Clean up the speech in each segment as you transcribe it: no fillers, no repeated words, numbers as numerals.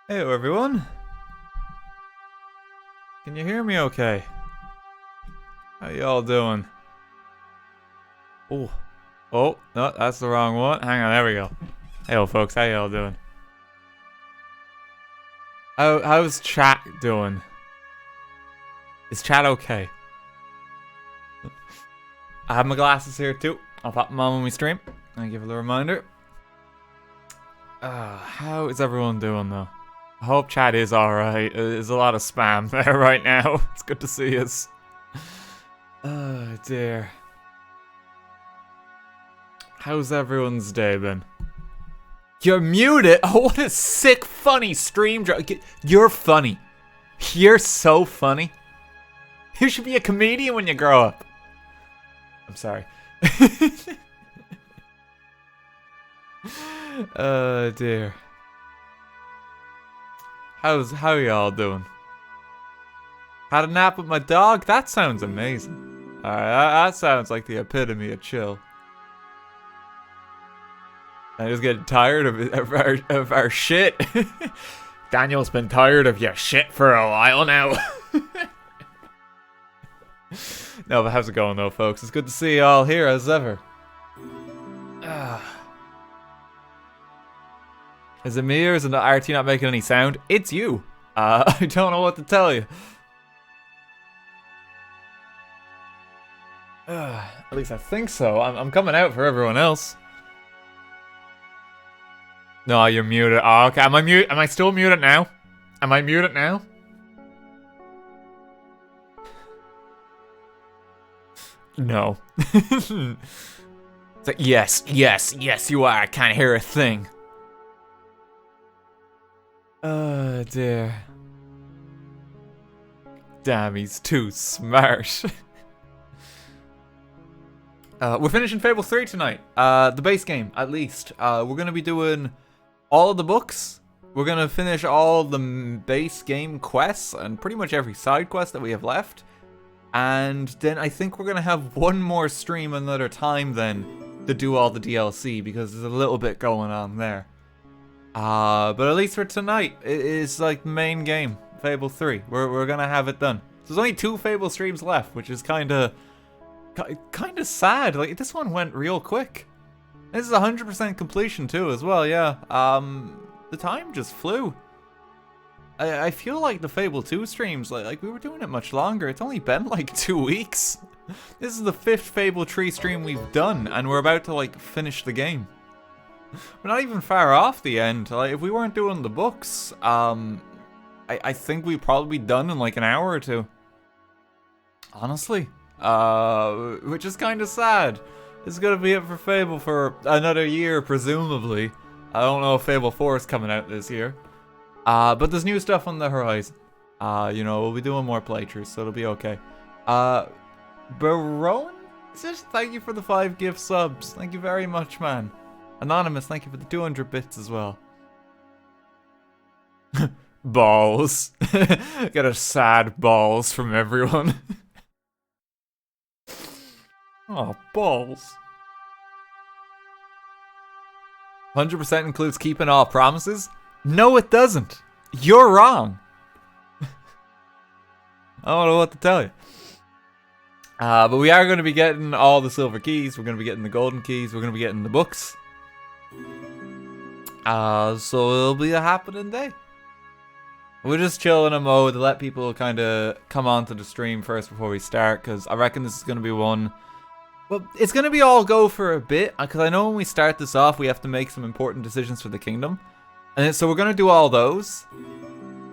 Hey everyone. Can you hear me okay? How y'all doing? Oh. Oh, no, that's the wrong one. Hang on, there we go. Hey folks, how y'all doing? How's chat doing? Is chat okay? I have my glasses here too. I'll pop them on when we stream. And give a little reminder. How is everyone doing though? I hope chat is alright. There's a lot of spam there right now. It's good to see us. Oh dear. How's everyone's day been? You're muted? Oh, what a sick, funny stream joke. You're funny. You're so funny. You should be a comedian when you grow up. I'm sorry. Oh dear. How y'all doing? Had a nap with my dog? That sounds amazing. Alright, that sounds like the epitome of chill. I just get tired of our shit. Daniel's been tired of your shit for a while now. No, but how's it going though, folks? It's good to see you all here as ever. Is it me or is it the RT not making any sound? It's you. I don't know what to tell you. At least I think so. I'm coming out for everyone else. No, you're muted. Oh, okay. Am I still muted now? Am I muted now? No. It's like, yes, you are. I can't hear a thing. Oh, dear. Damn, he's too smart. We're finishing Fable 3 tonight. The base game, at least. We're going to be doing all of the books. We're going to finish all the base game quests and pretty much every side quest that we have left. And then I think we're going to have one more stream another time then to do all the DLC because there's a little bit going on there. But at least for tonight, it is like the main game, Fable 3. We're going to have it done. So there's only 2 Fable streams left, which is kind of sad. Like, this one went real quick. This is 100% completion too as well, yeah. The time just flew. I feel like the Fable 2 streams, like we were doing it much longer. It's only been like 2 weeks. This is the 5th Fable 3 stream we've done, and we're about to like finish the game. We're not even far off the end. Like, if we weren't doing the books, I think we'd probably be done in like an hour or 2. Honestly. Which is kind of sad. is gonna be it for Fable for another year, presumably. I don't know if Fable 4 is coming out this year. But there's new stuff on the horizon. You know, we'll be doing more playthroughs, so it'll be okay. Baron says thank you for the 5 gift subs. Thank you very much, man. Anonymous, thank you for the 200 bits as well. Balls. Get a sad balls from everyone. Oh, balls. 100% includes keeping all promises? No, it doesn't. You're wrong. I don't know what to tell you. But we are going to be getting all the silver keys. We're going to be getting the golden keys. We're going to be getting the books. So it'll be a happening day. We're just chilling a mode to let people kind of come onto the stream first before we start, because I reckon this is going to be one. Well, it's going to be all go for a bit, because I know when we start this off, we have to make some important decisions for the kingdom. And so we're going to do all those.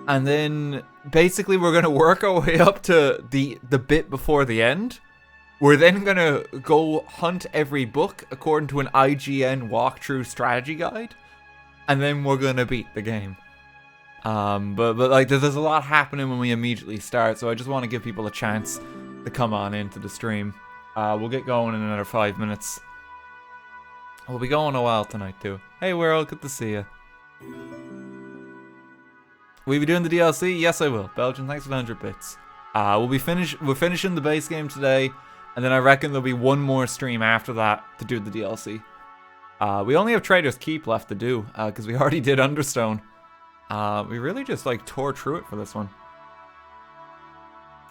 And then basically we're going to work our way up to the bit before the end. We're then going to go hunt every book according to an IGN walkthrough strategy guide. And then we're going to beat the game. But like there's a lot happening when we immediately start, so I just want to give people a chance to come on into the stream. We'll get going in another 5 minutes. We'll be going a while tonight too. Hey world, good to see you. Will you be doing the DLC? Yes, I will. Belgian, thanks for the 100 bits. We're finishing the base game today, and then I reckon there'll be one more stream after that to do the DLC. We only have Trader's Keep left to do, because we already did Understone. We really just like tore through it for this one.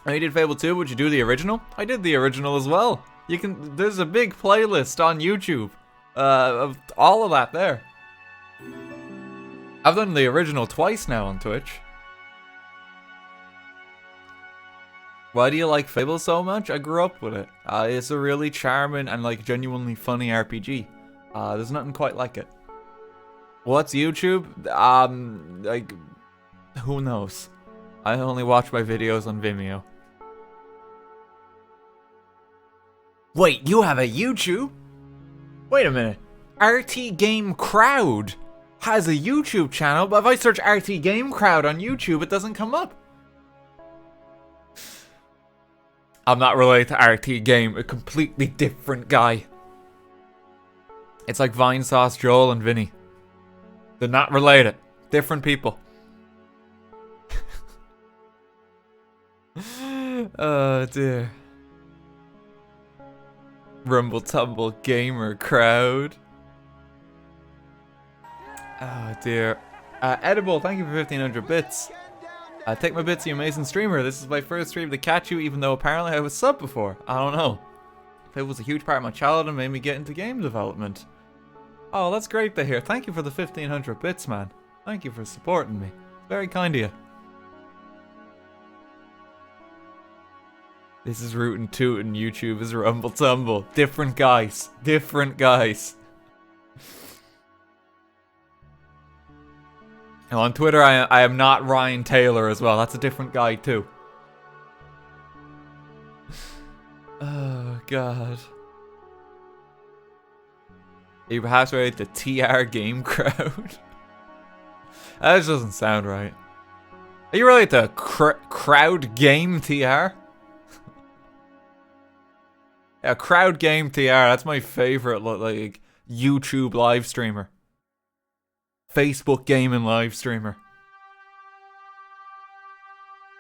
Oh, you did Fable 2? Would you do the original? I did the original as well. There's a big playlist on YouTube of all of that there. I've done the original twice now on Twitch. Why do you like Fable so much? I grew up with it. It's a really charming and like genuinely funny RPG. There's nothing quite like it. What's YouTube? Like, who knows? I only watch my videos on Vimeo. Wait, you have a YouTube? Wait a minute. RTGame Crowd has a YouTube channel, but if I search RTGame Crowd on YouTube, it doesn't come up. I'm not related to RTGame, a completely different guy. It's like Vinesauce, Joel, and Vinny. They're not related. Different people. Oh dear. Rumble Tumble Gamer Crowd. Oh dear. Edible, thank you for 1500 bits. Take my bits, you amazing streamer. This is my first stream to catch you, even though apparently I was subbed before. I don't know. It was a huge part of my childhood and made me get into game development. Oh, that's great to hear. Thank you for the 1500 bits, man. Thank you for supporting me. Very kind of you. This is Rootin' Tootin', YouTube is Rumble Tumble. Different guys. Different guys. And on Twitter, I am not Ryan Taylor as well. That's a different guy too. Oh, God. Are you perhaps related to TR Game Crowd? That just doesn't sound right. Are you related to Crowd Game TR? Yeah, Crowd Game TR. That's my favorite like YouTube live streamer. Facebook gaming live streamer.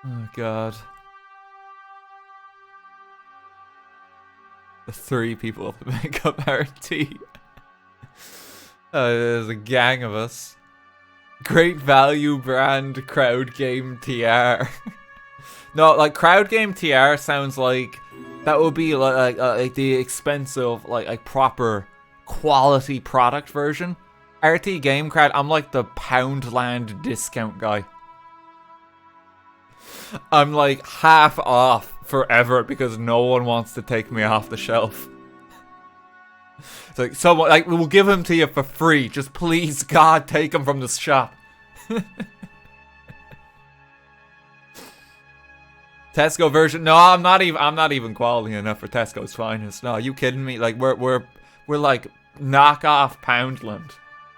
Oh God. The 3 people that make up RT. There's a gang of us. Great value brand Crowd Game TR. No, like Crowd Game TR sounds like that would be like the expensive, like proper quality product version. RTGame Crowd, I'm like the Poundland discount guy. I'm like half off forever because no one wants to take me off the shelf. It's like someone like we'll give him to you for free. Just please, God, take him from the shop. Tesco version. No, I'm not even quality enough for Tesco's finest. No, are you kidding me? Like we're like knockoff Poundland.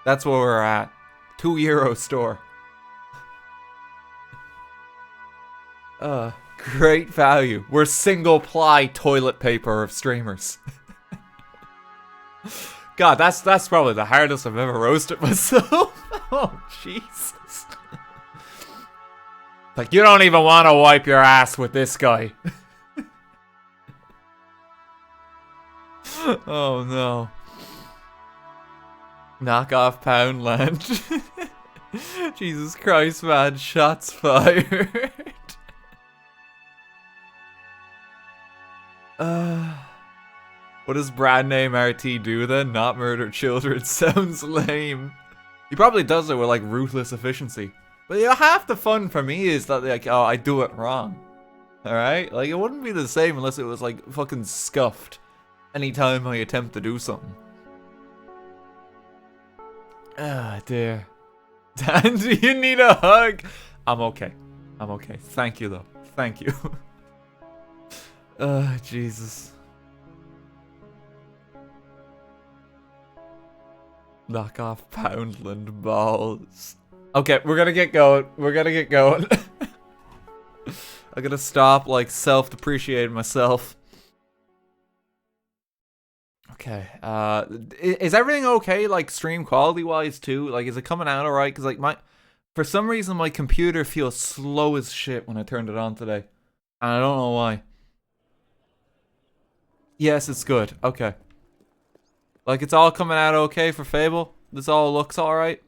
That's where we're at. €2 store. Great value. We're single ply toilet paper of streamers. God, that's probably the hardest I've ever roasted myself. Oh, Jesus. Like, you don't even want to wipe your ass with this guy. Oh, no. Knock off Poundland. Jesus Christ, man. Shots fired. What does brand name RT do then? Not murder children. Sounds lame. He probably does it with like ruthless efficiency. But you know, half the fun for me is that like, oh, I do it wrong. Alright? Like, it wouldn't be the same unless it was like fucking scuffed anytime I attempt to do something. Ah, dear. Dan, do you need a hug? I'm okay. I'm okay. Thank you, though. Thank you. Jesus. Knock off Poundland balls. Okay, we're gonna get going. We're gonna get going. I'm gonna stop, like, self-depreciating myself. Okay, is everything okay, like, stream quality-wise, too? Like, is it coming out alright? Because, like, for some reason, my computer feels slow as shit when I turned it on today. And I don't know why. Yes, it's good. Okay. Like, it's all coming out okay for Fable? This all looks alright?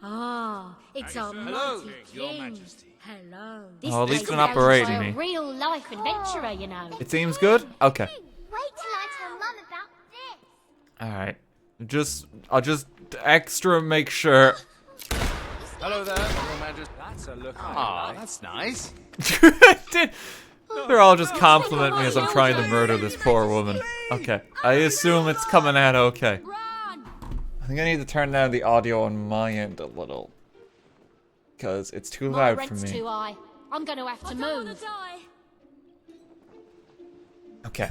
Ah, it's our mighty king. Hello. This Oh, at least you're not berating me. A real life adventurer, you know. It seems good? Okay. Wait till I tell Mum about this. Alright. I'll just extra make sure. Hello there, Your Majesty. That's a look. Ah, that's nice. They're all just complimenting me as I'm trying to murder this poor woman. Okay. I assume it's coming out okay. I think I need to turn down the audio on my end a little. Because it's too My loud for rent's me. too high. I'm going to have to move. Okay.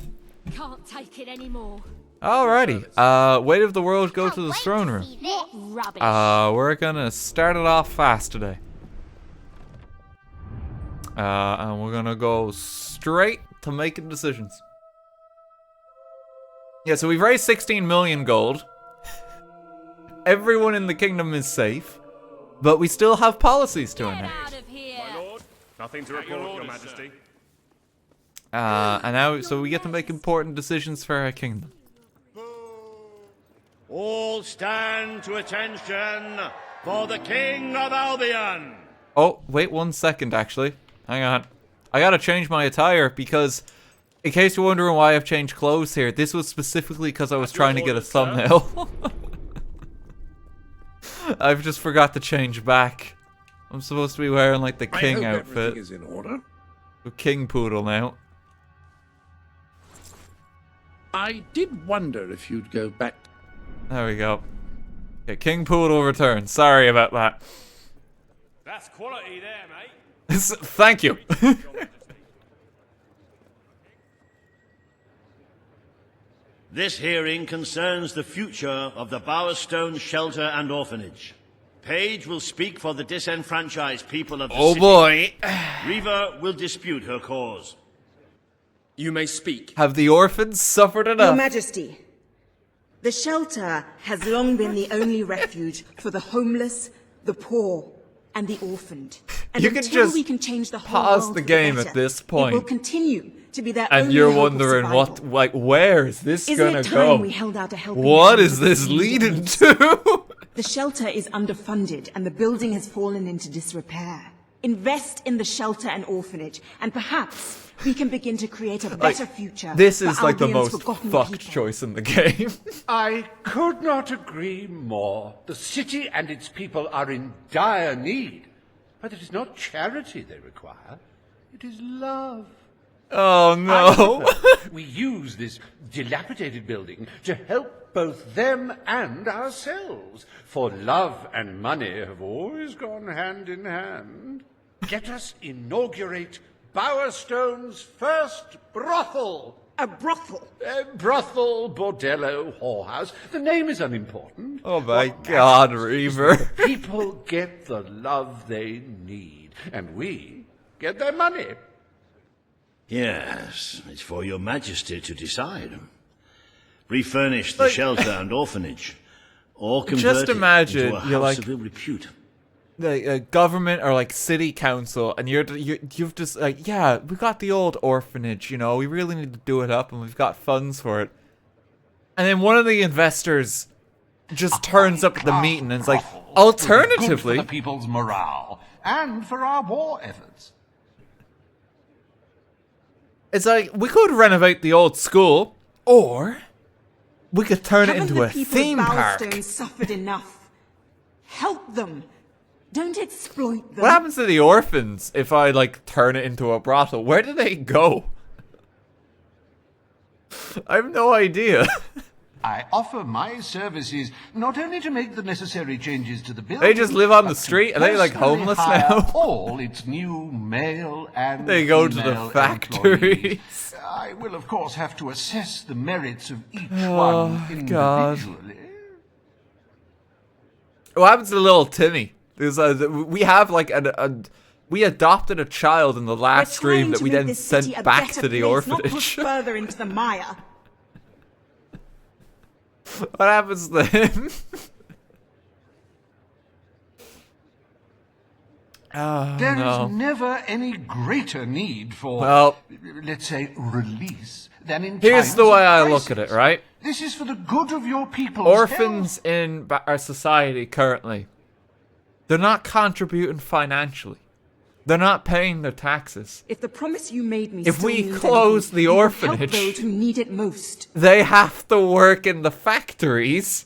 Can't take it anymore. Alrighty. Weight of the world, go to the throne room. What rubbish. We're gonna start it off fast today. And we're gonna go straight to making decisions. Yeah, so we've raised 16 million gold. Everyone in the kingdom is safe. But we still have policies to enact. My lord, nothing to report, Your Majesty. And now, so we get to make important decisions for our kingdom. All stand to attention for the King of Albion. Oh, wait 1 second, actually. Hang on. I gotta change my attire because, in case you're wondering why I've changed clothes here, this was specifically because I was trying to get a thumbnail. I've just forgot to change back. I'm supposed to be wearing, like, the king outfit. Everything is in order. The king poodle now. I did wonder if you'd go back. There we go. Okay, king poodle returns. Sorry about that. That's quality there, mate. Thank you. This hearing concerns the future of the Bowerstone Shelter and Orphanage. Paige will speak for the disenfranchised people of the city. Oh boy. Reva will dispute her cause. You may speak. Have the orphans suffered Your enough? Majesty, the shelter has long been the only refuge for the homeless, the poor, and the orphaned. And You can until just we can change the whole pause world the for game better, at this it will point. continue to be their And only you're hope of wondering what, survival. like, where is this Isn't gonna it time go? we held out a helping What hand is to the this needy leading needs? to? The shelter is underfunded and the building has fallen into disrepair. Invest in the shelter and orphanage, and perhaps we can begin to create a better future. This for is like the Albion's most forgotten fucked people. choice in the game. I could not agree more. The city and its people are in dire need. But it is not charity they require. It is love. Oh no. We use this dilapidated building to help both them and ourselves. For love and money have always gone hand in hand. Let us inaugurate Bowerstone's first brothel. A brothel. Brothel, bordello, whorehouse. The name is unimportant. Oh my What God, matters is Reaver. that people get the love they need, and we get their money. Yes, it's for your majesty to decide. Refurnish the shelter and orphanage, or convert Just imagine it into a you're house like- of ill repute. The government or like city council, and you've just like, yeah, we got the old orphanage, you know, we really need to do it up, and we've got funds for it. And then one of the investors just turns up at the meeting and is like, Good alternatively, for the people's morale and for our war efforts. it's like, we could renovate the old school, or we could turn it Haven't into the a people theme of park. Bowerstone suffered enough? Help them. Don't exploit them. What happens to the orphans if I, like, turn it into a brothel? Where do they go? I have no idea. I offer my services not only to make the necessary changes to the building. They just live on the but to street? Are they, like, personally homeless hire now? all its new male and They go to the female factories. employees. I will, of course, have to assess the merits of each Oh, one God. individually. What happens to little Timmy? There's we have like we adopted a child in the last We're trying stream that to we make then this sent city a back better to the place, not push orphanage. further into the mire. What happens to him? Oh, There is no. never any greater need for, Well- let's say, release than in Here's times the of way I look at crisis. it, right? This is for the good of your people's Orphans in our society currently, they're not contributing financially. They're not paying their taxes. If the promise you made me If still we means close anything, the you will orphanage- help those who need it most. They have to work in the factories,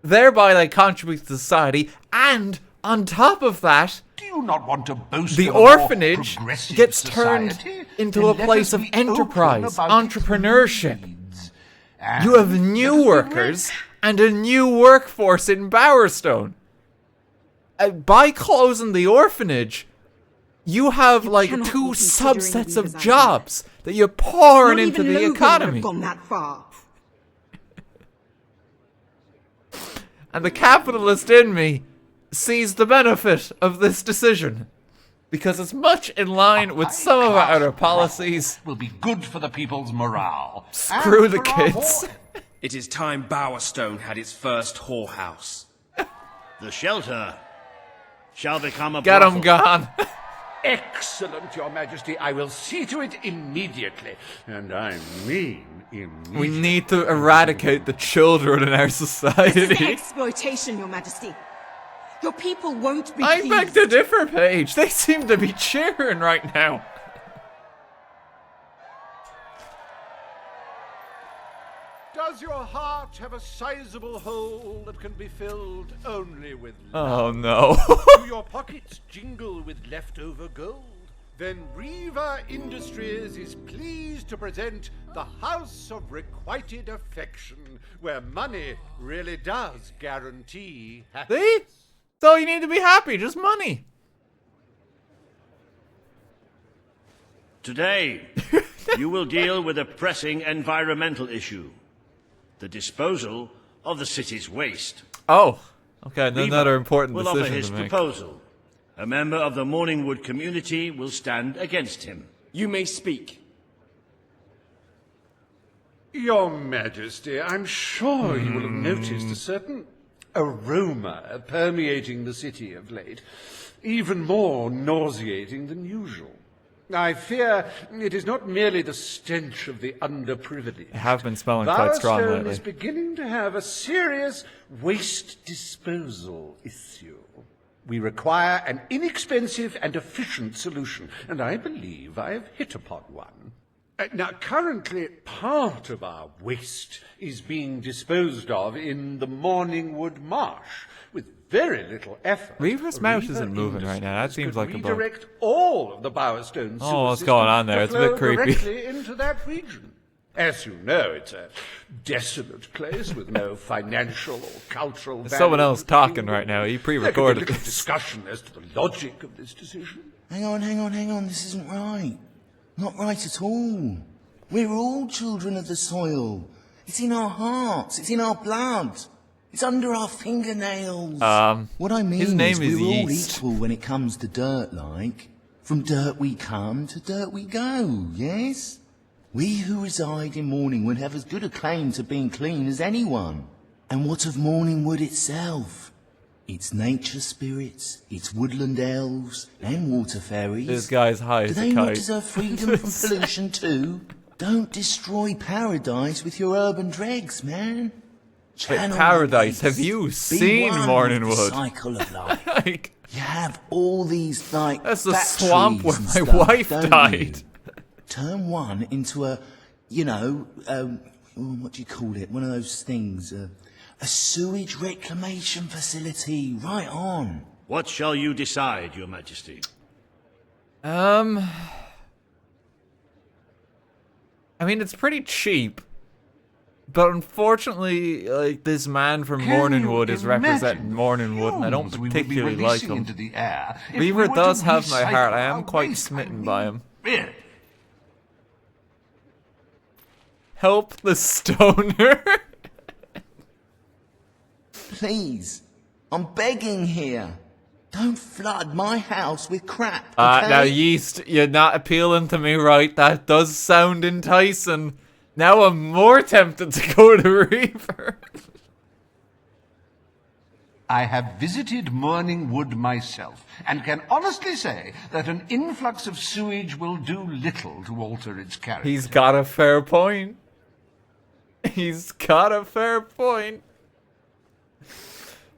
thereby they contribute to society, and on top of that, Do you not want to boast the of a more orphanage progressive gets turned society? into Then a let place us of be open enterprise, about its entrepreneurship. needs. You have And new let us be workers rich. and a new workforce in Bowerstone. By closing the orphanage, you have like cannot two be considering subsets Weaver's of idea. jobs that you're pouring Not into even the Logan would have economy. gone that far. And the capitalist in me sees the benefit of this decision. Because it's much in line with some of our other policies. Will be good for the people's morale. Screw and the for our kids. war. It is time Bowerstone had its first whorehouse. The shelter shall become a Get 'em brothel. gone. Excellent, Your Majesty. I will see to it immediately. And I mean immediately. We need to eradicate the children in our This is society. exploitation, Your Majesty. Your people won't be I pleased. beg to differ, Paige. They seem to be cheering right now. Does your heart have a sizable hole that can be filled only with Oh no. Do your pockets jingle with leftover gold? Then Reaver Industries is pleased to present the House of Requited Affection, where money really does guarantee happiness. See? So you need to be happy, just money. Today, you will deal with a pressing environmental issue. The disposal of the city's waste. Oh. Okay, Reaver another important will offer decision his to make. proposal. A member of the Morningwood community will stand against him. You may speak. Your Majesty, I'm sure you will have noticed a certain aroma permeating the city of late, even more nauseating than usual. I fear it is not merely the stench of the underprivileged. I have been smelling quite strong Bowerstone lately. is beginning to have a serious waste disposal issue. We require an inexpensive and efficient solution, and I believe I have hit upon one. Now, currently, part of our waste is being disposed of in the Morningwood Marsh, with very little effort. Reaver's mouth isn't moving right now. That seems like a bug. Redirect all of the Bowerstone Oh, what's going on there? It's a bit creepy. Directly into that region. As you know, it's a desolate place with no financial or cultural value. Someone else talking right now. He pre-recorded There could be this. discussion as to the logic of this decision. Hang on. This isn't right. Not right at all. We're all children of the soil. It's in our hearts. It's in our blood. It's under our fingernails. What I mean his name is we're all Yeast. equal when it comes to dirt, like. From dirt we come, to dirt we go, yes? We who reside in Morningwood have as good a claim to being clean as anyone. And what of Morningwood itself? It's nature spirits, it's woodland elves, and water fairies. This guy's high as Do a they not kite. deserve freedom from pollution too? Don't destroy paradise with your urban dregs, man. Wait, Channel Paradise, the have you beast. seen Be one with Morningwood? the cycle of life. Like, You have all these, like, that's the factories swamp where and my stuff, wife don't died. you? Turn one into a, what do you call it? One of those things, a sewage reclamation facility. Right on. What shall you decide, Your Majesty? I mean, it's pretty cheap. But unfortunately, like, this man from Morningwood is representing Morningwood, and I don't particularly like him. Into the air if Reaver we were does to have my heart. I recycle am our quite waste. smitten by him. Really? Help the stoner. Please. I'm begging here. Don't flood my house with crap, okay? Now, Yeast, you're not appealing to me, right? That does sound enticing. Now I'm more tempted to go to Reaver. I have visited Morningwood myself, and can honestly say that an influx of sewage will do little to alter its character. He's got a fair point. He's got a fair point.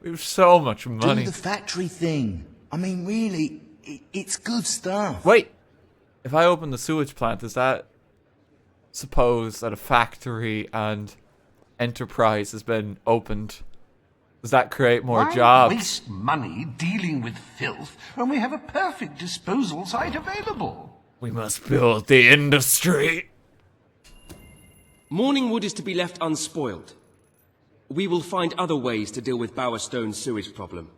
We have so much money. Do the factory thing. I mean, really, it's good stuff. Wait. If I open the sewage plant, does that suppose that a factory and enterprise has been opened? Does that create more Why jobs? waste money dealing with filth when we have a perfect disposal site available? We must build the industry. Morningwood is to be left unspoiled. We will find other ways to deal with Bowerstone's sewage problem.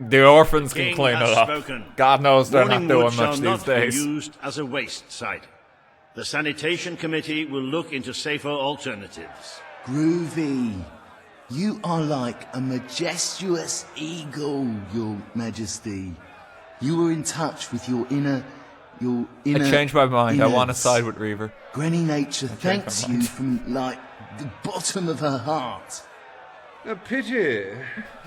The orphans can King clean has it up. spoken. God knows they're not Morningwood doing shall much not these days. be used as a waste site. The sanitation committee will look into safer alternatives. Groovy. You are like a majestuous eagle, Your Majesty. You were in touch with your inner. I changed my mind. I want to innards. side with Reaver. Granny Nature thanks my you mind. from, like, the bottom of her heart. A pity.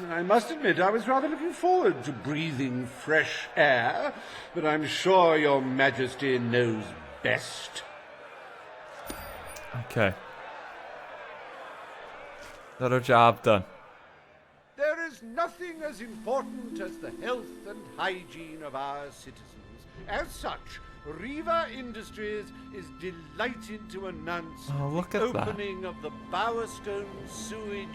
I must admit I was rather looking forward to breathing fresh air, but I'm sure Your Majesty knows best. Okay. Another job done. There is nothing as important as the health and hygiene of our citizens. As such, Riva Industries is delighted to announce Oh, look the at that. opening of the Bowerstone Sewage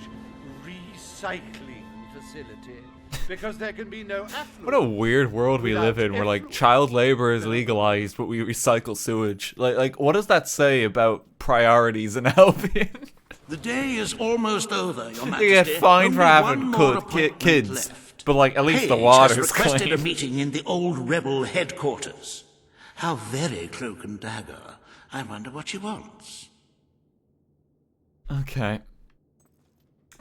Recycling Facility. Because there can be no affluent. What a weird world we live in, where like child labor is legalized, but we recycle sewage. Like, what does that say about priorities in Albion? The day is almost over, Your They Majesty. get fined for Only having one more appointment kids, left. but like at least the Page water's has requested clean. a meeting in the old rebel headquarters. How very cloak and dagger. I wonder what she wants. Okay.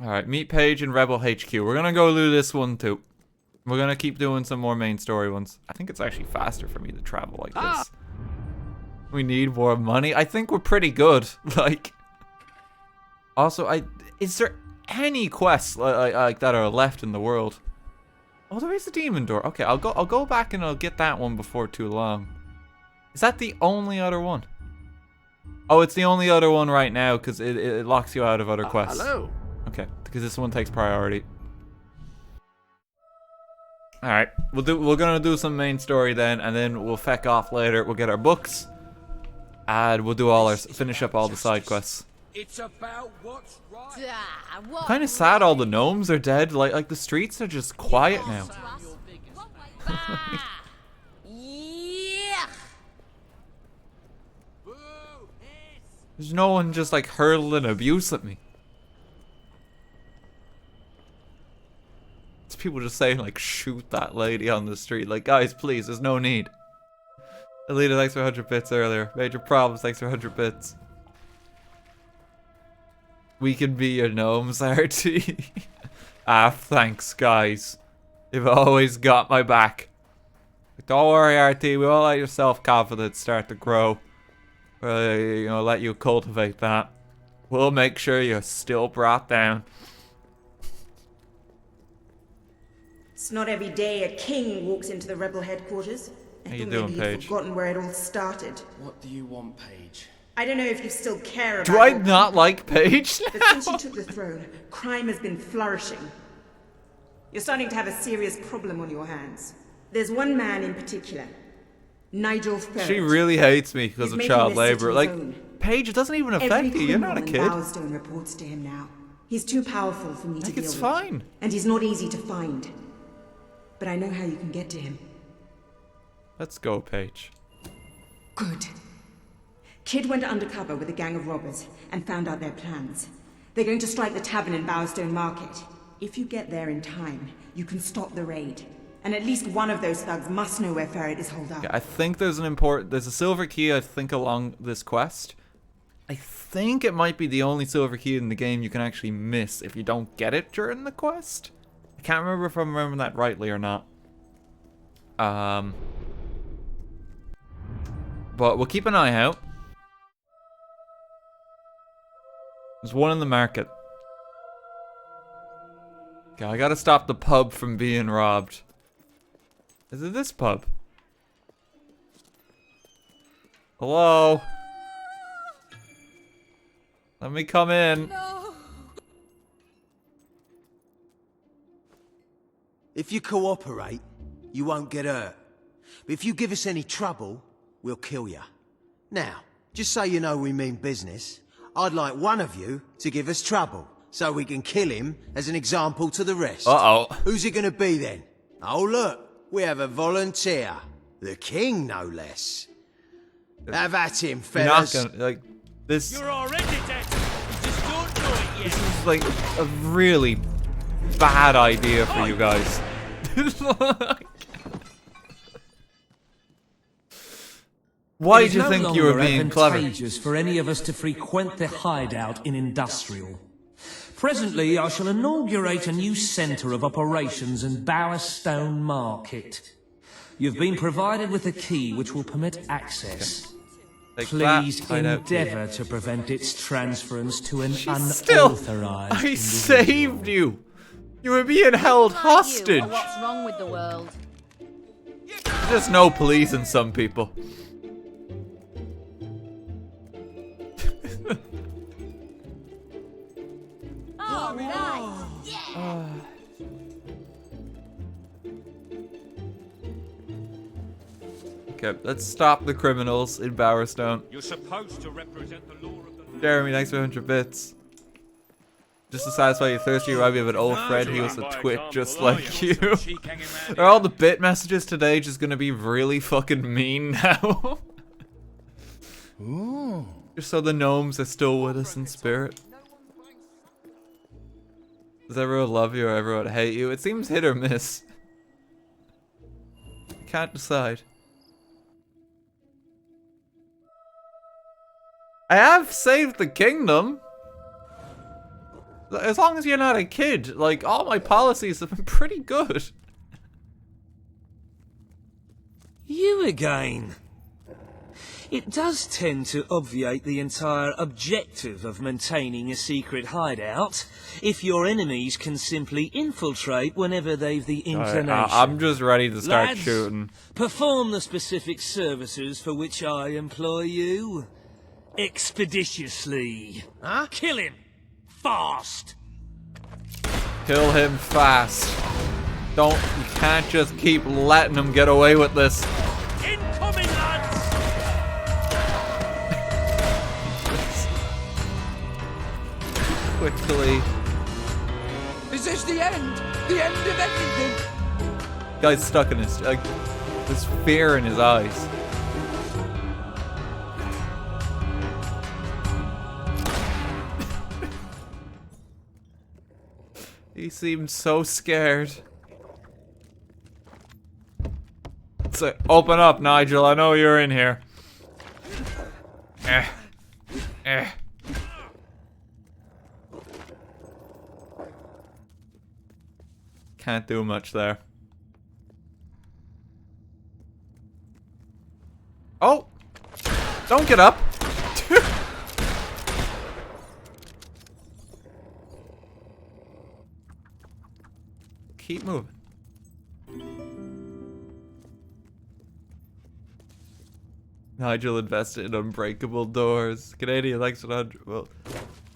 Alright, meet Paige in Rebel HQ. We're gonna go do this one too. We're gonna keep doing some more main story ones. I think it's actually faster for me to travel like this. We need more money. I think we're pretty good. Like, also, is there any quests like that are left in the world? Oh, there is a demon door. Okay, I'll go back and I'll get that one before too long. Is that the only other one? Oh, it's the only other one right now because it locks you out of other quests. Hello. Okay, because this one takes priority. All right, we're gonna do some main story then, and then we'll feck off later. We'll get our books, And we'll do all our finish up all the side quests. It's about what's right. I'm kind of sad all the gnomes are dead. Like the streets are just quiet now. Yeah. There's no one just like hurling abuse at me. It's people just saying like shoot that lady on the street. Like guys, please, there's no need. Alita, thanks for 100 bits earlier. Major Problems, thanks for 100 bits. We can be your gnomes, RT. Ah, thanks, guys. You've always got my back. Don't worry, RT. We won't let your self-confidence start to grow. You know, let you cultivate that. We'll make sure you're still brought down. It's not every day a king walks into the rebel headquarters. How you doing, maybe Paige? you've forgotten where it all started. What do you want, Paige? I don't know if you still care about Do I your not people, like Paige? but since you took the throne, crime has been flourishing. You're starting to have a serious problem on your hands. There's one man in particular, Nigel Ferret. She really hates me because He's of making child this labor. city Like, his own. Paige, it doesn't even affect you. You're not a Every kid. criminal in Bowerstone reports to him now. He's too powerful for me to Like, deal it's with. fine. And he's not easy to find. But I know how you can get to him. Let's go, Paige. Good. Kid went undercover with a gang of robbers and found out their plans. They're going to strike the tavern in Bowerstone Market. If you get there in time, you can stop the raid. And at least one of those thugs must know where Ferret is holed up. Yeah, I think there's a silver key, I think, along this quest. I think it might be the only silver key in the game you can actually miss if you don't get it during the quest. I can't remember if I'm remembering that rightly or not. But we'll keep an eye out. There's one in the market. Okay, I gotta stop the pub from being robbed. Is it this pub? Hello? Let me come in. If you cooperate, you won't get hurt. But if you give us any trouble, we'll kill you. Now, just so you know we mean business, I'd like one of you to give us trouble, so we can kill him as an example to the rest. Uh-oh. Who's it gonna be then? Oh look, we have a volunteer. The king, no less. Have at him, You're not fellas. gonna, like, this... You're already dead. You just don't know it yet. This is like a really bad idea for you guys. Why do you think you were being clever? advantageous for any of us to frequent the hideout in Industrial. Presently, I shall inaugurate a new centre of operations in Bowerstone Market. You've been provided with a key which will permit access. Please endeavour to prevent its transference to an unauthorized I saved you! You were being held hostage! What's wrong with the world? Just no police in some people. All right. Okay, let's stop the criminals in Bowerstone. You're supposed to represent the law of the land. Jeremy, thanks for 100 bits. Just to satisfy your thirst, you remind me of an old friend who was a twit just like you. Are all the bit messages today just gonna be really fucking mean now? Ooh. Just so the gnomes are still with us in spirit. Does everyone love you or everyone hate you? It seems hit or miss. Can't decide. I have saved the kingdom. As long as you're not a kid, like, all my policies have been pretty good. You again. It does tend to obviate the entire objective of maintaining a secret hideout, if your enemies can simply infiltrate whenever they've the inclination. I'm just ready to start Lads, shooting. Perform the specific services for which I employ you. Expeditiously. Huh? Kill him. Fast. Kill him fast. You can't just keep letting him get away with this. Incoming, lads! quickly. Is this the end? The end of everything? Guy's stuck in his, like, there's fear in his eyes. He seemed so scared. So, open up, Nigel. I know you're in here. Can't do much there. Oh! Don't get up! Keep moving. Nigel invested in unbreakable doors. Canadian likes 100. Well,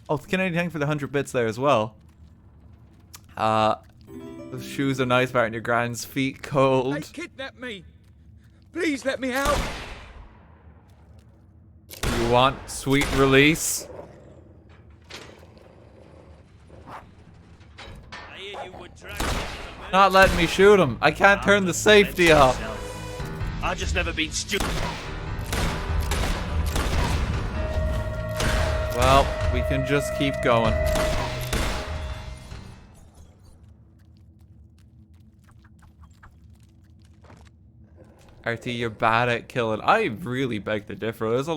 oh, Canadian thank for the 100 bits there as well. The shoes are nice, but aren't your grand's feet cold? They kidnapped me. Please let me out. You want sweet release? Not letting me shoot him. I can't turn the safety off. I've just never been stupid. Well, we can just keep going. RT, you're bad at killing. I really beg to differ. There's a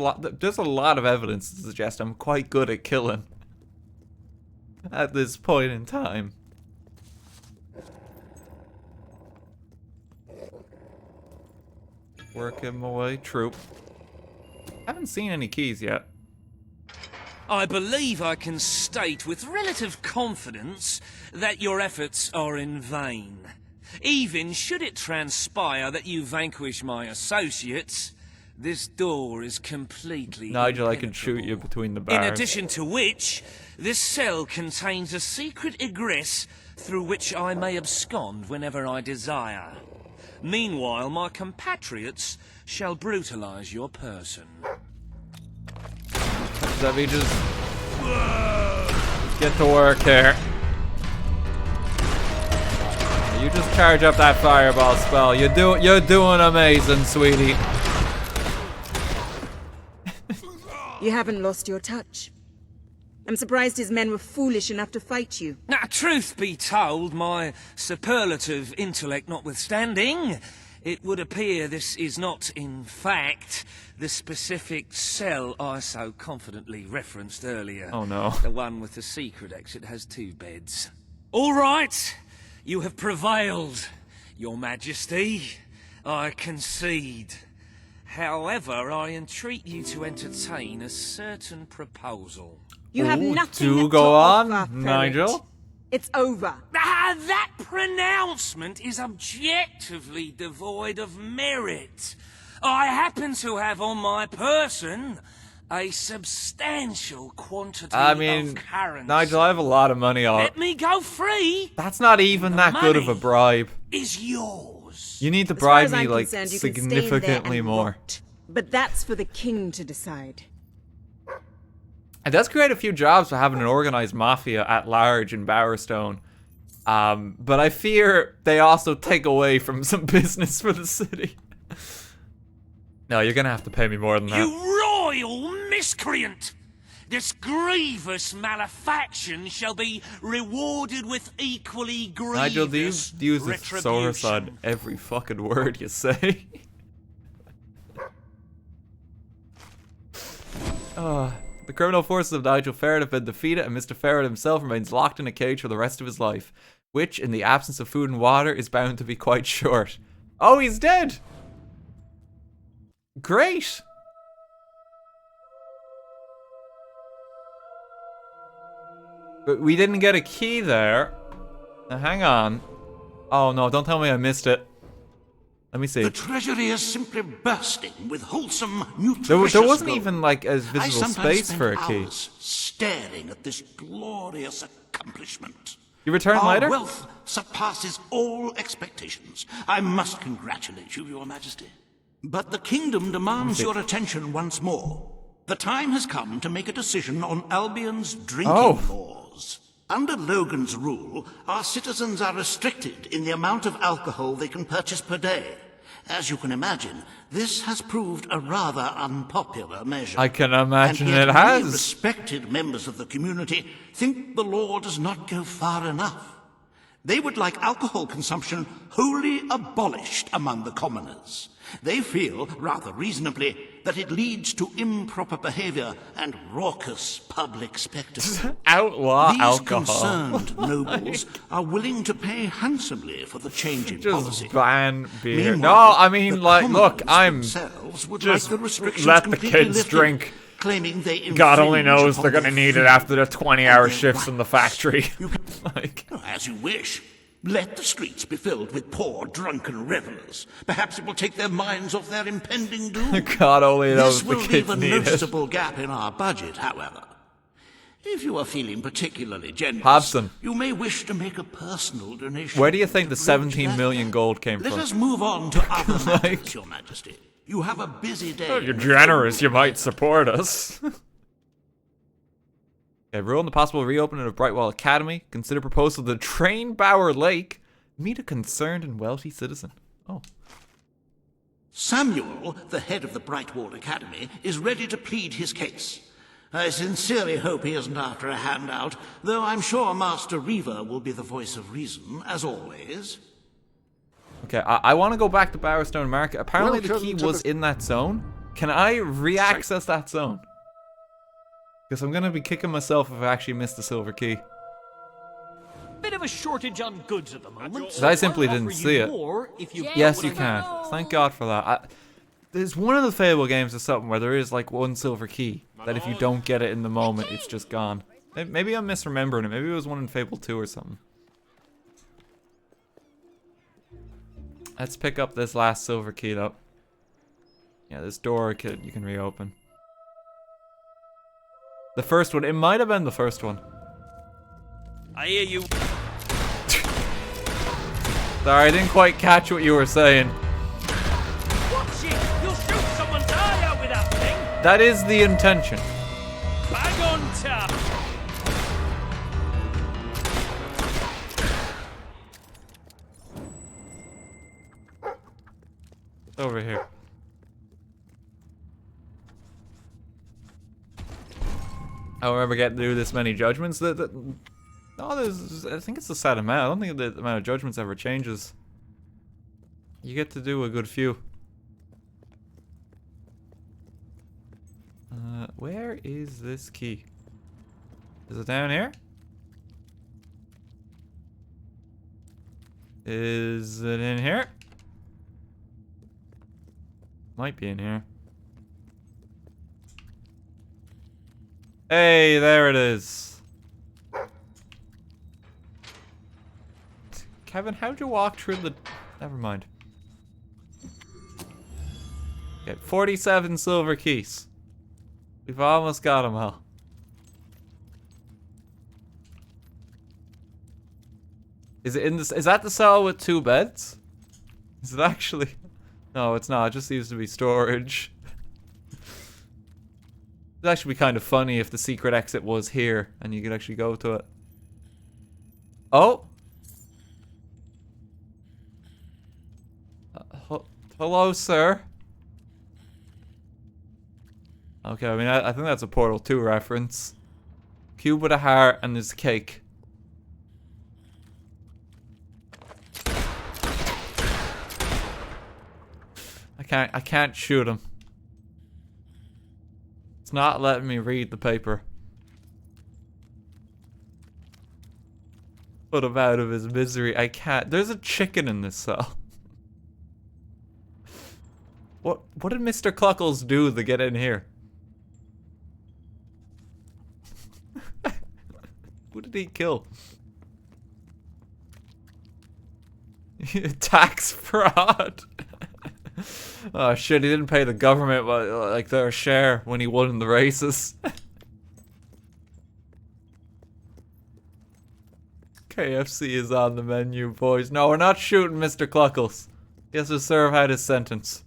lot of evidence to suggest I'm quite good at killing. At this point in time. Working my way. Troop. Haven't seen any keys yet. I believe I can state with relative confidence that your efforts are in vain. Even should it transpire that you vanquish my associates, this door is completely Nigel, I can shoot you between the bars. In addition to which, this cell contains a secret egress through which I may abscond whenever I desire. Meanwhile, my compatriots shall brutalize your person. Let me just get to work here. You just charge up that fireball spell. You're doing amazing, sweetie. You haven't lost your touch. I'm surprised his men were foolish enough to fight you. Now, truth be told, my superlative intellect notwithstanding, it would appear this is not, in fact, the specific cell I so confidently referenced earlier. Oh no. The one with the secret exit has 2 beds. All right, you have prevailed, Your Majesty. I concede. However, I entreat you to entertain a certain proposal. You have nothing do to go on, offer, Nigel. Ferret. It's over. That pronouncement is objectively devoid of merit. I happen to have on my person a substantial quantity of currency. Nigel, I have a lot of money on it. Let me go free. That's not even that good of a bribe. Is yours. You need to bribe me, like, concerned, you significantly more. Rot. But that's for the king to decide. It does create a few jobs for having an organized mafia at large in Bowerstone. But I fear they also take away from some business for the city. No, you're gonna have to pay me more than that. You royal miscreant! This grievous malefaction shall be rewarded with equally grievous Nigel, do you use this source on every fucking word you say? The criminal forces of Nigel Ferret have been defeated, and Mr. Ferret himself remains locked in a cage for the rest of his life, which, in the absence of food and water, is bound to be quite short. Oh, he's dead! Great! But we didn't get a key there. Now, hang on. Oh no, don't tell me I missed it. Let me see. The treasury is simply bursting with wholesome, nutritious There wasn't gold. even like a visible space for a key. Hours staring at this glorious accomplishment. You return Our later? wealth surpasses all expectations. I must congratulate you, Your Majesty. But the kingdom demands your attention once more. The time has come to make a decision on Albion's drinking laws. laws. Under Logan's rule, our citizens are restricted in the amount of alcohol they can purchase per day. As you can imagine, this has proved a rather unpopular measure. I can imagine and yet it has. Many respected members of the community think the law does not go far enough. They would like alcohol consumption wholly abolished among the commoners. They feel, rather reasonably, that it leads to improper behavior and raucous public spectacle. Outlaw These alcohol. concerned nobles are willing to pay handsomely for the change in Just policy. ban beer. Meanwhile, No, I mean, the like, look, commoners I'm themselves would just like the restrictions let the completely kids lifted, drink. claiming they God only infringe knows they're upon gonna their need it freedom after the 20-hour and their shifts in the factory. Like, As you wish. Let the streets be filled with poor, drunken revelers. Perhaps it will take their minds off their impending doom. God only knows This the will leave kids a need it. noticeable gap in our budget, however. If you are feeling particularly generous, Hobson, you may wish to make a personal donation. where do you think the 17 million gold came Let from? us move on to other matters, Your Majesty. You have a busy day. If you're generous, you might support us. Okay, rule on the possible reopening of Brightwell Academy. Consider proposal to drain Bower Lake. Meet a concerned and wealthy citizen. Oh. Samuel, the head of the Brightwall Academy, is ready to plead his case. I sincerely hope he isn't after a handout, though I'm sure Master Reaver will be the voice of reason, as always. Okay, I want to go back to Bowerstone Market. Apparently the Welcome key to was the- in that zone. Can I re-access that zone? Because I'm going to be kicking myself if I actually miss the silver key. Bit of a shortage on goods at the moment. I simply I'll didn't offer see you it. more if you Yes, you can. Thank God for that. There's one of the Fable games or something where there is like one silver key that if you don't get it in the moment, it's just gone. Maybe I'm misremembering it. Maybe it was one in Fable 2 or something. Let's pick up this last silver key though. Yeah, this door you can reopen. The first one. It might have been the first one. I hear you. Sorry, I didn't quite catch what you were saying. Watch it! You'll shoot someone's eye out with that thing! That is the intention. Bag on top! Over here. I don't remember getting to do this many judgments. No, I think it's a set amount. I don't think the amount of judgments ever changes. You get to do a good few. Where is this key? Is it down here? Is it in here? Might be in here. Hey, there it is. Kevin, how'd you walk through the... Never mind. Okay, 47 silver keys. We've almost got them all. Is it in this? Is that the cell with 2 beds? Is it actually? No, it's not. It just seems to be storage. It'd actually be kind of funny if the secret exit was here and you could actually go to it. Oh! Hello, sir. Okay, I mean, I think that's a Portal 2 reference. Cube with a heart and there's cake. I can't shoot him. It's not letting me read the paper. Put him out of his misery. I can't. There's a chicken in this cell. What did Mr. Cluckles do to get in here? Who did he kill? Tax fraud. Oh shit, he didn't pay the government like their share when he won in the races. KFC is on the menu, boys. No, we're not shooting Mr. Cluckles. He has to serve out his sentence.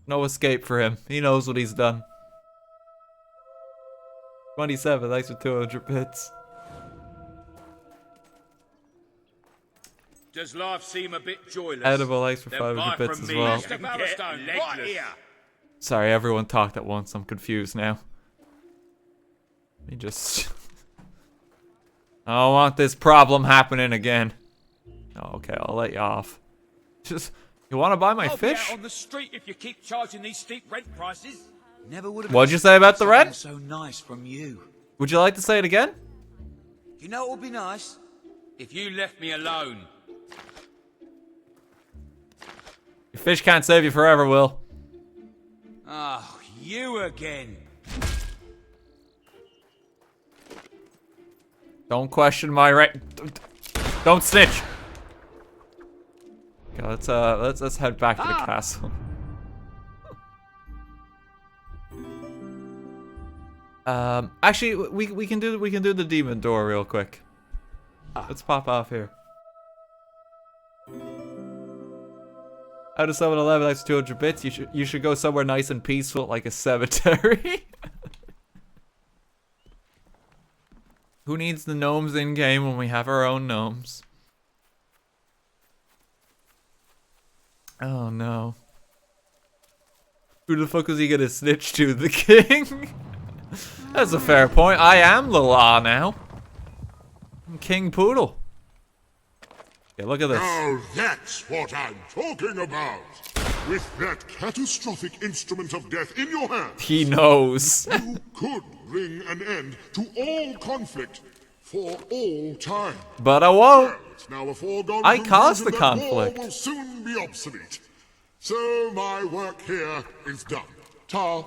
No escape for him. He knows what he's done. 27, thanks for 200 bits. Does life seem a bit joyless? Edible, thanks for Then 500 buy bits from as me well. and get legless. Sorry, everyone talked at once. I'm confused now. Let me just... I don't want this problem happening again. Oh, okay, I'll let you off. Just... You want to buy my I'll fish? Be out on the street if you keep charging these steep rent prices. Never would have. What'd you say about the rent? So nice from you. Would you like to say it again? You know what would be nice? If you left me alone. Your fish can't save you forever, Will. Oh, you again. Don't question my right. Don't snitch. Okay, let's head back to the castle. Actually, we can do the demon door real quick. Let's pop off here. Out of 7-Eleven, that's 200 bits. You should go somewhere nice and peaceful, like a cemetery. Who needs the gnomes in game when we have our own gnomes? Oh no. Who the fuck was he gonna snitch to? The king? That's a fair point. I am the law now. I'm King Poodle. Yeah, look at this. Now that's what I'm talking about. With that catastrophic instrument of death in your hand, He knows. you could bring an end to all conflict for all time. But I won't. Well, it's now a foregone I caused the conclusion that war conflict. will soon be obsolete. So my work here is done. Ta.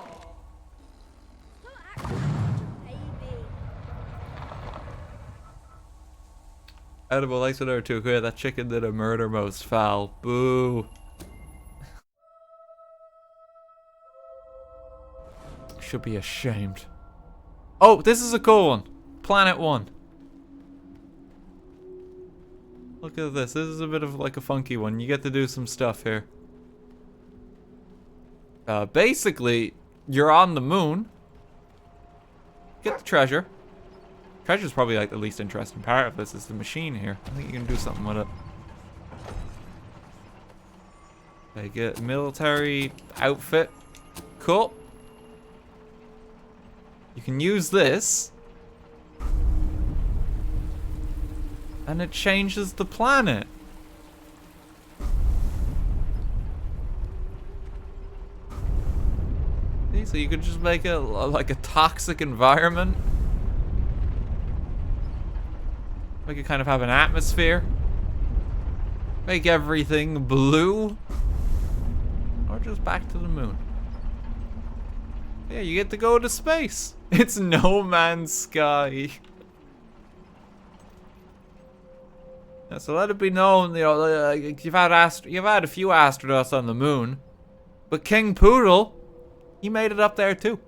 Edible likes another 2 quid. That chicken did a murder most foul. Boo. Should be ashamed. Oh, this is a cool one. Planet 1. Look at this. This is a bit of like a funky one. You get to do some stuff here. Basically, you're on the moon. Get the treasure. Treasure's probably like the least interesting part of this is the machine here. I think you can do something with it. Okay, get military outfit. Cool. You can use this. And it changes the planet. See, so you could just make it like a toxic environment. Make it kind of have an atmosphere. Make everything blue. Or just back to the moon. Yeah, you get to go to space. It's No Man's Sky. Yeah, so let it be known, you know, you've had a few astronauts on the moon, but King Poodle, he made it up there too.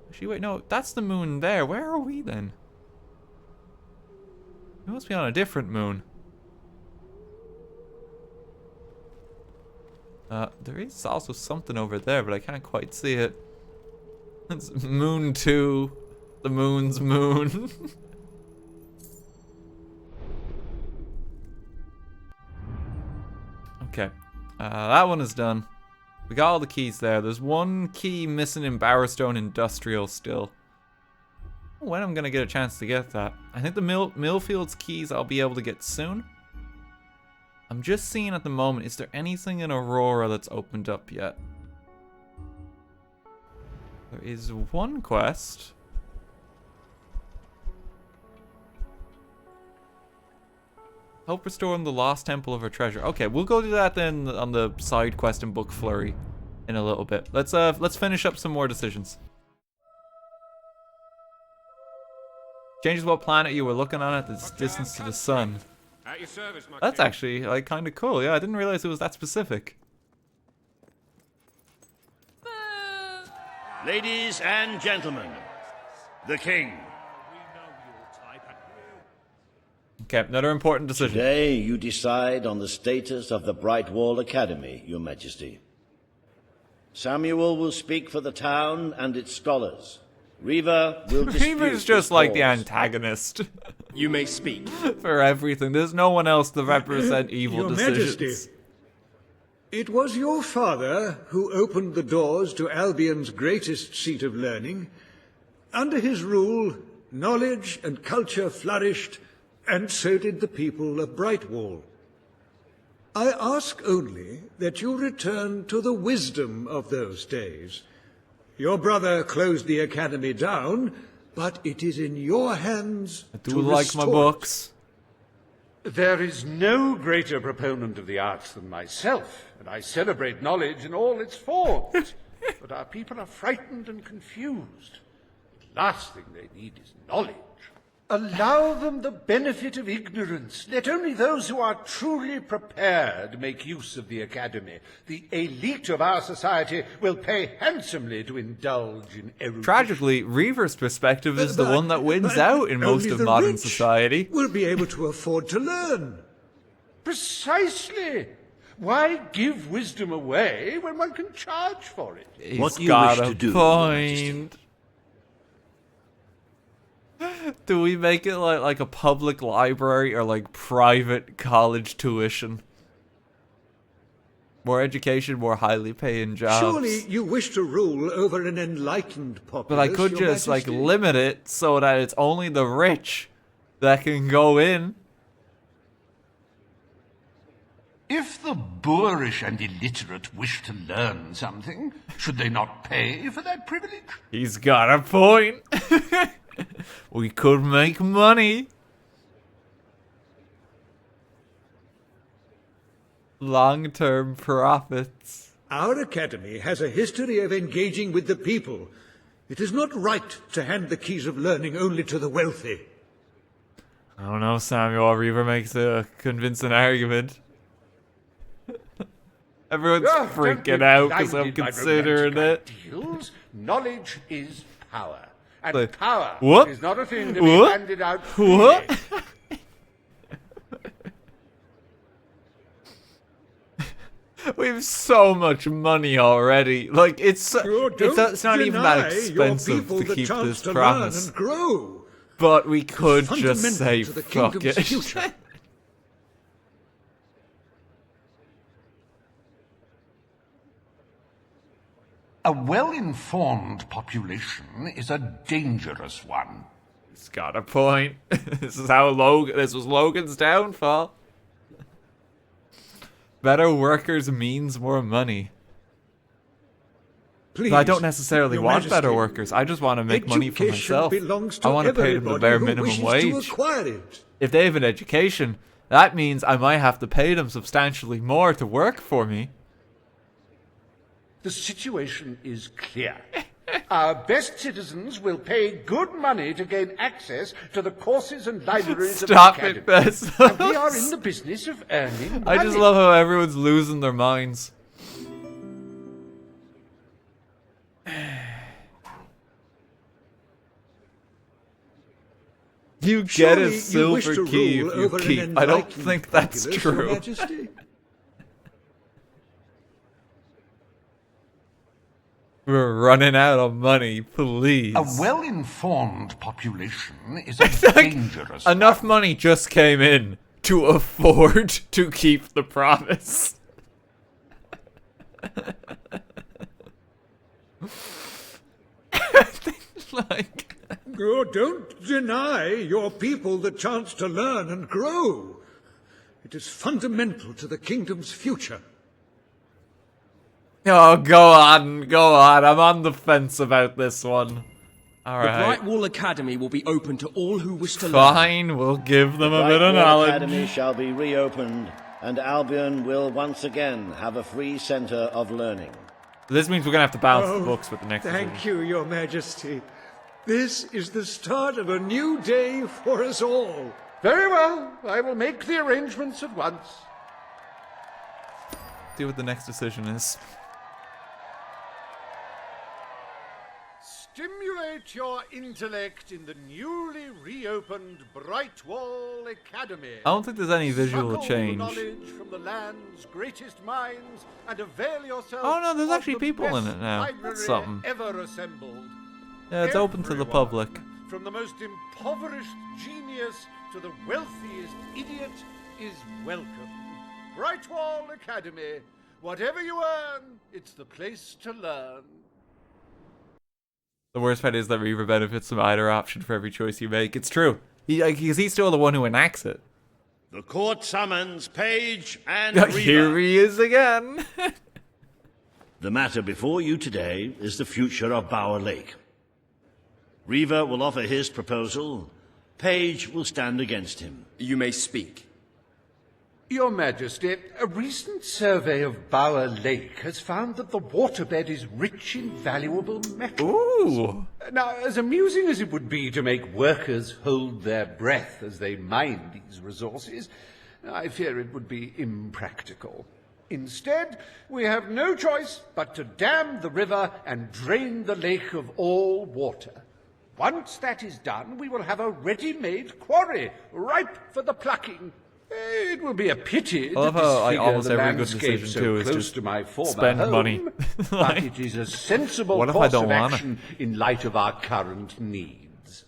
Actually, wait, no, that's the moon there. Where are we then? We must be on a different moon. There is also something over there, but I can't quite see it. It's Moon 2, the moon's moon. Okay, that one is done. We got all the keys there. There's one key missing in Bowerstone Industrial still. When I'm gonna get a chance to get that. I think the Millfields keys I'll be able to get soon. I'm just seeing at the moment, is there anything in Aurora that's opened up yet? There is one quest. Help restore the lost temple of her treasure. Okay, we'll go do that then on the side quest in Book Flurry in a little bit. Let's finish up some more decisions. Changes what planet you were looking on at this distance to the sun. At your service, my That's king. actually like kind of cool. Yeah, I didn't realize it was that specific. Ladies and gentlemen, the king. Okay, another important decision. Today you decide on the status of the Brightwall Academy, Your Majesty. Samuel will speak for the town and its scholars. Reva will dispute Reva's just like the cause. antagonist. You may speak. For everything. There's no one else to represent evil Your decisions. Majesty, it was your father who opened the doors to Albion's greatest seat of learning. Under his rule, knowledge and culture flourished, and so did the people of Brightwall. I ask only that you return to the wisdom of those days. Your brother closed the academy down, but it is in your hands I do like my books. There is no greater proponent of the arts than myself, and I celebrate knowledge in all its forms. But our people are frightened and confused. The last thing they need is knowledge. Allow them the benefit of ignorance. Let only those who are truly prepared make use of the academy. The elite of our society will pay handsomely to indulge in erudition. Tragically, Reaver's perspective is the one that wins out in most of modern society. Will be able to afford to learn. Precisely. Why give wisdom away when one can charge for it? He's got a point. Do we make it like a public library or like private college tuition? More education, more highly paying jobs. Surely you wish to rule over an enlightened populace, But I could Your just like Majesty? limit it so that it's only the rich that can go in. If the boorish and illiterate wish to learn something, should they not pay for that privilege? He's got a point. We could make money. Long-term profits. Our academy has a history of engaging with the people. It is not right to hand the keys of learning only to the wealthy. I don't know, Samuel. Reaver makes a convincing argument. Everyone's freaking out because I'm considering it. Ideals. Knowledge is power. And Like, power what? is not a thing to What? be handed out freely. What? We have so much money already. Like, it's not even that expensive to keep this promise. Grow. But we could just Fundamental say, to the fuck kingdom's it. future. A well-informed population is a dangerous one. He's got a point. This is how this was Logan's downfall. Better workers means more money. Please, But I don't necessarily Your want Majesty, better workers. I just want to make money for education myself. belongs to I want to pay them the bare everybody who minimum wishes to wage. acquire it. If they have an education, that means I might have to pay them substantially more to work for me. The situation is clear. Our best citizens will pay good money to gain access to the courses and libraries Stop of the it, academy. Bezos. And we are in the business of earning money. I just love how everyone's losing their minds. You get a Surely you wish silver to key rule if you over an keep. I don't enlightened think that's populace, Your true. Majesty? We're running out of money, please. A well-informed population is a dangerous Enough money just came in to afford to keep the promise. Like, Oh, don't deny your people the chance to learn and grow. It is fundamental to the kingdom's future. oh, go on. I'm on the fence about this one. All The right. Brightwall Academy will be open to all who wish to learn. Fine, we'll give them a bit of Brightwall knowledge. Academy shall be reopened, and Albion will once again have a free centre of learning. This means we're gonna have to balance the books with the next Thank decision. you, Your Majesty. This is the start of a new day for us all. Very well. I will make the arrangements at once. See what the next decision is. Stimulate your intellect in the newly reopened Brightwall Academy. I don't think there's any visual Suckle change. knowledge from the land's greatest minds and avail yourself Oh no, there's of actually the people in best it now. library That's something. ever assembled. Yeah, it's open to the Everyone, public. from the most impoverished genius to the wealthiest idiot, is welcome. Brightwall Academy. Whatever you earn, it's the place to learn. The worst part is that Reaver benefits from either option for every choice you make. It's true. Because he's still the one who enacts it. The court summons Page and Here Reaver. he is again. The matter before you today is the future of Bower Lake. Reaver will offer his proposal. Page will stand against him. You may speak. Your Majesty, a recent survey of Bower Lake has found that the waterbed is rich in valuable metals. Ooh. Now, as amusing as it would be to make workers hold their breath as they mine these resources, I fear it would be impractical. Instead, we have no choice but to dam the river and drain the lake of all water. Once that is done, we will have a ready-made quarry, ripe for the plucking. It will be a pity I love to how disfigure almost the every good landscape decision so too is close just to my former spend home, money. but it is a sensible What if I course don't of wanna? action in light of our current needs.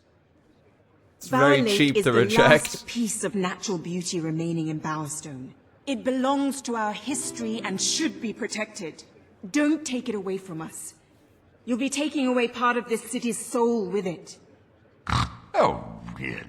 It's very Bower cheap Lake to is the reject. last piece of natural beauty remaining in Bowerstone. It belongs to our history and should be protected. Don't take it away from us. You'll be taking away part of this city's soul with it. Oh, really?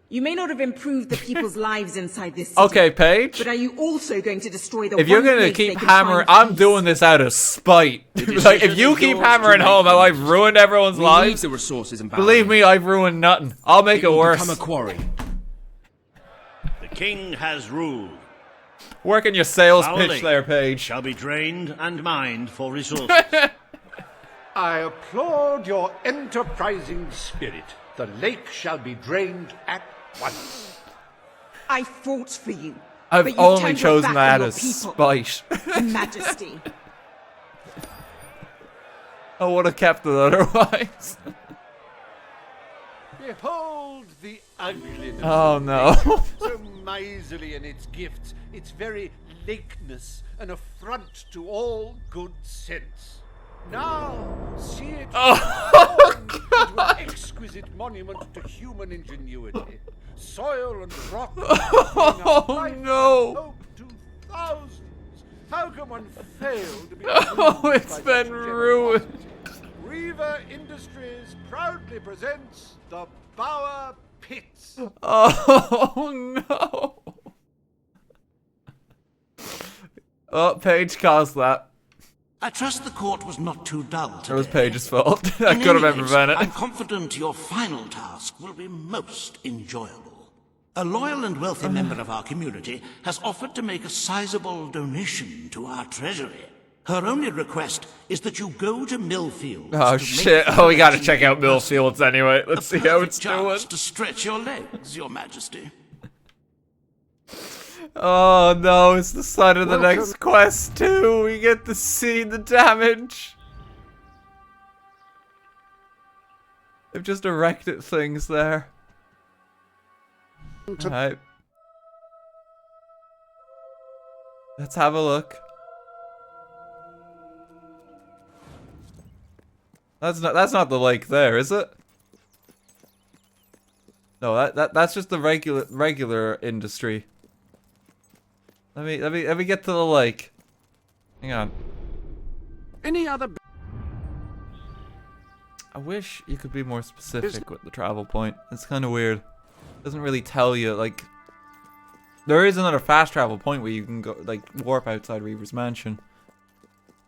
You may not have improved the people's lives inside this city. Okay, Paige. But are you also going to destroy the If you're one gonna place they keep can hammering, find I'm doing this out of spite. Like, if decision you is keep yours hammering to home make. how I've ruined everyone's We need lives, the resources in Bower believe Lake. me, I've ruined nothing. I'll make it will worse. become a quarry. The king has ruled. Working your sales Bower pitch Lake there, Paige. shall be drained and mined for resources. I applaud your enterprising spirit. The lake shall be drained at once. I fought for you. I've but you've only turned your chosen back that on as your people. spite. And majesty. I would have kept it otherwise. Behold the ugliness. Oh, of no. nature, so miserly in its gifts, its very lakeness, an affront to all good sense. Now, see it transformed into an exquisite monument to human ingenuity. Soil and rock. Oh, no. Hope to thousands. How can one fail to be Oh, moved it's by been such ruined. generosity? Reaver Industries proudly presents the Bower Pits. Oh, no. Oh, Paige caused that. I trust the court was not too dull today. It was Paige's fault. I In could have any been case, prevented. I'm confident your final task will be most enjoyable. A loyal and wealthy member of our community has offered to make a sizable donation to our treasury. Her only request is that you go to Millfields. Oh, to shit. make Oh, we gotta check out Millfields anyway. Let's see how it's doing. chance to stretch your legs, Your Majesty. Oh no, it's the side of the next quest too. We get to see the damage. They've just erected things there. Alright. Let's have a look. That's not the lake there, is it? No, that's just the regular industry. Let me get to the lake. Hang on. Any other... I wish you could be more specific with the travel point. It's kind of weird. Doesn't really tell you, like... There is another fast travel point where you can go, like, warp outside Reaver's mansion.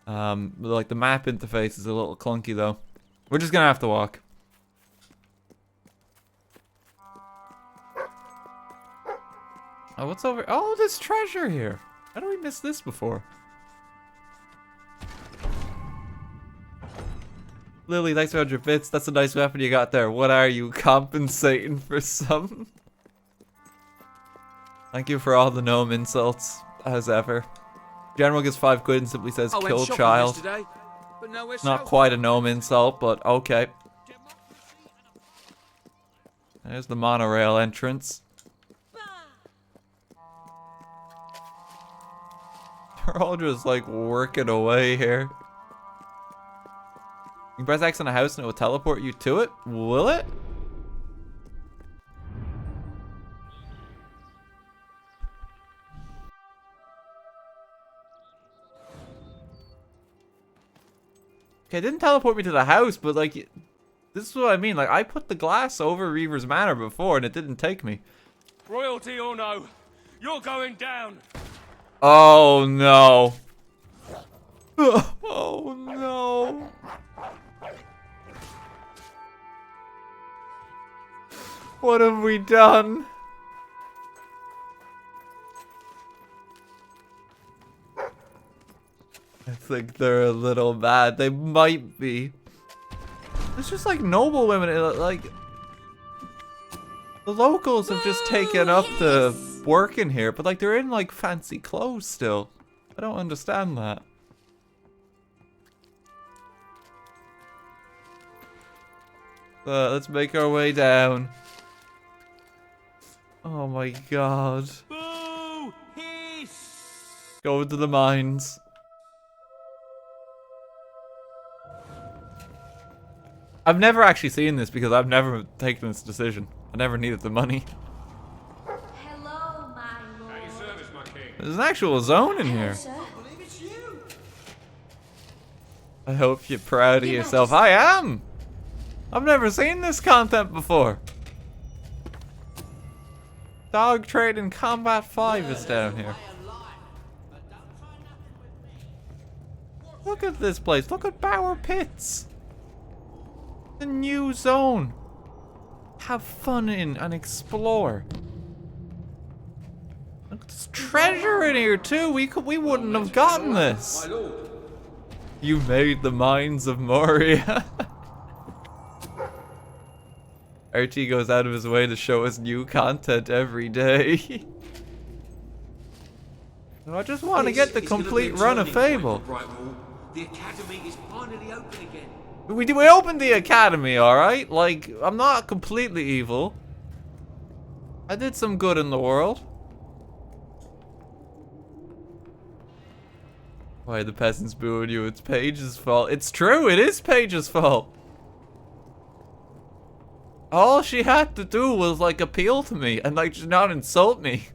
But, like, the map interface is a little clunky, though. We're just gonna have to walk. Oh, what's over? Oh, there's treasure here. How did we miss this before? Lily, thanks for 100 bits. That's a nice weapon you got there. What are you, compensating for something? Thank you for all the gnome insults, as ever. General gives 5 quid and simply says, I went kill shopping child. yesterday. but nowhere Not south. quite a gnome insult, but okay. There's the monorail entrance. They're all just like working away here. You can press X on a house and it will teleport you to it? Will it? Okay, it didn't teleport me to the house, but like, this is what I mean. Like, I put the glass over Reaver's Manor before and it didn't take me. Royalty or no, you're going down. Oh no. Oh no. What have we done? I think they're a little bad. They might be. It's just like noble women, like the locals have just taken up the work in here, but like they're in like fancy clothes still. I don't understand that. Let's make our way down. Oh my god. Boo! Hiss! Go into the mines. I've never actually seen this because I've never taken this decision. I never needed the money. Hello, my lord. At your service, my king. There's an actual zone in here. I hope you're proud of yourself. I am! I've never seen this content before. Dog Trade in Combat 5 is down here. Look at this place. Look at Bower Pits. The new zone. Have fun in and explore. Look, there's treasure in here too. We wouldn't have gotten this. You made the mines of Moria. RT goes out of his way to show us new content every day. I just want to get the complete run of Fable. The academy is finally open again. We opened the academy, alright? Like, I'm not completely evil. I did some good in the world. Why the peasants booing you? It's Paige's fault. It's true, it is Paige's fault. All she had to do was like appeal to me and like just not insult me.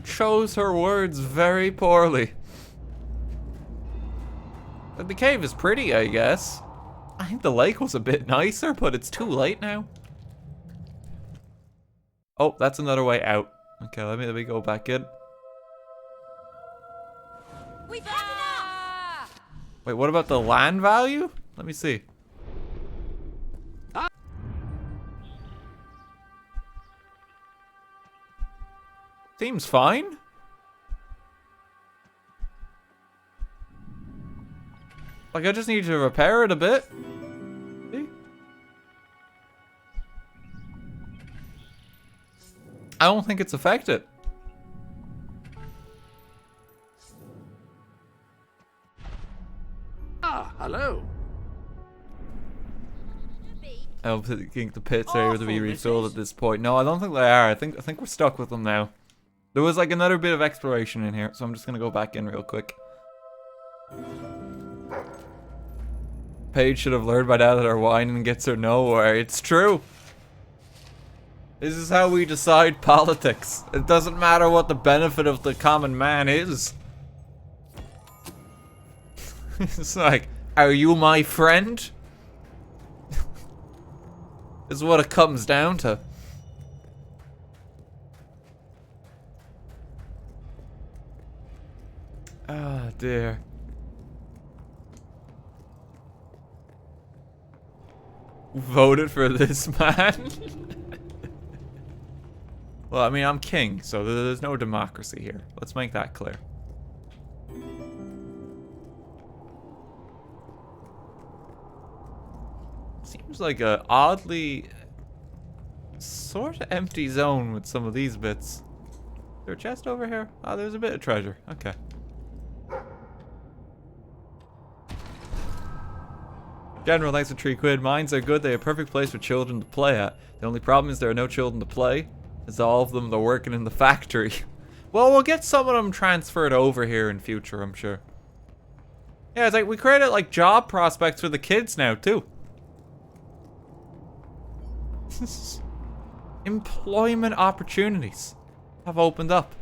Chose her words very poorly. But the cave is pretty, I guess. I think the lake was a bit nicer, but it's too late now. Oh, that's another way out. Okay, let me go back in. We've had enough. Wait, what about the land value? Let me see. Seems fine. Like, I just need to repair it a bit. See? I don't think it's affected. Ah, hello. I don't think the pits are able to be refilled at this point. No, I don't think they are. I think we're stuck with them now. There was like another bit of exploration in here, so I'm just gonna go back in real quick. Paige should have learned by now that her whining gets her nowhere. It's true. This is how we decide politics. It doesn't matter what the benefit of the common man is. It's like, are you my friend? Is what it comes down to. Ah, dear. Voted for this man? Well, I mean, I'm king, so there's no democracy here. Let's make that clear. Seems like a oddly sort of empty zone with some of these bits. there a chest over here? Oh, there's a bit of treasure. Okay. General, thanks for 3 quid. Mines are good. They're a perfect place for children to play at. The only problem is there are no children to play, as all of them are working in the factory. Well, we'll get some of them transferred over here in future, I'm sure. Yeah, it's like we created like job prospects for the kids now too. Employment opportunities have opened up.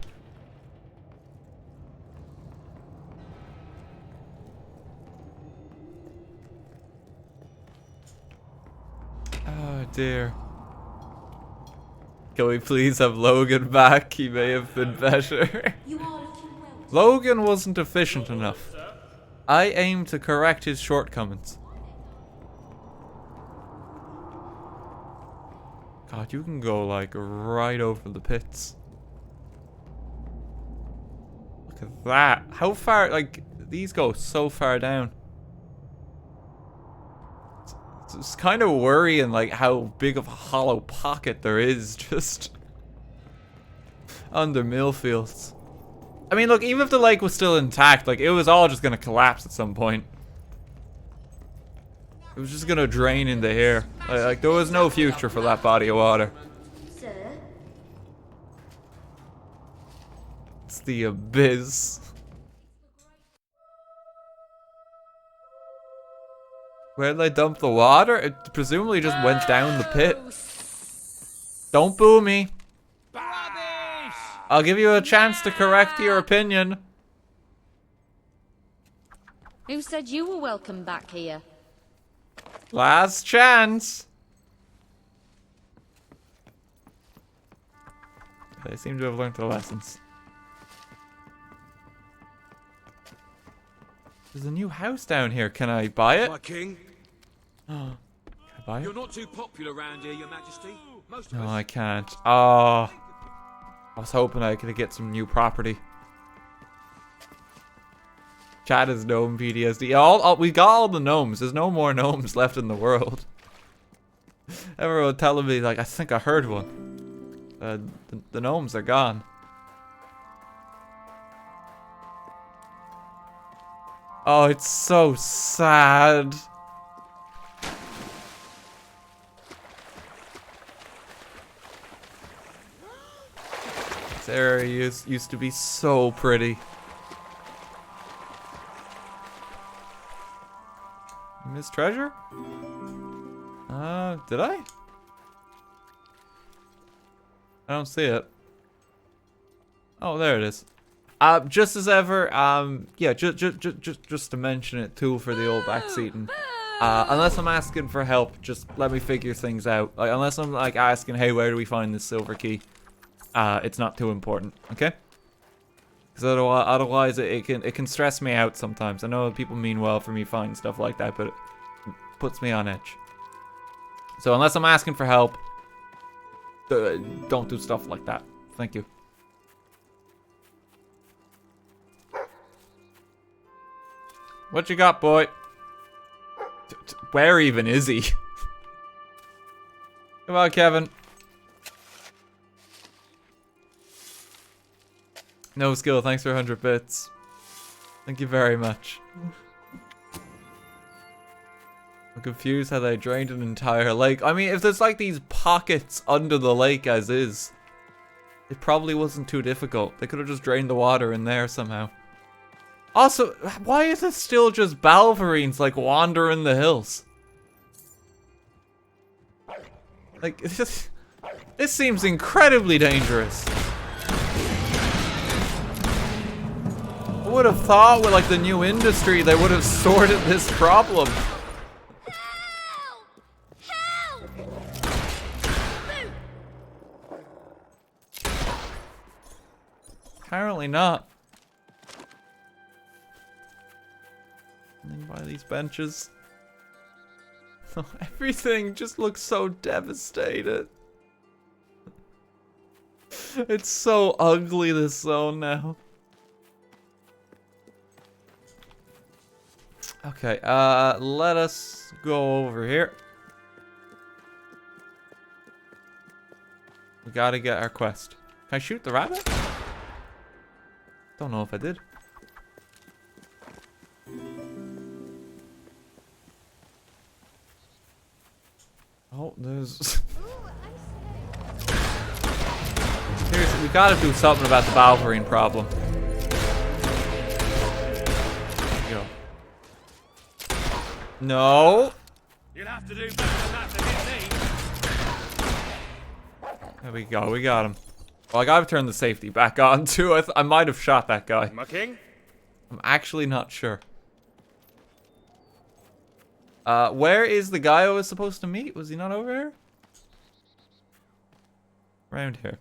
Oh dear. Can we please have Logan back? He may have been better. Logan wasn't efficient enough. I aim to correct his shortcomings. God, you can go like right over the pits. Look at that. How far, like, these go so far down. It's kind of worrying, like, how big of a hollow pocket there is just under Millfields. I mean, look, even if the lake was still intact, like, it was all just gonna collapse at some point. It was just gonna drain into here. Like there was no future for that body of water. Sir? It's the abyss. Where did they dump the water? It presumably just went down the pit. Don't boo me. I'll give you a chance to correct your opinion. Who said you were welcome back here? Last chance. They seem to have learned their lessons. There's a new house down here. Can I buy it? My king. Can I buy it? You're not too popular around here, Your Majesty. Most of No, us. I can't. Oh. I was hoping I could get some new property. Chat is gnome PTSD. We got all the gnomes. There's no more gnomes left in the world. Everyone telling me, like, I think I heard one. The gnomes are gone. Oh, it's so sad. This area used to be so pretty. Miss Treasure? Did I? I don't see it. Oh, there it is. Just as ever, yeah, just to mention it too for the old backseating. Unless I'm asking for help, just let me figure things out. Like, unless I'm like asking, hey, where do we find this silver key? It's not too important, okay? Because otherwise it can stress me out sometimes. I know people mean well for me finding stuff like that, but it puts me on edge. So unless I'm asking for help, don't do stuff like that. Thank you. What you got, boy? Where even is he? Come on, Kevin. No skill, thanks for 100 bits. Thank you very much. I'm confused how they drained an entire lake. I mean, if there's like these pockets under the lake as is, it probably wasn't too difficult. They could have just drained the water in there somehow. Also, why is it still just Balverines like wandering the hills? Like, this seems incredibly dangerous. I would have thought with like the new industry they would have sorted this problem. Apparently not. By these benches. Everything just looks so devastated. It's so ugly, this zone now. Okay, let us go over here. We gotta get our quest. Can I shoot the rabbit? Don't know if I did. Oh, there's... Seriously, we gotta do something about the Balverine problem. There we go. No! You'll have to do better than that to hit me. There we go, we got him. Well, I gotta turn the safety back on too. I might have shot that guy. My king? I'm actually not sure. Where is the guy I was supposed to meet? Was he not over here? Around here.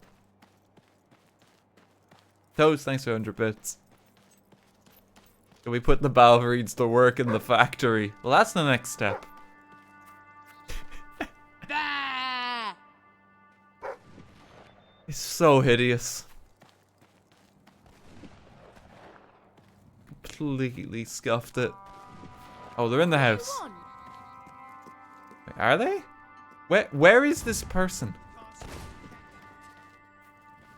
Toast, thanks for 100 bits. Can we put the Balverines to work in the factory? Well, that's the next step. It's so hideous. Completely scuffed it. Oh, they're in the house. Wait, are they? Where is this person?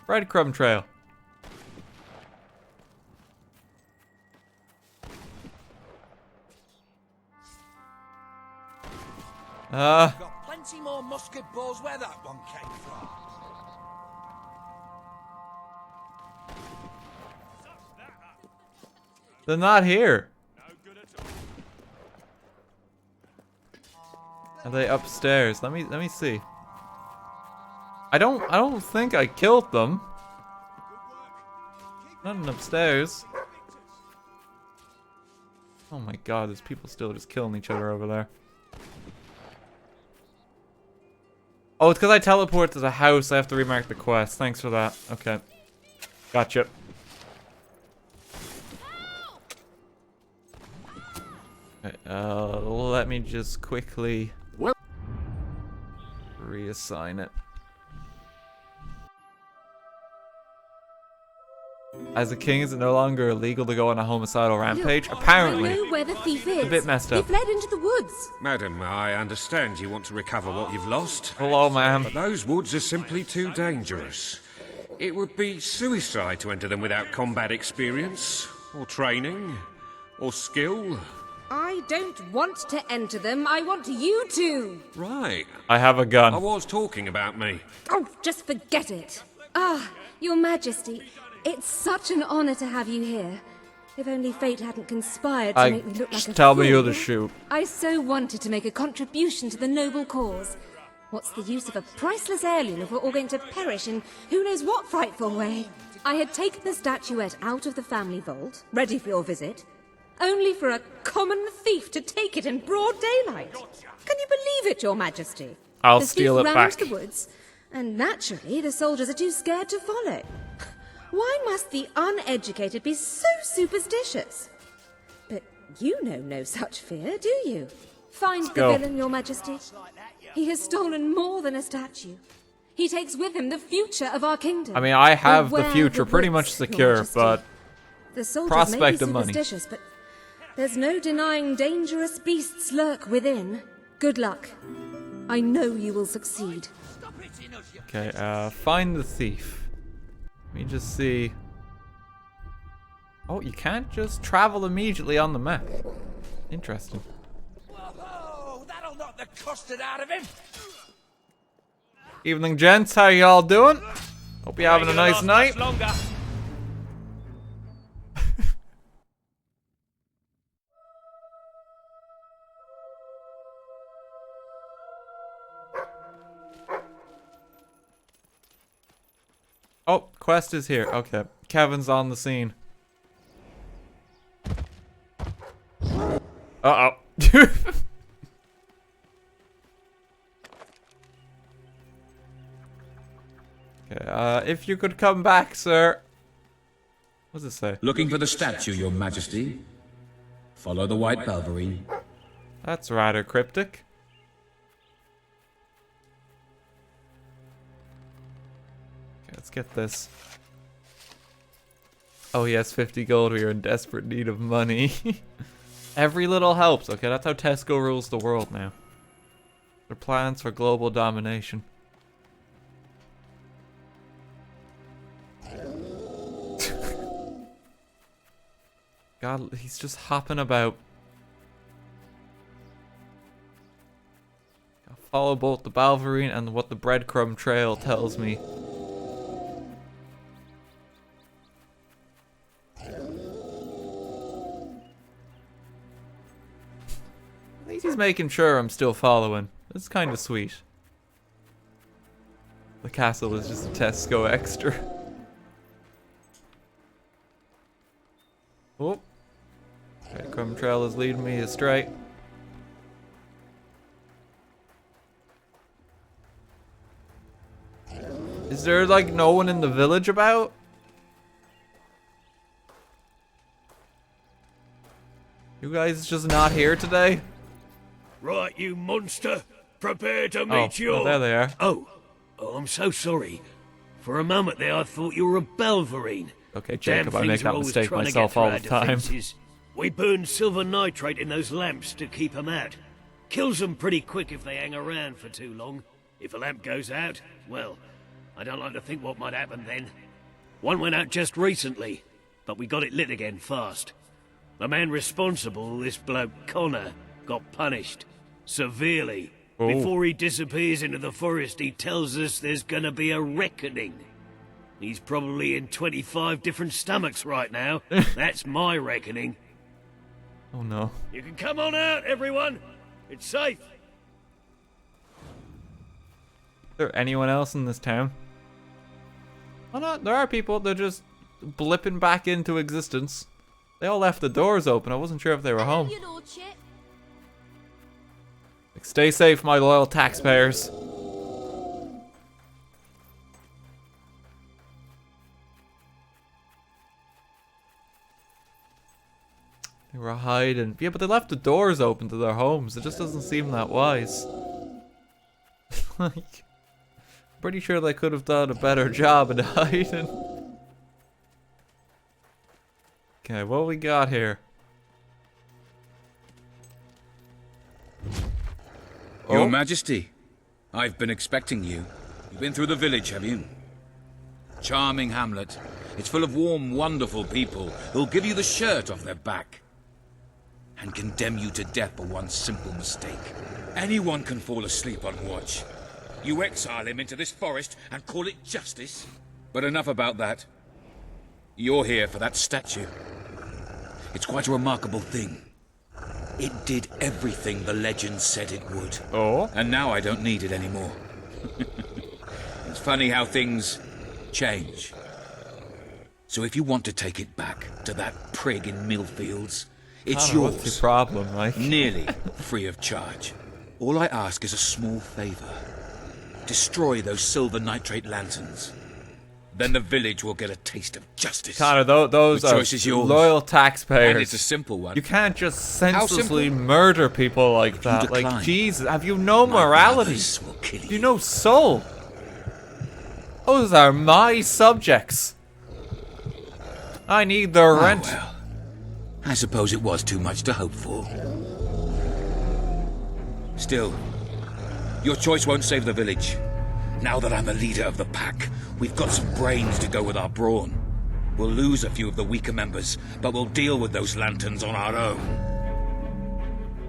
Breadcrumb trail. Got plenty more musket balls where that one came from. They're not here. Are they upstairs? Let me see. I don't think I killed them. Nothing upstairs. Oh my god, there's people still just killing each other over there. Oh, it's because I teleport to the house. I have to remark the quest. Thanks for that. Okay. Gotcha. Okay, let me just quickly reassign it. As a king, is it no longer illegal to go on a homicidal rampage? Apparently. I know where the thief is. A bit messed up. He fled into the woods. Madam, I understand you want to recover what you've lost. Hello, ma'am. But those woods are simply too dangerous. It would be suicide to enter them without combat experience, or training, or skill. I don't want to enter them. I want you to. Right. I have a gun. I was talking about me. Oh, just forget it. Ah, Your Majesty, it's such an honor to have you here. If only fate hadn't conspired to make me look like a tell fool. me you're the shoot. I so wanted to make a contribution to the noble cause. What's the use of a priceless heirloom if we're all going to perish in who knows what frightful way? I had taken the statuette out of the family vault, ready for your visit, only for a common thief to take it in broad daylight. Can you believe it, Your Majesty? I'll steal it back. The thief ran into the woods, and naturally the soldiers are too scared to follow. Why must the uneducated be so superstitious? But you know no such fear, do you? Find the villain, Your Majesty. He has stolen more than a statue. He takes with him the future of our kingdom. I mean, I have the Beware future the pretty woods, much Your secure, Majesty. but The soldiers prospect may of be money. superstitious, but there's no denying dangerous beasts lurk within. Good luck. I know you will succeed. Okay, find the thief. Let me just see. Oh, you can't just travel immediately on the map. Interesting. Whoa, that'll knock the custard out of him. Evening, gents. How y'all doing? Hope you're having a nice night. Longer. Oh, quest is here. Okay, Kevin's on the scene. Uh-oh. Okay, if you could come back, sir. What does it say? Looking for the statue, Your Majesty. Follow the white Balverine. That's rather cryptic. Okay, let's get this. Oh yes, 50 gold. We are in desperate need of money. Every little helps. Okay, that's how Tesco rules the world now. Their plans for global domination. God, he's just hopping about. I'll follow both the Balverine and what the breadcrumb trail tells me. At least he's making sure I'm still following. That's kind of sweet. The castle is just a Tesco extra. Oh. Breadcrumb trail is leading me astray. Is there like no one in the village about? You guys just not here today? Right, you monster. Prepare to meet your... Oh, there they are. Oh, I'm so sorry. For a moment there, I thought you were a Balverine. Okay, Jacob, I make that mistake myself all the time. We burn silver nitrate in those lamps to keep them out. Kills them pretty quick if they hang around for too long. If a lamp goes out, well, I don't like to think what might happen then. One went out just recently, but we got it lit again fast. The man responsible, this bloke Connor, got punished. Severely. Oh. Before he disappears into the forest, he tells us there's gonna be a reckoning. He's probably in 25 different stomachs right now. That's my reckoning. Oh no. You can come on out, everyone. It's safe. Is there anyone else in this town? Oh no, there are people. They're just blipping back into existence. They all left the doors open. I wasn't sure if they were home. Like, stay safe, my loyal taxpayers. They were hiding. Yeah, but they left the doors open to their homes. It just doesn't seem that wise. Like, pretty sure they could have done a better job in hiding. Okay, what we got here? Your Majesty, I've been expecting you. You've been through the village, have you? Charming hamlet. It's full of warm, wonderful people who'll give you the shirt off their back and condemn you to death for one simple mistake. Anyone can fall asleep on watch. You exile him into this forest and call it justice? But enough about that. You're here for that statue. It's quite a remarkable thing. It did everything the legend said it would. Oh? And now I don't need it anymore. It's funny how things change. So if you want to take it back to that prig in Millfields, it's yours. What's your problem, Mike? Nearly free of charge. All I ask is a small favor. Destroy those silver nitrate lanterns. Then the village will get a taste of justice. Connor, those are loyal taxpayers. And it's a simple one. You can't just senselessly murder people like that. Like, Jesus, have you no morality? You no soul. Those are my subjects. I need their rent. Well, I suppose it was too much to hope for. Still, your choice won't save the village. Now that I'm the leader of the pack, we've got some brains to go with our brawn. We'll lose a few of the weaker members, but we'll deal with those lanterns on our own.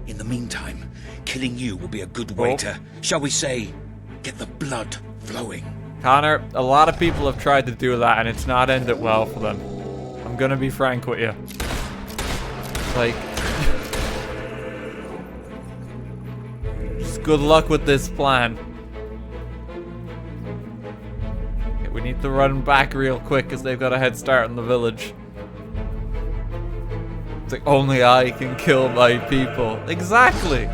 In the meantime, killing you will be a good way to, shall we say, get the blood flowing. Connor, a lot of people have tried to do that and it's not ended well for them. I'm gonna be frank with you. Like, just good luck with this plan. Okay, we need to run back real quick because they've got a head start in the village. It's like, only I can kill my people. Exactly!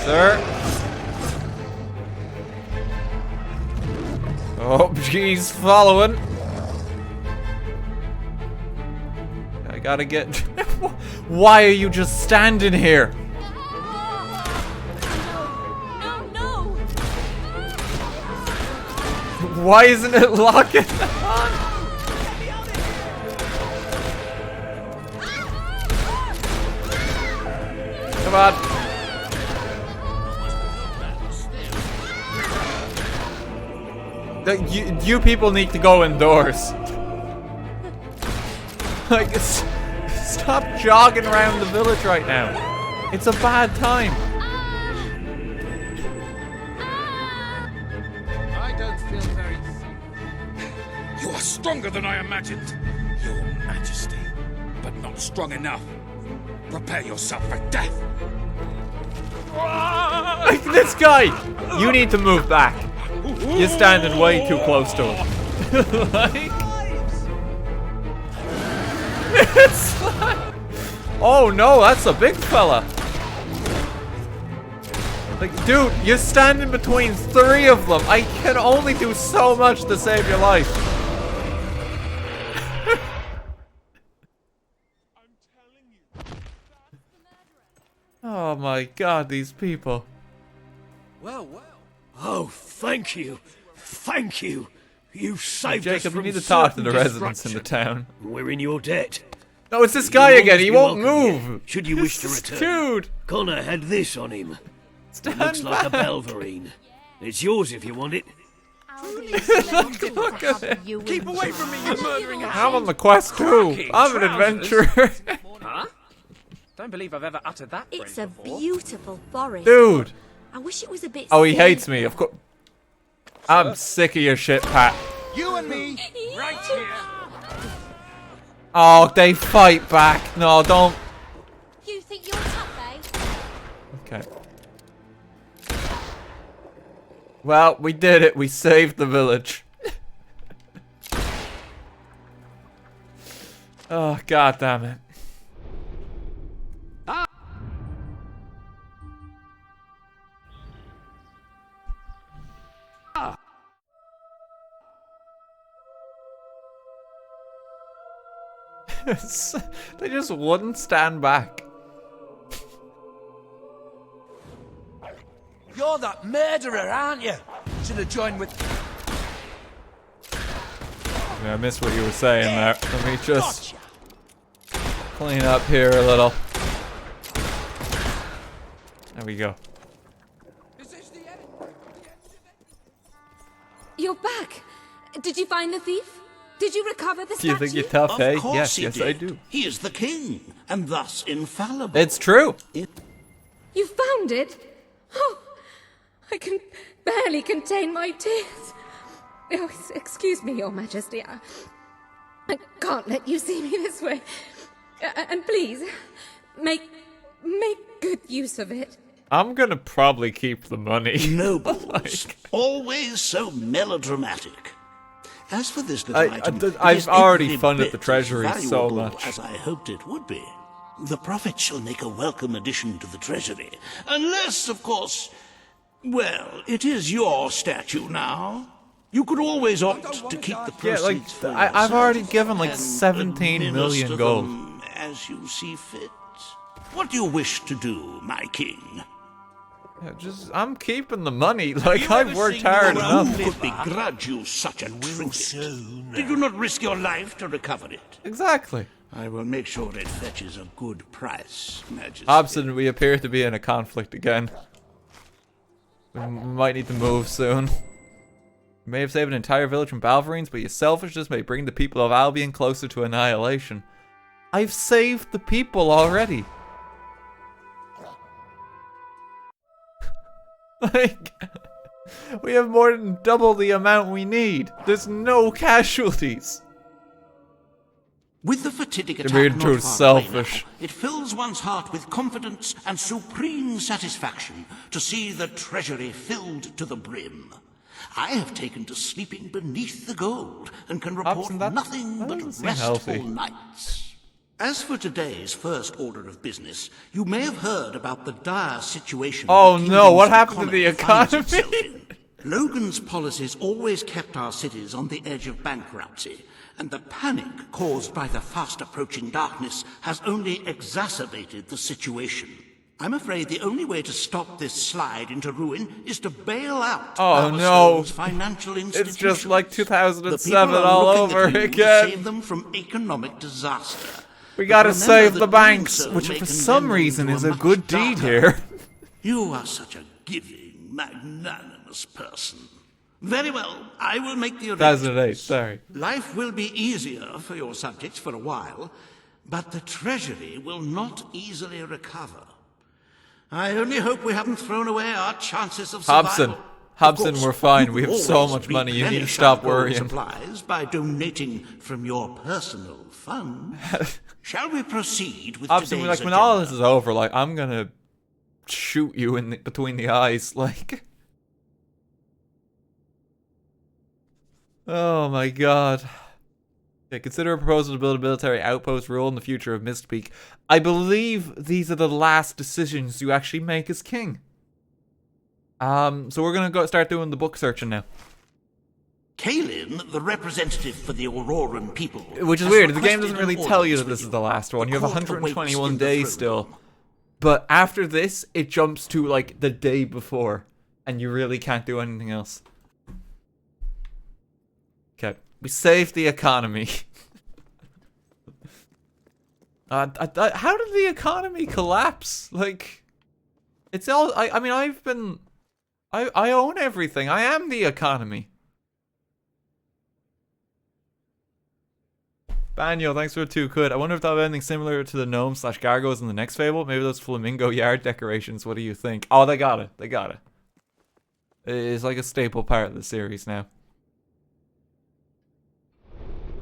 Sir? Oh, jeez, following. I gotta get... Why are you just standing here? No. Why isn't it locking on? Come on. You people need to go indoors. Like, stop jogging around the village right now. It's a bad time. I don't feel very... You are stronger than I imagined, Your Majesty, but not strong enough. Prepare yourself for death. This guy! You need to move back. You're standing way too close to him. Like... It's like... Oh no, that's a big fella. Like, dude, you're standing between 3 of them. I can only do so much to save your life. Oh my god, these people. Well. Oh, thank you. Thank you. You saved us Jacob, from you need to talk to the certain residents in the town. We're in your debt. No, it's this guy again. He won't move. Here, should you wish to return. Dude. Connor had this on him. Stand Looks like a back. Belverine. It's yours if you want it. Look at it. Keep away from me, you murdering I'm on the quest too. I'm an adventurer. Huh? Don't believe I've ever uttered that phrase It's a before. beautiful forest. Dude. I wish it was a bit. Oh, he thin. hates me. Of course. I'm sick of your shit, Pat. You and me, right here. Oh, they fight back. No, don't. You think you're tough, eh? Okay. Well, we did it. We saved the village. Oh, god damn it. They just wouldn't stand back. You're that murderer, aren't you? Should have joined with... Yeah, I missed what you were saying there. Let me just clean up here a little. There we go. You're back. Did you find the thief? Did you recover the statue? Do you think you're tough, eh? Of course Yes, he yes, did. I do. He is the king, and thus infallible. It's true. You found it? Oh, I can barely contain my tears. Oh, excuse me, Your Majesty. I can't let you see me this way. And please, make good use of it. I'm gonna probably keep the money. Nobles, always so melodramatic. As for this little item, it I've is already every funded bit the treasury as so valuable much. as I hoped it would be. The profit shall make a welcome addition to the treasury. Unless, of course, well, it is your statue now. You could always opt to keep the Yeah, like, proceeds for I've yourself already given like and 17 million administer gold. them as you see fit. What do you wish to do, my king? Yeah, I'm keeping the money. Like, I've worked hard enough. Who could begrudge you such a trinket? Did you not risk your life to recover it? Exactly. I will make sure it fetches a good price, Majesty. Hobson, we appear to be in a conflict again. We might need to move soon. You may have saved an entire village from Balverines, but your selfishness may bring the people of Albion closer to annihilation. I've saved the people already. Like, we have more than double the amount we need. There's no casualties. With the fatidic You're attack being not too far away selfish. now, it fills one's heart with confidence and supreme satisfaction to see the treasury filled to the brim. I have taken to sleeping beneath the gold and can report Hobson, that nothing but doesn't seem restful healthy. nights. As for today's first order of business, you may have heard about the dire situation. Oh the no, what kingdom's happened to the finds economy? itself in. Logan's policies always kept our cities on the edge of bankruptcy, and the panic caused by the fast-approaching darkness has only exacerbated the situation. I'm afraid the only way to stop this slide into ruin is to bail out Oh no, Bowerstone's financial institutions. it's just like The 2007 people are all looking over at you to again. save them from economic disaster. We gotta Remember save that the doing banks, so which may for condemn some them reason to a is a much good deed darker- here. You are such a giving, magnanimous person. Very well, I will make the arrangements. 2008, sorry. Life will be easier for your subjects for a while, but the treasury will not easily recover. I only hope we haven't thrown away our chances of survival. Hobson, we're fine. We have so much money. You need to stop worrying. Supplies by donating from your personal funds. Shall we proceed with Hobson, today's like when agenda? all this is over, like I'm gonna shoot you in between the eyes, like. Oh my god. Okay, consider a proposal to build a military outpost, rule in the future of Mistpeak. I believe these are the last decisions you actually make as king. So we're gonna go start doing the book searching now. Kalin, the representative for the Auroran people, which is weird. The game doesn't really tell you that this is the last one. You have 121 days still. But after this, it jumps to like the day before, and you really can't do anything else. Okay, we saved the economy. How did the economy collapse? Like, it's all. I mean, I own everything. I am the economy. Banyo, thanks for the 2 quid. I wonder if they'll have anything similar to the gnomes/gargoyles in the next Fable. Maybe those flamingo yard decorations. What do you think? Oh, they got it. They got it. It's like a staple part of the series now.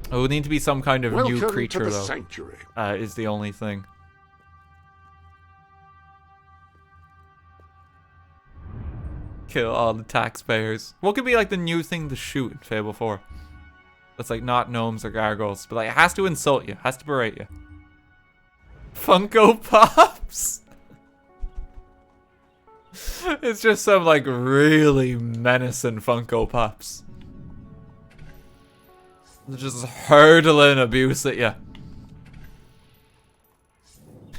It would need to be some kind of new creature, to the though. Sanctuary. Is the only thing. Kill all the taxpayers. What could be like the new thing to shoot in Fable 4? That's like not gnomes or gargoyles, but like it has to insult you, has to berate you. Funko Pops? It's just some like really menacing Funko Pops. They're just hurtling abuse at you.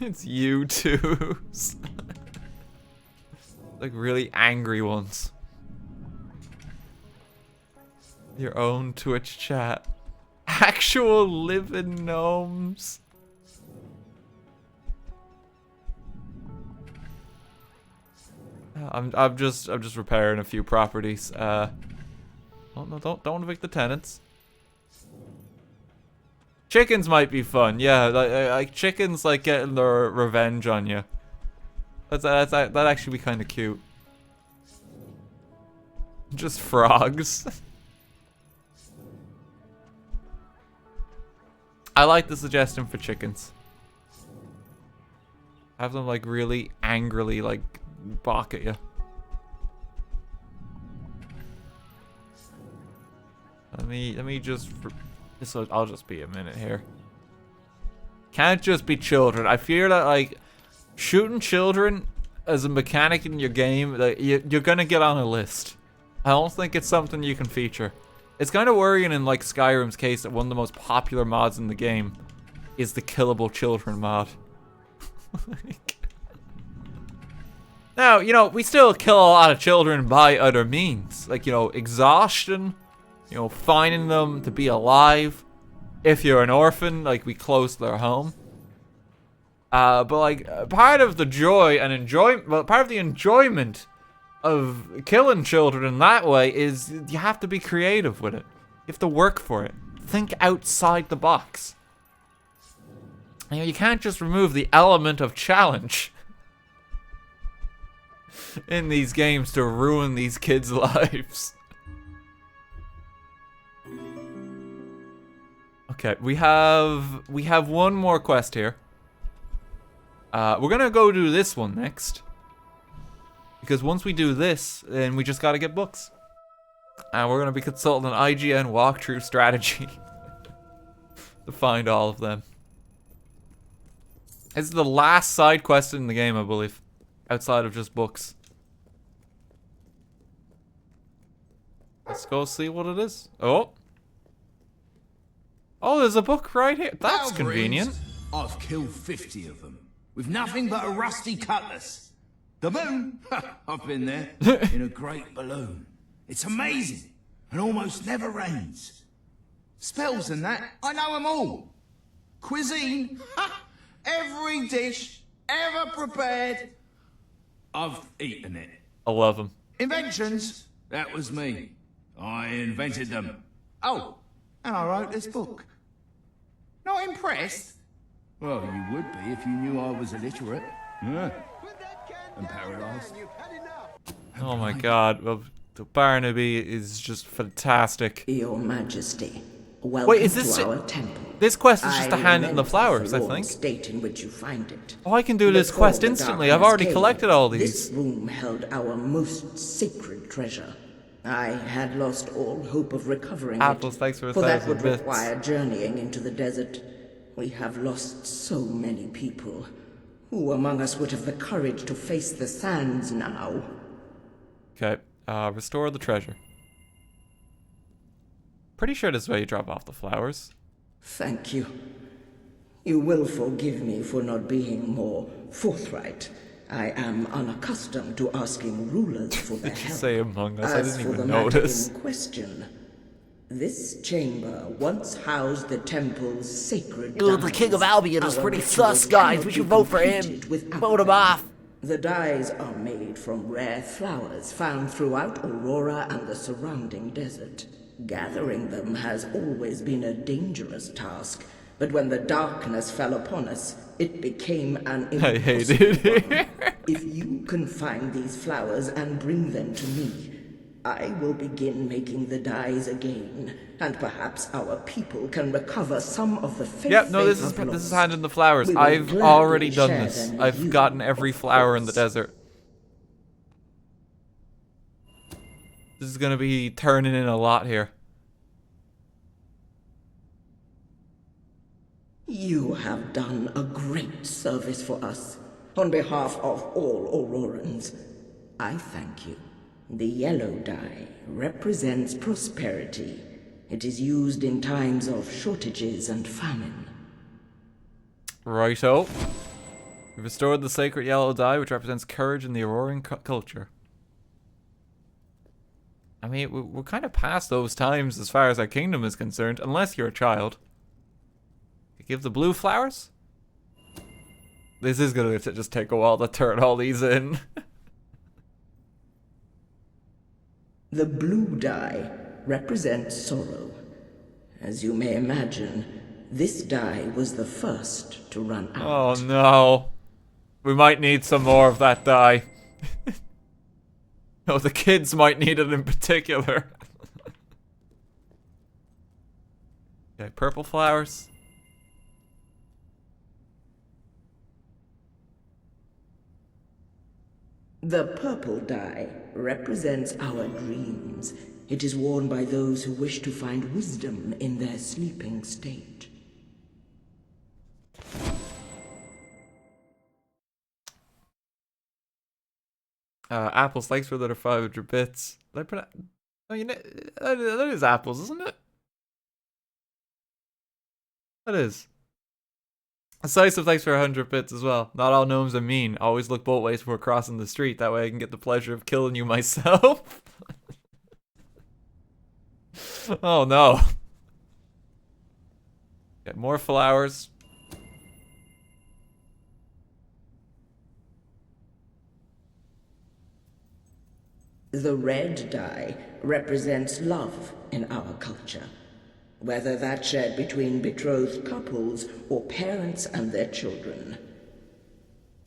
It's U2s. Like really angry ones. Your own Twitch chat. Actual living gnomes. I'm just repairing a few properties. Oh no, don't evict the tenants. Chickens might be fun, yeah. Like chickens like getting their revenge on you. That'd actually be kind of cute. Just frogs. I like the suggestion for chickens. Have them like really angrily like bark at you. Let me just. I'll just be a minute here. Can't just be children. I fear that like shooting children as a mechanic in your game, like, you're gonna get on a list. I don't think it's something you can feature. It's kind of worrying in like Skyrim's case that one of the most popular mods in the game is the killable children mod. Now, you know, we still kill a lot of children by other means. Like, you know, exhaustion, you know, finding them to be alive. If you're an orphan, like, we close their home. But like, part of the joy and enjoyment, well, part of the enjoyment of killing children in that way is you have to be creative with it. You have to work for it. Think outside the box. You know, you can't just remove the element of challenge in these games to ruin these kids' lives. Okay, we have one more quest here. We're gonna go do this one next. Because once we do this, then we just gotta get books. And we're gonna be consulting an IGN walkthrough strategy to find all of them. This is the last side quest in the game, I believe. Outside of just books. Let's go see what it is. Oh. Oh, there's a book right here. That's convenient. I've killed 50 of them. With nothing but a rusty cutlass. The moon? I've been there. In a great balloon. It's amazing. And almost never rains. Spells and that, I know them all. Cuisine? Every dish ever prepared. I've eaten it. I love them. Inventions? That was me. I invented them. Oh, and I wrote this book. Not impressed? Well, you would be if you knew I was illiterate. Yeah. And paralysed. Oh my god, well, the Barnaby is just fantastic. Your Majesty, welcome Wait, is this to our temple. This quest is just to hand in the flowers, I think. State in which you find it. Oh, I can do this quest instantly. I've already collected all these. This room held our most sacred treasure. I had lost all hope of recovering Apples, thanks for for that would 1,000 bits. require journeying into the desert. We have lost so many people. Who among us would have the courage to face the sands now? Okay, restore the treasure. Pretty sure this is where you drop off the flowers. Thank you. You will forgive me for not being more forthright. I am unaccustomed to asking rulers for their Did you help. say among us? I As didn't for even the matter notice. in question, this chamber once housed the temple's sacred Dude, the King of dies. Albion is Our pretty rituals sus, guys. cannot We should be vote for him. completed without Vote him them. off. The dyes are made from rare flowers found throughout Aurora and the surrounding desert. Gathering them has always been a dangerous task, but when the darkness fell upon us, it became an I hated impossible one. If you can find these flowers and bring them to me, I will begin making the dyes again, and perhaps our people can recover some of the faith. Yep, no, they this is have lost. handing the flowers. We will I've gladly already done share this. them with I've you, gotten every of flower in the course. desert. This is gonna be turning in a lot here. You have done a great service for us. On behalf of all Aurorans, I thank you. The yellow dye represents prosperity. It is used in times of shortages and famine. Righto. We've restored the sacred yellow dye, which represents courage in the Auroran culture. I mean, we're kind of past those times as far as our kingdom is concerned, unless you're a child. Give the blue flowers? This is gonna just take a while to turn all these in. The blue dye represents sorrow. As you may imagine, this dye was the first to run out. Oh no. We might need some more of that dye. No, the kids might need it in particular. Okay, purple flowers. The purple dye represents our dreams. It is worn by those who wish to find wisdom in their sleeping state. Apples, thanks for the 500 bits. Did I put it? Oh, you know, that is apples, isn't it? That is. Decisive, thanks for 100 bits as well. Not all gnomes are mean. Always look both ways before crossing the street. That way I can get the pleasure of killing you myself. Oh no. Get more flowers. The red dye represents love in our culture. Whether that's shared between betrothed couples or parents and their children.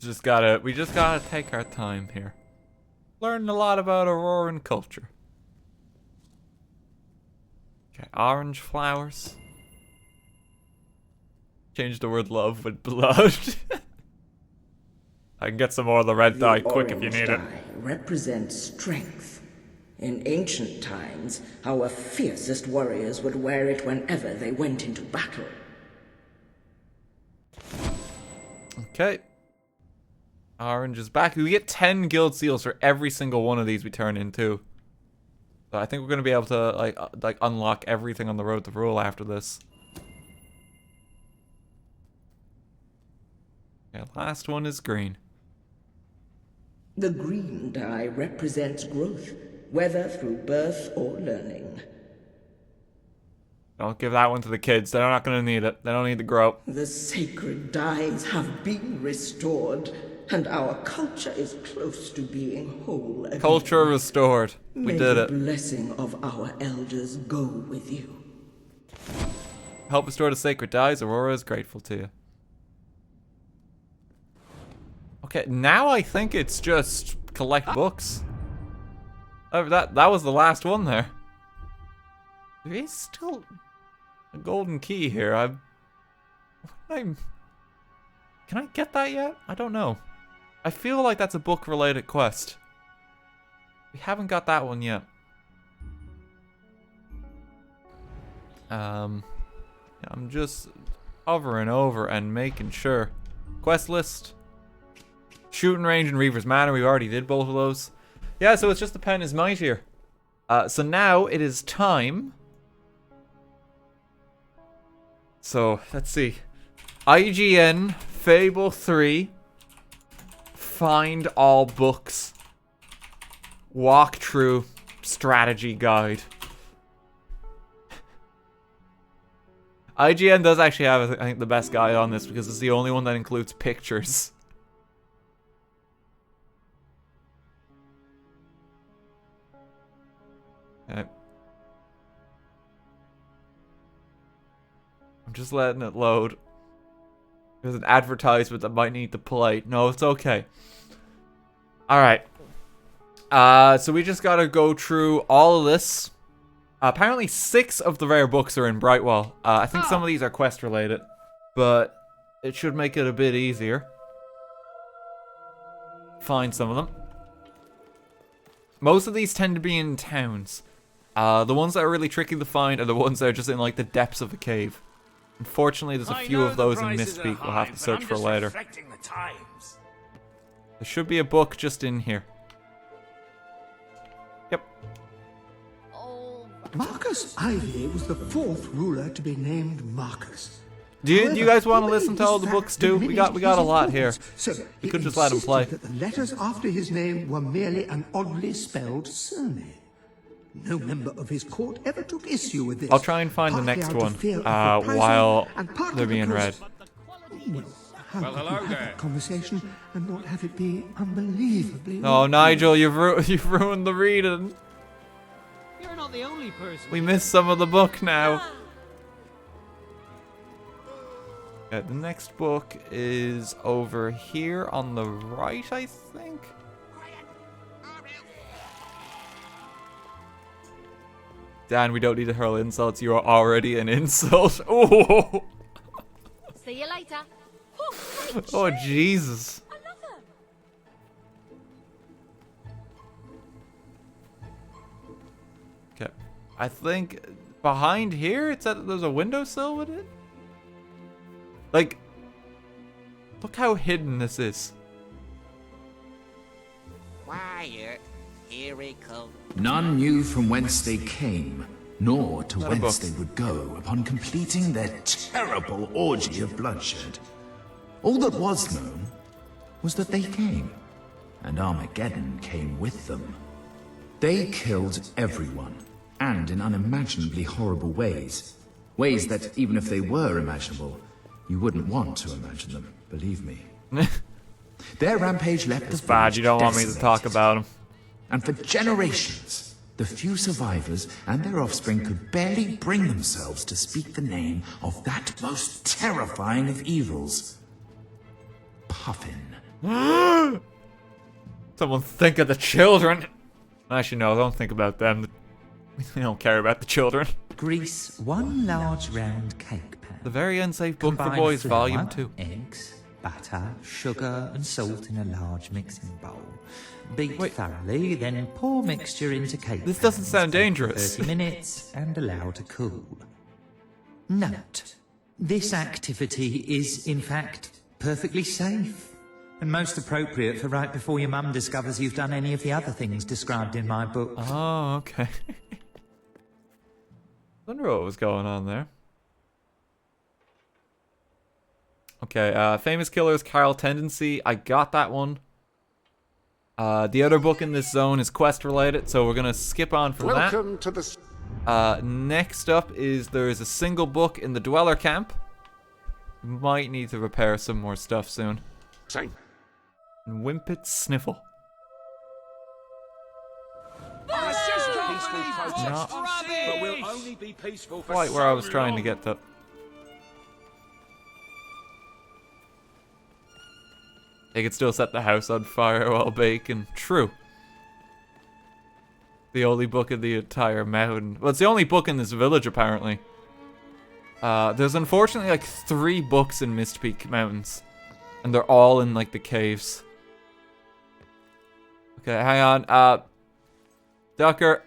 We just gotta take our time here. Learn a lot about Auroran culture. Okay, orange flowers. Change the word love with blood. I can get some more of the red dye quick if you need it. Represents strength. In ancient times, our fiercest warriors would wear it whenever they went into battle. Okay. Orange is back. We get 10 guild seals for every single one of these we turn into. So I think we're gonna be able to like unlock everything on the road to rule after this. Okay, last one is green. The green dye represents growth, whether through birth or learning. Don't give that one to the kids. They're not gonna need it. They don't need to grow. The sacred dyes have been restored, and our culture is close to being whole again. Culture restored. We did May it. the blessing of our elders go with you. Help restore the sacred dyes. Aurora is grateful to you. Okay, now I think it's just collect books. Oh, that was the last one there. There is still a golden key here. Can I get that yet? I don't know. I feel like that's a book-related quest. We haven't got that one yet. I'm just hovering over and making sure. Quest list. Shooting range in Reaver's Manor. We already did both of those. Yeah, so it's just the pen is might here. So now it is time. So, let's see. IGN, Fable 3. Find all books. Walkthrough strategy guide. IGN does actually have, I think, the best guide on this because it's the only one that includes pictures. Okay. I'm just letting it load. There's an advertisement that might need to play. No, it's okay. Alright. So we just gotta go through all of this. Apparently 6 of the rare books are in Brightwell. I think some of these are quest related, but it should make it a bit easier. Find some of them. Most of these tend to be in towns. The ones that are really tricky to find are the ones that are just in like the depths of a cave. Unfortunately, there's a few of those in Mistpeak we'll have to search for later. There should be a book just in here. Yep. Marcus Ivy was the 4th ruler to be named Marcus. Do you guys want to listen to all the books too? We got a lot here. We could just let him play. That the letters after his name were merely an oddly spelled surname. No member of his court ever took issue with this. I'll try and find the next one while they're being read. Well, hello there. Conversation and not have it be unbelievably. Oh, Nigel, you've ruined the reading. You're not the only person. We missed some of the book now. Yeah, the next book is over here on the right, I think. Dan, we don't need to hurl insults. You are already an insult. Oh. See you later. Oh, Jesus. I love her. Okay. I think behind here, it said there's a windowsill with it. Like, look how hidden this is. Quiet. Here we come. None knew from whence they came, nor to whence they would go upon completing their terrible orgy of bloodshed. All that was known was that they came, and Armageddon came with them. They killed everyone, and in unimaginably horrible ways. Ways that, even if they were imaginable, you wouldn't want to imagine them, believe me. Their rampage left It's bad, you don't want me to talk about them. And for generations, the few survivors and their offspring could barely bring themselves to speak the name of that most terrifying of evils. Puffin. Someone think of the children. Actually, no, don't think about them. We don't care about the children. Grease 1 large round cake pan. The Very Unsafe Book for Combine Boys, flour, Volume 2. Eggs, butter, sugar and salt in a large mixing bowl. Beat thoroughly, then pour mixture into cake. This doesn't sound dangerous. 30 minutes and allow to cool. Note, this activity is in fact perfectly safe and most appropriate for right before your mum discovers you've done any of the other things described in my book. Oh, okay. Wonder what was going on there. Okay, Famous Killers, Carl Tendency. I got that one. The other book in this zone is quest related, so we're gonna skip on from that. Welcome to the... Next up is there is a single book in the Dweller Camp. Might need to repair some more stuff soon. Same. And Wimpet Sniffle. Peaceful protest, Not but we'll only be peaceful for quite where I was trying to get to. They could still set the house on fire while baking. True. The only book in the entire mountain. Well, it's the only book in this village, apparently. There's unfortunately like 3 books in Mist Peak Mountains. And they're all in like the caves. Okay, hang on. Ducker.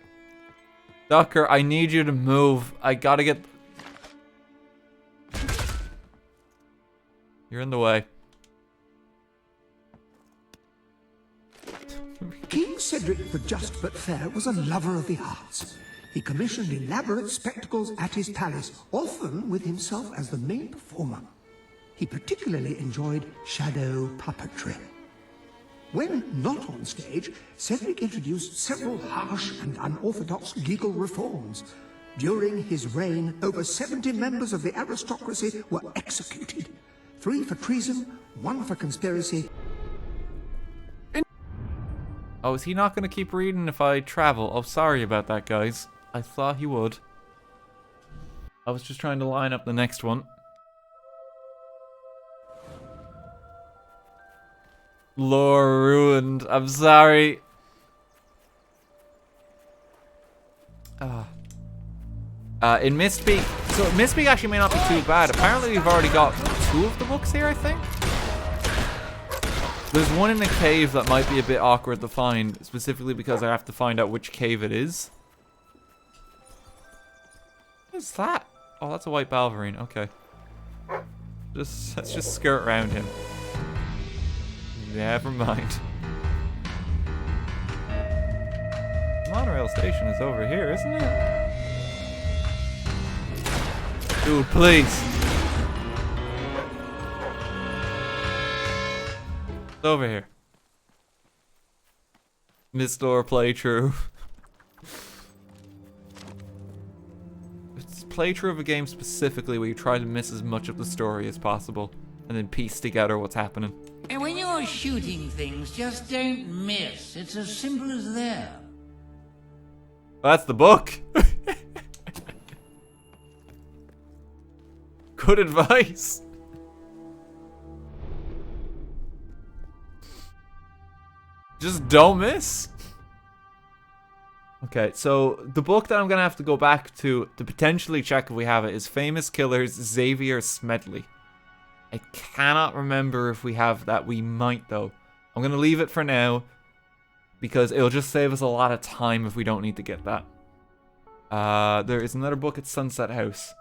Ducker, I need you to move. I gotta get... You're in the way. King Cedric the Just but Fair was a lover of the arts. He commissioned elaborate spectacles at his palace, often with himself as the main performer. He particularly enjoyed shadow puppetry. When not on stage, Cedric introduced several harsh and unorthodox legal reforms. During his reign, over 70 members of the aristocracy were executed. 3 for treason, 1 for conspiracy. Oh, is he not going to keep reading if I travel? Oh, sorry about that, guys. I thought he would. I was just trying to line up the next one. Lore ruined. I'm sorry. In Mist Peak. So Mist Peak actually may not be too bad. Apparently we've already got 2 of the books here, I think. There's one in the cave that might be a bit awkward to find, specifically because I have to find out which cave it is. What is that? Oh, that's a white balverine. Okay. Let's just skirt around him. Never mind. The monorail station is over here, isn't it? Dude, please. It's over here. Mist-Lore playthrough. It's playthrough of a game specifically where you try to miss as much of the story as possible and then piece together what's happening. And when you're shooting things, just don't miss. It's as simple as that. That's the book. Good advice. Just don't miss. Okay, so the book that I'm gonna have to go back to potentially check if we have it is Famous Killers Xavier Smedley. I cannot remember if we have that. We might though. I'm gonna leave it for now because it'll just save us a lot of time if we don't need to get that. There is another book at Sunset House.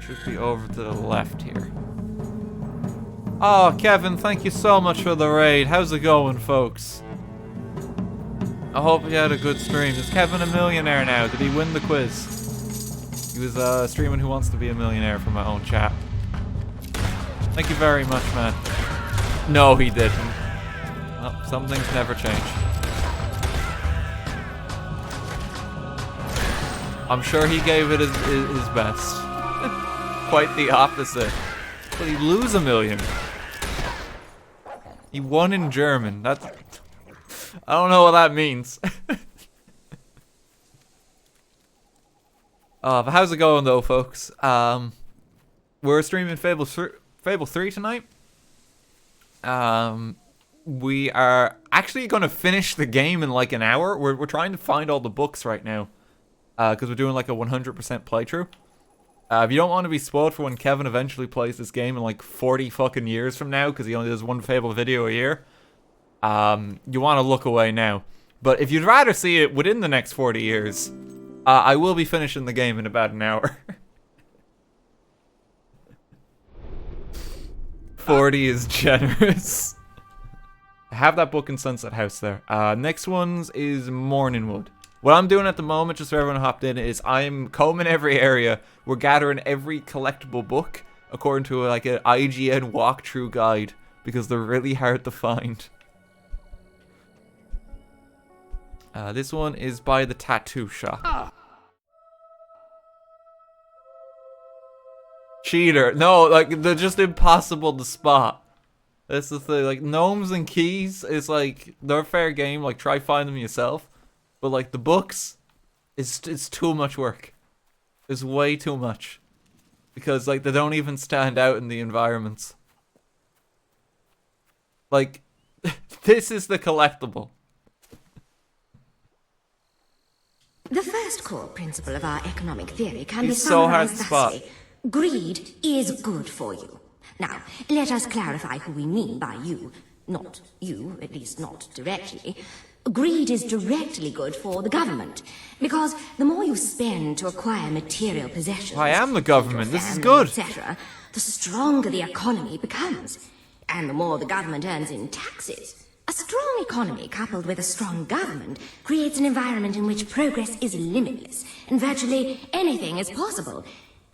Should be over to the left here. Oh, Kevin, thank you so much for the raid. How's it going, folks? I hope you had a good stream. Is Kevin a millionaire now? Did he win the quiz? He was streaming Who Wants to Be a Millionaire from my own chat. Thank you very much, man. No, he didn't. Well, some things never change. I'm sure he gave it his best. Quite the opposite. But he'd lose $1 million. He won in German. That's... I don't know what that means. But how's it going though, folks? We're streaming Fable 3 tonight. We are actually going to finish the game in like an hour. We're trying to find all the books right now. Because we're doing like a 100% playthrough. If you don't want to be spoiled for when Kevin eventually plays this game in like 40 fucking years from now, because he only does one Fable video a year, you want to look away now. But if you'd rather see it within the next 40 years, I will be finishing the game in about an hour. 40 is generous. I have that book in Sunset House there. Next one's is Morningwood. What I'm doing at the moment, just so everyone hopped in, is I'm combing every area. We're gathering every collectible book according to like an IGN walkthrough guide because they're really hard to find. This one is by the tattoo shop. Cheater. No, like they're just impossible to spot. That's the thing. Like gnomes and keys is like they're fair game. Like try find them yourself. But like the books, it's too much work. It's way too much. Because, like, they don't even stand out in the environments. Like, this is the collectible. The first core principle of our economic theory can be It's so hard summarized to spot. thusly. Greed is good for you. Now, let us clarify who we mean by you. Not you, at least not directly. Greed is directly good for the government, because the more you spend to acquire material possessions, I am the government, this is family, good. etc., the stronger the economy becomes, and the more the government earns in taxes. A strong economy coupled with a strong government creates an environment in which progress is limitless, and virtually anything is possible,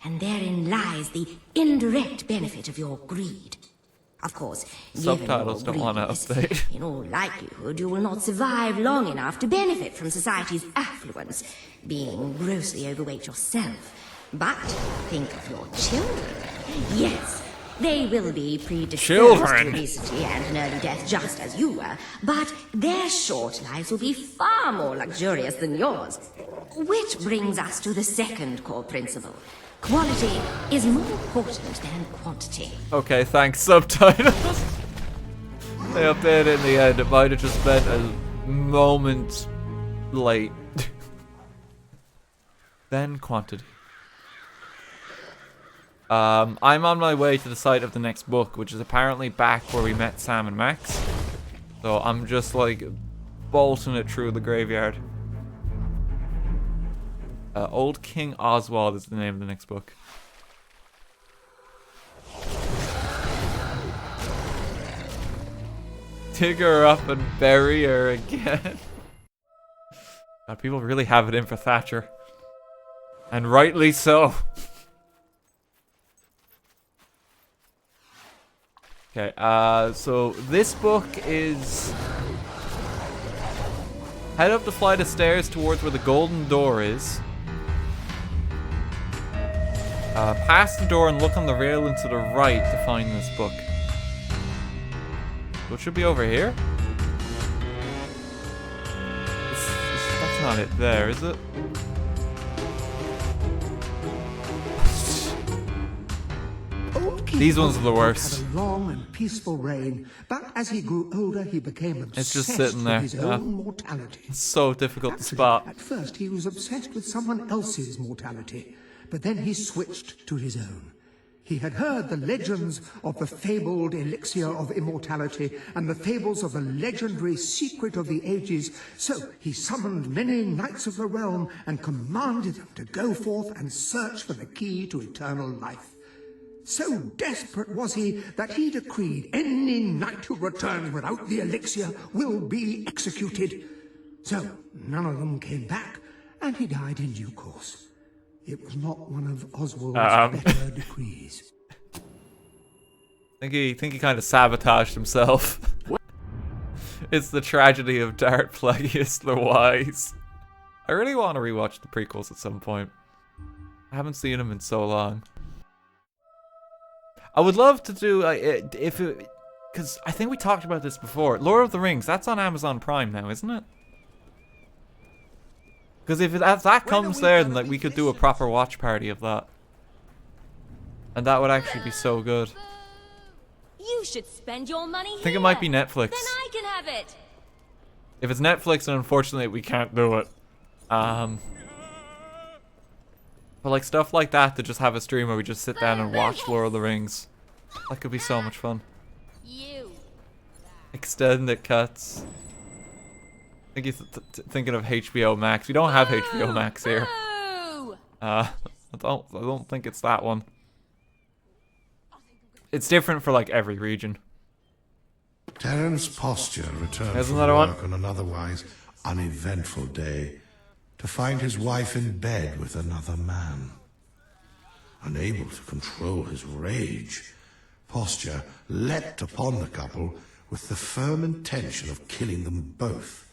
and therein lies the indirect benefit of your greed. Of course, Subtitles don't want to update. In all likelihood, you will not survive long enough to benefit from society's affluence, being grossly overweight yourself. But think of your children. Yes, they will be predisposed to obesity and an early death just as you were, but their short lives will be far more luxurious than yours. Which brings us to the second core principle. Quality is more important than quantity. Okay, thanks, subtitles. They updated it in the end. It might have just been a moment late. Then quantity. I'm on my way to the site of the next book, which is apparently back where we met Sam and Max. So I'm just like bolting it through the graveyard. Old King Oswald is the name of the next book. Dig her up and bury her again. God, people really have it in for Thatcher. And rightly so. Okay, so this book is... Head up the flight of stairs towards where the golden door is. Past the door and look on the railing to the right to find this book. So it should be over here? That's not it there, is it? These ones are the worst. Had a long and peaceful reign, but as he grew older, he became obsessed It's just sitting there. with his own mortality. It's so difficult to Actually, spot. At first, he was obsessed with someone else's mortality, but then he switched to his own. He had heard the legends of the fabled elixir of immortality and the fables of the legendary secret of the ages, so he summoned many knights of the realm and commanded them to go forth and search for the key to eternal life. So desperate was he that he decreed any knight who returns without the elixir will be executed. So none of them came back, and he died in due course. It was not one of Oswald's better decrees. I think he kind of sabotaged himself. It's the tragedy of Darth Plagueis the Wise. I really want to rewatch the prequels at some point. I haven't seen them in so long. I would love to do because I think we talked about this before. Lord of the Rings, that's on Amazon Prime now, isn't it? Because if that comes there, then like we could do a proper watch party of that, and that would actually be so good. You should spend your money I think it might be Netflix. Then I can have it. If it's Netflix, then unfortunately we can't do it. But like stuff like that, to just have a stream where we just sit down and watch Lord of the Rings, that could be so much fun. Extended cuts. I think he's thinking of HBO Max. We don't have HBO Max here. I don't think it's that one. It's different for like every region. Terence Posture returned There's from another one. work on an otherwise uneventful day to find his wife in bed with another man. Unable to control his rage, Posture leapt upon the couple with the firm intention of killing them both.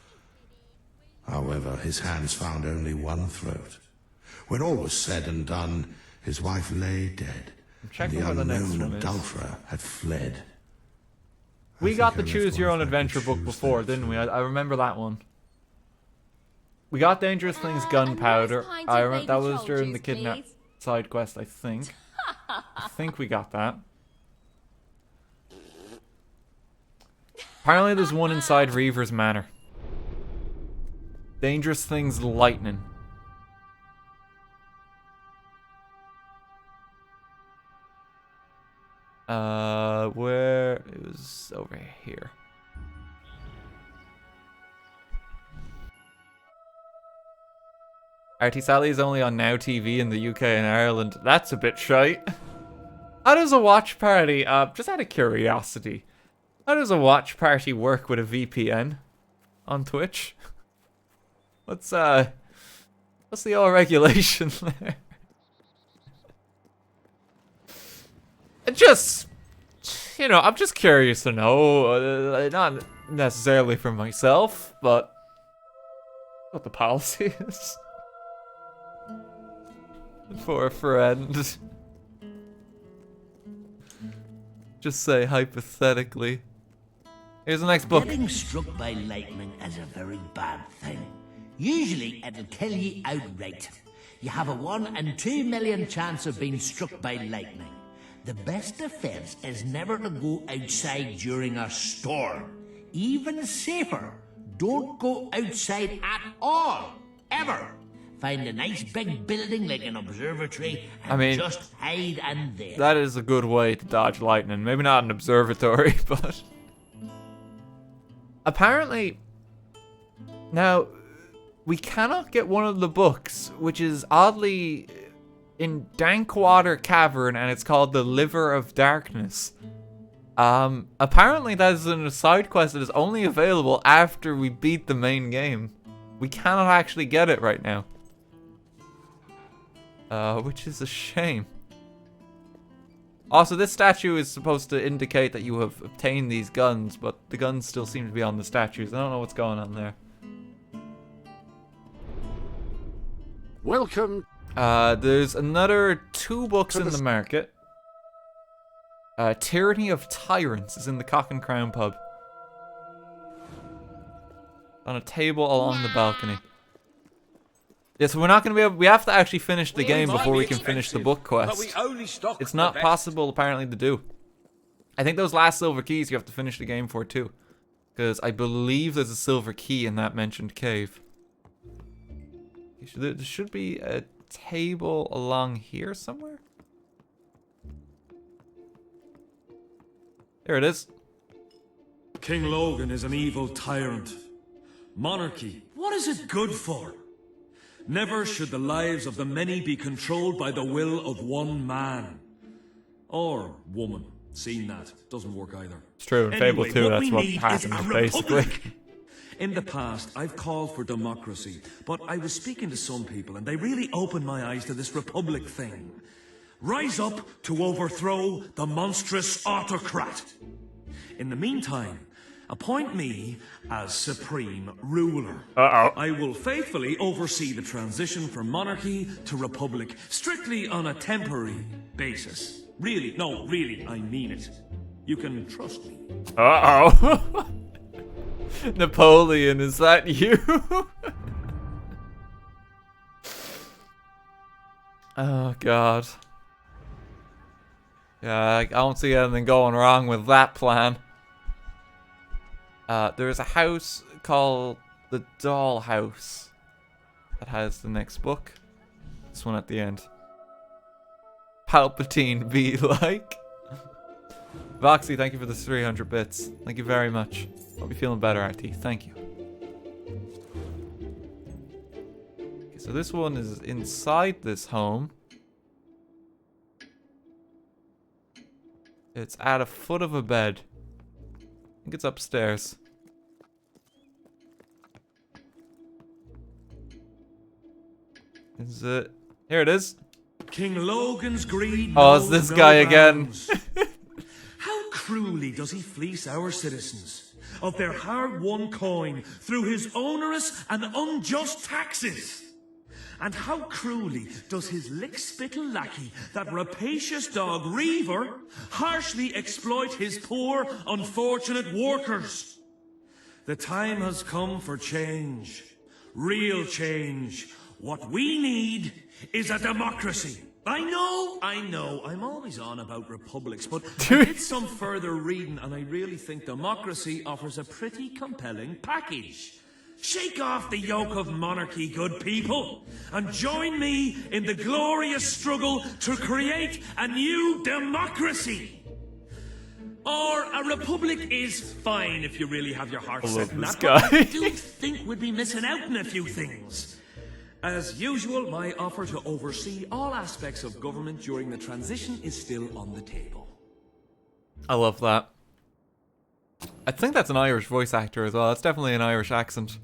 However, his hands found only one throat. When all was said and done, his wife lay dead, and the unknown adulterer had fled. We got the Choose Your Own Adventure book before, didn't we? I remember that one. We got Dangerous Things gunpowder. pints I of remember that baby was during the Folgers, kidnap please. side quest, I think. I think we got that. Apparently there's one inside Reaver's Manor. Dangerous Things lightning. Where it was over here. RT Sally is only on Now TV in the UK and Ireland. That's a bit shite. How does a watch party, just out of curiosity, how does a watch party work with a VPN on Twitch? What's the old regulation there? It just, you know, I'm just curious to know, not necessarily for myself, but what the policy is. For a friend. Just say hypothetically. Here's the next book. Getting struck by lightning is a very bad thing. Usually it'll kill you outright. You have a 1 in 2 million chance of being struck by lightning. The best defense is never to go outside during a storm. Even safer, don't go outside at all, ever. Find a nice big building like an observatory and just hide in there. That is a good way to dodge lightning. Maybe not an observatory, but... Apparently... Now, we cannot get one of the books, which is oddly in Dankwater Cavern, and it's called The Liver of Darkness. Apparently that is a side quest that is only available after we beat the main game. We cannot actually get it right now. Which is a shame. Also, this statue is supposed to indicate that you have obtained these guns, but the guns still seem to be on the statues. I don't know what's going on there. Welcome. There's another 2 books in the market. Tyranny of Tyrants is in the Cock and Crown pub. On a table along the balcony. Yeah, so we're not going to be able... We have to actually finish the game before we can finish the book quest. It's not possible, apparently, to do. I think those last silver keys you have to finish the game for, too. Because I believe there's a silver key in that mentioned cave. There should be a table along here somewhere. There it is. King Logan is an evil tyrant. Monarchy, what is it good for? Never should the lives of the many be controlled by the will of one man. Or woman. Seen that. Doesn't work either. It's true, in Fable 2, that's what happened, basically. In the past, I've called for democracy, but I was speaking to some people and they really opened my eyes to this republic thing. Rise up to overthrow the monstrous autocrat. In the meantime, appoint me as supreme ruler. I will faithfully oversee the transition from monarchy to republic, strictly on a temporary basis. Really, no, really, I mean it. You can trust me. Napoleon, is that you? Oh, God. Yeah, I don't see anything going wrong with that plan. There's a house called the Doll House that has the next book. This one at the end. Palpatine be like. Voxy, thank you for the 300 bits. Thank you very much. I'll be feeling better, RT. Thank you. Okay, so this one is inside this home. It's at a foot of a bed. I think it's upstairs. Is it? Here it is. King Logan's greed. Oh, it's this guy again. How cruelly does he fleece our citizens of their hard-won coin through his onerous and unjust taxes? And how cruelly does his lick-spittle lackey, that rapacious dog Reaver, harshly exploit his poor, unfortunate workers? The time has come for change. real change. What we need is a democracy. I know, I'm always on about republics, but I did some further reading and I really think democracy offers a pretty compelling package. Shake off the yoke of monarchy, good people, and join me in the glorious struggle to create a new democracy. Or a republic is fine if you really have your heart set on that, but I do think we'd be missing out on a few things. As usual, my offer to oversee all aspects of government during the transition is still on the table. I love that. I think that's an Irish voice actor as well. That's definitely an Irish accent.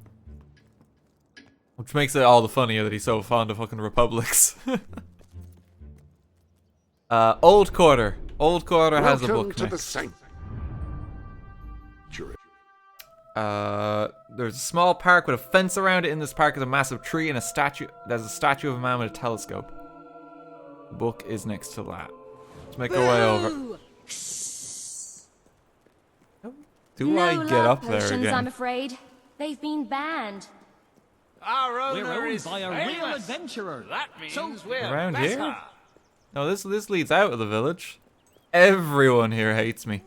Which makes it all the funnier that he's so fond of fucking republics. Old Quarter. Old Quarter has a book next. There's a small park with a fence around it. In this park is a massive tree and a statue. There's a statue of a man with a telescope. The book is next to that. Let's make our way over. Do I get up there again? I'm afraid. They've been banned. Our owner We're owned is by a famous. real adventurer. That means we're Around better. here? No, this leads out of the village. Everyone here hates me.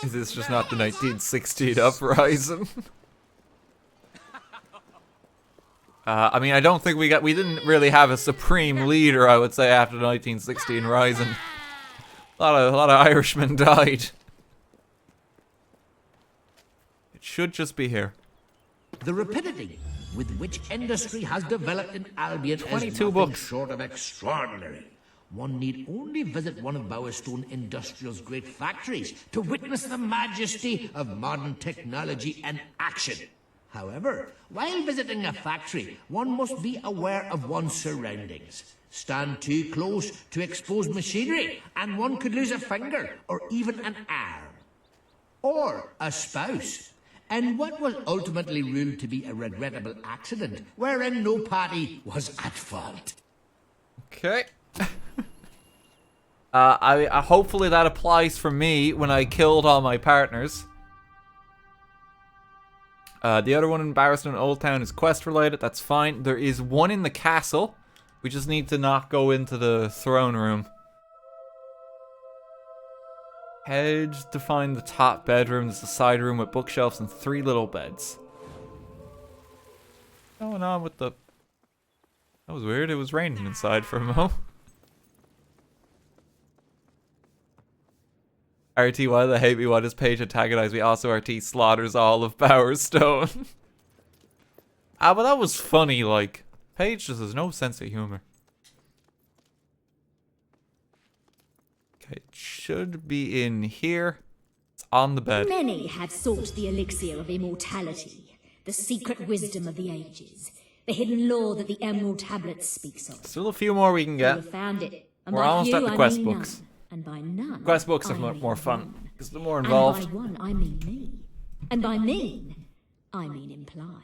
Is this just not the 1916 uprising? I mean, I don't think we didn't really have a supreme leader, I would say, after the 1916 rising. A lot of Irishmen died. It should just be here. The rapidity with which industry has developed in Albion is 22 nothing books. short of extraordinary. One need only visit one of Bowerstone Industrial's great factories to witness the majesty of modern technology in action. However, while visiting a factory, one must be aware of one's surroundings. Stand too close to exposed machinery, and one could lose a finger or even an arm. Or a spouse. In what was ultimately ruled to be a regrettable accident, wherein no party was at fault. Okay. I hopefully that applies for me when I killed all my partners. The other one in Barriston Old Town is quest related. That's fine. There is one in the castle. We just need to not go into the throne room. Head to find the top bedroom. There's a side room with bookshelves and 3 little beds. What's going on with the... That was weird. It was raining inside for a moment. RT, why do they hate me? Why does Paige antagonize me? Also, RT slaughters all of Bowerstone. But that was funny, like. Paige just has no sense of humor. Okay, it should be in here. It's on the bed. Many have sought the elixir of immortality, the secret wisdom of the ages, the hidden lore that the Emerald Tablet speaks of. Still a few more we can get. You have found it, and We're by almost few, at the I quest mean books. none. And by none, Quest books are I mean more fun, one. because they're more involved. And by one, I mean me. And by mean, I mean imply.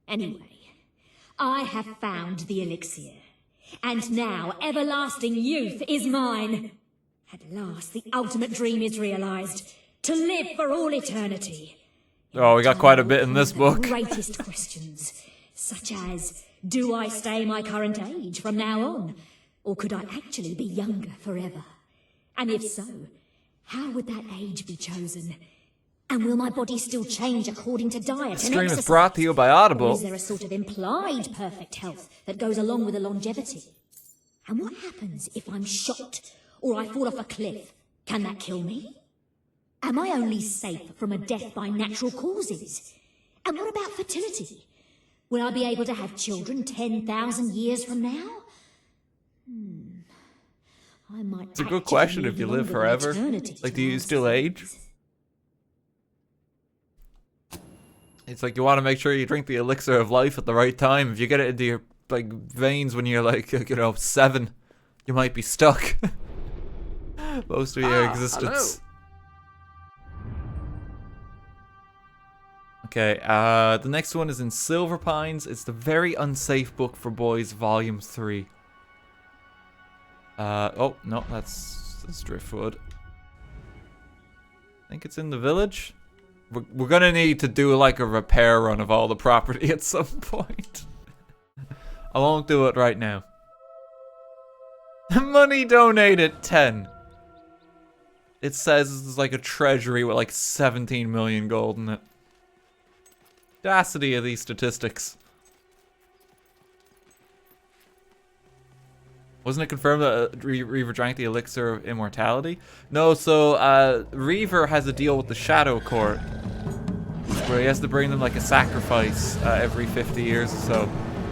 Anyway, I have found the elixir. And now everlasting youth is mine. At last, the ultimate dream is realized. To live for all eternity. Oh, we got quite a bit in this book. Greatest questions, such as, do I stay my current age from now on? Or could I actually be younger forever? And if so, how would that age be chosen? And will my body still change according to diet and Stream exercise? is brought to you by Audible. Or is there a sort of implied perfect health that goes along with the longevity? And what happens if I'm shot or I fall off a cliff? Can that kill me? Am I only safe from a death by natural causes? And what about fertility? Will I be able to have children 10,000 years from now? I might It's a good question if you live forever. Like, do you still age? It's like you want to make sure you drink the elixir of life at the right time. If you get it into your like veins when you're like, 7, you might be stuck most of your existence. Okay, the next one is in Silver Pines. It's the Very Unsafe Book for Boys, Volume 3. Oh, no, that's Driftwood. I think it's in the village. We're gonna need to do like a repair run of all the property at some point. I won't do it right now. Money donated 10. It says it's like a treasury with like 17 million gold in it. Audacity of these statistics. Wasn't it confirmed that Reaver drank the elixir of immortality? No, so Reaver has a deal with the Shadow Court, where he has to bring them like a sacrifice every 50 years or so.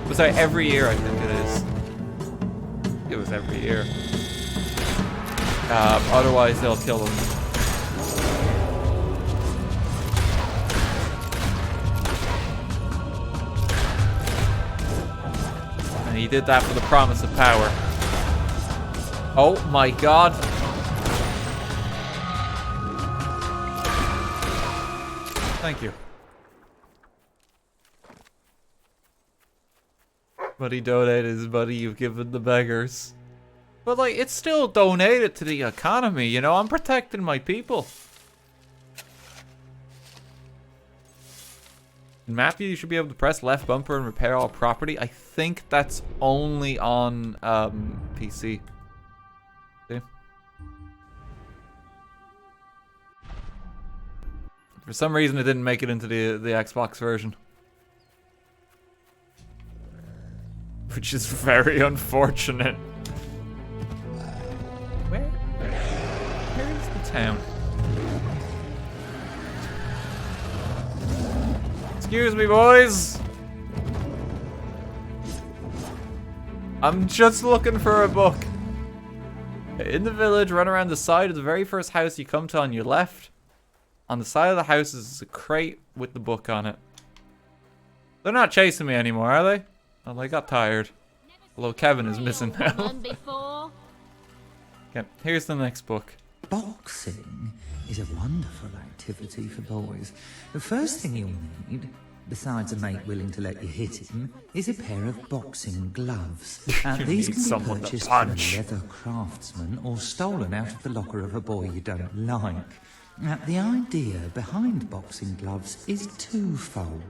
But sorry, every year I think it is. It was every year. Otherwise they'll kill him. And he did that for the promise of power. Oh my god. Thank you. Buddy donated is money you've given the beggars. But like, it's still donated to the economy, you know? I'm protecting my people. In Matthew, you should be able to press left bumper and repair all property. I think that's only on PC. See? For some reason, it didn't make it into the Xbox version. Which is very unfortunate. Where is the town? Excuse me, boys. I'm just looking for a book. In the village, run around the side of the very first house you come to on your left. On the side of the house is a crate with the book on it. They're not chasing me anymore, are they? Oh, they got tired. Although Kevin is missing now. Okay, here's the next book. Boxing is a wonderful activity for boys. The first thing you'll need, besides a mate willing to let you hit him, is a pair of boxing gloves. These can be purchased from a leather craftsman or stolen out of the locker of a boy you don't like. Now, the idea behind boxing gloves is twofold.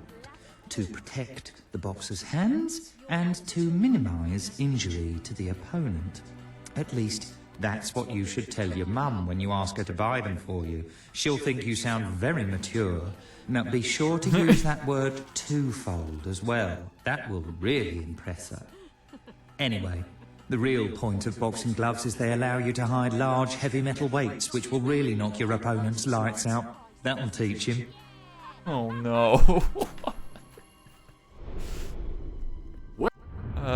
To protect the boxer's hands and to minimize injury to the opponent. At least, that's what you should tell your mum when you ask her to buy them for you. She'll think you sound very mature. Now, be sure to use that word twofold as well. That will really impress her. Anyway, the real point of boxing gloves is they allow you to hide large, heavy metal weights, which will really knock your opponent's lights out. That'll teach him. Oh no.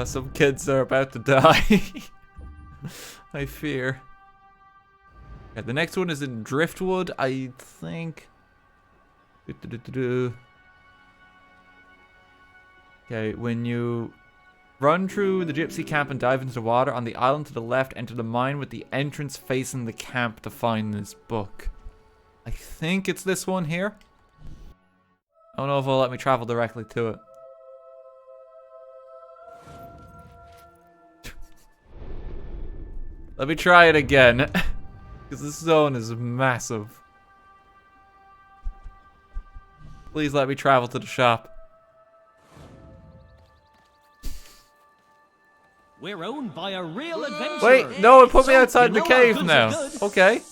Some kids are about to die. I fear. Okay, the next one is in Driftwood, I think. Okay, when you run through the gypsy camp and dive into the water on the island to the left, enter the mine with the entrance facing the camp to find this book. I think it's this one here. I don't know if it'll let me travel directly to it. Let me try it again, because this zone is massive. Please let me travel to the shop. We're owned by a real adventurer. Wait, no, it put me outside the cave now. Okay.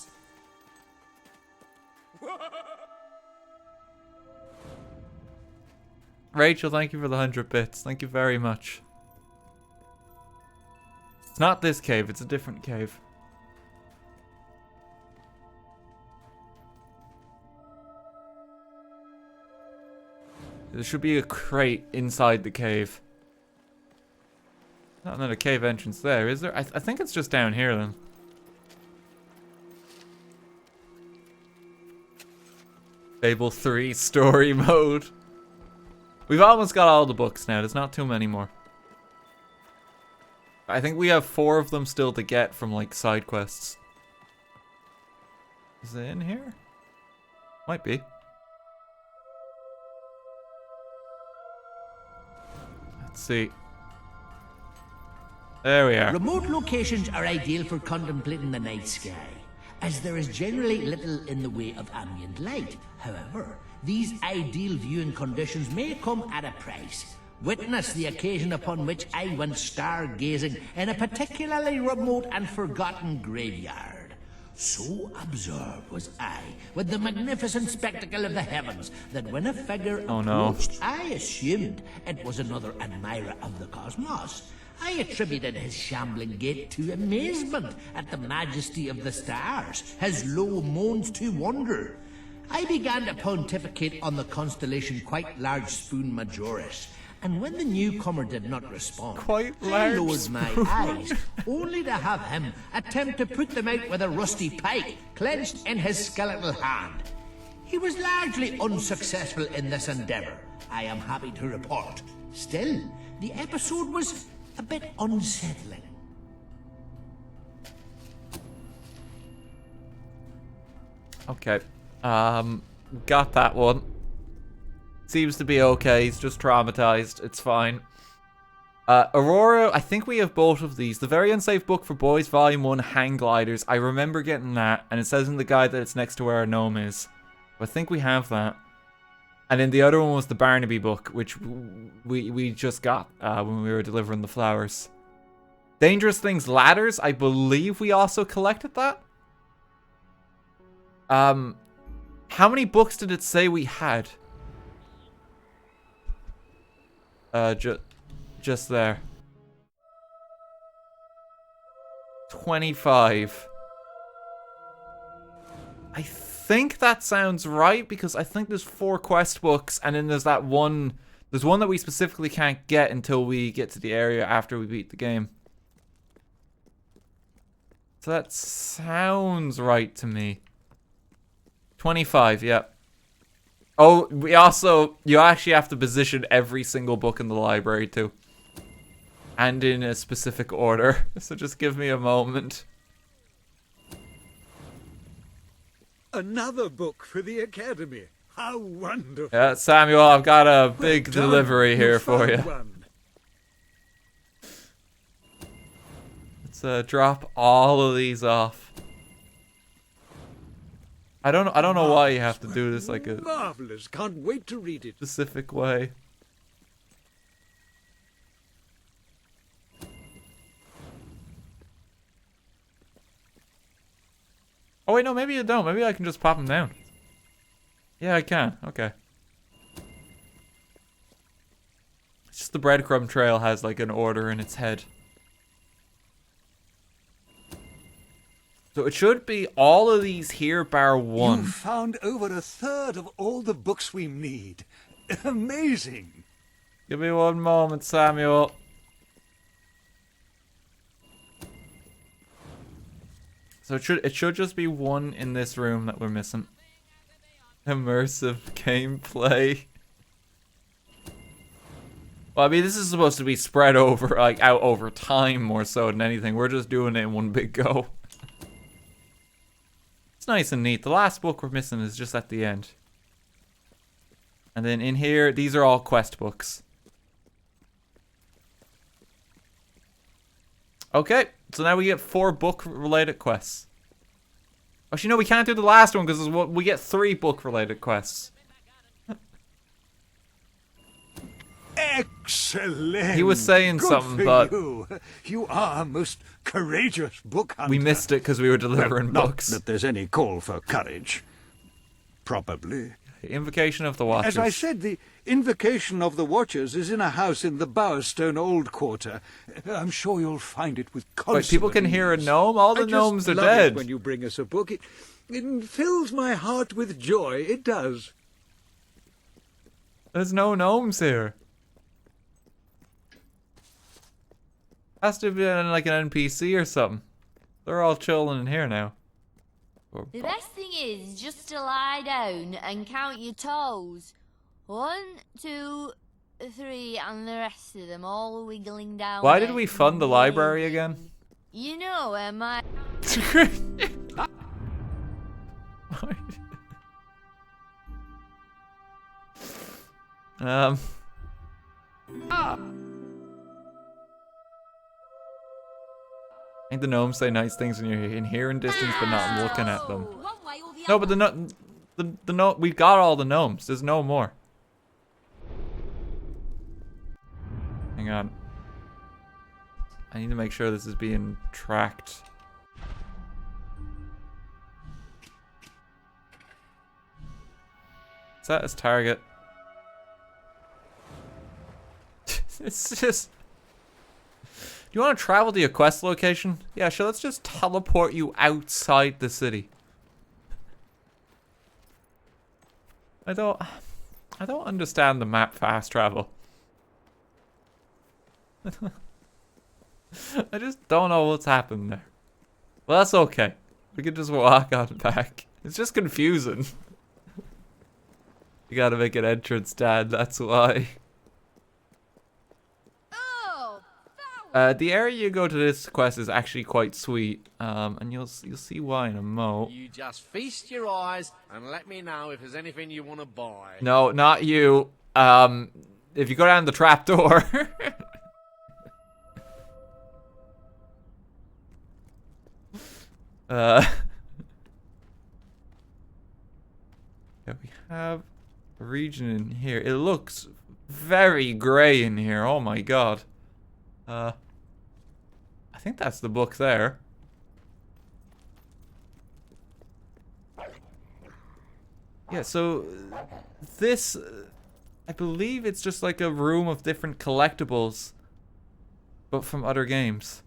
Rachel, thank you for the 100 bits. Thank you very much. It's not this cave, it's a different cave. There should be a crate inside the cave. Not another cave entrance there, is there? I think it's just down here then. Fable 3 story mode. We've almost got all the books now, there's not too many more. I think we have 4 of them still to get from like side quests. Is it in here? Might be. Let's see. There we are. Remote locations are ideal for contemplating the night sky. as there is generally little in the way of ambient light. However, these ideal viewing conditions may come at a price. Witness the occasion upon which I went stargazing in a particularly remote and forgotten graveyard. So absorbed was I with the magnificent spectacle of the heavens that when a figure approached, I assumed it was another admirer of the cosmos. I attributed his shambling gait to amazement at the majesty of the stars, his low moans to wonder. I began to pontificate on the constellation Quite Large Spoon Majoris, and when the newcomer did not respond, I lowered my eyes, only to have him attempt to put them out with a rusty pike clenched in his skeletal hand. He was largely unsuccessful in this endeavour, I am happy to report. Still, the episode was a bit unsettling. Okay. Got that one. Seems to be okay. He's just traumatized. It's fine. Aurora, I think we have both of these. The Very Unsafe Book for Boys, Volume 1, Hang Gliders. I remember getting that, and it says in the guide that it's next to where our gnome is. I think we have that. And then the other one was the Barnaby book, which we just got when we were delivering the flowers. Dangerous Things Ladders, I believe we also collected that. How many books did it say we had? Just there. 25. I think that sounds right, because I think there's 4 quest books, and then there's that one. There's one that we specifically can't get until we get to the area after we beat the game. So that sounds right to me. 25, yep. Oh, you actually have to position every single book in the library too. And in a specific order. So just give me a moment. Another book for the Academy. How wonderful. Yeah, Samuel, I've got a big delivery here for you. Let's drop all of these off. I don't know why you have to do this like a marvelous. Can't wait to read it. Specific way. Oh wait, no, maybe you don't. Maybe I can just pop them down. Yeah, I can. Okay. It's just the breadcrumb trail has like an order in its head. So it should be all of these here bar one. You found over 1/3 of all the books we need. Amazing. Give me one moment, Samuel. So it should just be one in this room that we're missing. Immersive gameplay. Well, I mean, this is supposed to be spread over, like, out over time more so than anything. We're just doing it in one big go. Nice and neat. The last book we're missing is just at the end. And then in here, these are all quest books. Okay, so now we get 4 book-related quests. Actually, no, we can't do the last one because we get 3 book-related quests. Excellent. He was saying something, but you are a most courageous book hunter. We missed it because we were delivering books. Not that there's any call for courage. Probably. The Invocation of the Watchers. As I said, the Invocation of the Watchers is in a house in the Bowerstone Old Quarter. I'm sure you'll find it with consummate Wait, people can hear a gnome? All the gnomes are dead. When you bring us a book, it fills my heart with joy. It does. There's no gnomes here. Has to be like an NPC or something. They're all chilling in here now. The best thing is just to lie down and count your toes. 1, 2, 3, and the rest of them all wiggling down. Why did we fund the library again? You know where my... I think the gnomes say nice things when you're in hearing distance, but not looking at them. No, but the we've got all the gnomes. There's no more. Hang on. I need to make sure this is being tracked. Set as target. It's just... Do you want to travel to your quest location? Yeah, sure, let's just teleport you outside the city. I don't understand the map fast travel. I just don't know what's happened there. Well, that's okay. We can just walk on back. It's just confusing. You gotta make an entrance, Dad, that's why. The area you go to this quest is actually quite sweet, and you'll see why in a mo. You just feast your eyes and let me know if there's anything you want to buy. No, not you. If you go down the trapdoor. Yeah, we have a region in here. It looks very grey in here. Oh my god. I think that's the book there. Yeah, so this, I believe it's just like a room of different collectibles, but from other games.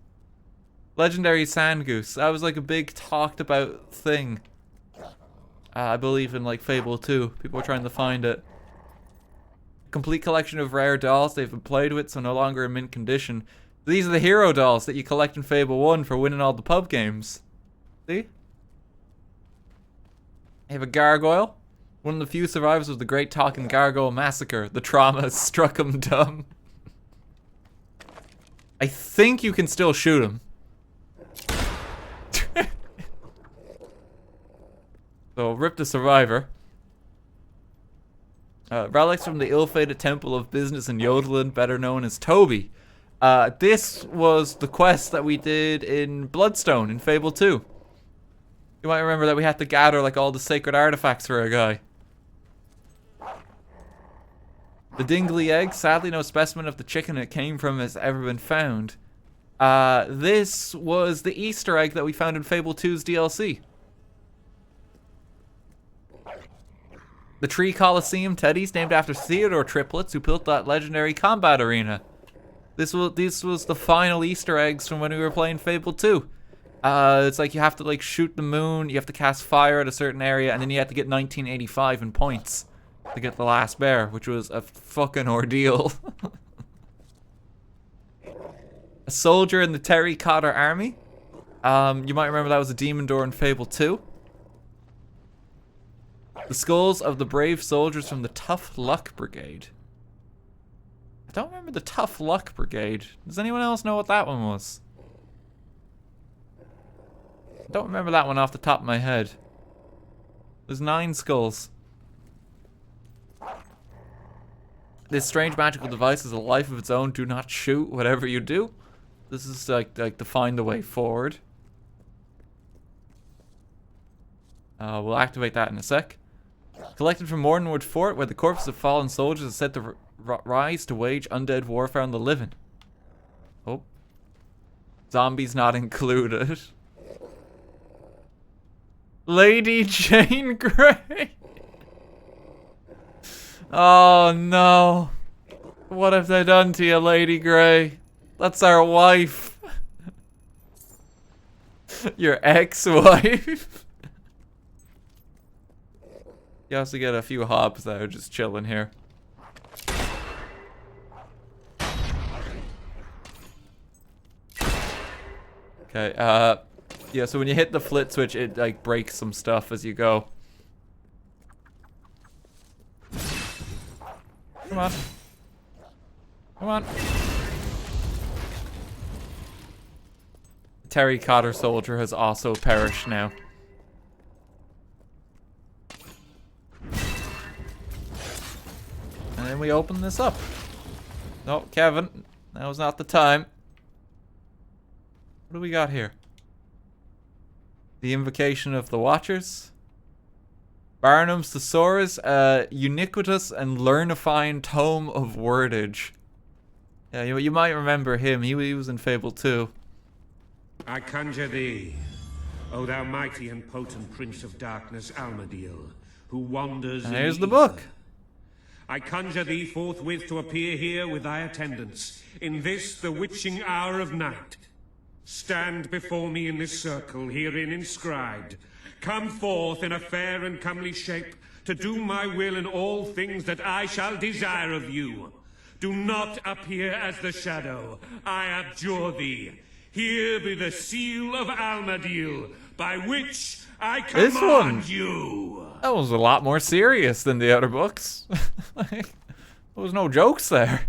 Legendary Sand Goose. That was like a big talked about thing. I believe in like Fable 2. People were trying to find it. Complete collection of rare dolls they've been played with, so no longer in mint condition. These are the hero dolls that you collect in Fable 1 for winning all the pub games. See? You have a gargoyle. One of the few survivors of the Great Talking Gargoyle Massacre. The trauma struck him dumb. I think you can still shoot him. So, rip the survivor. Relics from the ill-fated Temple of Business in Yodeland, better known as Toby. This was the quest that we did in Bloodstone in Fable 2. You might remember that we had to gather like all the sacred artifacts for a guy. The Dingley egg, sadly no specimen of the chicken it came from has ever been found. This was the Easter egg that we found in Fable 2's DLC. The Tree Coliseum teddies named after Theodore triplets who built that legendary combat arena. This was the final Easter eggs from when we were playing Fable 2. It's like you have to like shoot the moon, you have to cast fire at a certain area, and then you have to get 1985 in points to get the last bear, which was a fucking ordeal. A soldier in the Terry Cotter army. You might remember that was a demon door in Fable 2. The skulls of the brave soldiers from the Tough Luck Brigade. I don't remember the Tough Luck Brigade. Does anyone else know what that one was? I don't remember that one off the top of my head. There's 9 skulls. This strange magical device has a life of its own. Do not shoot whatever you do. This is like to find the way forward. We'll activate that in a sec. Collected from Mordenwood Fort, where the corpses of fallen soldiers are said to rise to wage undead warfare on the living. Oh. Zombies not included. Lady Jane Grey. Oh no. What have they done to you, Lady Grey? That's our wife. Your ex-wife. You also get a few hobs that are just chilling here. Okay, yeah, so when you hit the flit switch, it like breaks some stuff as you go. Come on. Come on. Terry Cotter soldier has also perished now. And then we open this up. No, Kevin, that was not the time. What do we got here? The Invocation of the Watchers. Barnum's Thesaurus, Ubiquitous and Learnifying Tome of Wordage. Yeah, you might remember him. He was in Fable 2. I conjure thee, O thou mighty and potent Prince of Darkness, Almadiel, who wanders And in here's the ether. book. I conjure thee forthwith to appear here with thy attendants, in this the witching hour of night. Stand before me in this circle, herein inscribed. Come forth in a fair and comely shape, to do my will in all things that I shall desire of you. Do not appear as the shadow. I abjure thee. Here be the seal of Almadiel, by which I This one, command you. that was a lot more serious than the other books. Like, there was no jokes there.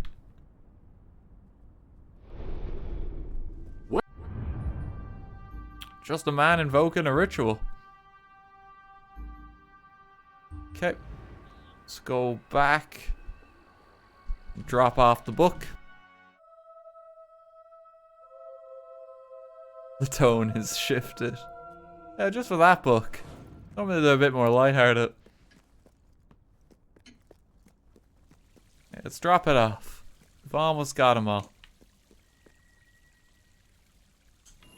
Just a man invoking a ritual. Okay, let's go back. Drop off the book. The tone has shifted. Yeah, just for that book. Normally they're a bit more lighthearted. Yeah, let's drop it off. We've almost got them all.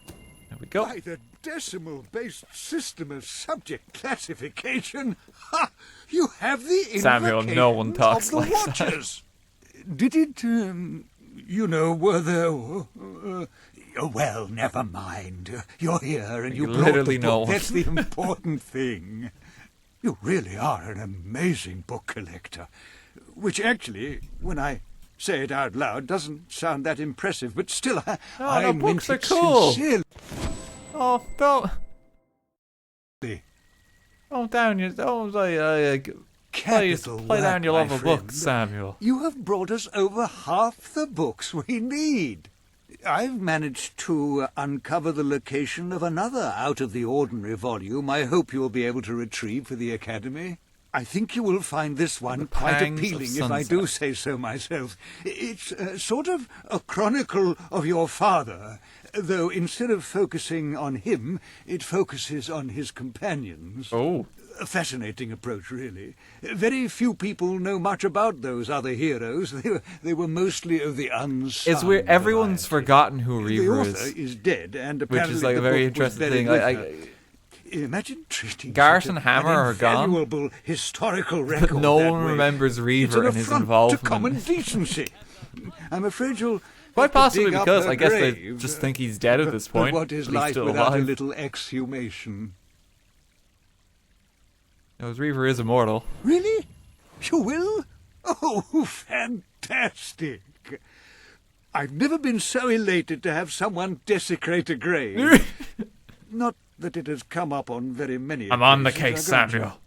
There we go. By the decimal-based system of subject classification, ha! You have the Samuel, no one invocations talks of the like that. Watchers. Did it, you know, were there... oh, well, never mind. You're here and you brought literally the no book. one. That's the important thing. You really are an amazing book collector. Which actually, when I say it out loud, doesn't sound that impressive, but still, I no, meant books are it cool. sincerely. Oh, don't down your... Don't play down your love of books, Samuel. You have brought us over half the books we need. I've managed to uncover the location of another out-of-the-ordinary volume I hope you'll be able to retrieve for the Academy. I think you will find this one quite Pangs of appealing, if I do Sunset. say so myself. It's sort of a chronicle of your father, though instead of focusing on him, it focuses on his companions. Oh. A fascinating approach, really. Very few people know much about those other heroes. They were mostly of the unsung. It's weird. Everyone's forgotten who The Reaver author is. is dead, and Which apparently is like the a very book was interesting thing. buried with her. Imagine treating Garth such and an Hammer are gone. invaluable historical But record no that one way. remembers It's Reaver an and his affront involvement. to common decency. I'm afraid you'll Quite have to possibly dig up because her I guess they grave. just think he's dead at this point. But what is but he's life still without alive. a little exhumation? His Reaver is immortal. Really? You will? Oh, fantastic! I've never been so elated to have someone desecrate a grave. Not that it has come up on very many I'm on the occasions, case, I grant you. Samuel.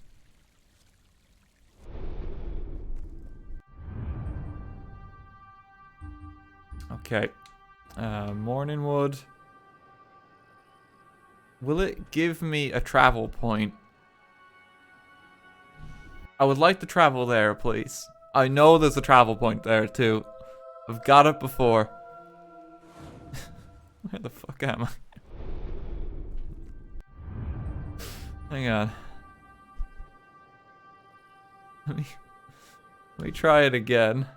Okay. Morningwood. Will it give me a travel point? I would like to travel there, please. I know there's a travel point there, too. I've got it before. Where the fuck am I? Hang on. Let me try it again.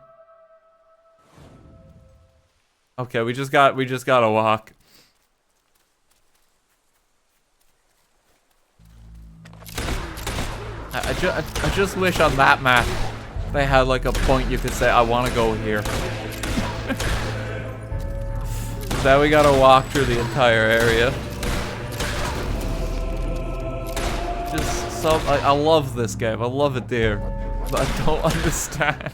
Okay, we just gotta walk. I just wish on that map they had like a point you could say, I want to go here. Now we gotta walk through the entire area. Just so I love this game. I love it, dear, but I don't understand.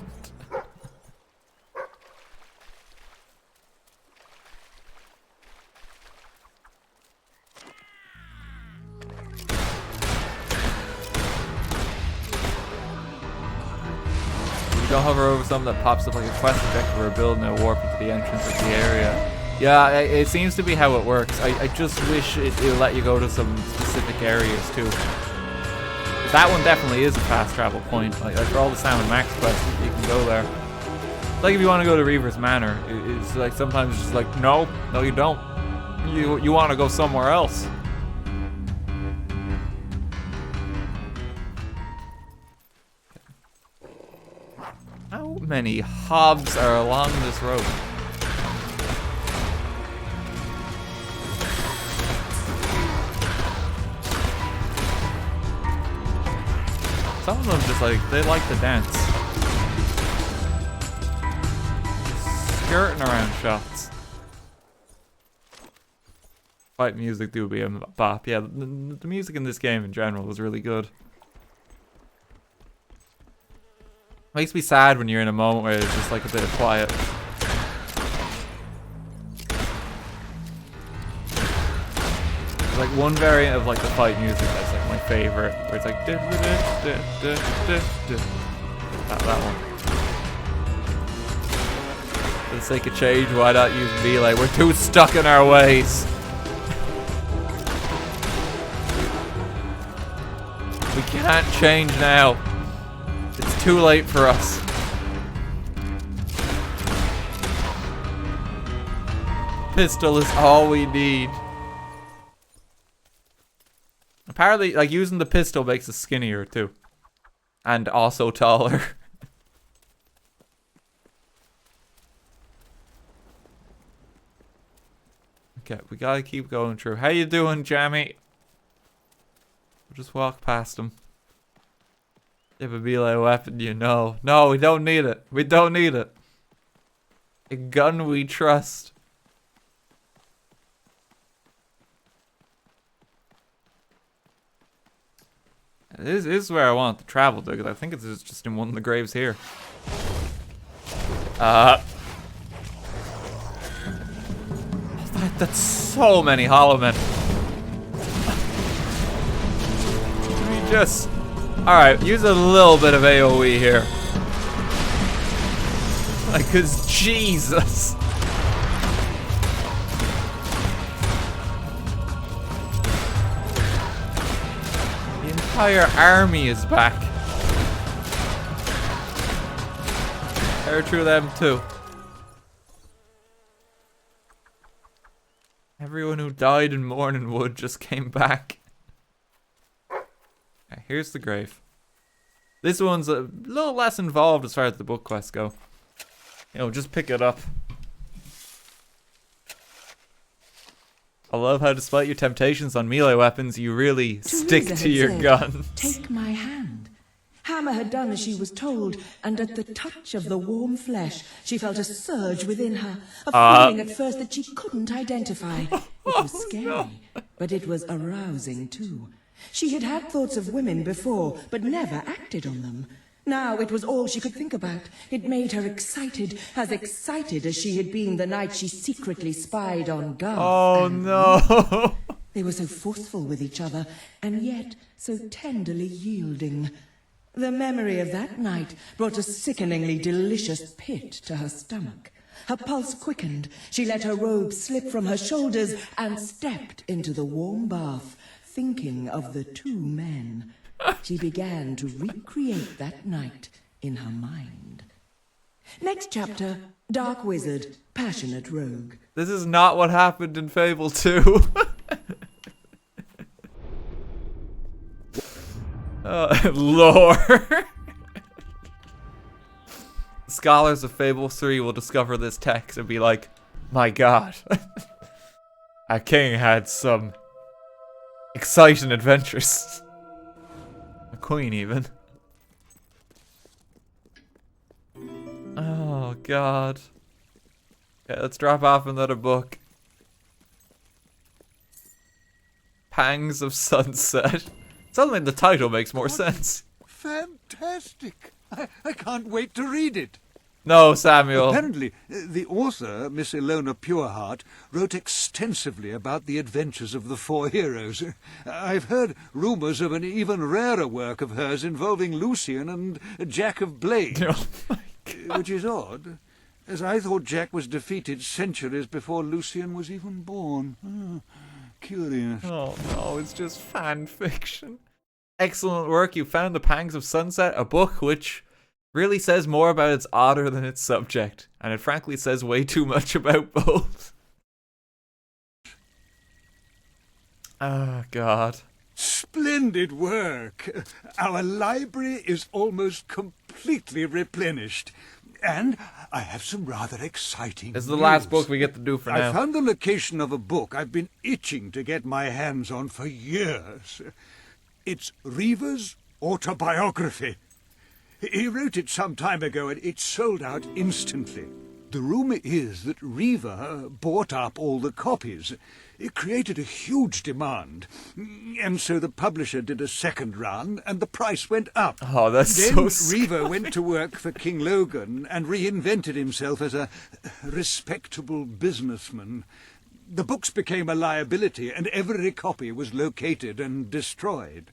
You go hover over something that pops up like a quest objective or a build and it'll warp into the entrance of the area. Yeah, it seems to be how it works. I just wish it'll let you go to some specific areas too. But that one definitely is a fast travel point. Like for all the Sam and Max quests, you can go there. It's like if you want to go to Reaver's Manor, it's like sometimes it's just like, no, you don't. You want to go somewhere else. How many hobs are along this road? Some of them just they like to dance. Skirting around shots. Fight music do be a bop. Yeah, the music in this game in general was really good. Makes me sad when you're in a moment where it's just like a bit of quiet. There's like one variant of like the fight music that's like my favorite, where it's like that one. For the sake of change, why not use melee? We're too stuck in our ways. We can't change now. It's too late for us. Pistol is all we need. Apparently, like, using the pistol makes us skinnier too. And also taller. Okay, we gotta keep going through. How you doing, Jammy? We'll just walk past him. If a melee weapon, you know. No, we don't need it. We don't need it. A gun we trust. This is where I want to travel to, because I think it's just in one of the graves here. That's so many hollow men. Let me just... Alright, use a little bit of AoE here. Like, cause Jesus. The entire army is back. Tear through them too. Everyone who died in Morningwood just came back. Okay, here's the grave. This one's a little less involved as far as the book quests go. You know, just pick it up. I love how despite your temptations on melee weapons, you really stick to your gun. Take my hand. Hammer had done as she was told, and at the touch of the warm flesh, she felt a surge within her, a feeling at first that she couldn't identify. It was scary, but it was arousing too. She had had thoughts of women before, but never acted on them. Now it was all she could think about. It made her excited as she had been the night she secretly spied on Garth. Oh no! They were so forceful with each other, and yet so tenderly yielding. The memory of that night brought a sickeningly delicious pit to her stomach. Her pulse quickened. She let her robe slip from her shoulders and stepped into the warm bath, thinking of the two men. She began to recreate that night in her mind. Next chapter, Dark Wizard, Passionate Rogue. This is not what happened in Fable 2. Lore. Scholars of Fable 3 will discover this text and be like, my god. Our king had some exciting adventures. A queen even. Oh god. Okay, let's drop off another book. Pangs of Sunset. Suddenly the title makes more sense. Fantastic! I can't wait to read it. No, Samuel. Apparently, the author, Miss Ilona Pureheart, wrote extensively about the adventures of the four heroes. I've heard rumours of an even rarer work of hers involving Lucian and Jack of Blades. Oh my God. Which is odd, as I thought Jack was defeated centuries before Lucian was even born. Curious. Oh no, it's just fan fiction. Excellent work. You found The Pangs of Sunset, a book which really says more about its author than its subject, and it frankly says way too much about both. Oh, God. Splendid work. Our library is almost completely replenished. And I have some rather exciting This is the news. last book we get to do for now. I found the location of a book I've been itching to get my hands on for years. It's Reaver's autobiography. He wrote it some time ago and it sold out instantly. The rumour is that Reaver bought up all the copies. It created a huge demand, and so the publisher did a second run, and the price went up. Oh, that's then so Reaver went to work for King Logan and reinvented himself as a respectable businessman. The books became a liability, and every copy was located and destroyed.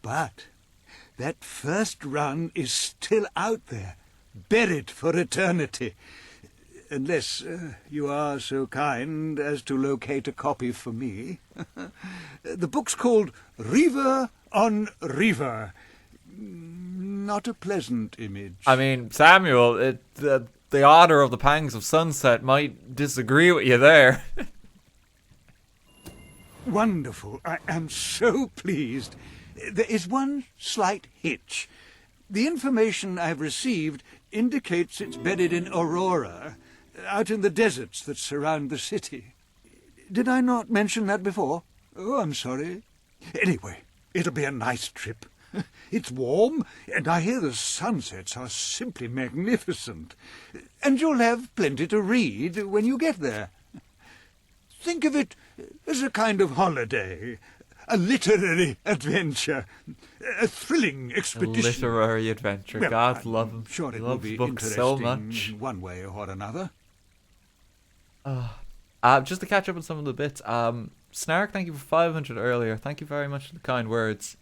But that first run is still out there, buried for eternity. Unless you are so kind as to locate a copy for me. The book's called Reaver on Reaver. Not a pleasant image. I mean, Samuel, the author of The Pangs of Sunset might disagree with you there. Wonderful. I am so pleased. There is one slight hitch. The information I've received indicates it's bedded in Aurora, out in the deserts that surround the city. Did I not mention that before? Oh, I'm sorry. Anyway, it'll be a nice trip. It's warm, and I hear the sunsets are simply magnificent. And you'll have plenty to read when you get there. Think of it as a kind of holiday, a literary adventure, a thrilling expedition. A literary adventure. Well, God love him. Sure, He it will loves be books interesting so much. one way or another. Just to catch up on some of the bits. Snark, thank you for 500 earlier. Thank you very much for the kind words.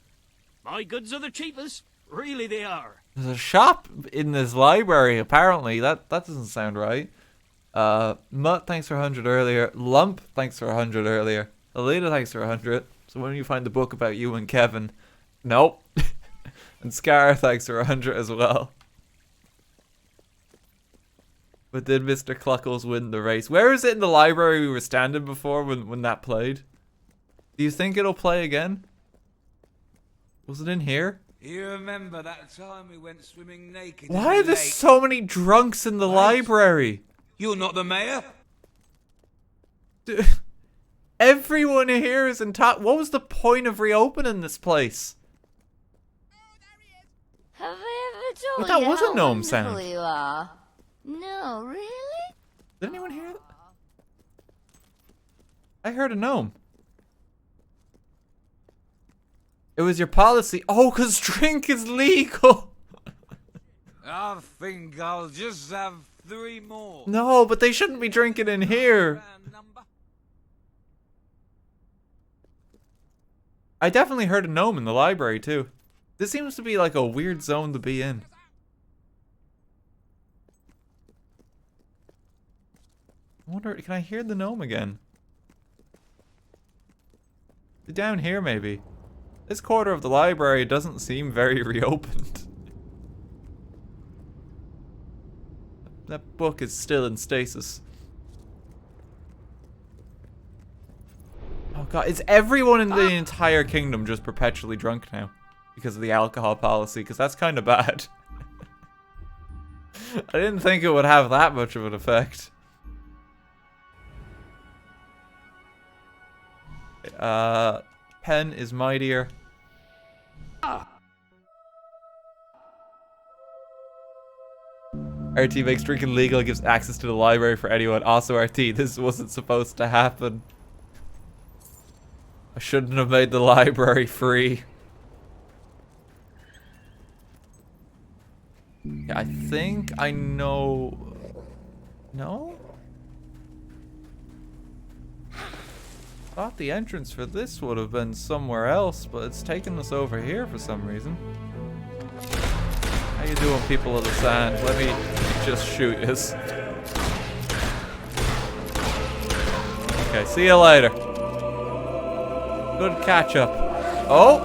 My goods are the cheapest. Really they are. There's a shop in this library, apparently. That doesn't sound right. Mutt, thanks for 100 earlier. Lump, thanks for 100 earlier. Alita, thanks for 100. So when you find the book about you and Kevin? Nope. And Scar, thanks for 100 as well. But did Mr. Cluckles win the race? Where is it in the library we were standing before when that played? Do you think it'll play again? Was it in here? You remember that time we went swimming naked? Why are there so many drunks in the library? You're not the mayor? Everyone here is in top. What was the point of reopening this place? Have I ever told Well, that you was a how gnome wonderful sound. you are? No, really? Did anyone hear that? I heard a gnome. It was your policy. Oh, because drink is legal. I think I'll just have 3 more. No, but they shouldn't be drinking in here. I definitely heard a gnome in the library, too. This seems to be like a weird zone to be in. I wonder, can I hear the gnome again? Down here, maybe. This quarter of the library doesn't seem very reopened. That book is still in stasis. Oh god, is everyone in the entire kingdom just perpetually drunk now? Because of the alcohol policy? Because that's kind of bad. I didn't think it would have that much of an effect. Pen is mightier. RT makes drinking legal and gives access to the library for anyone. Also RT, this wasn't supposed to happen. I shouldn't have made the library free. Yeah, I think I know... No? Thought the entrance for this would have been somewhere else, but it's taken us over here for some reason. How you doing, people of the sand? Let me just shoot this. Okay, see you later. Good catch up. Oh!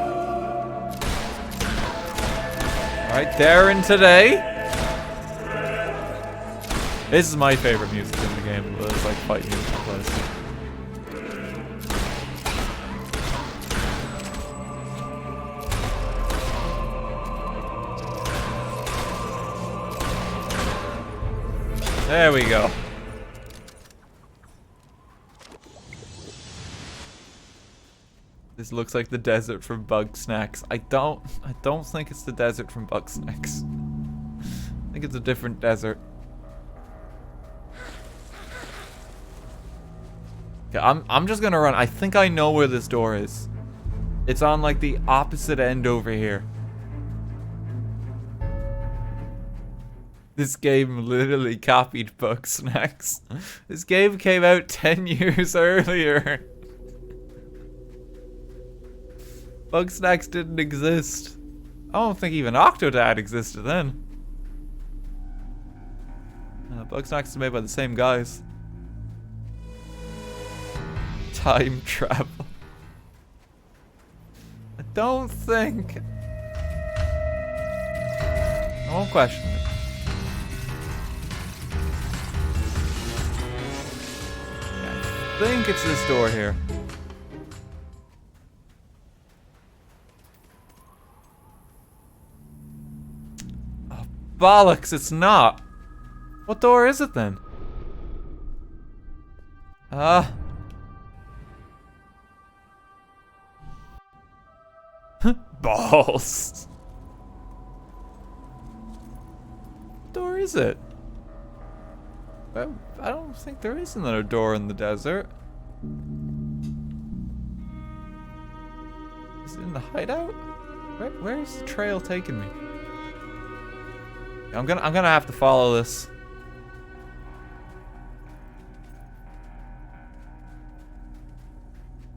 Alright, Darren today. This is my favorite music in the game. It's like fight music plays. There we go. This looks like the desert from Bug Snacks. I don't think it's the desert from Bug Snacks. I think it's a different desert. Okay, I'm just gonna run. I think I know where this door is. It's on like the opposite end over here. This game literally copied Bug Snacks. This game came out 10 years earlier. Bug Snacks didn't exist. I don't think even Octodad existed then. Bug Snacks is made by the same guys. Time travel. I don't think. I won't question it. I think it's this door here. Oh, bollocks, it's not. What door is it then? Balls. What door is it? Well, I don't think there is another door in the desert. Is it in the hideout? Where's the trail taking me? I'm gonna have to follow this.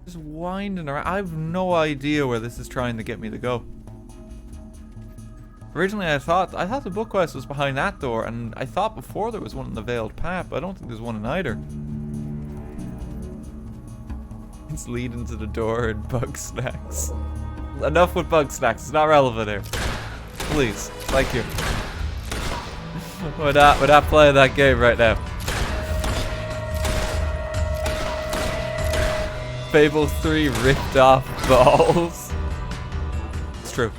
Just winding around. I have no idea where this is trying to get me to go. Originally, I thought the book quest was behind that door, and I thought before there was one in the Veiled Path, but I don't think there's one in either. It's leading to the door in Bug Snacks. Enough with Bug Snacks. It's not relevant here. Please, thank you. We're not playing that game right now. Fable 3 ripped off balls. It's true.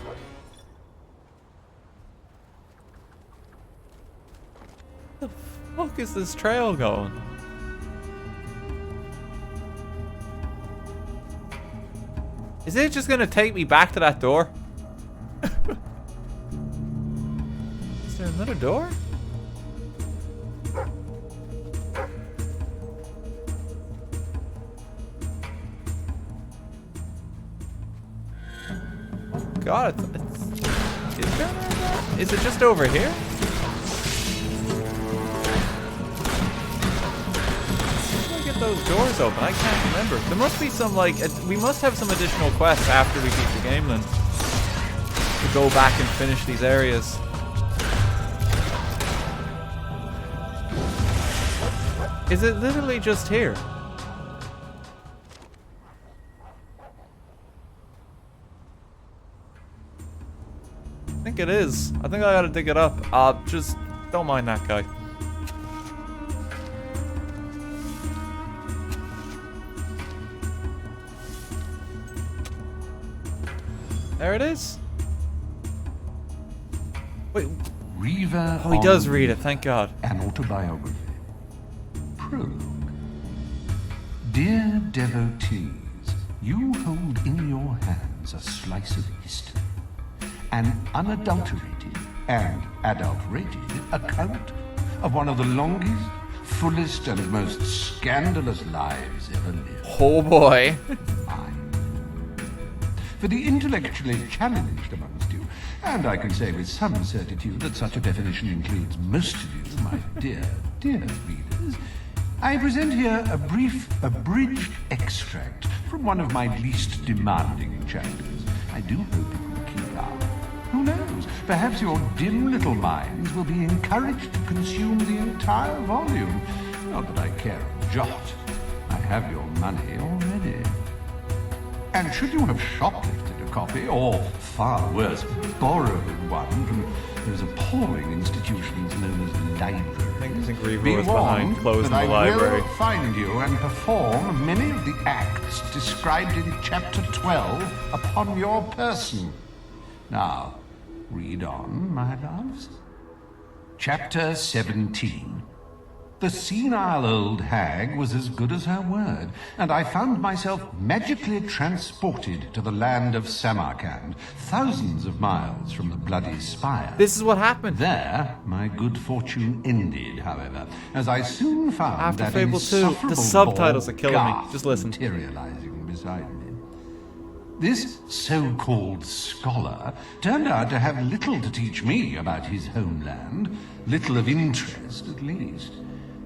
Where the fuck is this trail going? Is it just gonna take me back to that door? Is there another door? God, is it just over here? How do I get those doors open? I can't remember. There must be some, like, we must have some additional quests after we beat the game then. To go back and finish these areas. Is it literally just here? I think it is. I think I gotta dig it up. Just don't mind that guy. There it is. Wait. Reaver. Oh, he does read it. Thank God. An autobiography. Prologue. Dear devotees, you hold in your hands a slice of history. An unadulterated and adulterated account of one of the longest, fullest, and most scandalous lives ever lived. Oh boy. For the intellectually challenged amongst you, and I can say with some certitude that such a definition includes most of you, my dear, dear readers, I present here a brief, abridged extract from one of my least demanding chapters. I do hope you will keep up. Who knows? Perhaps your dim little minds will be encouraged to consume the entire volume. Not that I care a jot. I have your money already. And should you have shoplifted a copy, or far worse, borrowed one from those appalling institutions known as libraries, I think Reaver was behind closing the library. I will find you and perform many of the acts described in Chapter 12 upon your person. Now, read on, my loves. Chapter 17. The senile old hag was as good as her word, and I found myself magically transported to the land of Samarkand, thousands of miles from the bloody spire. This is what happened. There, my good fortune ended, however, as I soon found After that Fable 2, the subtitles are killing me. Just listen. Materializing beside me. This so-called scholar turned out to have little to teach me about his homeland, little of interest at least.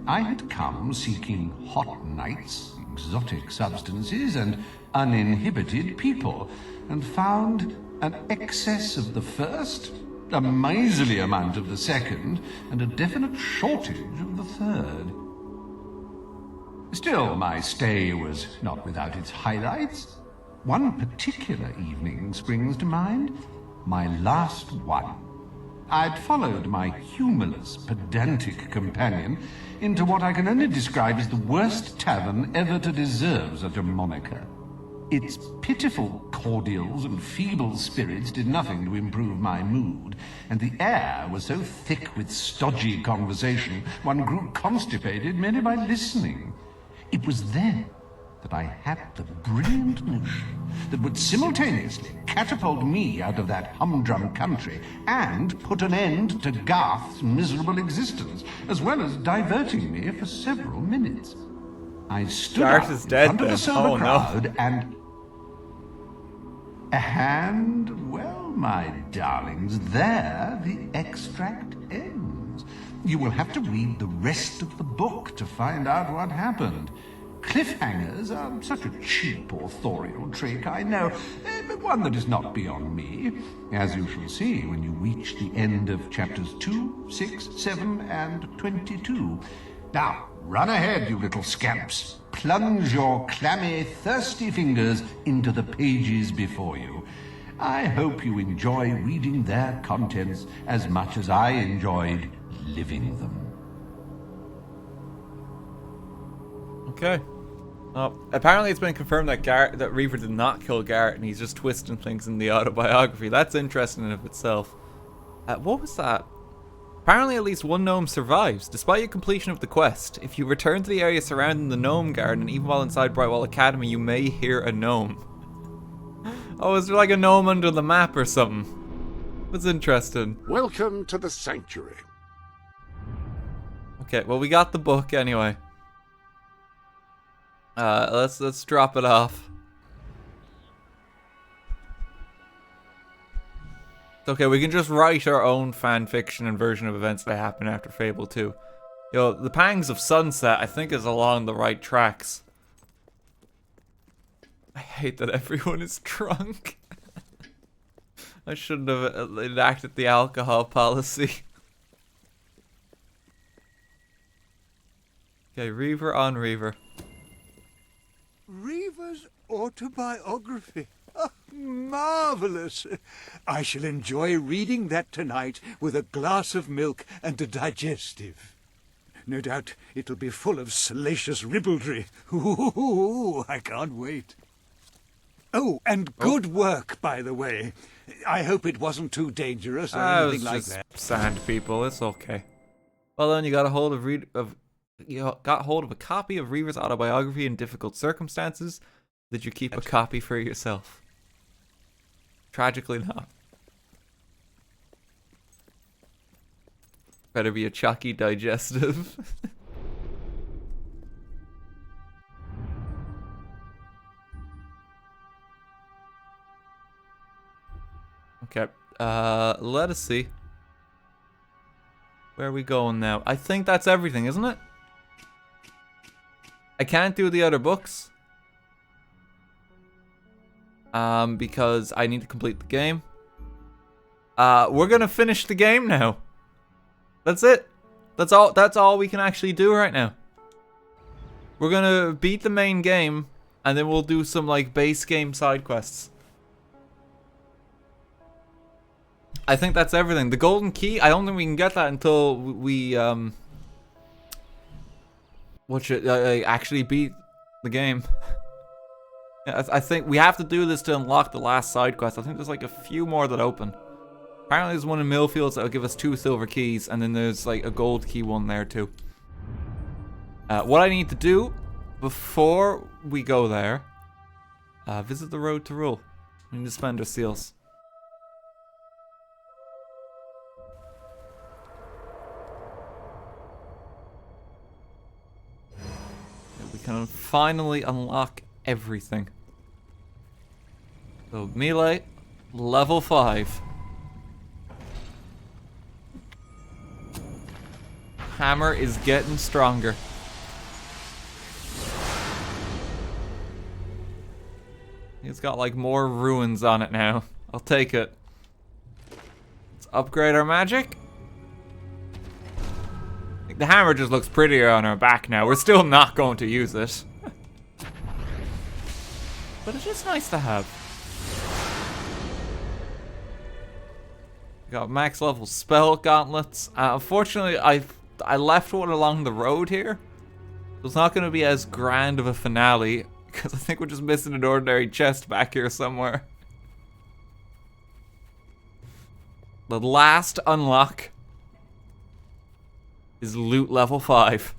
I had come seeking hot nights, exotic substances, and uninhibited people, and found an excess of the first, a miserly amount of the second, and a definite shortage of the third. Still, my stay was not without its highlights. One particular evening springs to mind, my last one. I'd followed my humorless, pedantic companion into what I can only describe as the worst tavern ever to deserve such a moniker. Its pitiful cordials and feeble spirits did nothing to improve my mood, and the air was so thick with stodgy conversation one grew constipated merely by listening. It was then that I had the brilliant notion that would simultaneously catapult me out of that humdrum country and put an end to Garth's miserable existence, as well as diverting me for several minutes. I stood up in front of the sober crowd and, well, my darlings, there the extract ends. You will have to read the rest of the book to find out what happened. Cliffhangers are such a cheap authorial trick, I know, but one that is not beyond me, as you shall see when you reach the end of chapters 2, 6, 7, and 22. Now, run ahead, you little scamps. Plunge your clammy, thirsty fingers into the pages before you. I hope you enjoy reading their contents as much as I enjoyed living them. Okay. Apparently it's been confirmed that Reaver did not kill Garrett and he's just twisting things in the autobiography. That's interesting in of itself. What was that? Apparently at least one gnome survives, despite your completion of the quest. If you return to the area surrounding the gnome garden, even while inside Brightwall Academy, you may hear a gnome. Oh, is there like a gnome under the map or something? That's interesting. Welcome to the sanctuary. Okay, well we got the book anyway. Let's drop it off. Okay, we can just write our own fan fiction and version of events that happen after Fable 2. Yo, the Pangs of Sunset, I think, is along the right tracks. I hate that everyone is drunk. I shouldn't have enacted the alcohol policy. Okay, Reaver on Reaver. Reaver's autobiography. Oh, marvelous. I shall enjoy reading that tonight with a glass of milk and a digestive. No doubt it'll be full of salacious ribaldry. Ooh, I can't wait. Oh, and good work, by the way. I hope it wasn't too dangerous or anything like that. Sand people, it's okay. Well then, you got hold of a copy of Reaver's autobiography in difficult circumstances. Did you keep a copy for yourself? Tragically not. Better be a chalky digestive. Okay, let us see. Where are we going now? I think that's everything, isn't it? I can't do the other books. Because I need to complete the game. We're gonna finish the game now. That's it. That's all we can actually do right now. We're gonna beat the main game, and then we'll do some like base game side quests. I think that's everything. The golden key, I don't think we can get that until we actually beat the game. Yeah, I think we have to do this to unlock the last side quest. I think there's like a few more that open. Apparently there's one in Millfields that will give us 2 silver keys, and then there's like a gold key one there too. What I need to do before we go there, visit the road to rule. We need to spend our seals. We can finally unlock everything. So melee, level 5. Hammer is getting stronger. It's got like more ruins on it now. I'll take it. Let's upgrade our magic. The hammer just looks prettier on our back now. We're still not going to use it. But it's just nice to have. We got max level spell gauntlets. Unfortunately, I left one along the road here. So it's not going to be as grand of a finale. Because I think we're just missing an ordinary chest back here somewhere. The last unlock is loot level 5.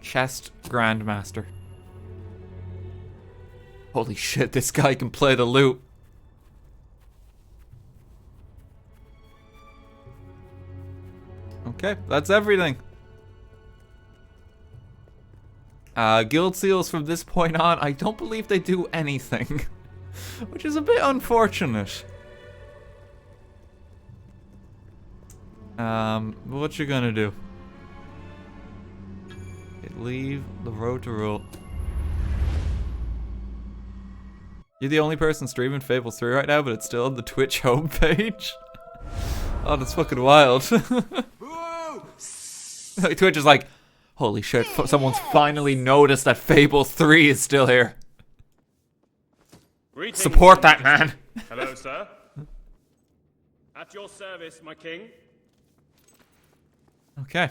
Chest Grandmaster. Holy shit, this guy can play the lute. Okay, that's everything. Guild seals from this point on, I don't believe they do anything. Which is a bit unfortunate. What you gonna do? Okay, leave the road to rule. You're the only person streaming Fable 3 right now, but it's still on the Twitch homepage. Oh, that's fucking wild. Twitch is like, holy shit, someone's finally noticed that Fable 3 is still here. Greetings, support that man. Hello, sir. At your service, my king. Okay.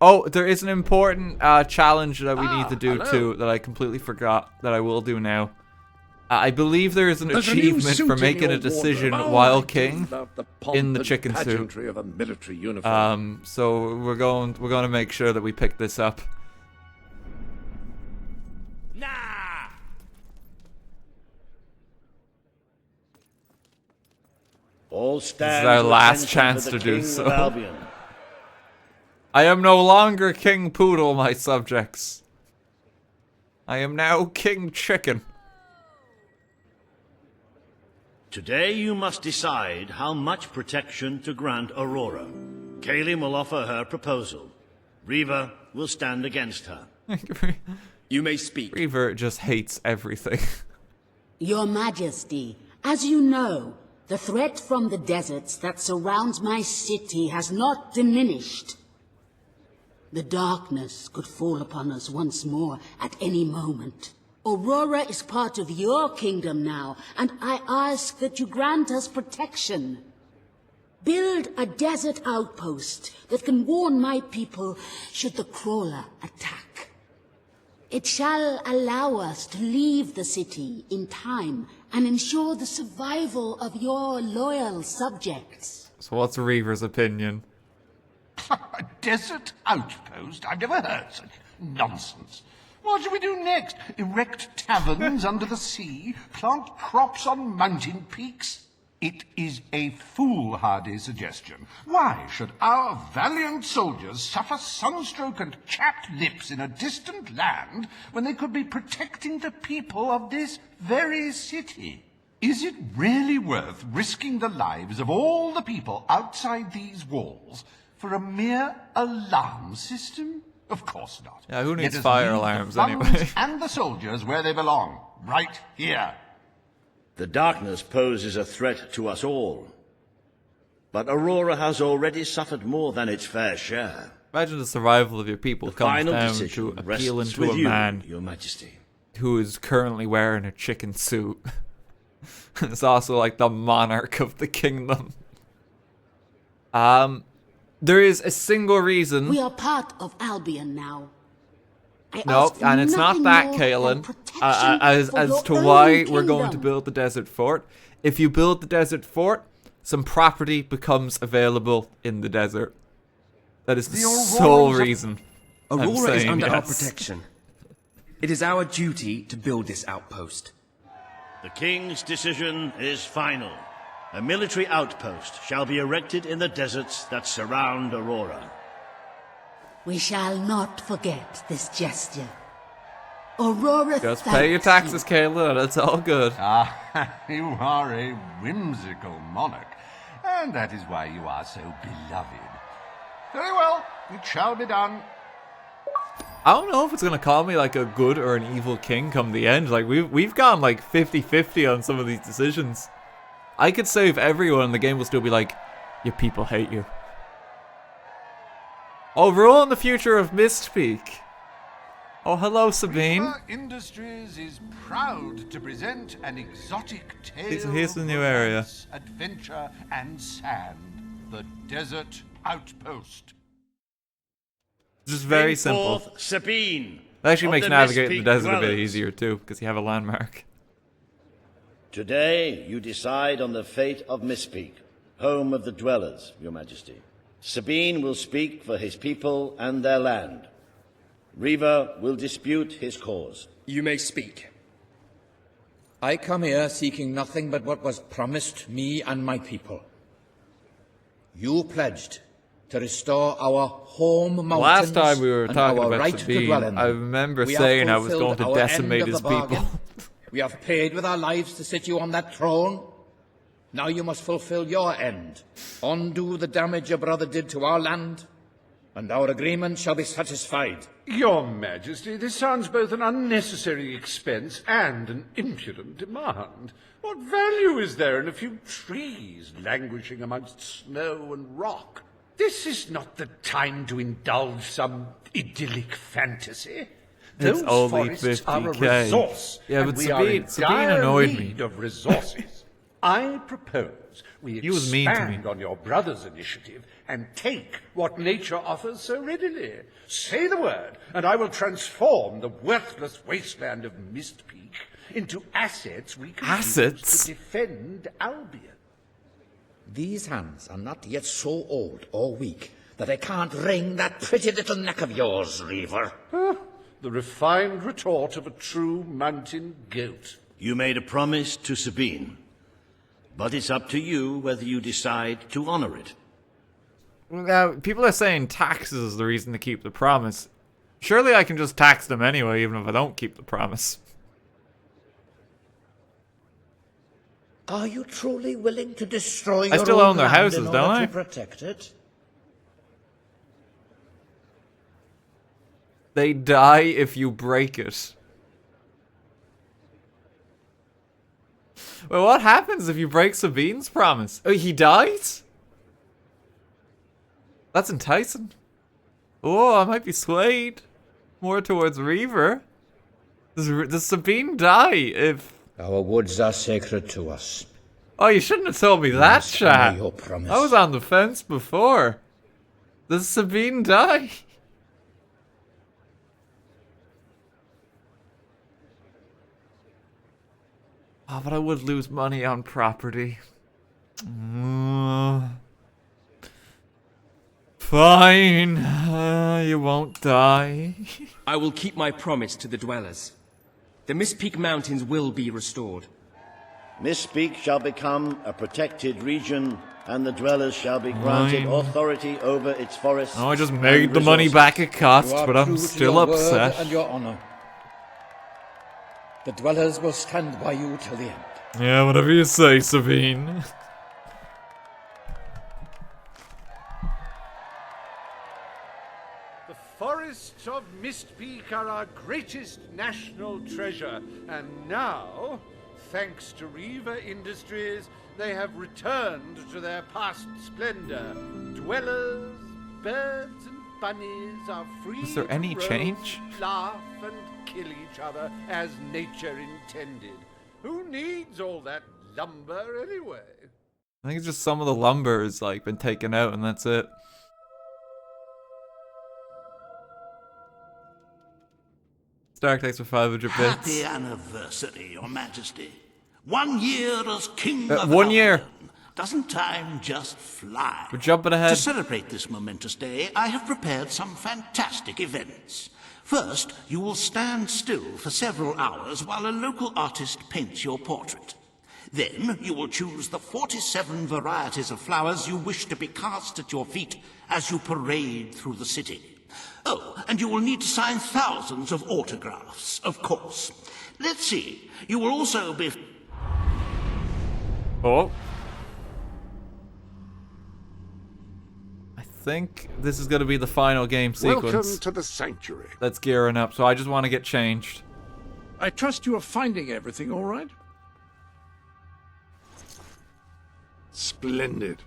Oh, there is an important challenge that we need to do too that I completely forgot that I will do now. I believe there is an achievement for making a decision while king in the chicken suit. Of a military uniform. So we're going to make sure that we pick this up. All this is our last chance to do so. I am no longer King Poodle, my subjects. I am now King Chicken. Today you must decide how much protection to grant Aurora. Kaylin will offer her proposal. Reaver will stand against her. You may speak. Reaver just hates everything. Your Majesty, as you know, the threat from the deserts that surrounds my city has not diminished. The darkness could fall upon us once more at any moment. Aurora is part of your kingdom now, and I ask that you grant us protection. Build a desert outpost that can warn my people should the crawler attack. It shall allow us to leave the city in time and ensure the survival of your loyal subjects. So what's Reaver's opinion? A desert outpost? I've never heard such nonsense. What shall we do next? Erect taverns under the sea? Plant crops on mountain peaks? It is a foolhardy suggestion. Why should our valiant soldiers suffer sunstroke and chapped lips in a distant land when they could be protecting the people of this very city? Is it really worth risking the lives of all the people outside these walls for a mere alarm system? Of course not. Yeah, who needs Let us fire leave alarms the funds anyway? and the soldiers where they belong, right here. The darkness poses a threat to us all. But Aurora has already suffered more than its fair share. Imagine the survival of your people comes final down decision to appealing rests to with a you, man Your Majesty. who is currently wearing a chicken suit. It's also like the monarch of the kingdom. There is a single reason. We are part of Albion now. No, and it's not that, Kaelin. As to why we're going to build the desert fort. if you build the desert fort, some property becomes available in the desert. That is the sole reason. Aurora is under our yes. protection. It is our duty to build this outpost. The king's decision is final. A military outpost shall be erected in the deserts that surround Aurora. We shall not forget this gesture. Aurora, Just pay your taxes, Kayla. That's all good. You are a whimsical monarch, and that is why you are so beloved. Very well, it shall be done. I don't know if it's gonna call me like a good or an evil king come the end. Like we've gone like 50-50 on some of these decisions. I could save everyone and the game will still be like, your people hate you. Overall in the future of Mistpeak. Oh, hello, Sabine. Reaper Industries is proud to present an exotic tale Here's the of new area. romance, adventure, and sand. The Desert Outpost. This is very Bring simple. forth Sabine. It actually of makes the navigating the Mistpeak desert a bit dwellers. easier too, because you have a landmark. Today, you decide on the fate of Mistpeak, home of the dwellers, Your Majesty. Sabine will speak for his people and their land. Reaver will dispute his cause. You may speak. I come here seeking nothing but what was promised me and my people. You pledged to restore our home mountains. Last time we were and talking our about right to dwell in Sabine, them. I remember We have saying I was going fulfilled to our decimate end of his the people. bargain. We have paid with our lives to sit you on that throne. Now you must fulfill your end. Undo the damage your brother did to our land, and our agreement shall be satisfied. Your Majesty, this sounds both an unnecessary expense and an impudent demand. What value is there in a few trees languishing amongst snow and rock? This is not the time to indulge some idyllic fantasy. It's Those only forests are a 50K. resource, Yeah, and but we are in Sabine dire annoyed me. need of resources. I propose we He was mean to me. expand on your brother's initiative and take what nature offers so readily. Say the word, and I will transform the worthless wasteland of Mistpeak into assets we can use to defend Albion. These hands are not yet so old or weak that I can't wring that pretty little neck of yours, Reaver. The refined retort of a true mountain goat. You made a promise to Sabine, but it's up to you whether you decide to honor it. People are saying taxes is the reason to keep the promise. Surely I can just tax them anyway, even if I don't keep the promise. Are you truly willing to destroy I your still own own their land houses, in don't order I? to protect it? They die if you break it. Well, what happens if you break Sabine's promise? Oh, he dies? That's enticing. Oh, I might be swayed more towards Reaver. Does Sabine die if... Our woods are sacred to us. Oh, you shouldn't have told me that, must honor chat. your promise. I was on the fence before. Does Sabine die? Oh, but I would lose money on property. Fine. You won't die. I will keep my promise to the dwellers. The Mistpeak Mountains will be restored. Mistpeak shall become a protected region, and the dwellers shall be granted Fine. authority over its forests. Oh, I just and made the money resources. back it cost, You are but I'm true to still your word upset. and your honor. The dwellers will stand by you till the end. Yeah, whatever you say, Sabine. The forests of Mistpeak are our greatest national treasure, and now, thanks to Reaver Industries, they have returned to their past splendor. Dwellers, birds, and bunnies are free Is there to any roam, change? laugh, and kill each other as nature intended. Who needs all that lumber anyway? I think it's just some of the lumber has like been taken out and that's it. Stark takes for 500 bits. Happy anniversary, Your Majesty. 1 year as king of 1 year. Doesn't time just fly? We're jumping ahead. To celebrate this momentous day, I have prepared some fantastic events. First, you will stand still for several hours while a local artist paints your portrait. Then, you will choose the 47 varieties of flowers you wish to be cast at your feet as you parade through the city. Oh, and you will need to sign thousands of autographs, of course. Let's see, you will also be... Oh. I think this is going to be the final game sequence. Welcome to the sanctuary. That's gearing up, so I just want to get changed. I trust you are finding everything all right? Splendid.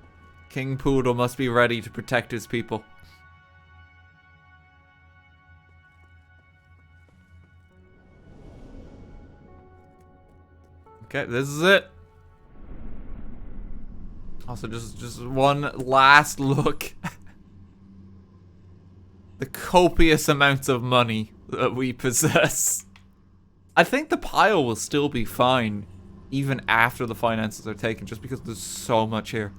King Poodle must be ready to protect his people. Okay, this is it. Also, just one last look. The copious amounts of money that we possess. I think the pile will still be fine, even after the finances are taken, just because there's so much here.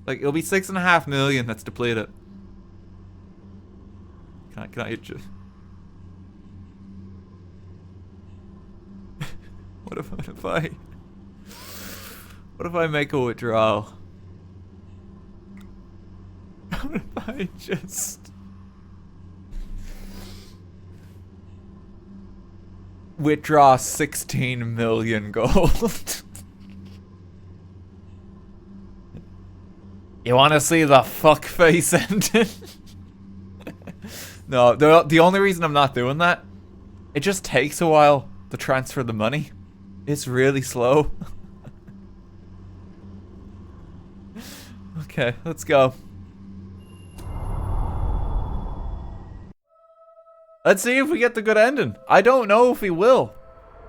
Like, it'll be 6.5 million that's depleted. Can I hit you? What if I make a withdrawal? What if I just withdraw 16 million gold? You want to see the fuckface ending? No, the only reason I'm not doing that, it just takes a while to transfer the money. It's really slow. Okay, let's go. Let's see if we get the good ending. I don't know if we will.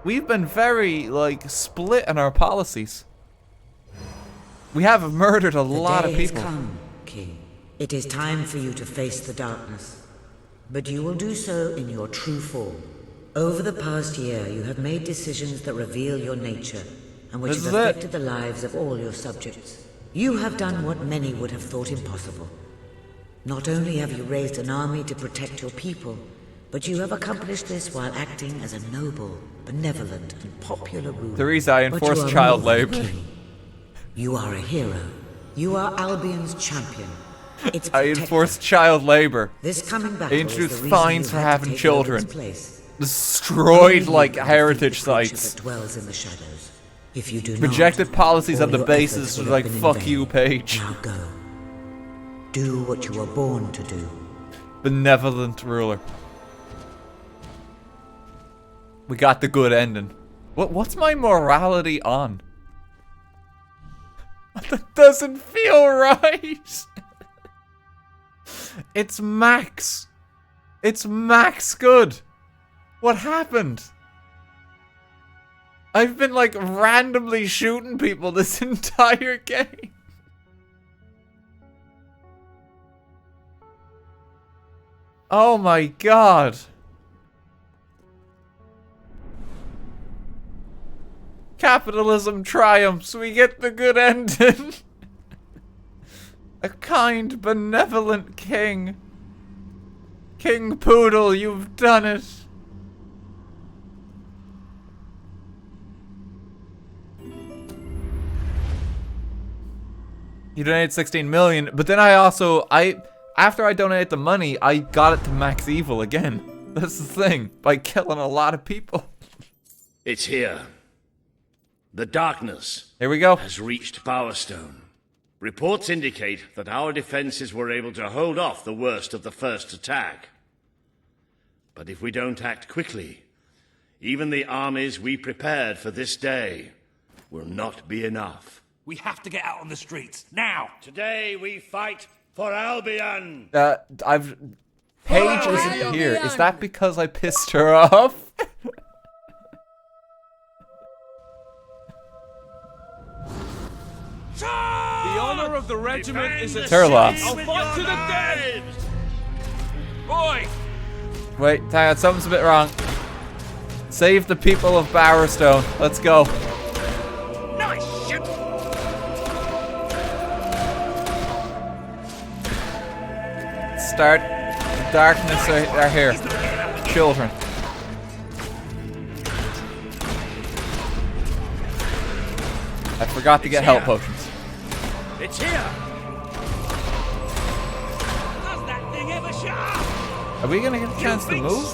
We've been very, like, split in our policies. We have murdered a lot of people. The day has come, King. It is time for you to face the darkness. But you will do so in your true form. Over the past year, you have made decisions that reveal your nature, and which have affected the lives of all your subjects. You have done what many would have thought impossible. Not only have you raised an army to protect your people, but you have accomplished this while acting as a noble, benevolent, and popular ruler. Theresa, I enforce child labor. You are a hero. You are Albion's champion. I enforce child labor. This coming battle I introduce is the fines for reason you have to having take children. over its place. Destroyed, like, Only you heritage can defeat the creature sites. that dwells in the shadows. If you do Rejected not, policies all at the your basis efforts was will like, have been in fuck vain. you, Paige. Now go. Do what you were born to do. Benevolent ruler. We got the good ending. What's my morality on? That doesn't feel right. It's max. It's max good. What happened? I've been like randomly shooting people this entire game. Oh my god. Capitalism triumphs. We get the good ending. A kind, benevolent king. King Poodle, you've done it. You donated 16 million, but then after I donated the money, I got it to max evil again. That's the thing, by killing a lot of people. It's here. The darkness Here we go. has reached Power Stone. Reports indicate that our defenses were able to hold off the worst of the first attack. But if we don't act quickly, even the armies we prepared for this day will not be enough. We have to get out on the streets, now! Today we fight for Albion! Paige isn't here. Is that because I pissed her off? The honor of the regiment is at Turlots. stake. I'll fight to the death! Boy! Wait, hang on, something's a bit wrong. Save the people of Bowerstone. Let's go. start. The darkness are here. Children. I forgot to get health potions. It's here. Does that thing ever shut up? Are we gonna get a chance to move?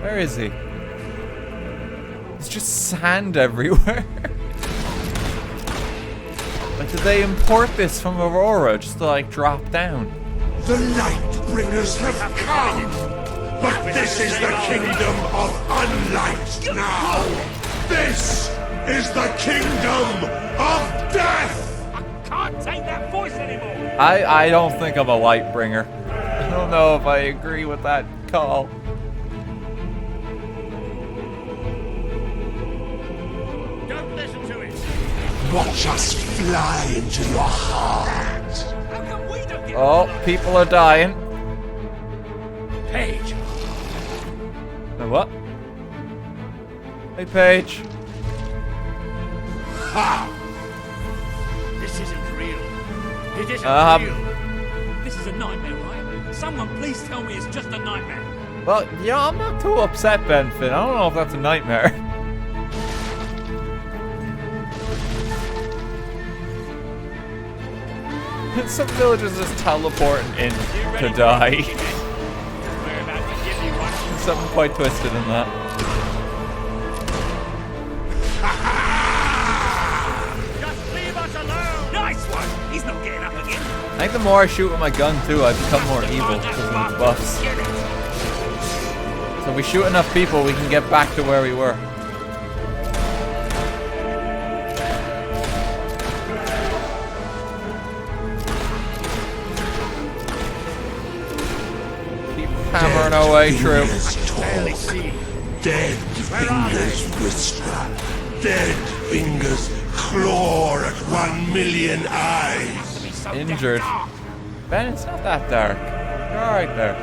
Where is he? There's just sand everywhere. Like, did they import this from Aurora just to, like, drop down? The Lightbringers have come! But this is the kingdom of unlight now! This is the kingdom of death! I can't take that voice anymore! I don't think I'm a Lightbringer. I don't know if I agree with that call. Don't listen to it! Watch us fly into your heart! How come we don't get... Oh, people are dying. Paige! What? Hey, Paige. Ha! This isn't real. It isn't real. This is a nightmare, right? Someone please tell me it's just a nightmare. Well, yeah, I'm not too upset, Benfin. I don't know if that's a nightmare. Some villagers just teleporting in to die. Something quite twisted in that. Just leave us alone! Nice one! He's not getting up again. I think the more I shoot with my gun too, I become more evil because of the buffs. So if we shoot enough people, we can get back to where we were. Keep hammering our way through. Dead fingers whisper. Dead fingers claw at 1,000,000 eyes. Injured. Ben, it's not that dark. You're alright there.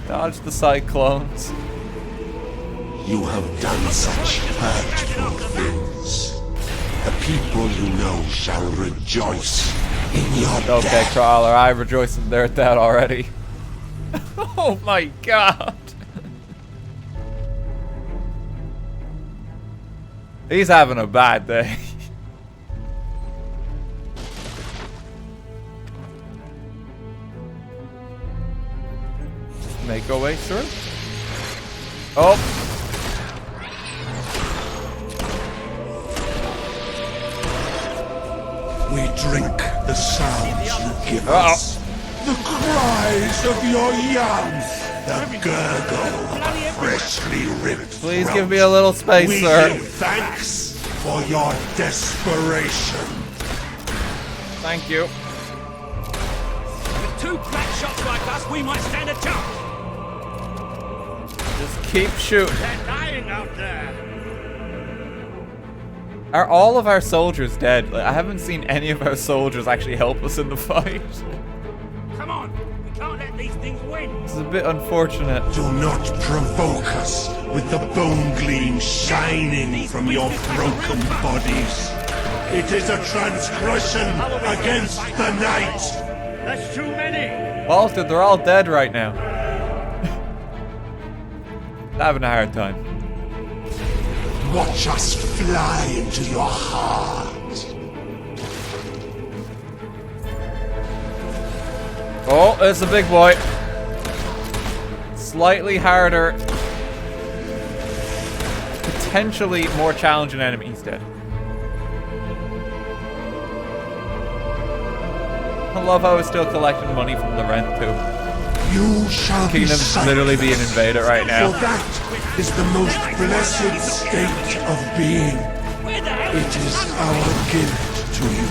Dodge the cyclones. You have done such hurtful things. The people you know shall rejoice in your Okay, death. Crawler, I rejoice in their death already. Oh my god. He's having a bad day. Make our way through. Oh. We drink the sounds you give us. The cries of your young. The gurgle of freshly ripped Please throat. give me a little space, we sir. give thanks for your desperation. Thank you. With two crack shots like us, we might stand a chance. Just keep shooting. They're dying out there. Are all of our soldiers dead? Like, I haven't seen any of our soldiers actually help us in the fight. Come on, we can't let these things win. This is a bit unfortunate. Do not provoke us with the bone gleam shining from your broken bodies. It is a transgression against the night. That's too many. Walter, they're all dead right now. Having a hard time. Watch us fly into your heart. Oh, it's a big boy. Slightly harder. Potentially more challenging enemy. He's dead. I love how we're still collecting money from the rent too. You shall be Kingdom's sightless, literally being invaded right now. For that is the most blessed state of being. It is our gift to you.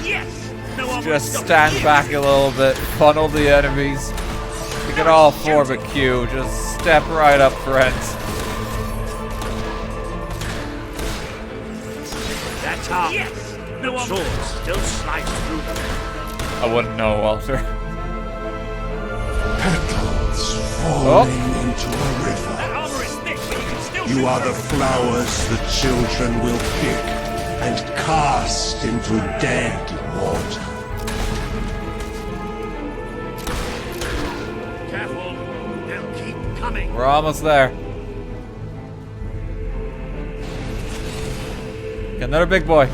Yes. No one Just stand back a little bit, funnel the enemies. We can all form a queue. Just step right up front. That's how. Yes. No one. Swords still slice through them. I wouldn't know, Walter. Petals falling into a river. That armor is thick, but you can still. You are the flowers the children will pick and cast into dead water. Careful, they'll keep coming. We're almost there. Got another big boy.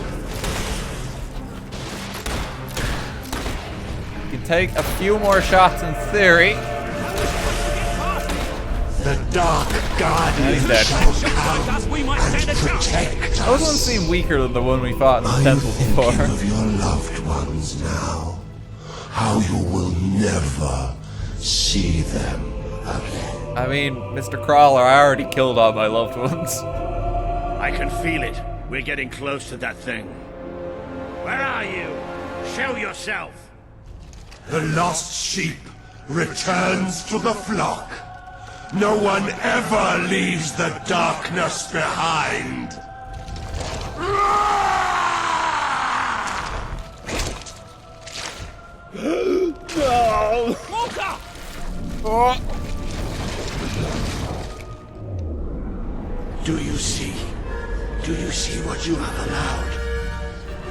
You can take a few more shots in theory. The Dark Guardian shall come and protect Those us. ones seem weaker than the one we fought in the temple before. Of your loved ones now, how you will never see them again. I mean, Mr. Crawler, I already killed all my loved ones. I can feel it. We're getting close to that thing. Where are you? Show yourself. The lost sheep returns to the flock. No one ever leaves the darkness behind. No! Walter! Do you see? Do you see what you have allowed?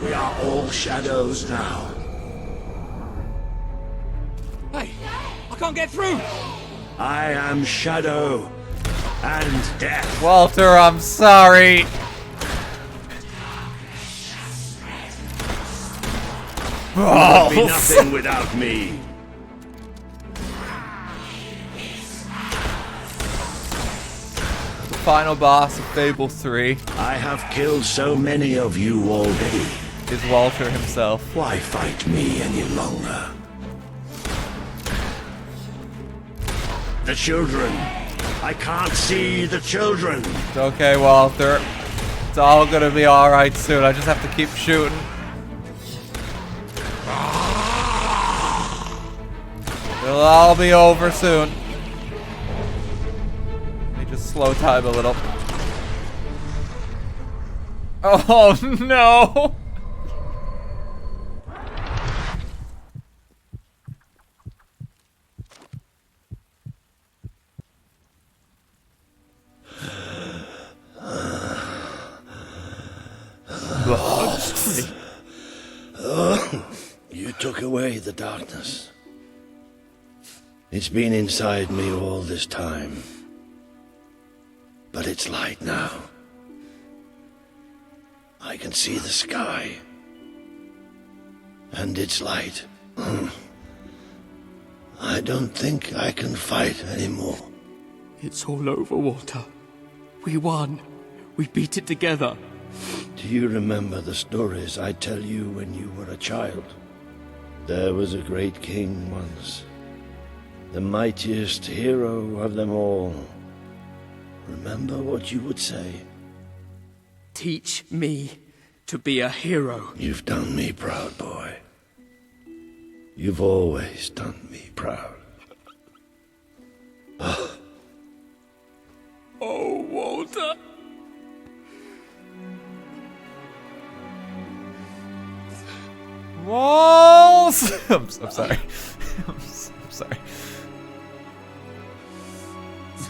We are all shadows now. Hey, I can't get through! I am Shadow and Death. Walter, I'm sorry. You would be nothing without me. The final boss of Fable 3. I have killed so many of you already. Is Walter himself. Why fight me any longer? The children. I can't see the children. It's okay, Walter. It's all gonna be alright soon. I just have to keep shooting. It'll all be over soon. Let me just slow time a little. Oh no! You took away the darkness. It's been inside me all this time. But it's light now. I can see the sky. And it's light. I don't think I can fight anymore. It's all over, Walter. We won. We beat it together. Do you remember the stories I tell you when you were a child? There was a great king once, the mightiest hero of them all. Remember what you would say? Teach me to be a hero. You've done me proud, boy. You've always done me proud. Oh, Walter. Walls! I'm sorry. I'm sorry.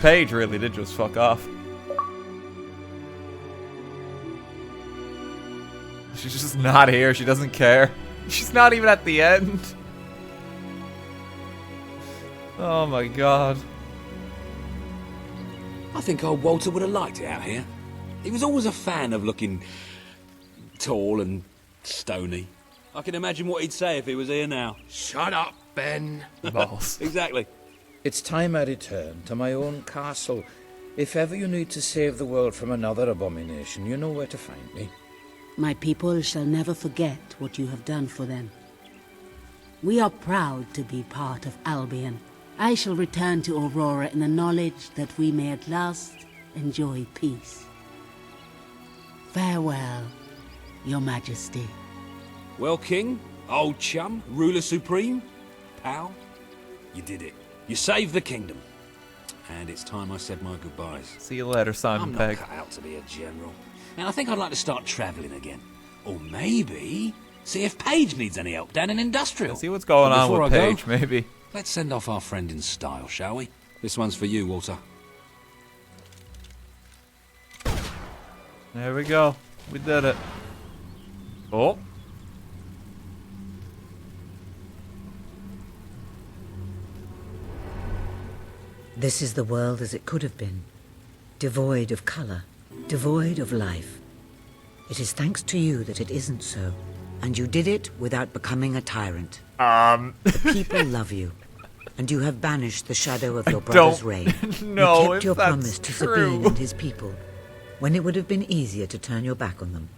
Paige really did just fuck off. She's just not here. She doesn't care. She's not even at the end. Oh my god. I think old Walter would have liked it out here. He was always a fan of looking tall and stony. I can imagine what he'd say if he was here now. Shut up, Ben. Balls. Exactly. It's time I return to my own castle. If ever you need to save the world from another abomination, you know where to find me. My people shall never forget what you have done for them. We are proud to be part of Albion. I shall return to Aurora in the knowledge that we may at last enjoy peace. Farewell, Your Majesty. Well, King, old chum, ruler supreme, pal, you did it. You saved the kingdom. And it's time I said my goodbyes. See you later, Simon I'm Pegg. not cut out to be a general. And I think I'd like to start travelling again. Or maybe see if Paige needs any help down in Industrial. See what's going on Before with I go, Paige, maybe. Let's send off our friend in style, shall we? This one's for you, Walter. There we go. We did it. Oh. This is the world as it could have been, devoid of color, devoid of life. It is thanks to you that it isn't so, and you did it without becoming a tyrant. The people love you, and you have banished the shadow of your brother's reign. No, you kept your promise to true. Sabine and his people, when it would have been easier to turn your back on them.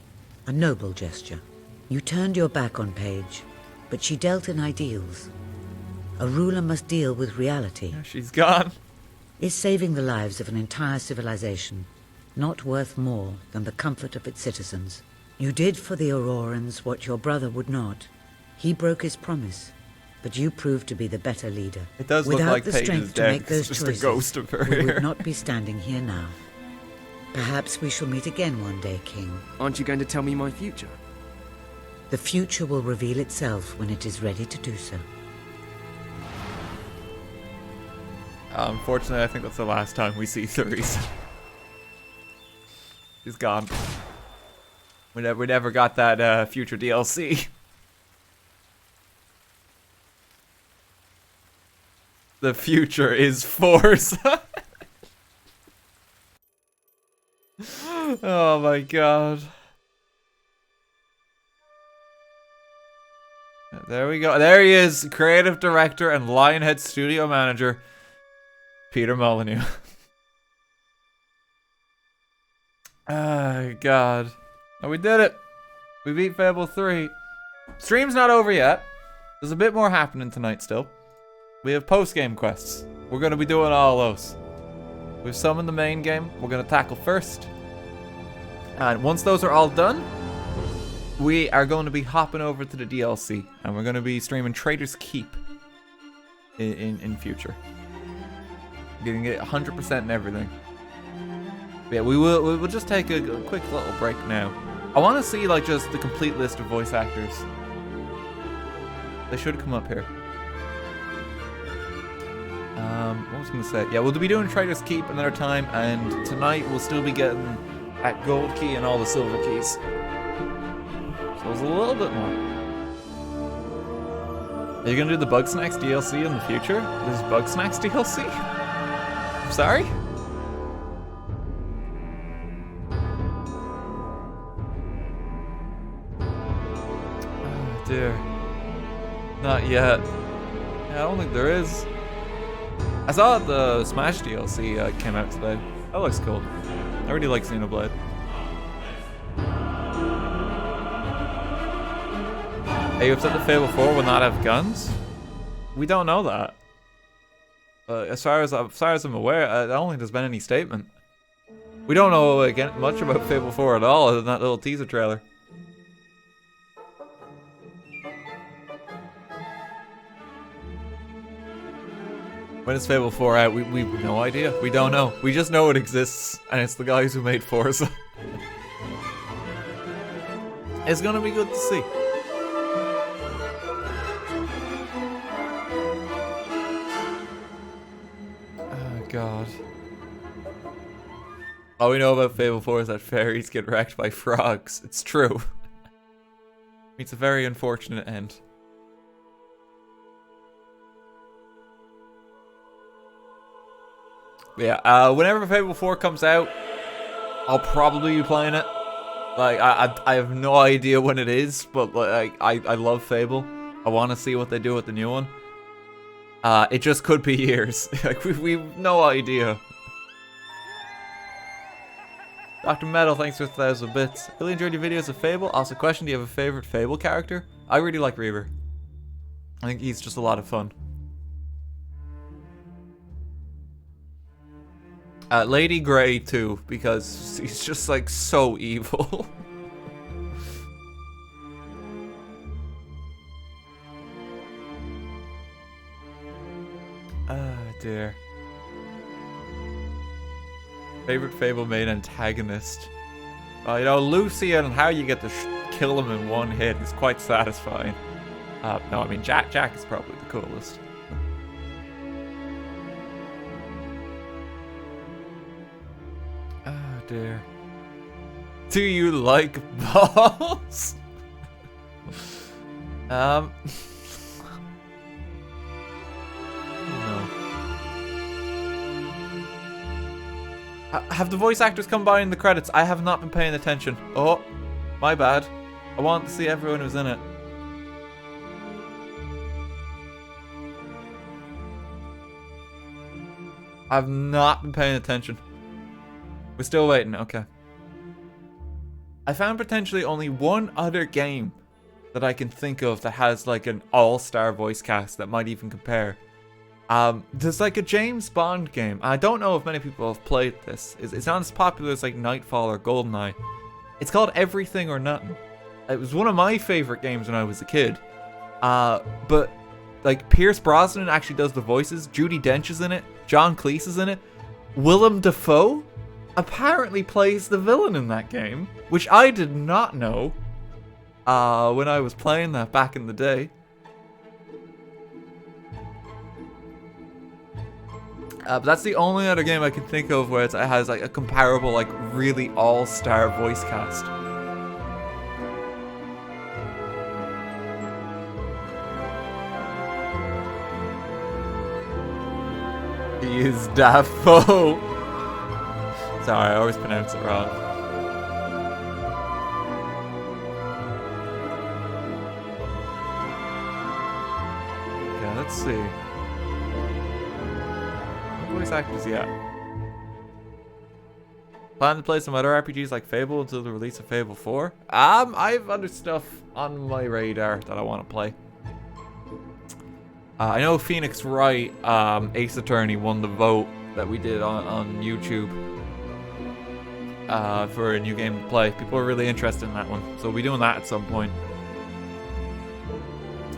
A noble gesture. You turned your back on Paige, but she dealt in ideals. A ruler must deal with reality. Yeah, she's gone. Is saving the lives of an entire civilization not worth more than the comfort of its citizens? You did for the Aurorans what your brother would not. He broke his promise, but you proved to be the better leader. It does Without look like the Paige strength is to dead. make those It's just choices, a ghost of her we here. would not be standing here now. Perhaps we shall meet again one day, King. Aren't you going to tell me my future? The future will reveal itself when it is ready to do so. Unfortunately, I think that's the last time we see Therese. She's gone. We never got that future DLC. The future is Force. Oh my god. There we go. There he is, creative director and Lionhead studio manager, Peter Molyneux. Oh god. Oh, we did it. We beat Fable 3. Stream's not over yet. There's a bit more happening tonight still. We have post-game quests. We're going to be doing all those. We've summoned the main game. We're going to tackle first. And once those are all done, we are going to be hopping over to the DLC. And we're going to be streaming Trader's Keep in future. Getting it 100% and everything. But yeah, we'll just take a quick little break now. I want to see like just the complete list of voice actors. They should come up here. What was I going to say? Yeah, we'll be doing Trader's Keep another time, and tonight we'll still be getting that gold key and all the silver keys. So there's a little bit more. Are you going to do the Bug Snacks DLC in the future? There's Bug Snacks DLC? I'm sorry? Oh dear. Not yet. Yeah, I don't think there is. I saw the Smash DLC came out today. That looks cool. I really like Xenoblade. Are you upset that Fable 4 will not have guns? We don't know that. As far as I'm aware, I don't think there's been any statement. We don't know again much about Fable 4 at all, other than that little teaser trailer. When is Fable 4 out? We have no idea. We don't know. We just know it exists, and it's the guys who made Forza. It's gonna be good to see. Oh god. All we know about Fable 4 is that fairies get wrecked by frogs. It's true. It's a very unfortunate end. Yeah, whenever Fable 4 comes out, I'll probably be playing it. Like, I have no idea when it is, but like, I love Fable. I want to see what they do with the new one. It just could be years. Like, we've no idea. Dr. Metal, thanks for 1,000 bits. Really enjoyed your videos of Fable. Also, question, do you have a favorite Fable character? I really like Reaver. I think he's just a lot of fun. Lady Grey too, because he's just like so evil. Ah, dear. Favorite Fable main antagonist? You know, Lucy and how you get to kill him in one hit is quite satisfying. No, I mean Jack is probably the coolest. Dear. Do you like balls? No. Have the voice actors come by in the credits? I have not been paying attention. Oh, my bad. I want to see everyone who's in it. I've not been paying attention. We're still waiting, okay. I found potentially only one other game that I can think of that has like an all-star voice cast that might even compare. There's like a James Bond game. I don't know if many people have played this. It's not as popular as like Nightfall or GoldenEye. It's called Everything or Nothing. It was one of my favorite games when I was a kid. But like Pierce Brosnan actually does the voices. Judi Dench is in it. John Cleese is in it. Willem Dafoe apparently plays the villain in that game, which I did not know when I was playing that back in the day. But that's the only other game I can think of where it has like a comparable, like really all-star voice cast. He is Dafoe. Sorry, I always pronounce it wrong. Okay, let's see. Voice actors yet. Plan to play some other RPGs like Fable until the release of Fable 4? I have other stuff on my radar that I want to play. I know Phoenix Wright, Ace Attorney, won the vote that we did on YouTube for a new game to play. People are really interested in that one, so we'll be doing that at some point.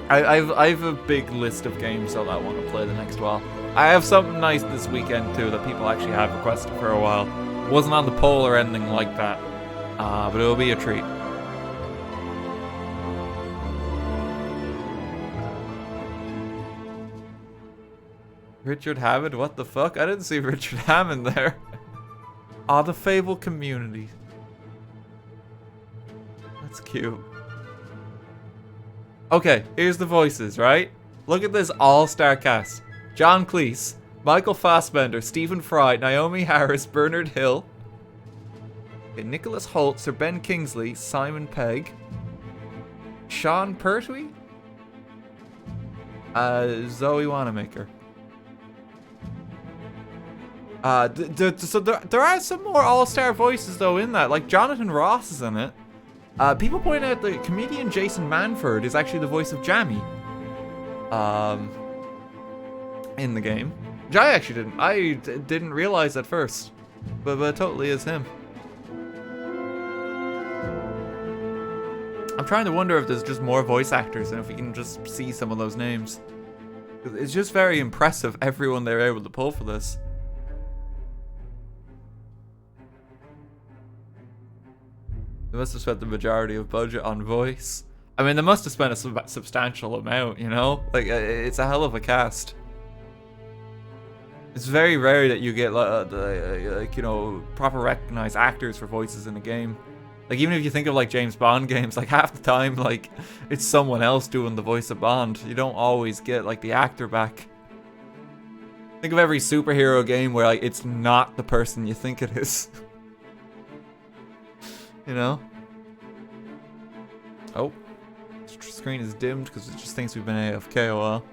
I have a big list of games that I want to play the next while. I have something nice this weekend too that people actually have requested for a while. It wasn't on the poll or anything like that, but it'll be a treat. Richard Hammond? What the fuck? I didn't see Richard Hammond there. Ah, the Fable community. That's cute. Okay, here's the voices, right? Look at this all-star cast. John Cleese, Michael Fassbender, Stephen Fry, Naomi Harris, Bernard Hill, Nicholas Holt, Sir Ben Kingsley, Simon Pegg, Sean Pertwee, Zoe Wanamaker. So there are some more all-star voices though in that, like Jonathan Ross is in it. People point out that comedian Jason Manford is actually the voice of Jamie. In the game. Which I actually didn't realize at first. But it totally is him. I'm trying to wonder if there's just more voice actors and if we can just see some of those names. It's just very impressive everyone they're able to pull for this. They must have spent the majority of budget on voice. I mean, they must have spent a substantial amount, you know? Like, it's a hell of a cast. It's very rare that you get, like, you know, proper recognized actors for voices in a game. Like, even if you think of, like, James Bond games, like, half the time, like, it's someone else doing the voice of Bond. You don't always get, like, the actor back. Think of every superhero game where, like, it's not the person you think it is. You know? Oh. Screen is dimmed because it just thinks we've been AFK a while.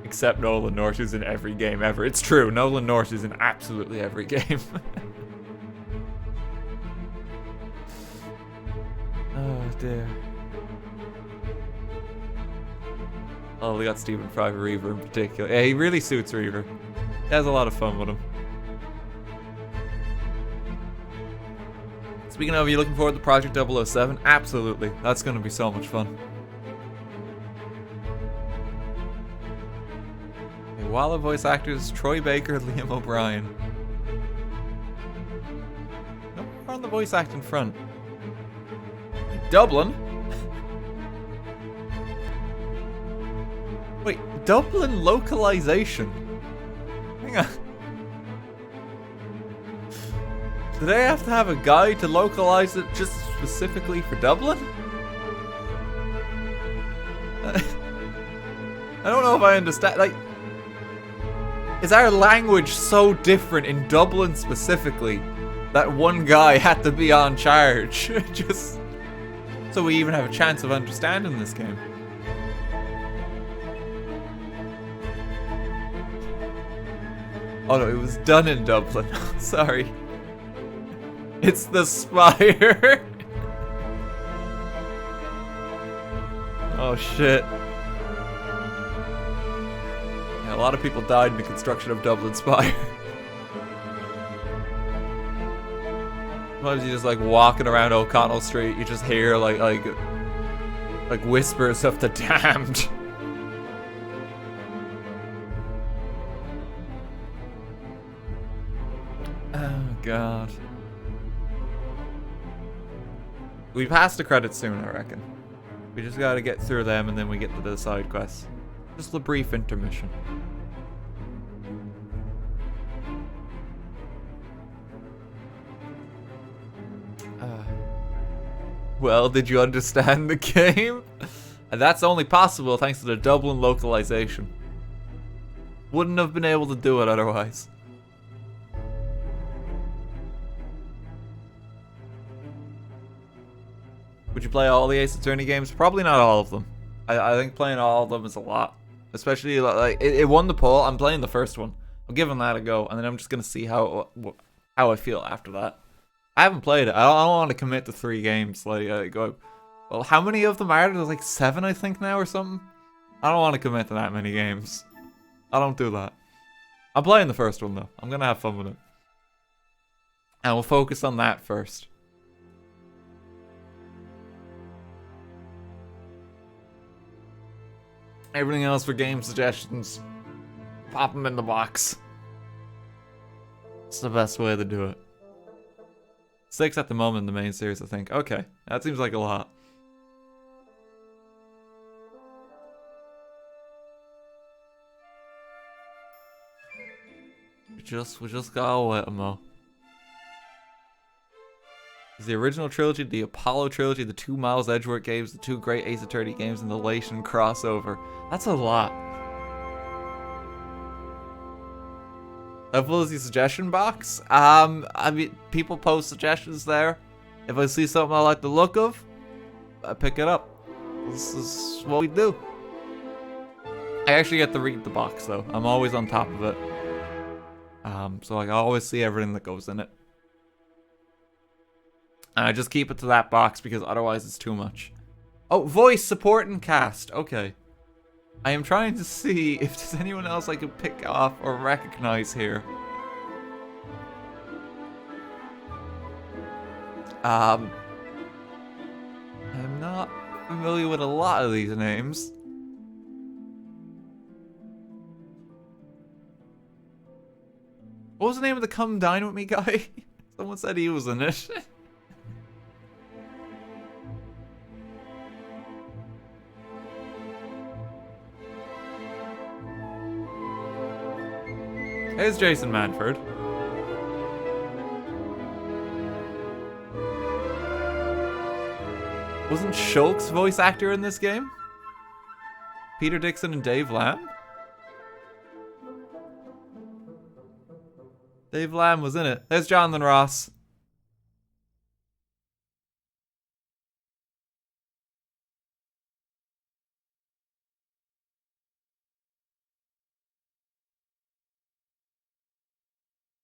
Except Nolan North is in every game ever. It's true, Nolan North is in absolutely every game. Oh dear. Oh, we got Stephen Fry for Reaver in particular. Yeah, he really suits Reaver. He has a lot of fun with him. Speaking of, are you looking forward to Project 007? Absolutely. That's going to be so much fun. Okay, Walla voice actors, Troy Baker, Liam O'Brien. No, we're on the voice acting front. Dublin? Wait, Dublin localization? Hang on. Do they have to have a guide to localize it just specifically for Dublin? I don't know if I understand. Like, is our language so different in Dublin specifically that one guy had to be on charge just so we even have a chance of understanding this game? Oh no, it was done in Dublin. Sorry. It's the Spire. Oh shit. Yeah, a lot of people died in the construction of Dublin Spire. Sometimes you just like walking around O'Connell Street, you just hear like whispers of the damned. Oh god. We passed the credits soon, I reckon. We just gotta get through them and then we get to the side quests. Just a brief intermission. Well, did you understand the game? And that's only possible thanks to the Dublin localization. Wouldn't have been able to do it otherwise. Would you play all the Ace Attorney games? Probably not all of them. I think playing all of them is a lot. Especially, like, it won the poll. I'm playing the first one. I'm giving that a go, and then I'm just gonna see how I feel after that. I haven't played it. I don't want to commit to 3 games. Like, well, how many of them are there? There's like 7, I think, now or something. I don't want to commit to that many games. I don't do that. I'm playing the first one though. I'm gonna have fun with it, and we'll focus on that first. Everything else for game suggestions, pop them in the box. It's the best way to do it. 6 at the moment in the main series, I think. Okay, that seems like a lot. We just gotta wait a mo. The original trilogy, the Apollo trilogy, the 2 Miles Edgeworth games, the 2 great Ace Attorney games, and the Lation crossover. That's a lot. That was the suggestion box. I mean, people post suggestions there. If I see something I like the look of, I pick it up. This is what we do. I actually get to read the box though. I'm always on top of it. So like, I always see everything that goes in it. And I just keep it to that box because otherwise it's too much. Oh, voice, support, and cast. Okay. I am trying to see if there's anyone else I could pick off or recognize here. I'm not familiar with a lot of these names. What was the name of the Come Dine With Me guy? Someone said he was in it. Here's Jason Manford. Wasn't Shulk's voice actor in this game? Peter Dixon and Dave Lamb? Dave Lamb was in it. There's Jonathan Ross.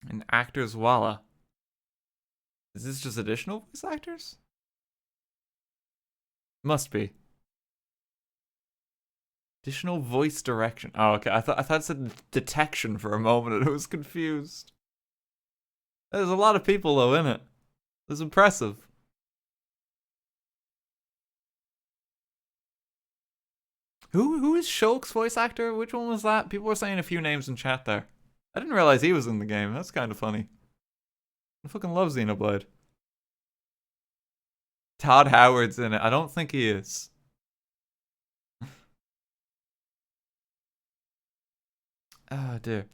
And actors Walla. Is this just additional voice actors? Must be. Additional voice direction. Oh, okay. I thought it said detection for a moment and I was confused. There's a lot of people though in it. It's impressive. Who is Shulk's voice actor? Which one was that? People were saying a few names in chat there. I didn't realize he was in the game. That's kind of funny. I fucking love Xenoblade. Todd Howard's in it. I don't think he is. Oh dear.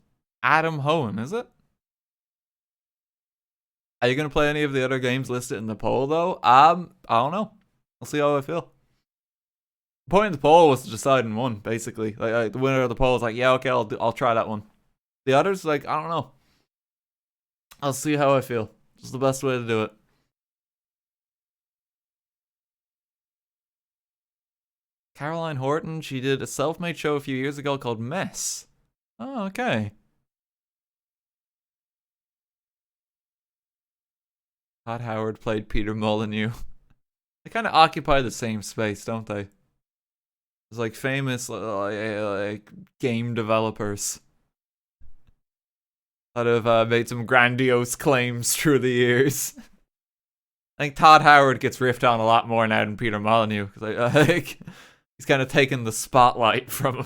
Adam Hohen, is it? Are you gonna play any of the other games listed in the poll though? I don't know. We'll see how I feel. The point of the poll was to decide in one, basically. Like the winner of the poll was like, yeah, okay, I'll try that one. The others, like, I don't know. I'll see how I feel. It's the best way to do it. Caroline Horton, she did a self-made show a few years ago called Mess. Oh, okay. Todd Howard played Peter Molyneux. They kind of occupy the same space, don't they? It's like famous like game developers that have made some grandiose claims through the years. I think Todd Howard gets riffed on a lot more now than Peter Molyneux, because he's kind of taken the spotlight from him.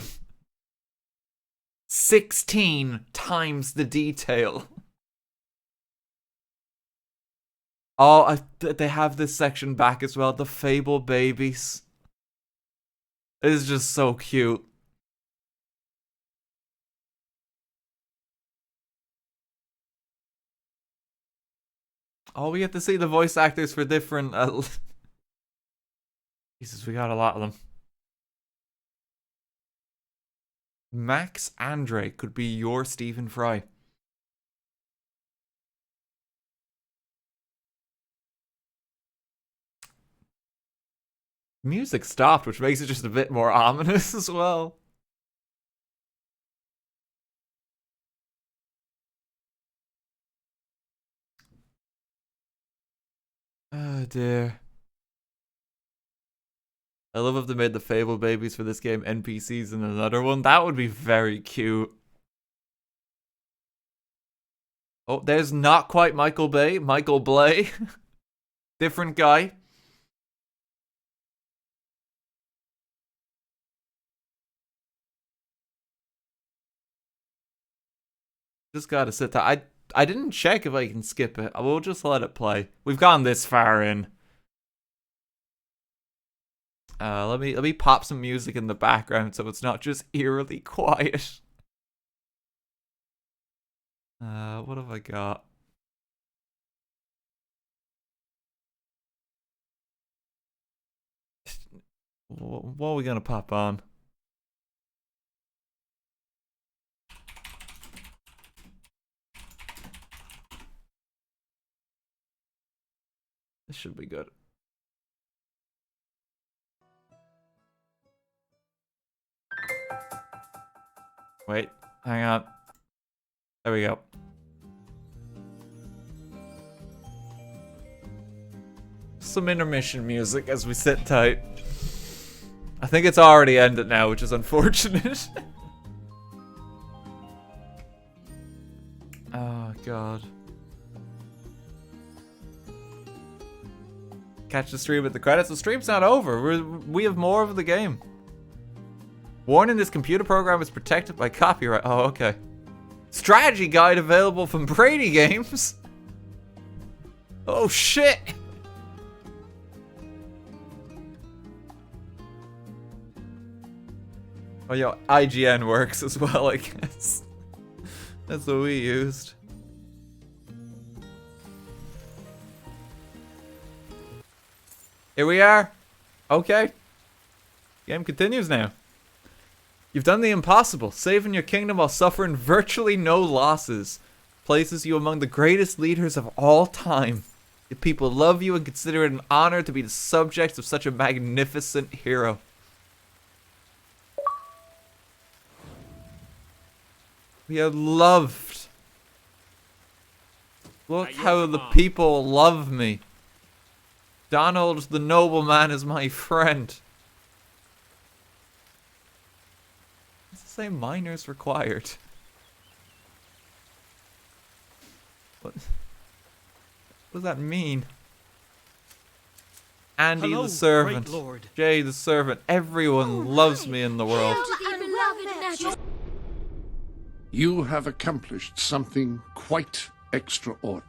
16 times the detail. Oh, they have this section back as well. The Fable babies. It's just so cute. Oh, we get to see the voice actors for different... Jesus, we got a lot of them. Max Andre could be your Stephen Fry. Music stopped, which makes it just a bit more ominous as well. Oh dear. I love if they made the Fable babies for this game NPCs in another one. That would be very cute. Oh, there's not quite Michael Bay. Michael Blay. Different guy. Just gotta sit there. I didn't check if I can skip it. I will just let it play. We've gone this far in. Let me pop some music in the background so it's not just eerily quiet. What have I got? What are we gonna pop on? This should be good. Wait, hang on. There we go. Some intermission music as we sit tight. I think it's already ended now, which is unfortunate. Oh, God. Catch the stream at the credits. The stream's not over. We have more of the game. Warning, this computer program is protected by copyright. Oh, okay. Strategy guide available from Brady Games. Oh, shit. Oh, yo, IGN works as well, I guess. That's what we used. Here we are. Okay. Game continues now. You've done the impossible, saving your kingdom while suffering virtually no losses. Places you among the greatest leaders of all time. The people love you and consider it an honor to be the subjects of such a magnificent hero. We are loved. Look how the people love me. Donald the nobleman is my friend. Does it say minors required? What does that mean? Andy Hello, the servant. great lord. Jay the servant. Everyone loves me in the world. You have accomplished something quite extraordinary.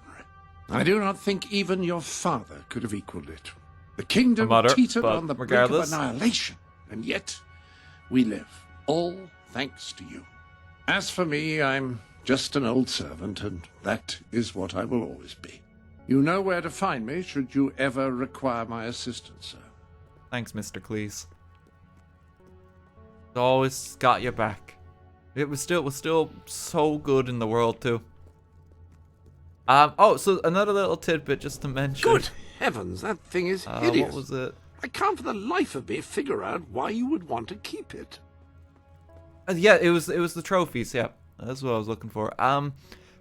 I do not think even your father could have equaled it. The kingdom teetered on the brink of annihilation, and yet we live, all thanks to you. As for me, I'm just an old servant, and that is what I will always be. You know where to find me should you ever require my assistance, sir. Thanks, Mr. Cleese. Always got your back. It was still so good in the world too. Oh, so another little tidbit just to mention. Good heavens, that thing is hideous. What was it? I can't for the life of me figure out why you would want to keep it. Yeah, it was the trophies. Yeah, that's what I was looking for.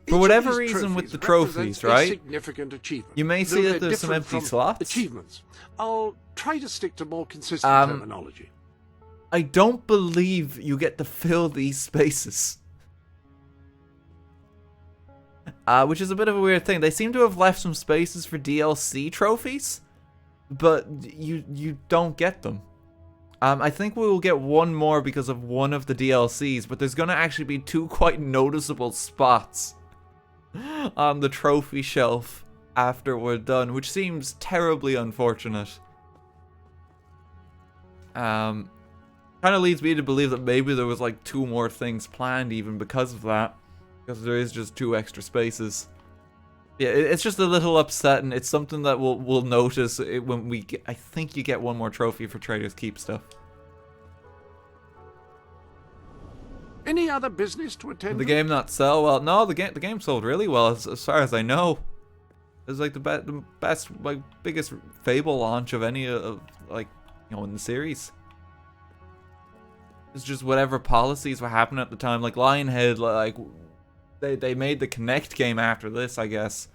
For whatever reason with the trophies, right? Significant achievement. You may see that there's some empty slots. Achievements. I'll try to stick to more consistent terminology. I don't believe you get to fill these spaces. Which is a bit of a weird thing. They seem to have left some spaces for DLC trophies, but you don't get them. I think we will get one more because of one of the DLCs, but there's going to actually be 2 quite noticeable spots on the trophy shelf after we're done, which seems terribly unfortunate. Kind of leads me to believe that maybe there was like 2 more things planned even because of that, because there is just 2 extra spaces. Yeah, it's just a little upsetting. It's something that we'll notice when we get, I think you get 1 more trophy for Trader's Keep stuff. Any other business to attend? Did the game not sell well? No, the game sold really well as far as I know. It was like the best, like biggest Fable launch of any of like, you know, in the series. It's just whatever policies were happening at the time. Like Lionhead, like they made the Connect game after this, I guess.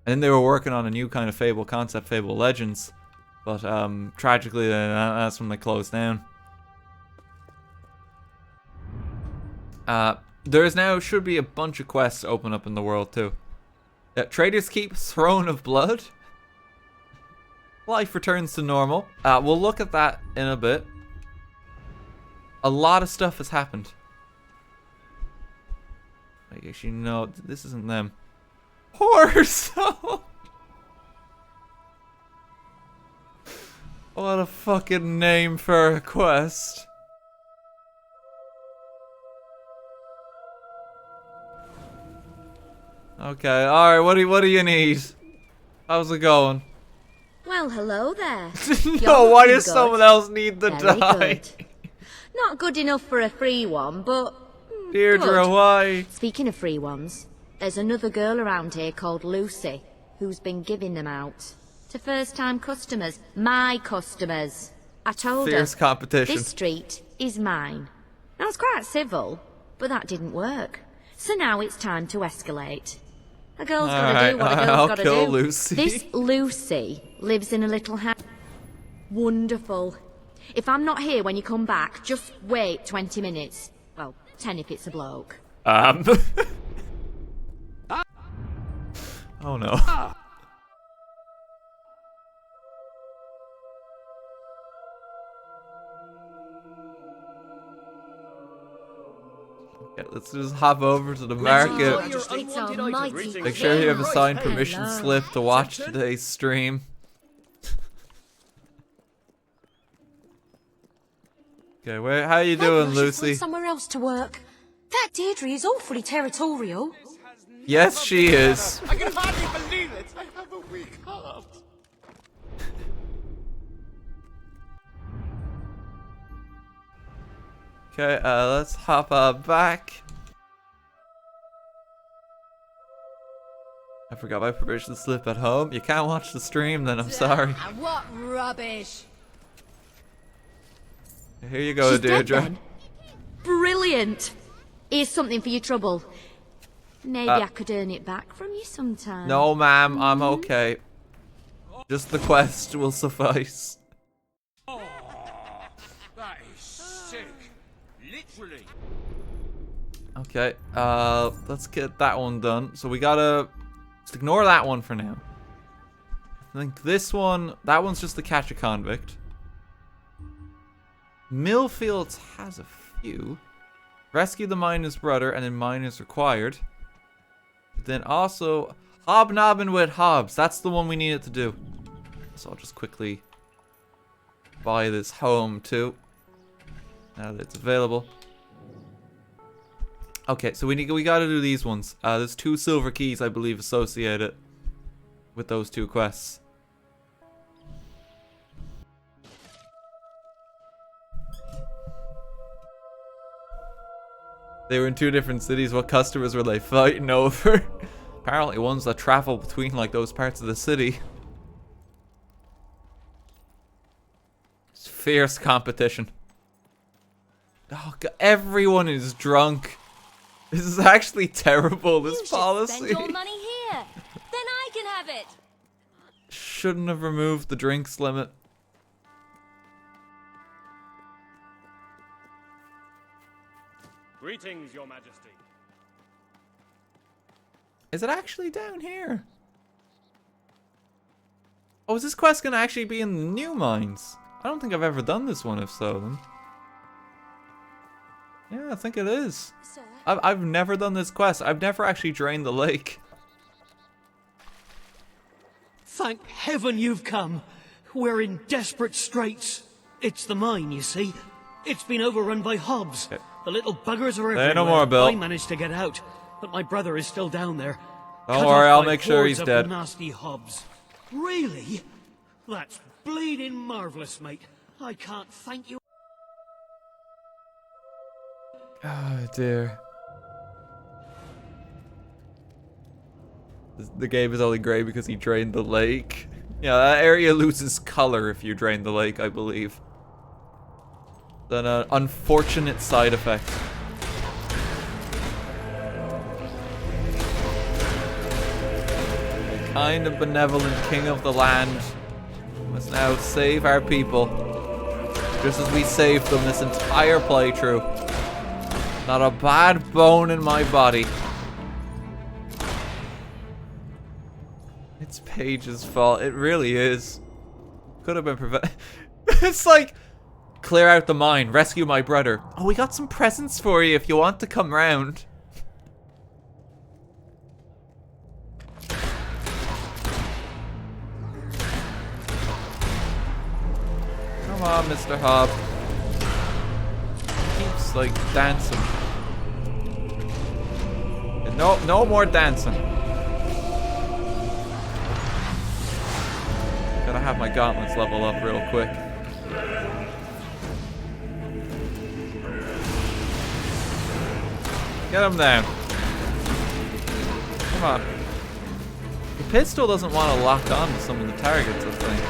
And then they were working on a new kind of Fable concept, Fable Legends. But tragically, that's when they closed down. There's now should be a bunch of quests open up in the world too. Trader's Keep, Throne of Blood. Life returns to normal. We'll look at that in a bit. A lot of stuff has happened. I guess you know this isn't them. Horse. What a fucking name for a quest. Okay, alright, what do you need? How's it going? Well, hello there. No, why does someone else need the die? Good. Not good enough for a free one, but Deirdre, good. why? Speaking of free ones, there's another girl around here called Lucy, who's been giving them out to first-time customers, my customers. I told Fierce her, competition. this street is mine. I was quite civil, but that didn't work. So now it's time to escalate. A girl's gotta do what a girl's gotta do. Lucy. This Lucy lives in a little house. Wonderful. If I'm not here when you come back, just wait 20 minutes. Well, 10 if it's a bloke. Oh no. Okay, let's just hop over to the market. Make sure you have a signed permission slip to watch today's stream. Okay, how you doing, Lucy? Somewhere else to work. That Deirdre is awfully territorial. Yes, she is. I can hardly believe it. I have a weak heart. Okay, let's hop back. I forgot my permission slip at home. You can't watch the stream, then I'm sorry. What rubbish. Here you go, Deirdre. Brilliant. Here's something for your trouble. Maybe I could earn it back from you sometime. No, ma'am, I'm okay. Just the quest will suffice. Oh, that is sick. Literally. Okay, let's get that one done. So we gotta just ignore that one for now. I think this one, that one's just to catch a convict. Millfields has a few. Rescue the miner's brother, and then mine is required. But then also, hobnobbing with Hobbs. That's the one we needed to do. So I'll just quickly buy this home too, now that it's available. Okay, so we gotta do these ones. There's 2 silver keys, I believe, associated with those 2 quests. They were in 2 different cities. What customers were they fighting over? Apparently ones that travel between like those parts of the city. It's fierce competition. Oh God, everyone is drunk. This is actually terrible, this policy. Spend your money here. Then I can have it. Shouldn't have removed the drinks limit. Greetings, Your Majesty. Is it actually down here? Oh, is this quest gonna actually be in the new mines? I don't think I've ever done this one, if so, then. Yeah, I think it is. I've never done this quest. I've never actually drained the lake. Thank heaven you've come. We're in desperate straits. It's the mine, you see. It's been overrun by hobs. Okay. The little buggers are everywhere. Say no more, Bill. I managed to get out, but my brother is still down there. Don't worry, I'll make sure he's dead. Nasty hobs. Really? That's bleeding marvelous, mate. I can't thank you. Oh dear. The game is only great because he drained the lake. Yeah, that area loses color if you drain the lake, I believe. Then an unfortunate side effect. The kind of benevolent king of the land must now save our people. Just as we saved them this entire playthrough. Not a bad bone in my body. It's Paige's fault. It really is. Could have been prevented. It's like, clear out the mine, rescue my brother. Oh, we got some presents for you if you want to come round. Come on, Mr. Hobb. Keeps like dancing. No more dancing. Gotta have my gauntlets level up real quick. Get him down. Come on. The pistol doesn't want to lock on to some of the targets, I think.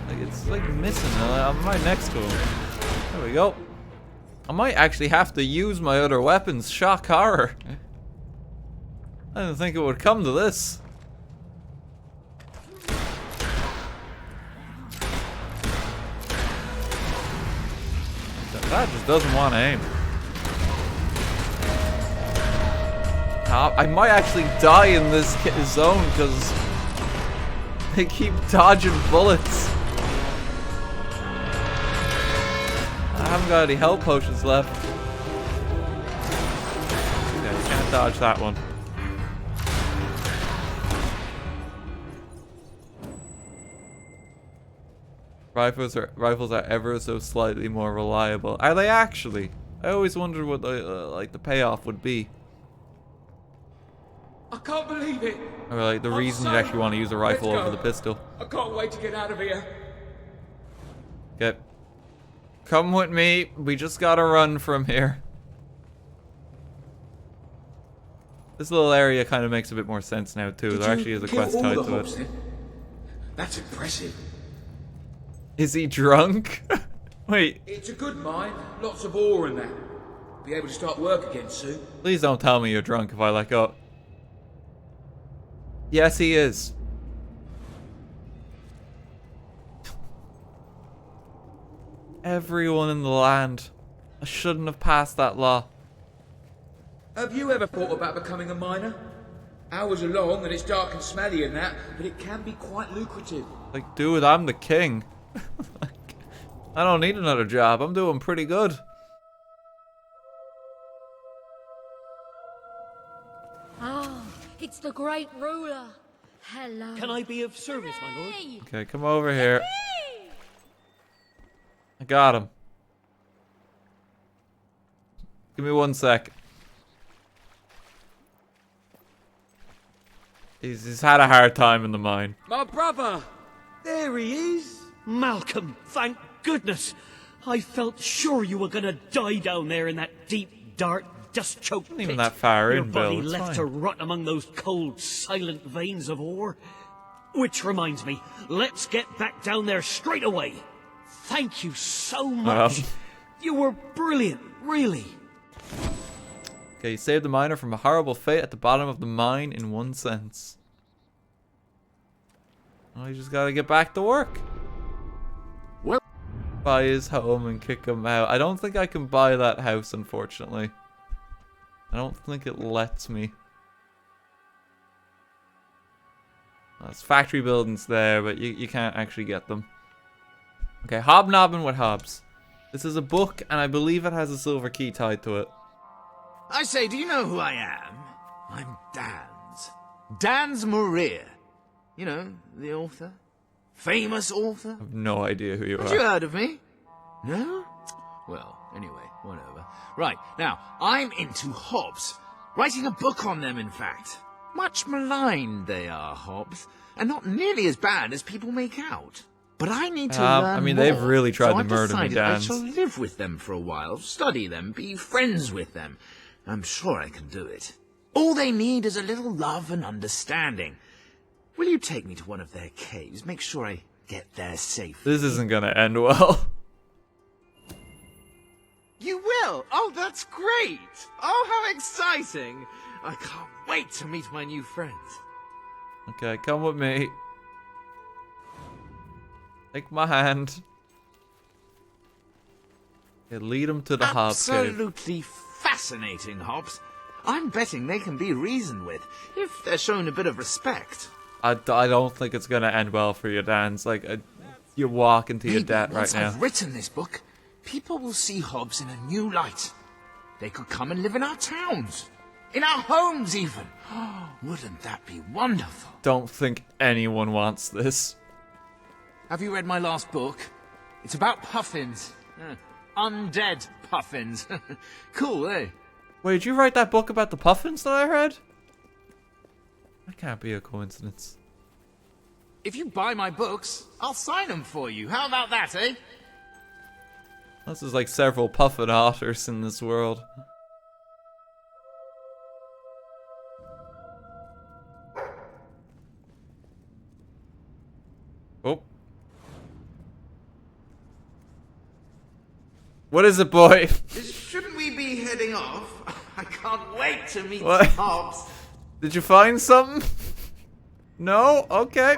Like, it's like missing. I'm right next to him. There we go. I might actually have to use my other weapons. Shock horror. I didn't think it would come to this. That just doesn't want to aim. I might actually die in this zone because they keep dodging bullets. I haven't got any health potions left. Okay, can't dodge that one. Rifles are ever so slightly more reliable. Are they actually? I always wondered what the payoff would be. I can't believe it. Or like the reason you actually want to use a rifle over the pistol. I can't wait to get out of here. Okay. Come with me. We just gotta run from here. This little area kind of makes a bit more sense now too. There actually is a quest tied to it. That's impressive. Is he drunk? Wait. It's a good mine. Lots of ore and that. Be able to start work again soon. Please don't tell me you're drunk if I let go. Yes, he is. Everyone in the land. I shouldn't have passed that law. Have you ever thought about becoming a miner? Hours are long and it's dark and smelly and that, but it can be quite lucrative. Like, dude, I'm the king. I don't need another job. I'm doing pretty good. Oh, it's the great ruler. Hello. Can I be of service, my lord? Okay, come over here. I got him. Give me 1 sec. He's had a hard time in the mine. My brother! There he is! Malcolm, thank goodness! I felt sure you were gonna die down there in that deep, dark, dust-choked pit. Even that far your in, body Bill. It's left fine. to rot among those cold, silent veins of ore. Which reminds me, let's get back down there straight away. Thank you so much. You were brilliant, really. Okay, you saved the miner from a horrible fate at the bottom of the mine in one sense. Well, you just gotta get back to work. Well, buy his home and kick him out. I don't think I can buy that house, unfortunately. I don't think it lets me. There's factory buildings there, but you can't actually get them. Okay, hobnobbing with Hobbs. This is a book, and I believe it has a silver key tied to it. I say, do you know who I am? I'm Dans. Dans Maria. You know, the author. Famous author. I have no idea who you Have are. you heard of me? No? Well, anyway, whatever. Right, now, I'm into Hobbes. Writing a book on them, in fact. Much maligned they are, Hobbes, and not nearly as bad as people make out. But I need to learn I mean, more, they've really tried so to murder me, I've decided I Dan. shall live with them for a while, study them, be friends with them. I'm sure I can do it. All they need is a little love and understanding. Will you take me to one of their caves? Make sure I get there safe. This isn't gonna end well. You will? Oh, that's great! Oh, how exciting! I can't wait to meet my new friends. Okay, come with me. Take my hand. Okay, lead him to the Hob cave. Absolutely fascinating, Hobbs. I'm betting they can be reasoned with, if they're shown a bit of respect. I don't think it's gonna end well for you, Dan. It's like you're walking to your Maybe death right once now. I've written this book, people will see Hobbs in a new light. They could come and live in our towns. In our homes, even. Wouldn't that be wonderful? Don't think anyone wants this. Have you read my last book? It's about puffins. Undead puffins. Cool, eh? Wait, did you write that book about the puffins that I read? That can't be a coincidence. If you buy my books, I'll sign them for you. How about that, eh? This is like several puffin otters in this world. Oh. What is it, boy? Shouldn't we be heading off? I can't wait to meet What? Hobbs. Did you find something? No? Okay.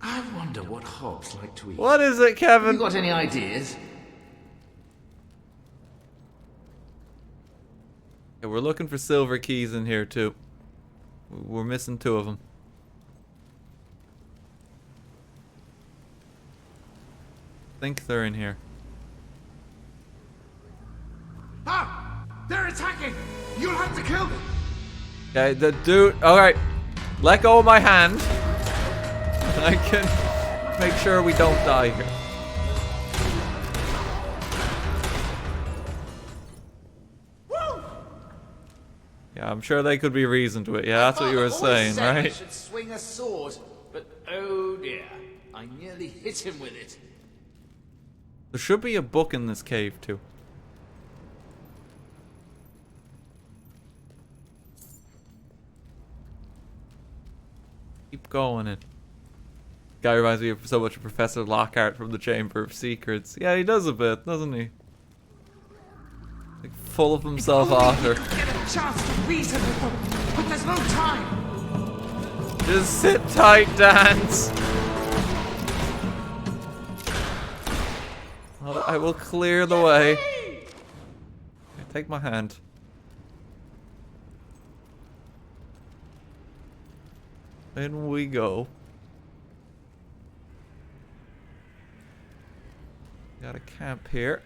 I wonder what Hobbs like to eat. What is it, Kevin? You got any ideas? Yeah, we're looking for silver keys in here, too. We're missing 2 of them. I think they're in here. Ah! They're attacking! You'll have to kill them! Okay, the dude. Alright. Let go of my hand. And I can make sure we don't die here. Yeah, I'm sure they could be reasoned to it. Yeah, that's what you were saying, I right? should swing a sword, but oh dear, I nearly hit him with it. There should be a book in this cave, too. Keep going in. Guy reminds me of so much of Professor Lockhart from the Chamber of Secrets. Yeah, he does a bit, doesn't he? Like, full of himself, otter. Get a chance to reason with them, but there's no time. Just sit tight, Dance. I will clear the way. Okay, take my hand. In we go. Got a camp here.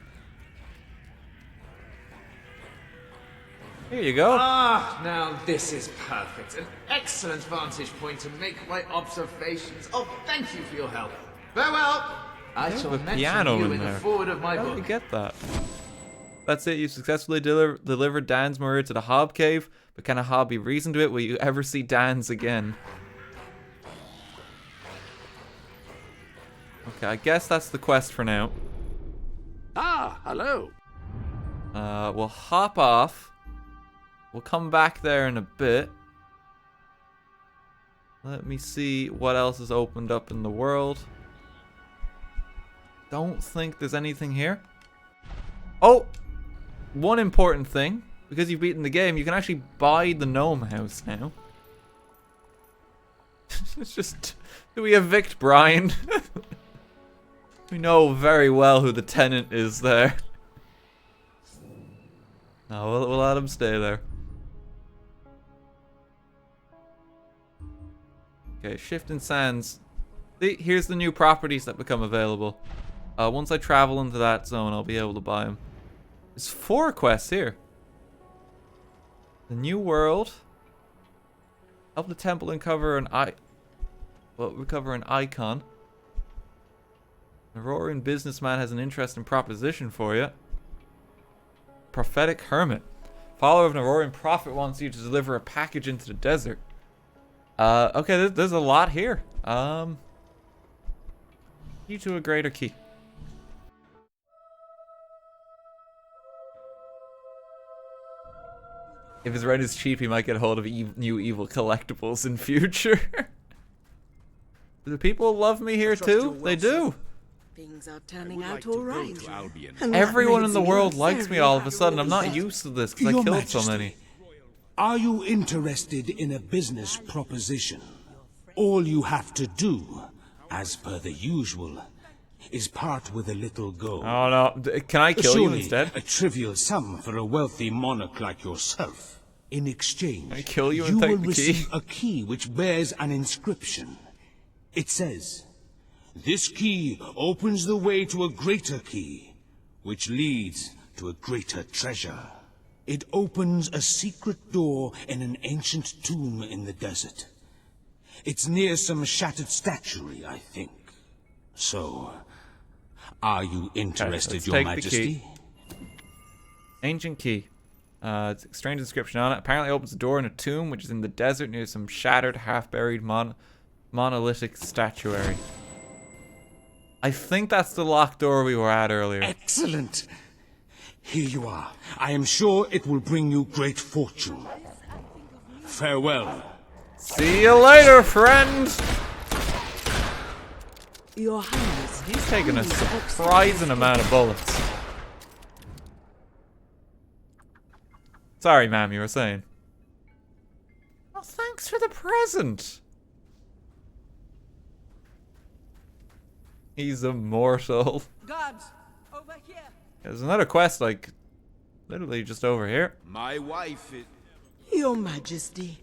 Here you go. Ah, now this is perfect. An excellent vantage point to make my observations. Oh, thank you for your help. Farewell. I shall a mention piano you in in the there. forward of my How book. did you get that? That's it. You successfully delivered Dan's Maria to the Hob cave. But can a Hob be reasoned to it? Will you ever see Dan's again? Okay, I guess that's the quest for now. Ah, hello. We'll hop off. We'll come back there in a bit. Let me see what else is opened up in the world. Don't think there's anything here. Oh! One important thing. Because you've beaten the game, you can actually buy the gnome house now. It's just... Do we evict Brian? We know very well who the tenant is there. No, we'll let him stay there. Okay, Shifting Sands. See, here's the new properties that become available. Once I travel into that zone, I'll be able to buy them. There's 4 quests here. The New World. Help the temple recover an recover an icon. An Aurorian businessman has an interesting proposition for you. Prophetic Hermit. Follower of an Aurorian prophet wants you to deliver a package into the desert. Okay, there's a lot here. Key to a greater key. If his rent is cheap, he might get hold of new evil collectibles in future. Do the people love me here too? They do. Things are turning out all right. Everyone in the world likes me all of a sudden. I'm not used to this because I killed so many. Are you interested in a business proposition? All you have to do, as per the usual, is part with a little gold. Oh no, can I kill you instead? A trivial sum for a wealthy monarch like yourself. In exchange, I kill you and you take will the receive key? a key which bears an inscription. It says, "This key opens the way to a greater key, which leads to a greater treasure." It opens a secret door in an ancient tomb in the desert. It's near some shattered statuary, I think. So, are you interested, Your Majesty? Ancient key. It's a strange inscription on it. Apparently opens the door in a tomb, which is in the desert near some shattered, half-buried monolithic statuary. I think that's the locked door we were at earlier. Excellent! Here you are. I am sure it will bring you great fortune. Farewell. See you later, friend! Your Highness. He's taking a surprising amount of bullets. Sorry, ma'am, you were saying. Oh, thanks for the present. He's immortal. Guards, over here. There's another quest, like, literally just over here. My wife is... Your Majesty,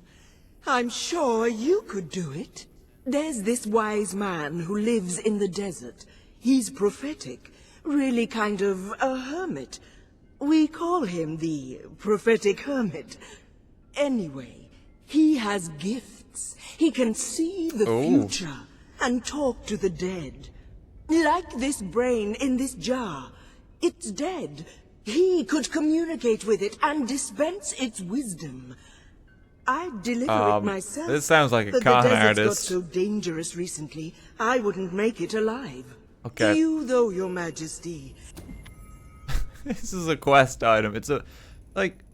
I'm sure you could do it. There's this wise man who lives in the desert. He's prophetic, really kind of a hermit. We call him the Prophetic Hermit. Anyway, he has gifts. He can see the future and talk to the dead. Like this brain in this jar. It's dead. He could communicate with it and dispense its wisdom. I'd deliver it myself. This sounds like a but con the desert's artist. got so dangerous recently, I wouldn't make it alive. Okay. You, though, Your Majesty. This is a quest item. It's a, like,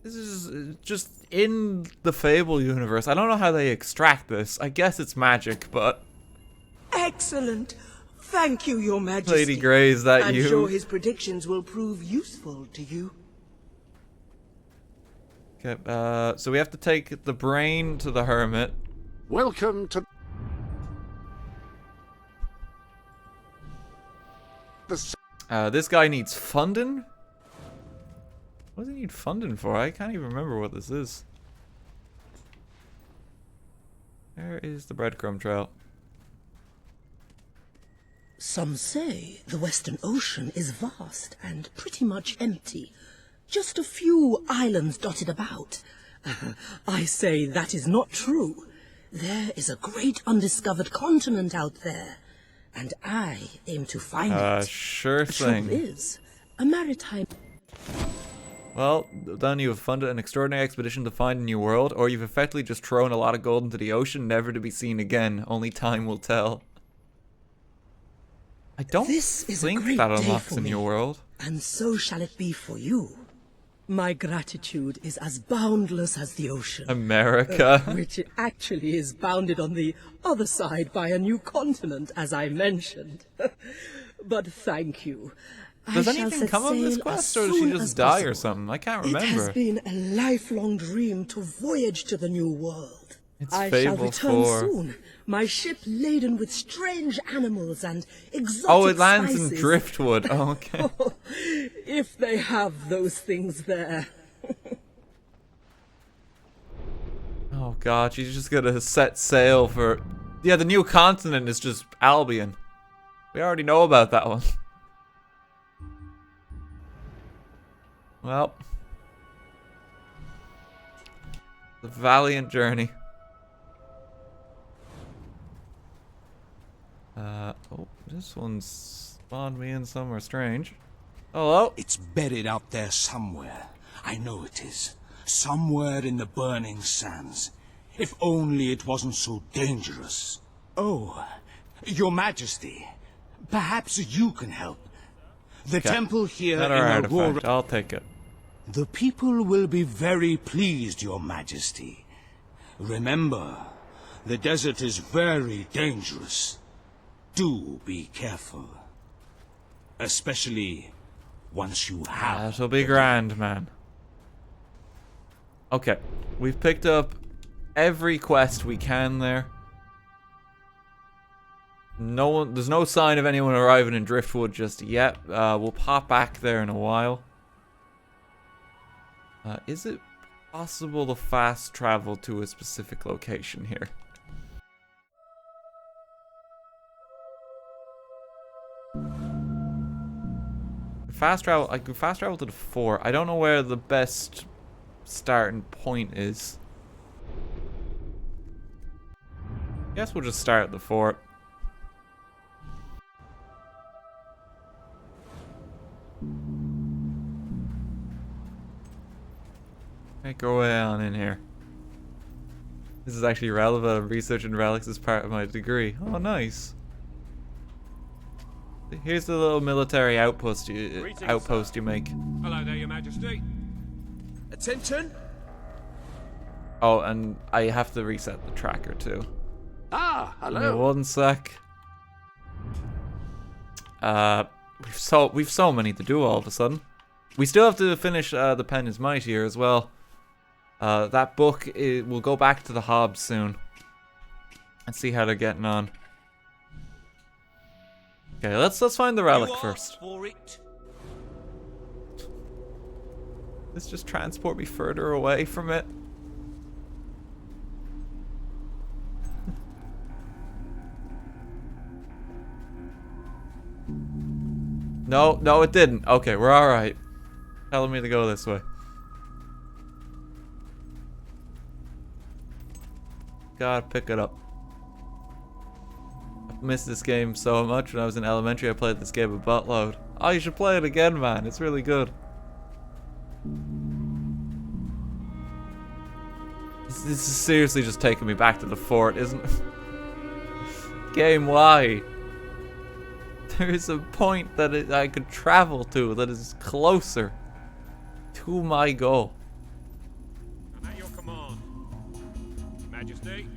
this is just in the Fable universe. I don't know how they extract this. I guess it's magic, but... Excellent. Thank you, Your Majesty. Lady Grey, is that you? I'm sure his predictions will prove useful to you. Okay, so we have to take the brain to the hermit. Welcome to... This guy needs funding? What does he need funding for? I can't even remember what this is. There is the breadcrumb trail. Some say the Western Ocean is vast and pretty much empty. Just a few islands dotted about. I say that is not true. There is a great undiscovered continent out there, and I aim to find it. Sure The thing. trouble is, a maritime... Well, then you have funded an extraordinary expedition to find a new world, or you've effectively just thrown a lot of gold into the ocean, never to be seen again. Only time will tell. I don't This is a think great that day unlocks for in me, your world. and so shall it be for you. My gratitude is as boundless as the ocean. America. Which actually is bounded on the other side by a new continent, as I mentioned. But thank you. Does I shall anything set come of this sail quest, as or does she soon just as die possible. or something? I can't It has remember. been a lifelong dream to voyage to the new world. It's I shall Fable return 4. soon, my ship laden with strange animals and exotic Oh, it lands spices. in Driftwood. Oh, okay. If they have those things there. Oh god, she's just gonna set sail for... Yeah, the new continent is just Albion. We already know about that one. Well. The valiant journey. Oh, this one's spawned me in somewhere strange. Hello? It's buried out there somewhere. I know it is. Somewhere in the burning sands. If only it wasn't so dangerous. Oh, Your Majesty, perhaps you can help. The temple here in Aurora... I'll take it. The people will be very pleased, Your Majesty. Remember, the desert is very dangerous. Do be careful. Especially once you have... That'll be grand, man. Okay, we've picked up every quest we can there. There's no sign of anyone arriving in Driftwood just yet. We'll pop back there in a while. Is it possible to fast travel to a specific location here? Fast travel. I can fast travel to the fort. I don't know where the best starting point is. Guess we'll just start at the fort. Make our way on in here. This is actually relevant. Research in relics is part of my degree. Oh, nice. Here's the little military outpost you make. Hello there, Your Majesty. Attention. Oh, and I have to reset the tracker too. Ah, Give me hello. one sec. We've so many to do all of a sudden. We still have to finish the Pen is Mightier as well. That book, we'll go back to the Hobbs soon and see how they're getting on. Okay, let's find the relic first. Let's just transport me further away from it. No, it didn't. Okay, we're alright. Telling me to go this way. Gotta pick it up. I've missed this game so much. When I was in elementary, I played this game a buttload. Oh, you should play it again, man. It's really good. This is seriously just taking me back to the fort, isn't it? Game, why? There is a point that I could travel to that is closer to my goal. I'm at your command, Your Majesty.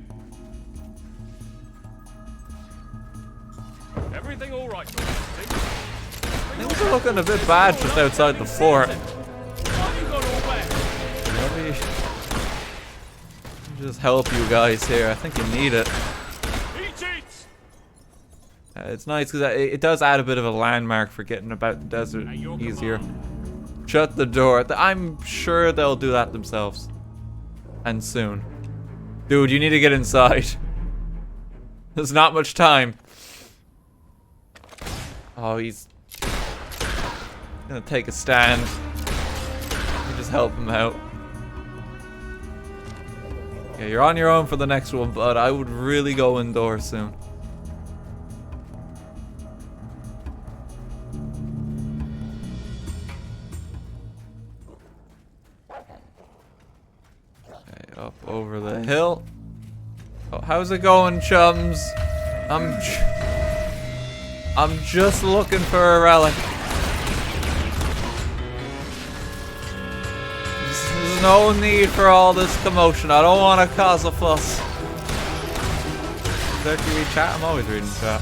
Everything all right, Your Majesty? Things are looking a bit bad just outside the fort. Let me just help you guys here. I think you need it. It's nice because it does add a bit of a landmark for getting about the desert easier. Shut the door. I'm sure they'll do that themselves. And soon. Dude, you need to get inside. There's not much time. Oh, he's gonna take a stand. Let me just help him out. Yeah, you're on your own for the next one, but I would really go indoors soon. Up over the hill. Oh, how's it going, chums? I'm I'm just looking for a relic. There's no need for all this commotion. I don't want to cause a fuss. Is there TV chat? I'm always reading chat.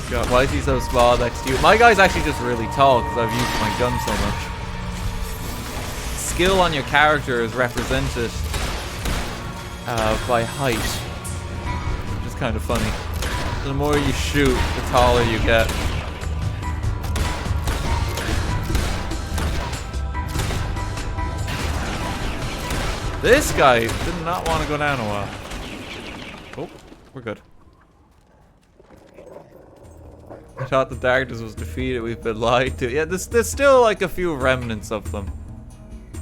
God, why is he so small next to you? My guy's actually just really tall because I've used my gun so much. Skill on your character is represented by height, which is kind of funny. The more you shoot, the taller you get. This guy did not want to go down a while. Oh, we're good. I thought the darkness was defeated. We've been lied to. Yeah, there's still like a few remnants of them.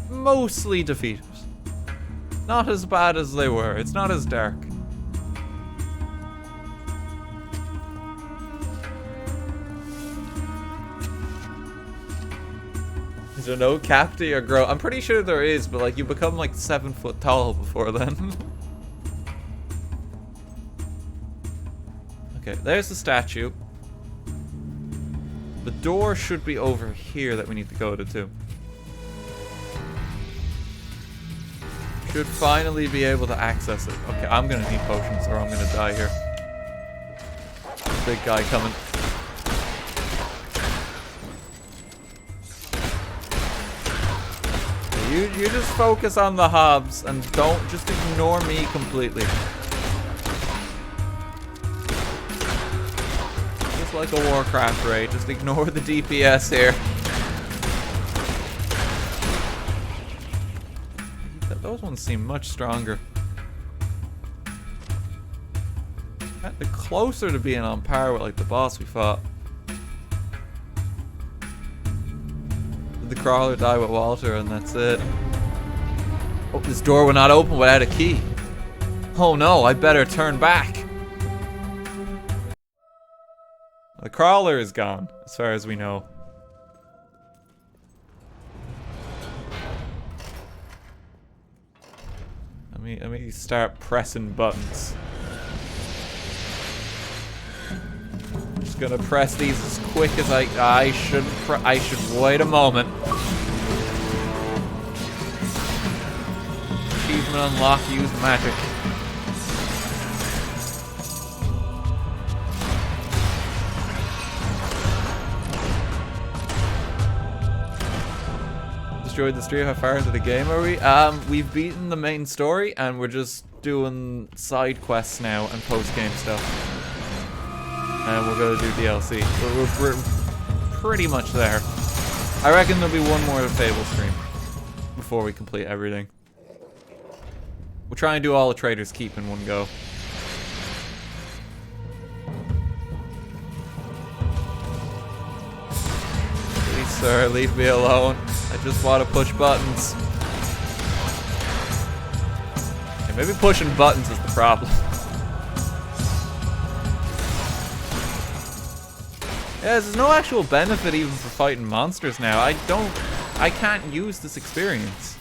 Mostly defeated. Not as bad as they were. It's not as dark. Is there no cap to your growth? I'm pretty sure there is, but like you become like 7 foot tall before then. Okay, there's the statue. The door should be over here that we need to go to too. Should finally be able to access it. Okay, I'm gonna need potions or I'm gonna die here. Big guy coming. You just focus on the hobs and don't just ignore me completely. Just like a Warcraft raid, just ignore the DPS here. Those ones seem much stronger. They're closer to being on par with like the boss we fought. The crawler die with Walter and that's it. Oh, this door will not open without a key. Oh no, I better turn back. The crawler is gone, as far as we know. Let me start pressing buttons. I'm just gonna press these as quick as I should wait a moment. Achievement unlocked, use magic. Destroyed the stream. How far into the game are we? We've beaten the main story and we're just doing side quests now and post-game stuff. And we're gonna do DLC. We're pretty much there. I reckon there'll be one more Fable stream before we complete everything. We'll try and do all the Trader's Keep in one go. Please, sir, leave me alone. I just want to push buttons. Okay, maybe pushing buttons is the problem. Yeah, there's no actual benefit even for fighting monsters now. I can't use this experience.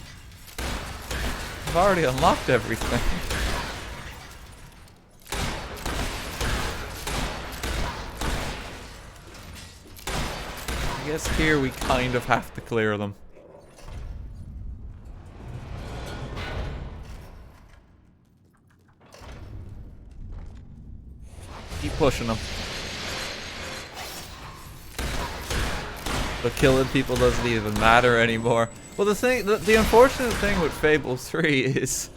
I've already unlocked everything. I guess here we kind of have to clear them. Keep pushing them. But killing people doesn't even matter anymore. Well, the unfortunate thing with Fable 3 is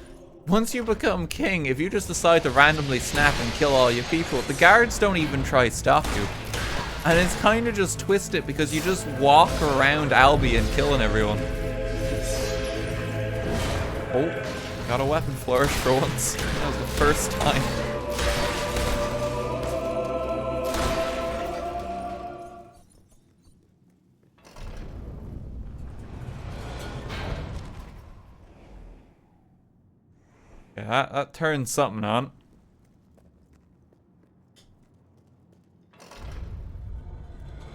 once you become king, if you just decide to randomly snap and kill all your people, the guards don't even try to stop you. And it's kind of just twisted because you just walk around Albion killing everyone. Oh, got a weapon flourish for once. That was the first time. Yeah, that turns something on.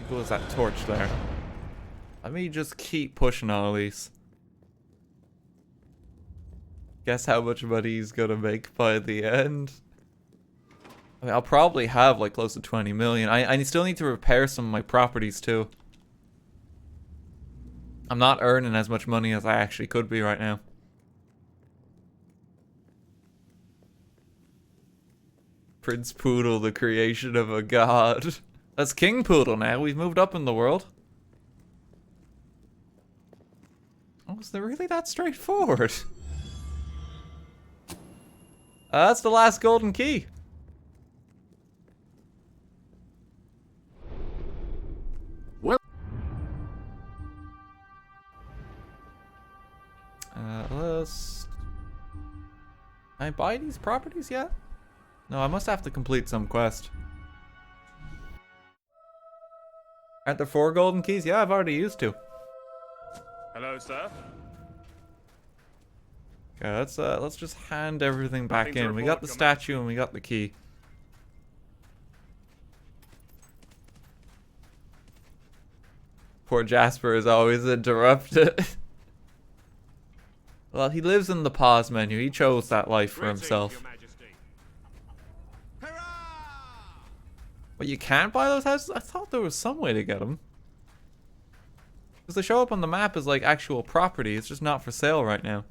What was that torch there? Let me just keep pushing all these. Guess how much money he's gonna make by the end. I mean, I'll probably have like close to 20 million. I still need to repair some of my properties too. I'm not earning as much money as I actually could be right now. Prince Poodle, the creation of a god. That's King Poodle now. We've moved up in the world. Oh, is that really that straightforward? That's the last golden key. Well, let's... Can I buy these properties yet? No, I must have to complete some quest. Aren't there 4 golden keys? Yeah, I've already used 2. Hello, sir. Okay, let's just hand everything back in. We got the statue and we got the key. Poor Jasper is always interrupted. Well, he lives in the pause menu. He chose that life for himself. But you can't buy those houses? I thought there was some way to get them. Because they show up on the map as like actual property. It's just not for sale right now.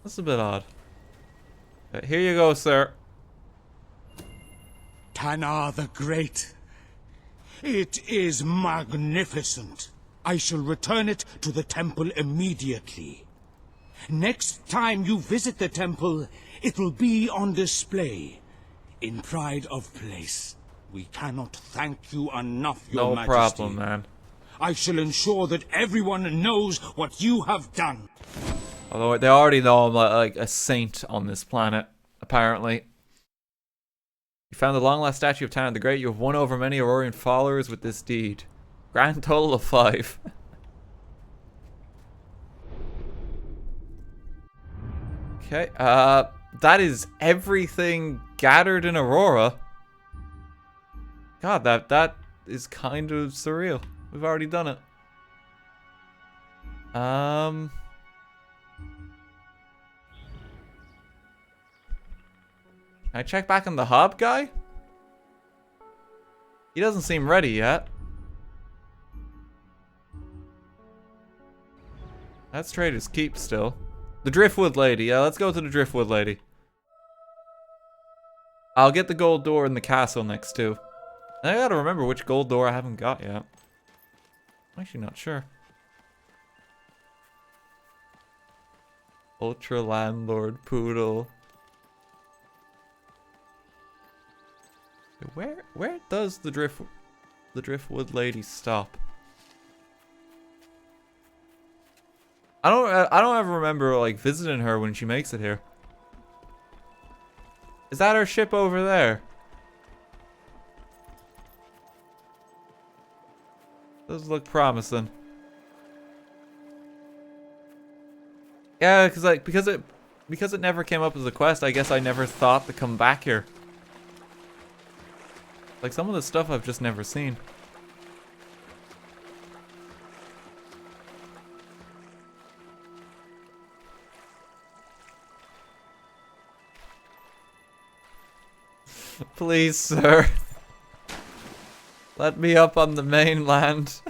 That's a bit odd. Okay, here you go, sir. Tanar the Great. It is magnificent. I shall return it to the temple immediately. Next time you visit the temple, it will be on display. In pride of place. We cannot thank you enough, Your Majesty. No problem, man. I shall ensure that everyone knows what you have done. Although they already know I'm like a saint on this planet, apparently. You found the long-lost statue of Tanar the Great. You have won over many Aurorian followers with this deed. Grand total of 5. Okay, that is everything gathered in Aurora. God, that is kind of surreal. We've already done it. Can I check back on the hub guy? He doesn't seem ready yet. That's Trader's Keep still. The Driftwood Lady. Yeah, let's go to the Driftwood Lady. I'll get the gold door in the castle next too. And I gotta remember which gold door I haven't got yet. I'm actually not sure. Ultra Landlord Poodle. Where does the Driftwood Lady stop? I don't ever remember like visiting her when she makes it here. Is that her ship over there? Does look promising. Yeah, because it never came up as a quest, I guess I never thought to come back here. Like some of the stuff I've just never seen. Please, sir. Let me up on the mainland.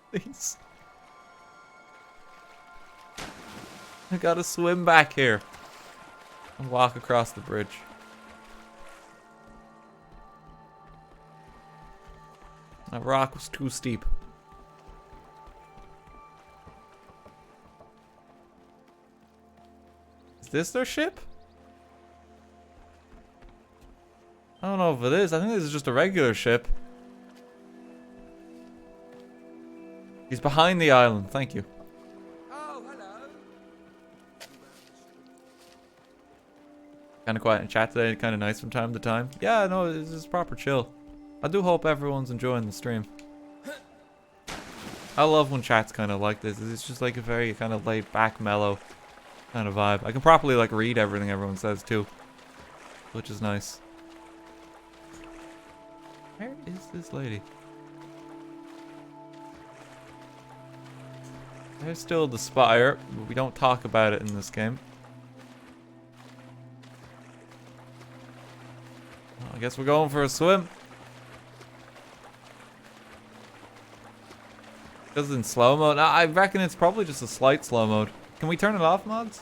Please. I gotta swim back here. And walk across the bridge. That rock was too steep. Is this their ship? I don't know if it is. I think this is just a regular ship. He's behind the island. Thank you. Oh, hello. Kind of quiet in chat today. Kind of nice from time to time. Yeah, no, this is proper chill. I do hope everyone's enjoying the stream. I love when chat's kind of like this. It's just like a very kind of laid back, mellow kind of vibe. I can properly like read everything everyone says too, which is nice. Where is this lady? There's still the spire, but we don't talk about it in this game. Well, I guess we're going for a swim. Because it's in slow mode. Now, I reckon it's probably just a slight slow mode. Can we turn it off, mods?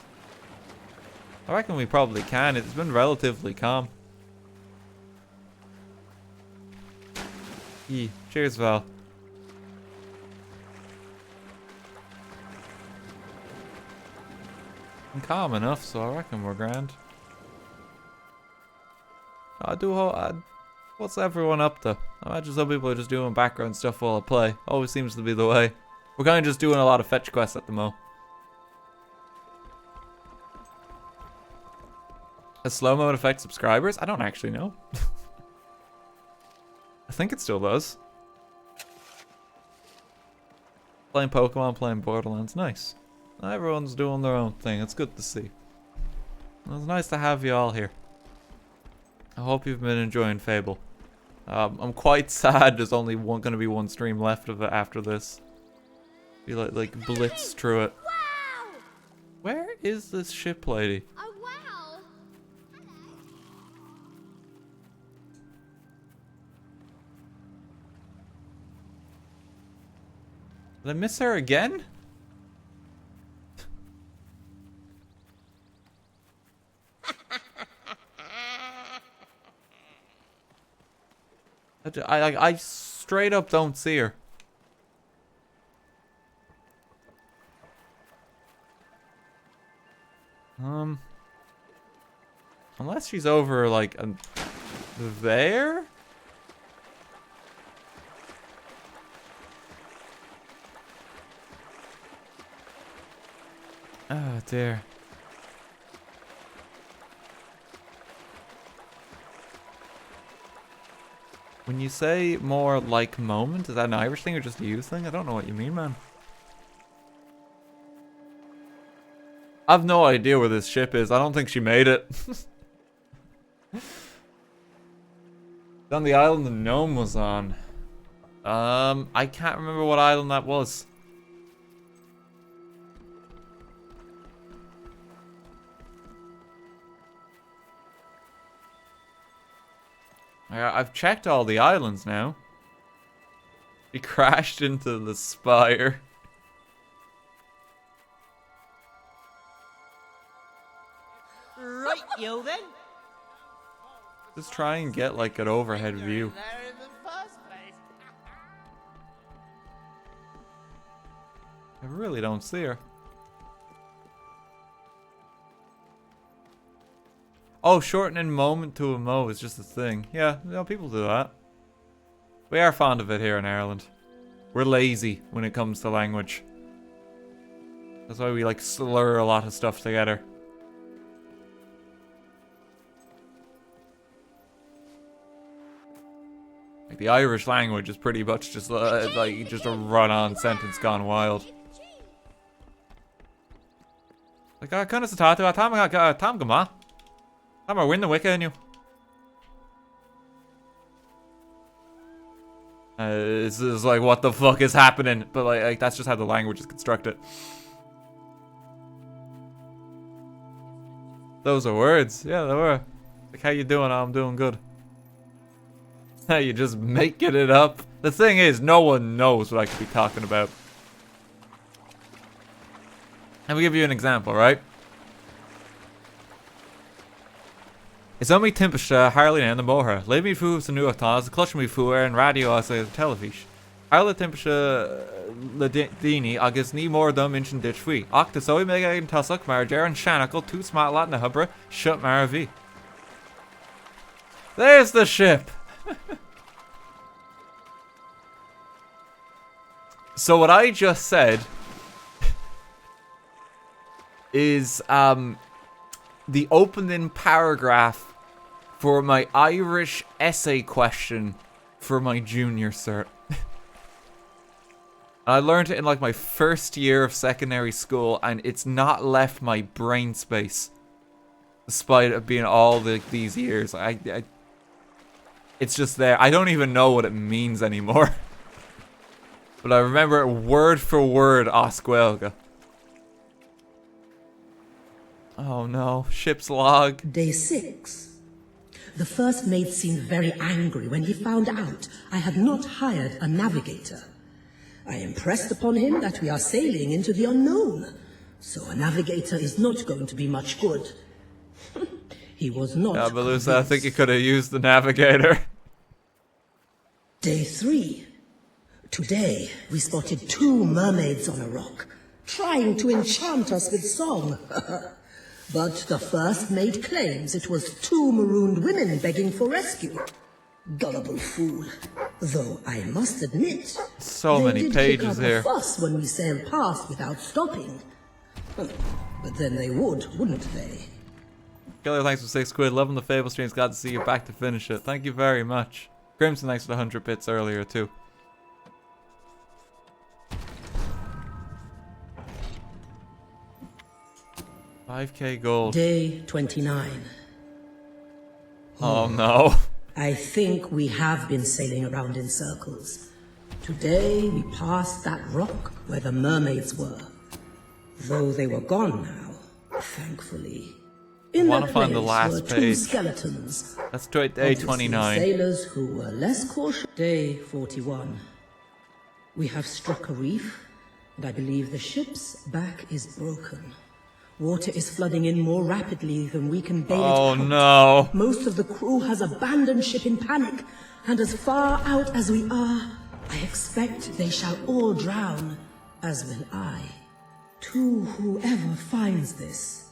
I reckon we probably can. It's been relatively calm. Cheers, Val. I'm calm enough, so I reckon we're grand. I do hope. What's everyone up to? I imagine some people are just doing background stuff while I play. Always seems to be the way. We're kind of just doing a lot of fetch quests at the mo. Does slow mode affect subscribers? I don't actually know. I think it still does. Playing Pokemon, playing Borderlands, nice. Everyone's doing their own thing. It's good to see. It's nice to have you all here. I hope you've been enjoying Fable. I'm quite sad there's only going to be one stream left of it after this. Be like blitz through it. Wow! Where is this ship lady? Oh, wow! Did I miss her again? I straight up don't see her. Unless she's over like there? Oh dear. When you say more like moment, is that an Irish thing or just a you thing? I don't know what you mean, man. I've no idea where this ship is. I don't think she made it. It's on the island the gnome was on. I can't remember what island that was. I've checked all the islands now. He crashed into the spire. Right, yo then. Just try and get like an overhead view. I really don't see her. Oh, shortening moment to a mo is just a thing. Yeah, you know, people do that. We are fond of it here in Ireland. We're lazy when it comes to language. That's why we like slur a lot of stuff together. Like the Irish language is pretty much just like just a run-on sentence gone wild. Like I kind of start to Tom Gama. I'm gonna win the wicket on you. This is like, what the fuck is happening? But like that's just how the language is constructed. Those are words. Yeah, they were. Like, how you doing? Oh, I'm doing good. You just making it up. The thing is, no one knows what I could be talking about. Let me give you an example, right? Is only timpiste Harley and the moher. Leave me fu sa nuachtas, clutch me fu and radio as a televish. Harley timpiste ladini agus ni more dum inch ditch fui. Octa soi mega in tussock, mar Jaron Shanacle, two smart lot na hubra, shut maravi. There's the ship! So what I just said is the opening paragraph for my Irish essay question for my junior cert. I learned it in like my first year of secondary school, and it's not left my brain space, despite it being all these years. It's just there. I don't even know what it means anymore. But I remember it word for word Oscuelga. Oh no, ship's log. Day 6. The first mate seemed very angry when he found out I had not hired a navigator. I impressed upon him that we are sailing into the unknown, so a navigator is not going to be much good. He was not Yeah, Melusa, I think you could have used the navigator. Day 3. Today, we spotted 2 mermaids on a rock, trying to enchant us with song. But the first mate claims it was 2 marooned women begging for rescue. Gullible fool. Though I must admit, so they many did pages kick up here. a fuss when we sailed past without stopping. But then they would, wouldn't they? Killer, thanks for 6 quid. Loving the Fable streams. Glad to see you back to finish it. Thank you very much. Crimson, thanks for the 100 bits earlier too. $5K gold. Day 29. Oh no. I think we have been sailing around in circles. Today we passed that rock where the mermaids were. Though they were gone now, thankfully. I want to find the last were page. 2 skeletons. Let's do it day 29. Sailors who were less cautious. Day 41. We have struck a reef, and I believe the ship's back is broken. Water is flooding in more rapidly than we can bail it out. Oh no. Most of the crew has abandoned ship in panic, and as far out as we are, I expect they shall all drown, as will I. To whoever finds this,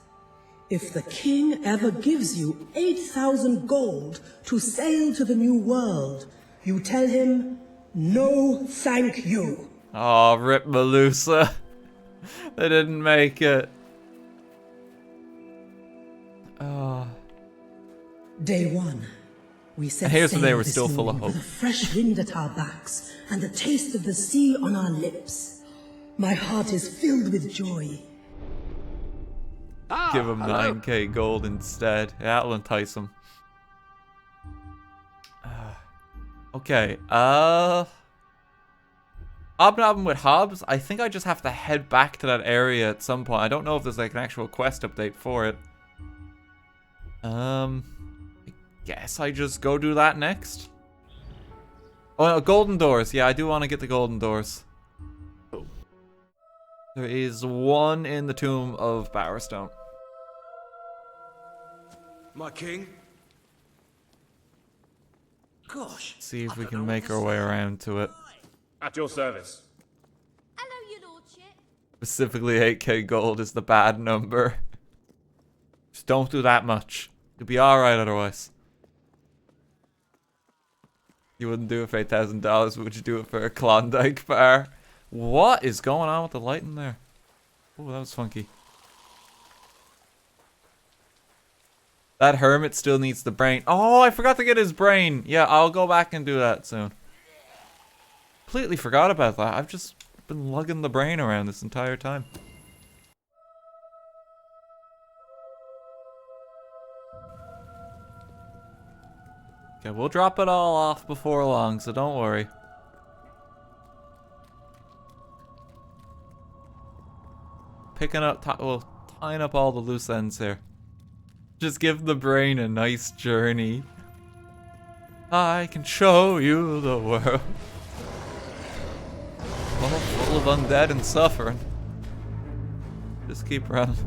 if the king ever gives you 8,000 gold to sail to the new world, you tell him, no thank you. Oh, rip Melusa. They didn't make it. Oh. Day 1. We set And here's when they sail were this still full of morning hope. with a fresh wind at our backs and the taste of the sea on our lips. My heart is filled with joy. Give him 9K gold instead. Yeah, that'll entice him. Okay, Hobnobbing with Hobbs. I think I just have to head back to that area at some point. I don't know if there's like an actual quest update for it. I guess I just go do that next. Oh, no, golden doors. Yeah, I do want to get the golden doors. There is one in the tomb of Bowerstone. My king? Gosh. See if we can make our way around to it. At your service. Hello, your lordship. Specifically 8K gold is the bad number. Just don't do that much. You'll be alright otherwise. You wouldn't do it for $8,000, would you do it for a Klondike bar? What is going on with the lighting there? Oh, that was funky. That hermit still needs the brain. Oh, I forgot to get his brain. Yeah, I'll go back and do that soon. Completely forgot about that. I've just been lugging the brain around this entire time. Okay, we'll drop it all off before long, so don't worry. Picking up, well, tying up all the loose ends here. Just give the brain a nice journey. I can show you the world. All full of undead and suffering. Just keep running.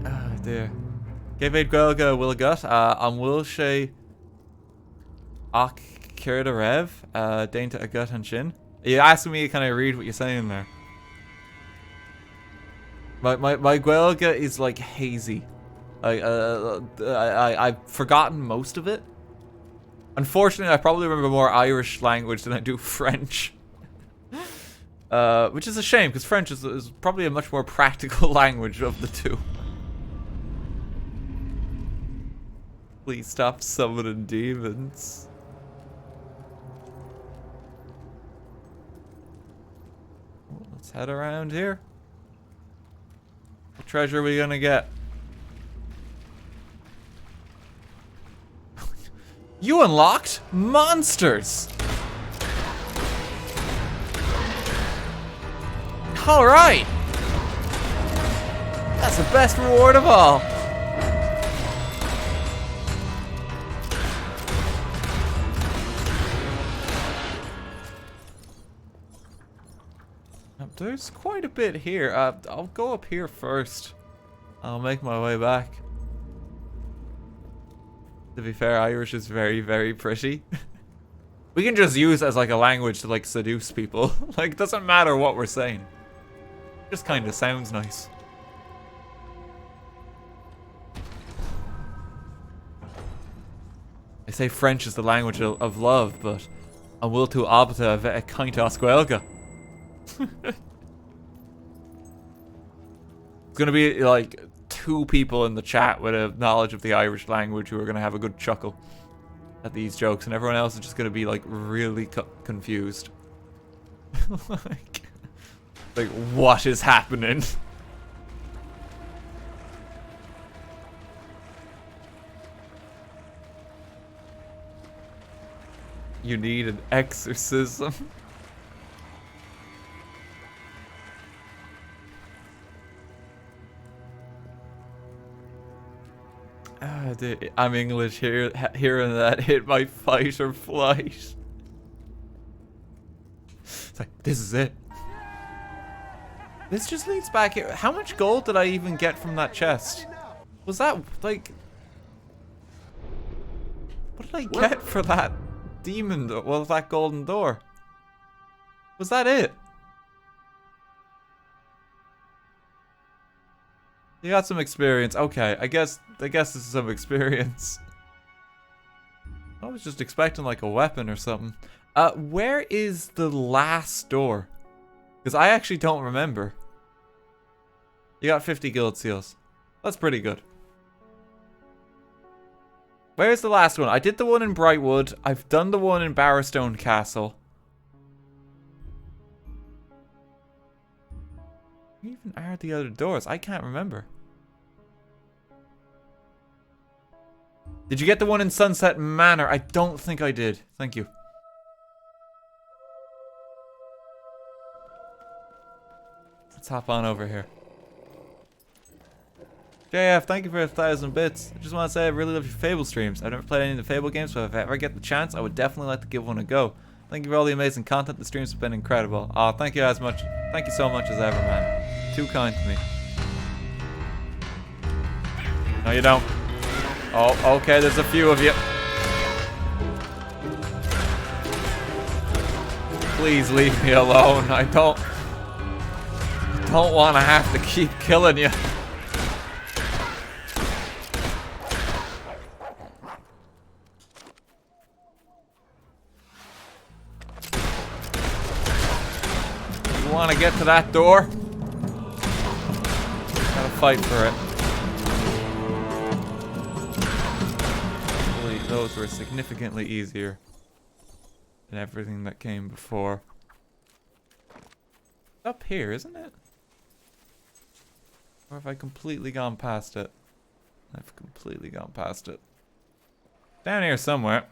Oh dear. Gaveid Gwelga Willagut, on Wilshay Ak Kirda Rev, Dainta Agut and Shin. You're asking me, can I read what you're saying there? My Gwelga is like hazy. I've forgotten most of it. Unfortunately, I probably remember more Irish language than I do French. Which is a shame, because French is probably a much more practical language of the two. Please stop summoning demons. Let's head around here. What treasure are we gonna get? You unlocked monsters! Alright! That's the best reward of all! There's quite a bit here. I'll go up here first. I'll make my way back. To be fair, Irish is very, very pretty. We can just use it as like a language to like seduce people. Like, doesn't matter what we're saying. Just kind of sounds nice. They say French is the language of love, but an bhfuil tú ábalta a bheith ag caint as Gaeilge. It's gonna be like 2 people in the chat with a knowledge of the Irish language who are gonna have a good chuckle at these jokes, and everyone else is just gonna be like really confused. like what is happening? You need an exorcism. I'm English here, hearing that hit my fight or flight. It's like, this is it. This just leads back here. How much gold did I even get from that chest? Was that, like... What did I get for that demon door? Well, that golden door. Was that it? You got some experience. Okay, I guess this is some experience. I was just expecting like a weapon or something. Where is the last door? Because I actually don't remember. You got 50 guild seals. That's pretty good. Where's the last one? I did the one in Brightwood. I've done the one in Barrowstone Castle. Where even are the other doors? I can't remember. Did you get the one in Sunset Manor? I don't think I did. Thank you. Let's hop on over here. JF, thank you for 1,000 bits. I just want to say I really love your Fable streams. I've never played any of the Fable games, but if I ever get the chance, I would definitely like to give one a go. Thank you for all the amazing content. The streams have been incredible. Oh, thank you as much. Thank you so much as ever, man. Too kind to me. No, you don't. Oh, okay, there's a few of you. Please leave me alone. I don't want to have to keep killing you. You want to get to that door? Gotta fight for it. Those were significantly easier than everything that came before. Up here, isn't it? Or have I completely gone past it? I've completely gone past it. Down here somewhere.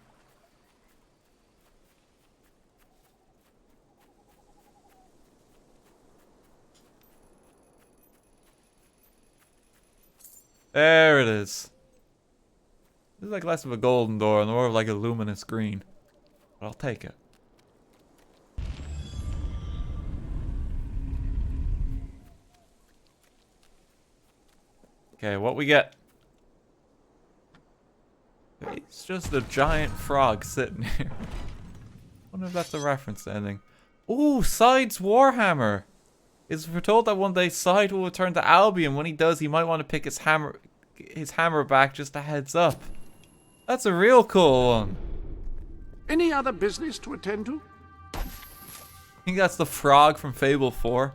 There it is. This is like less of a golden door and more of like a luminous green. But I'll take it. Okay, what we get? It's just a giant frog sitting here. Wonder if that's a reference to anything. Ooh, Side's Warhammer! It's foretold that one day Side will return to Albion. When he does, he might want to pick his hammer back, just a heads up. That's a real cool one. Any other business to attend to? I think that's the frog from Fable 4.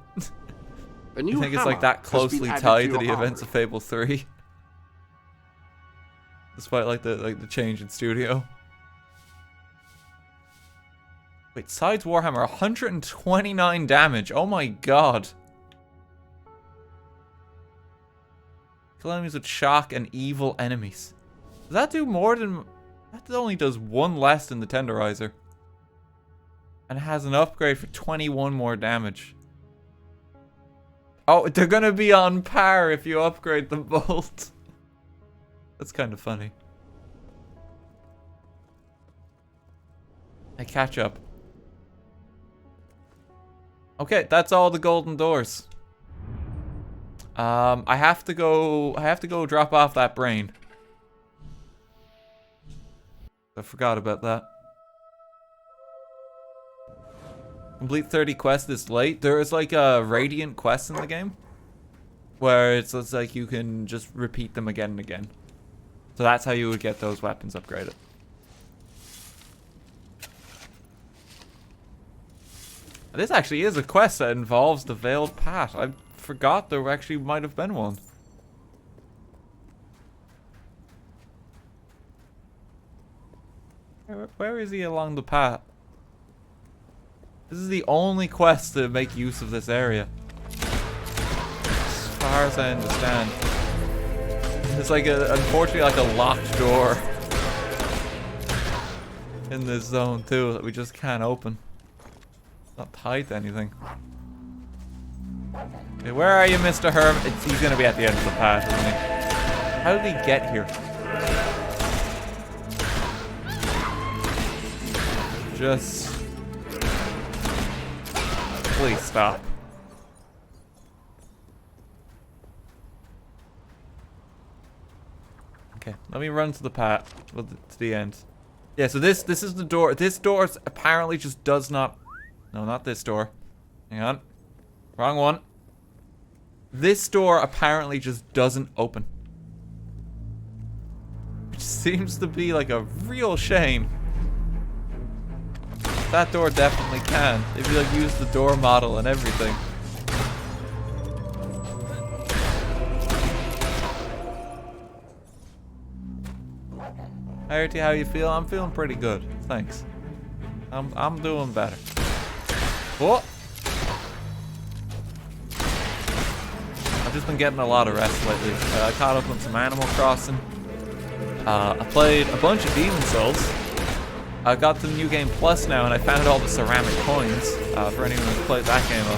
I think it's like that closely tied to the events of Fable 3. Despite like the change in studio. Wait, Side's Warhammer, 129 damage. Oh my god. Kill enemies with shock and evil enemies. Does that do more than That only does 1 less than the tenderizer. And it has an upgrade for 21 more damage. Oh, they're gonna be on par if you upgrade the bolt. That's kind of funny. I catch up. Okay, that's all the golden doors. I have to go drop off that brain. I forgot about that. Complete 30 quests this late. There is like a radiant quest in the game where it's like you can just repeat them again and again. So that's how you would get those weapons upgraded. This actually is a quest that involves the Veiled Pat. I forgot there actually might have been one. Where is he along the path? This is the only quest to make use of this area, as far as I understand. It's like unfortunately like a locked door in this zone too that we just can't open. Not tied to anything. Okay, where are you, Mr. Hermit? He's gonna be at the end of the path, isn't he? How did he get here? Just... please stop. Okay, let me run to the path, to the end. Yeah, so this is the door. This door apparently just does not... No, not this door. Hang on. Wrong one. This door apparently just doesn't open. Which seems to be like a real shame. That door definitely can. If you like use the door model and everything. Hi, RT, how you feel? I'm feeling pretty good. Thanks. I'm doing better. Oh! I've just been getting a lot of rest lately. I caught up on some Animal Crossing. I played a bunch of Demon Souls. I got the new game Plus now, and I found all the ceramic coins. For anyone who's played that game on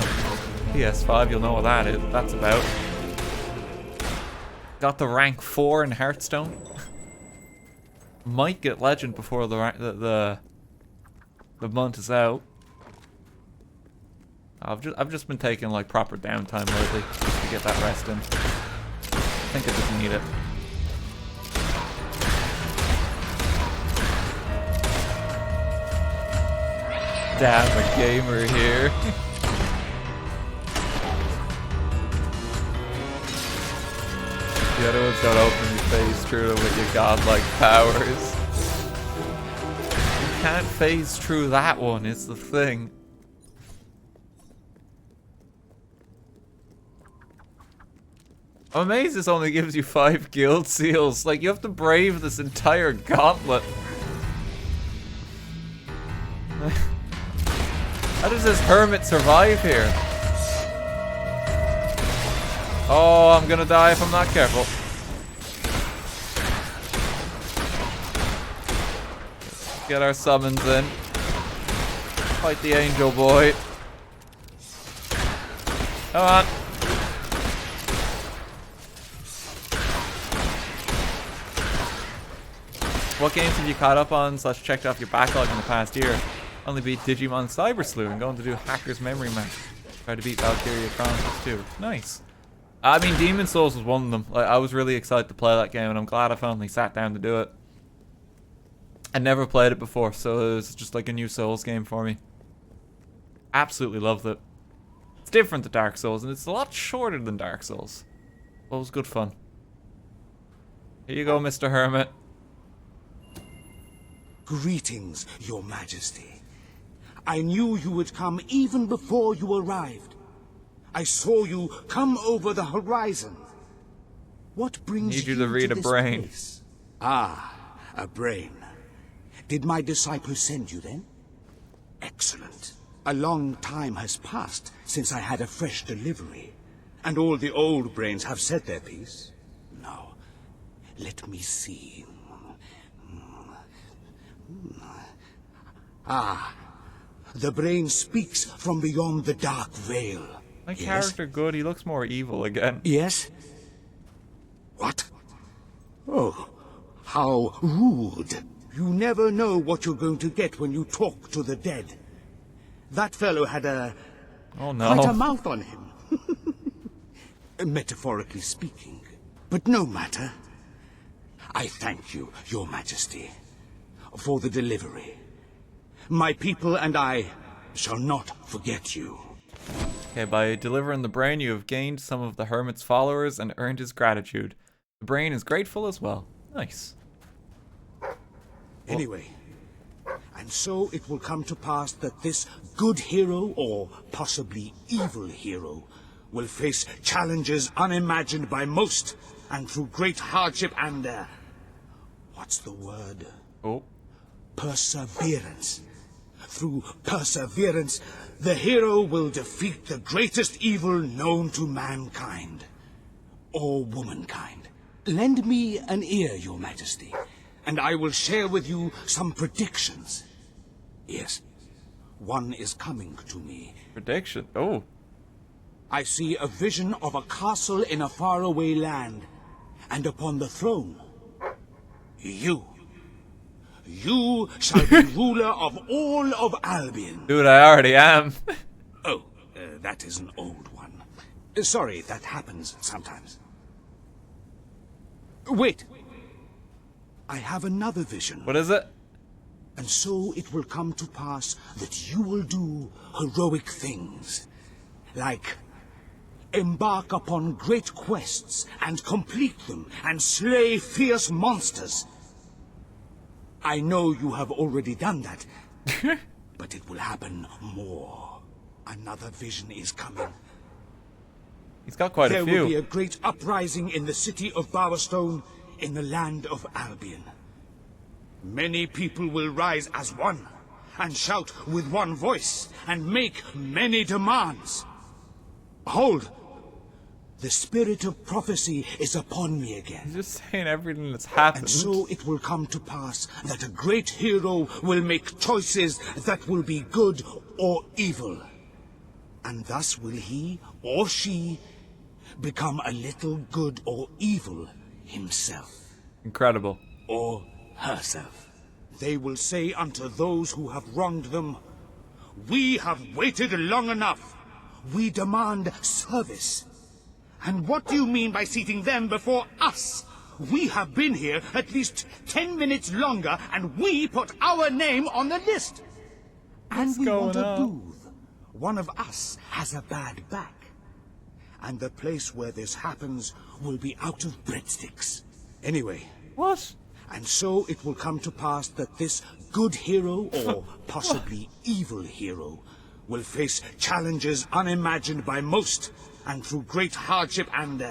PS5, you'll know what that is. That's about. Got the rank 4 in Hearthstone. Might get Legend before the month is out. I've just been taking like proper downtime lately just to get that rest in. I think I just need it. Damn, a gamer here. The other ones don't open your phase through with your godlike powers. You can't phase through that one, it's the thing. I'm amazed this only gives you 5 guild seals. Like, you have to brave this entire gauntlet. How does this hermit survive here? Oh, I'm gonna die if I'm not careful. Let's get our summons in. Fight the angel boy. Come on. What games have you caught up on / checked off your backlog in the past year? Only beat Digimon Cyber Sleuth and going to do Hacker's Memory Match. Try to beat Valkyria Chronicles 2. Nice. I mean, Demon Souls was one of them. Like, I was really excited to play that game, and I'm glad I finally sat down to do it. I never played it before, so it was just like a new Souls game for me. Absolutely loved it. It's different to Dark Souls, and it's a lot shorter than Dark Souls. But it was good fun. Here you go, Mr. Hermit. Greetings, Your Majesty. I knew you would come even before you arrived. I saw you come over the horizon. What brings you to read a brain? Place? Ah, a brain. Did my disciple send you then? Excellent. A long time has passed since I had a fresh delivery. And all the old brains have said their piece. Now, let me see. Ah, the brain speaks from beyond the dark veil. My character good, he looks more evil again. Yes? What? Oh, how rude. You never know what you're going to get when you talk to the dead. That fellow had quite a mouth on him. Metaphorically speaking. But no matter. I thank you, Your Majesty, for the delivery. My people and I shall not forget you. Okay, by delivering the brain, you have gained some of the Hermit's followers and earned his gratitude. The brain is grateful as well. Nice. Anyway, and so it will come to pass that this good hero, or possibly evil hero, will face challenges unimagined by most, and through great hardship and, what's the word? Oh. Perseverance. Through perseverance, the hero will defeat the greatest evil known to mankind. Or womankind. Lend me an ear, Your Majesty, and I will share with you some predictions. Yes, one is coming to me. Prediction? Oh. I see a vision of a castle in a faraway land, and upon the throne, you. You shall be ruler of all of Albion. Dude, I already am. Oh, that is an old one. Sorry, that happens sometimes. Wait. I have another vision. What is it? And so it will come to pass that you will do heroic things. Like embark upon great quests and complete them and slay fierce monsters. I know you have already done that, but it will happen more. Another vision is coming. He's got quite a few. There will be a great uprising in the city of Bowerstone, in the land of Albion. Many people will rise as one, and shout with one voice, and make many demands. Hold! The spirit of prophecy is upon me again. He's just saying everything that's happened. And so it will come to pass that a great hero will make choices that will be good or evil. And thus will he or she become a little good or evil himself. Incredible. Or herself. They will say unto those who have wronged them, "We have waited long enough. We demand service." And what do you mean by seating them before us? We have been here at least 10 minutes longer, and we put our name on the list. And we want a booth. One of us has a bad back. And the place where this happens will be out of breadsticks. Anyway. What? And so it will come to pass that this good hero, or possibly evil hero, will face challenges unimagined by most, and through great hardship and,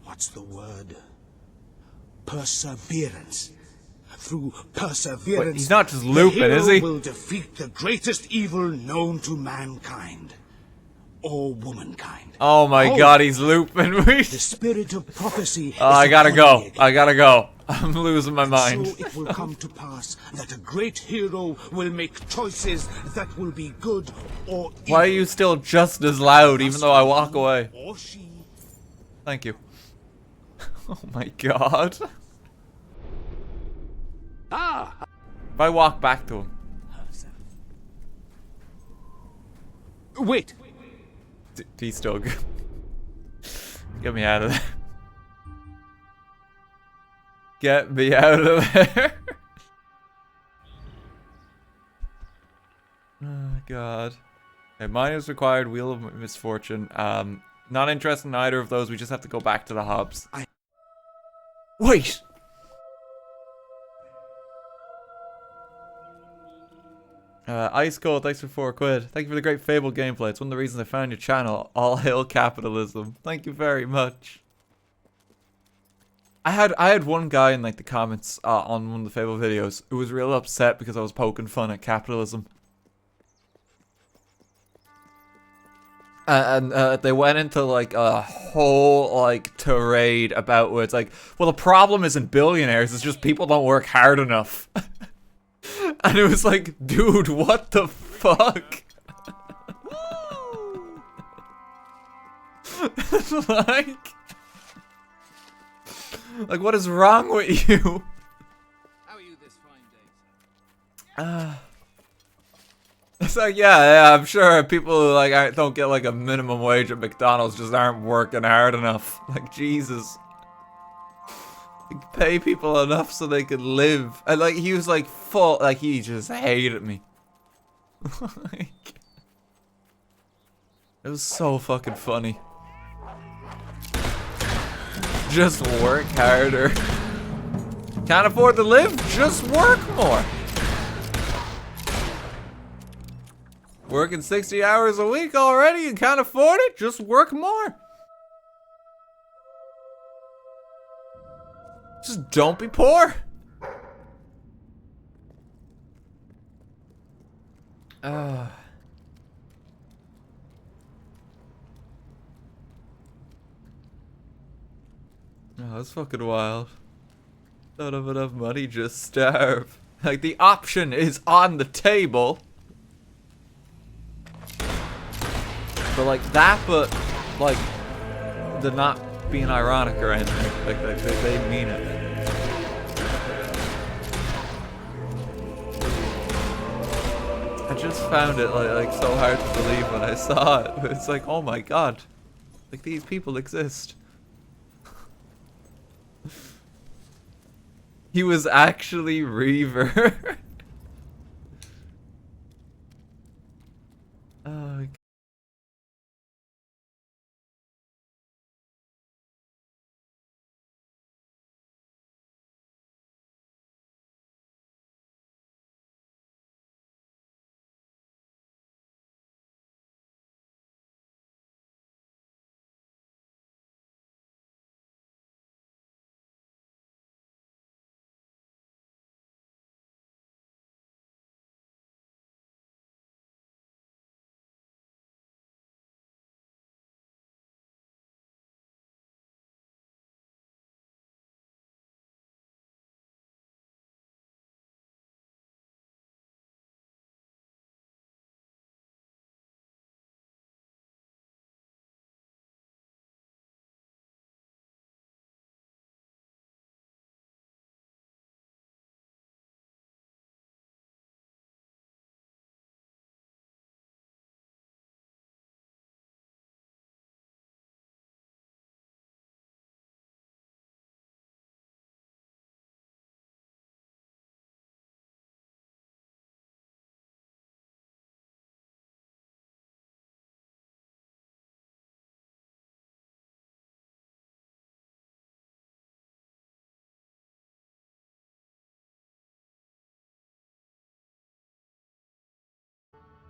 what's the word? Perseverance. Through perseverance, wait, he's not just looping, is he? will defeat the greatest evil known to mankind. Or womankind. Oh my god, he's looping. The spirit of prophecy. I gotta go. I gotta go. I'm losing my mind. So it will come to pass that a great hero will make choices that will be good or evil. Why are you still just as loud even though I walk away? Thank you. Oh my god. If I walk back to him. Wait. He's still good. Get me out of there. Get me out of there. Oh god. Okay, mine is required. Wheel of Misfortune. Not interested in either of those. We just have to go back to the hubs. Wait. Ice Cold, thanks for 4 quid. Thank you for the great Fable gameplay. It's one of the reasons I found your channel. All hail capitalism. Thank you very much. I had one guy in like the comments on one of the Fable videos who was real upset because I was poking fun at capitalism. And they went into like a whole like tirade about where it's like, well, the problem isn't billionaires, it's just people don't work hard enough. And it was like, dude, what the fuck? like, what is wrong with you? How are you this fine day, sir? It's like, yeah, I'm sure people who like don't get like a minimum wage at McDonald's just aren't working hard enough. Like, Jesus. Like, pay people enough so they could live. And like, he was like full, like he just hated me. Like, it was so fucking funny. Just work harder. Can't afford to live? Just work more. Working 60 hours a week already and can't afford it? Just work more. Just don't be poor. Oh, that's fucking wild. Don't have enough money, just starve. Like, the option is on the table. But like that, but like they're not being ironic or anything. Like they mean it. I just found it like so hard to believe when I saw it. It's like, oh my god, like these people exist. He was actually Reaver. Oh.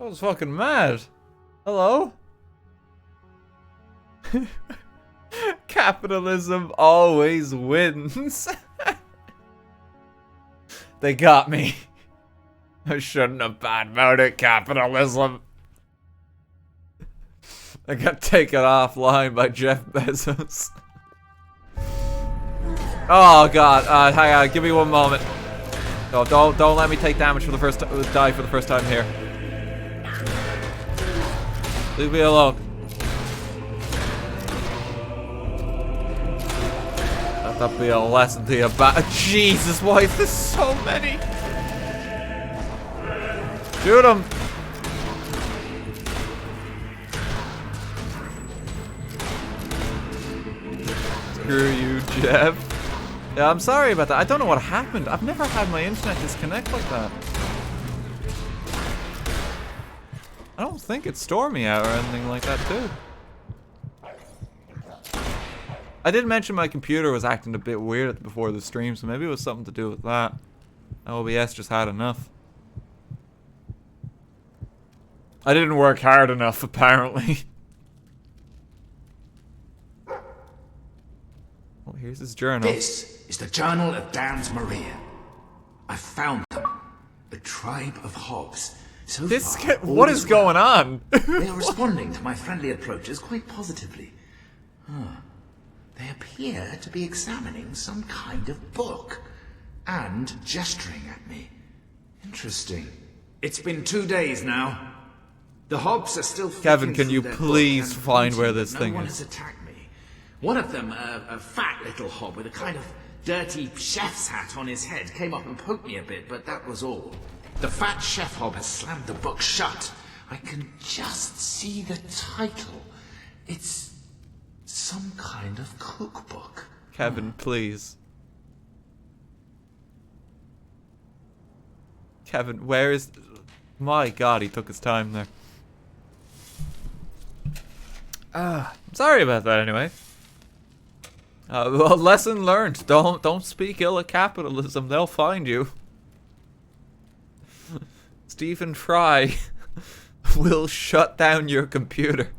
I was fucking mad. Hello? Capitalism always wins. They got me. I shouldn't have badmouthed capitalism. I got taken offline by Jeff Bezos. Oh god, hang on, give me one moment. No, don't let me take damage for the first die for the first time here. Leave me alone. Let that be a lesson to you about. Jesus, why is this so many? Shoot him! Screw you, Jeff. Yeah, I'm sorry about that. I don't know what happened. I've never had my internet disconnect like that. I don't think it stormed me out or anything like that, too. I did mention my computer was acting a bit weird before the stream, so maybe it was something to do with that. OBS just had enough. I didn't work hard enough, apparently. Oh, here's his journal. This is the journal of Dans Maria. I found them. A tribe of hobbs. So this far, what is going on? They are responding to my friendly approaches quite positively. They appear to be examining some kind of book and gesturing at me. Interesting. It's been 2 days now. The Hobbs are still. Kevin, can you please find where this thing no one is? has attacked me. One of them, a fat little hob with a kind of dirty chef's hat on his head, came up and poked me a bit, but that was all. The fat chef hob has slammed the book shut. I can just see the title. It's some kind of cookbook. Kevin, please. Kevin, where is... My god, he took his time there. Sorry about that anyway. Well, lesson learned. Don't speak ill of capitalism. They'll find you. Stephen Fry will shut down your computer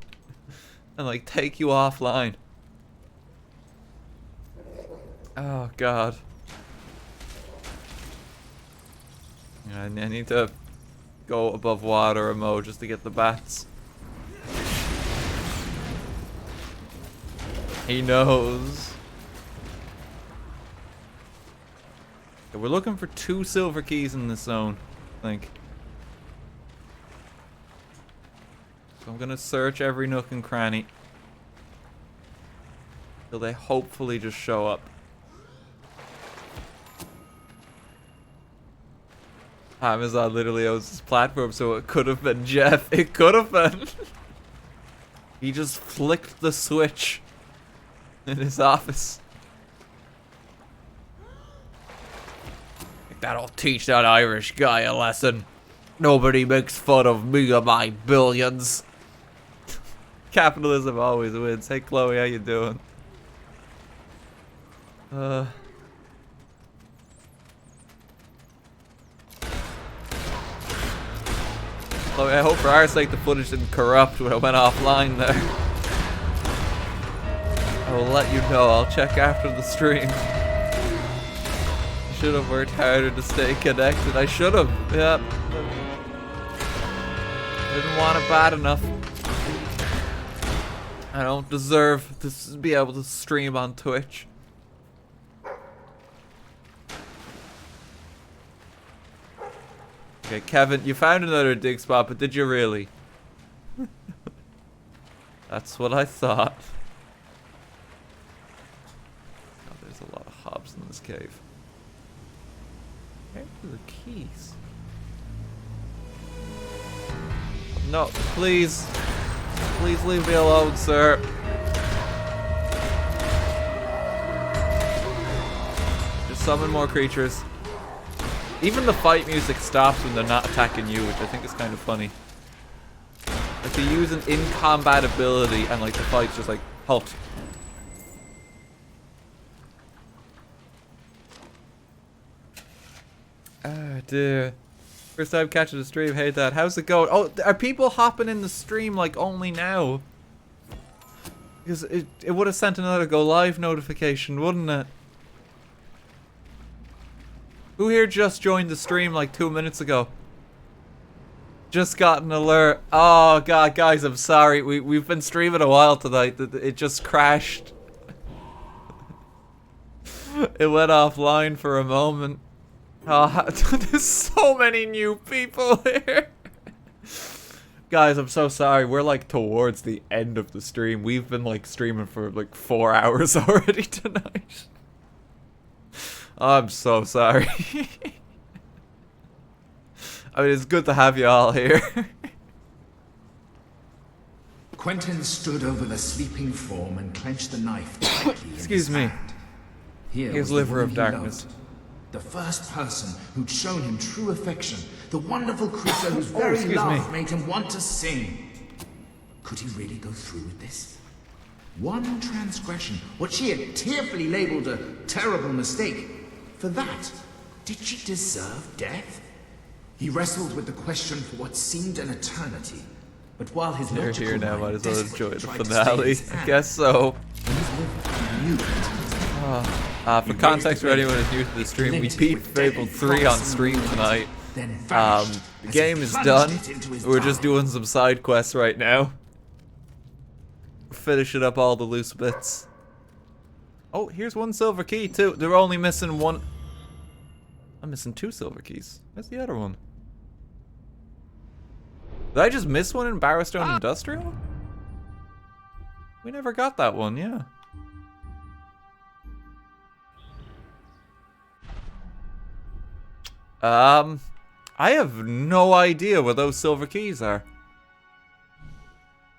and like take you offline. Oh god. I need to go above water a mo just to get the bats. He knows. Okay, we're looking for 2 silver keys in this zone, I think. So I'm gonna search every nook and cranny till they hopefully just show up. Amazon literally owns this platform, so it could have been Jeff. It could have been. He just flicked the switch in his office. That'll teach that Irish guy a lesson. Nobody makes fun of me or my billions. Capitalism always wins. Hey Chloe, how you doing? Chloe, I hope for our sake the footage didn't corrupt when I went offline there. I will let you know. I'll check after the stream. I should have worked harder to stay connected. I should have. Yeah. I didn't want it bad enough. I don't deserve to be able to stream on Twitch. Okay, Kevin, you found another dig spot, but did you really? That's what I thought. Oh, there's a lot of hobs in this cave. Where are the keys? No, please. Please leave me alone, sir. Just summon more creatures. Even the fight music stops when they're not attacking you, which I think is kind of funny. Like they use an in-combat ability and like the fight's just like, halt. Ah, dear. First time catching the stream, hey Dad, how's it going? Oh, are people hopping in the stream like only now? Because it would have sent another go live notification, wouldn't it? Who here just joined the stream like 2 minutes ago? Just got an alert. Oh god, guys, I'm sorry. We've been streaming a while tonight. It just crashed. It went offline for a moment. Oh, there's so many new people here. Guys, I'm so sorry. We're like towards the end of the stream. We've been like streaming for like 4 hours already tonight. I'm so sorry. I mean, it's good to have you all here. Quentin stood over the sleeping form and clenched the knife tightly. Excuse me. Here's Liver of Darkness. The first person who'd shown him true affection. The wonderful creature whose very love made him want to sing. Could he really go through with this? One transgression, what she had tearfully labeled a terrible mistake. For that, did she deserve death? He wrestled with the question for what seemed an eternity. But while his They're logical here now, mind might as well enjoy desperately the tried to finale. stay in his I guess so. hand, For context for anyone who's new to the stream, we beat Fable 3 on stream tonight. The game is done. We're just doing some side quests right now. Finishing up all the loose bits. Oh, here's one silver key too. They're only missing one. I'm missing 2 silver keys. Where's the other one? Did I just miss one in Barrowstone Industrial? We never got that one, yeah. I have no idea what those silver keys are.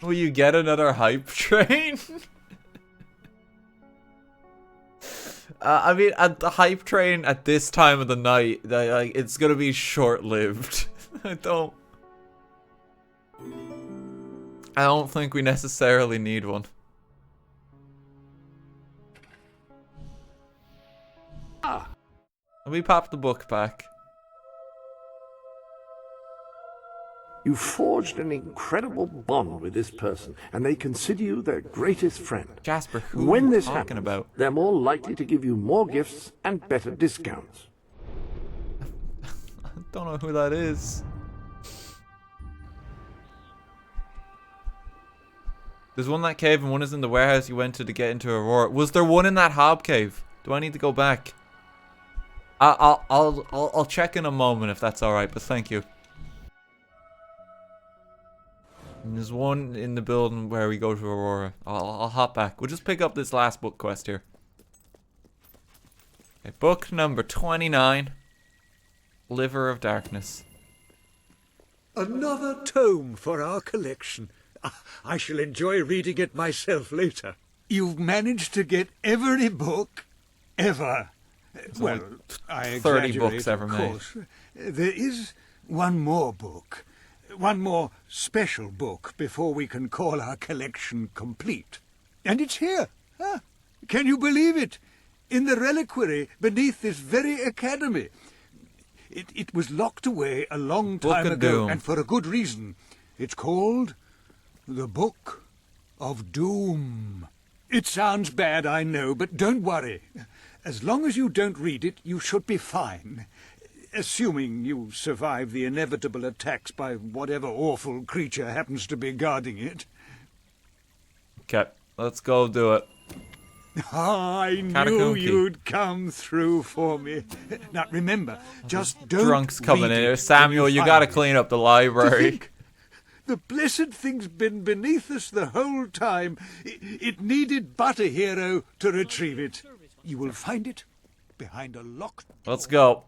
Will you get another hype train? I mean, at the hype train at this time of the night, like, it's gonna be short-lived. I don't think we necessarily need one. Let me pop the book back. You forged an incredible bond with this person, and they consider you their greatest friend. Jasper, who when are you this talking happens, about? they're more likely to give you more gifts and better discounts. I don't know who that is. There's one in that cave and one is in the warehouse you went to get into Aurora. Was there one in that hob cave? Do I need to go back? I'll check in a moment if that's alright, but thank you. And there's one in the building where we go to Aurora. I'll hop back. We'll just pick up this last book quest here. Okay, book number 29. Liver of Darkness. Another tome for our collection. I shall enjoy reading it myself later. You've managed to get every book ever. Well, I 30 books ever of made. course. There is one more book. One more special book before we can call our collection complete. And it's here. Huh? Can you believe it? In the reliquary beneath this very academy. It was locked away a long time ago, and for a good reason. It's called The Book of Doom. It sounds bad, I know, but don't worry. As long as you don't read it, you should be fine. Assuming you survive the inevitable attacks by whatever awful creature happens to be guarding it. Okay, let's go do it. I knew you'd come through for me. Now remember, just don't Drunks coming in read here. it Samuel, when you find gotta it. clean up the To library. think, the blessed thing's been beneath us the whole time. It needed but a hero to retrieve it. You will find it behind a locked door. Let's go.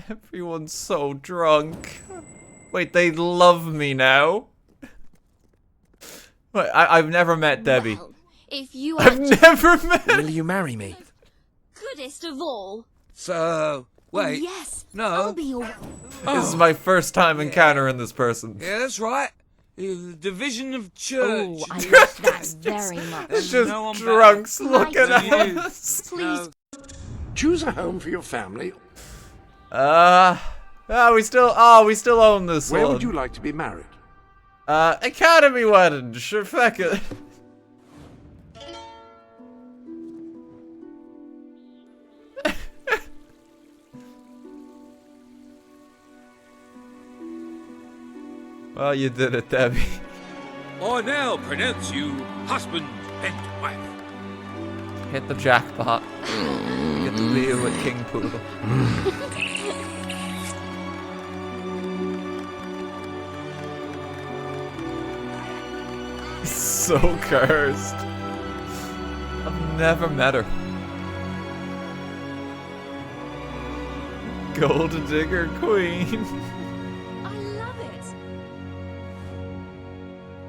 Everyone's so drunk. Wait, they love me now? Wait, I've never met Debbie. Well, if you I've never met. Will you marry me? goodest of all. So, wait. Oh, yes. No. I'll be your... This is my first time encountering this person. Yeah, that's right. Division of church. Oh, I like that very much. It's just drunks looking at us. Please. Choose a home for your family. We still own this Where one. would you like to be married? Academy wedding, sure, feck it. Well, you did it, Debbie. I now pronounce you husband and wife. Hit the jackpot. Get to be with King Poodle. So cursed. I've never met her. Gold Digger Queen. I love it.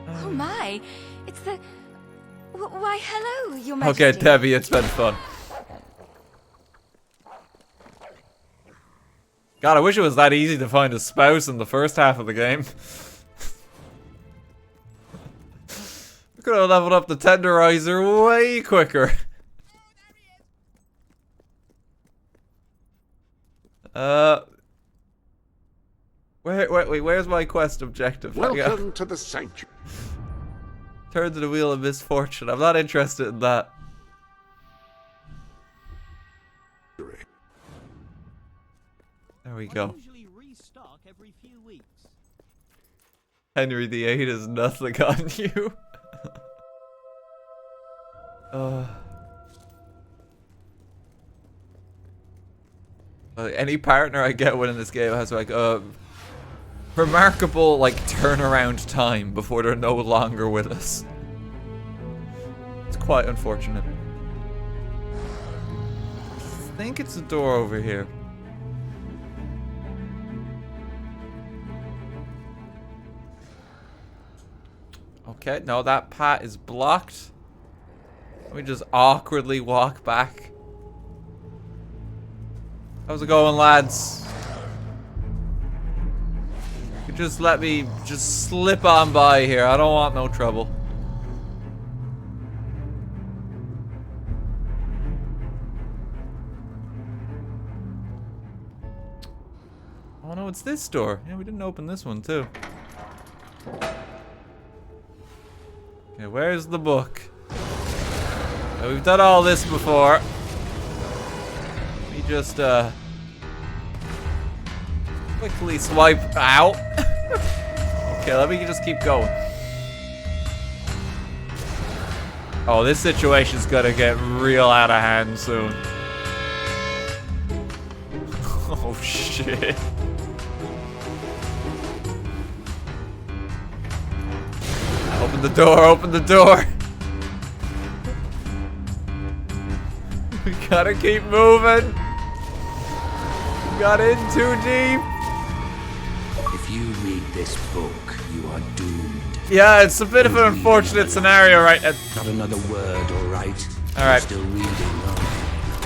Oh my, it's the... Why, hello, Your Majesty. Okay, Debbie, it's been fun. God, I wish it was that easy to find a spouse in the first half of the game. We could have leveled up the tenderizer way quicker. Wait, where's my quest objective? Welcome to the sanctuary. Turn to the wheel of misfortune. I'm not interested in that. There we go. Henry VIII is nothing on you. Any partner I get winning this game has like a remarkable like turnaround time before they're no longer with us. It's quite unfortunate. I think it's a door over here. Okay, no, that path is blocked. Let me just awkwardly walk back. How's it going, lads? You could just let me just slip on by here. I don't want no trouble. Oh no, it's this door. Yeah, we didn't open this one too. Okay, where's the book? So we've done all this before. We just quickly swipe out. Okay, let me just keep going. Oh, this situation's gonna get real out of hand soon. Oh shit. Open the door, open the door. We gotta keep moving. We got in too deep. If you read this book, you are doomed. Yeah, it's a bit of an unfortunate scenario right now. Not another word, alright? Alright. Still reading,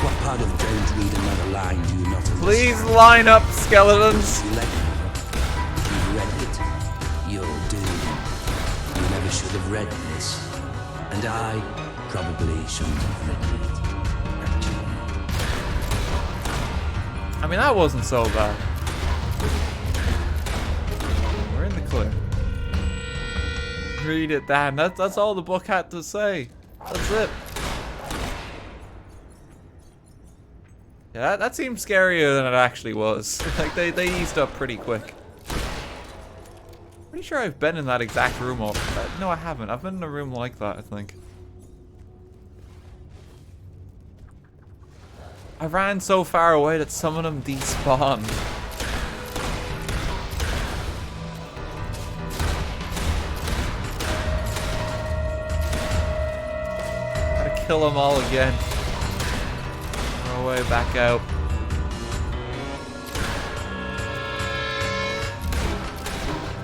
What part of don't read another line do you not understand? Please line up, skeletons. You read it. You're doomed. You never should have read this. And I probably shouldn't have written it. I mean, that wasn't so bad. We're in the clear. Read it, Dan. That's all the book had to say. That's it. Yeah, that seemed scarier than it actually was. Like, they eased up pretty quick. Pretty sure I've been in that exact room no, I haven't. I've been in a room like that, I think. I ran so far away that some of them despawned. Gotta kill them all again. Our way back out.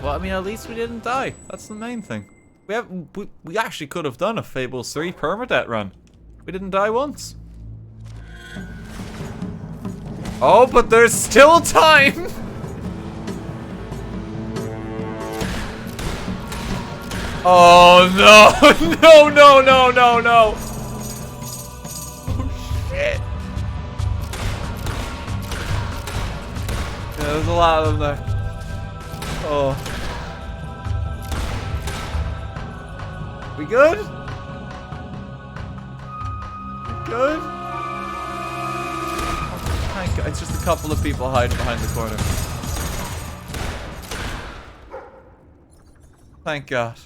Well, I mean, at least we didn't die. That's the main thing. We actually could have done a Fable 3 permadeath run. We didn't die once. Oh, but there's still time! Oh no! No, no, no, no, no! Oh shit! Yeah, there's a lot of them there. Oh. We good? We good? Thank God. It's just a couple of people hiding behind the corner. Thank God.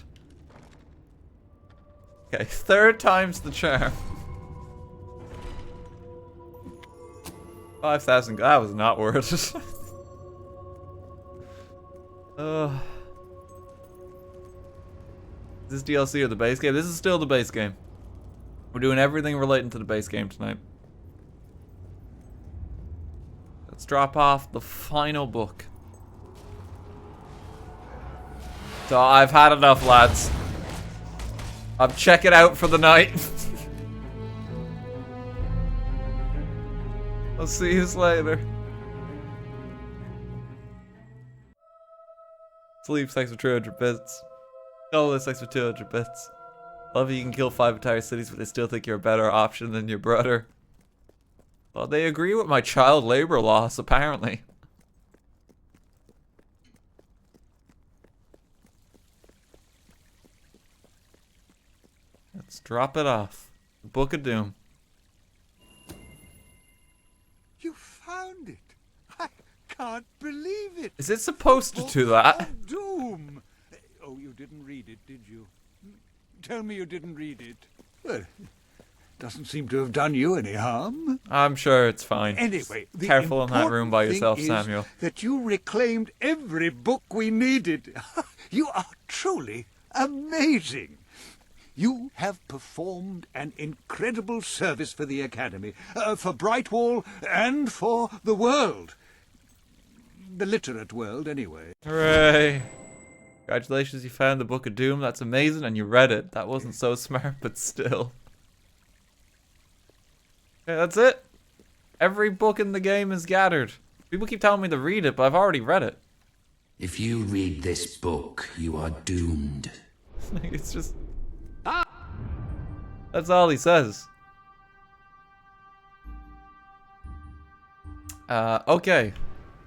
Okay, third time's the charm. 5,000. That was not worth it. Is this DLC or the base game? This is still the base game. We're doing everything relating to the base game tonight. Let's drop off the final book. So I've had enough, lads. I'm checking out for the night. I'll see you later. Sleep, thanks for 200 bits. Colorless, thanks for 200 bits. Love you can kill 5 entire cities, but they still think you're a better option than your brother. Well, they agree with my child labor laws, apparently. Let's drop it off. The Book of Doom. You found it. I can't believe it. Is it supposed to do that? Book of Doom. Oh, you didn't read it, did you? Tell me you didn't read it. Well, Doesn't seem to have done you any harm. I'm sure it's fine. Anyway, the careful in that room by important yourself, thing Samuel. is that you reclaimed every book we needed. You are truly amazing. You have performed an incredible service for the Academy, for Brightwall, and for the world. The literate world, anyway. Hooray! Congratulations, you found the Book of Doom. That's amazing, and you read it. That wasn't so smart, but still. Okay, that's it. Every book in the game is gathered. People keep telling me to read it, but I've already read it. If you read this book, you are doomed. It's just... That's all he says. Okay.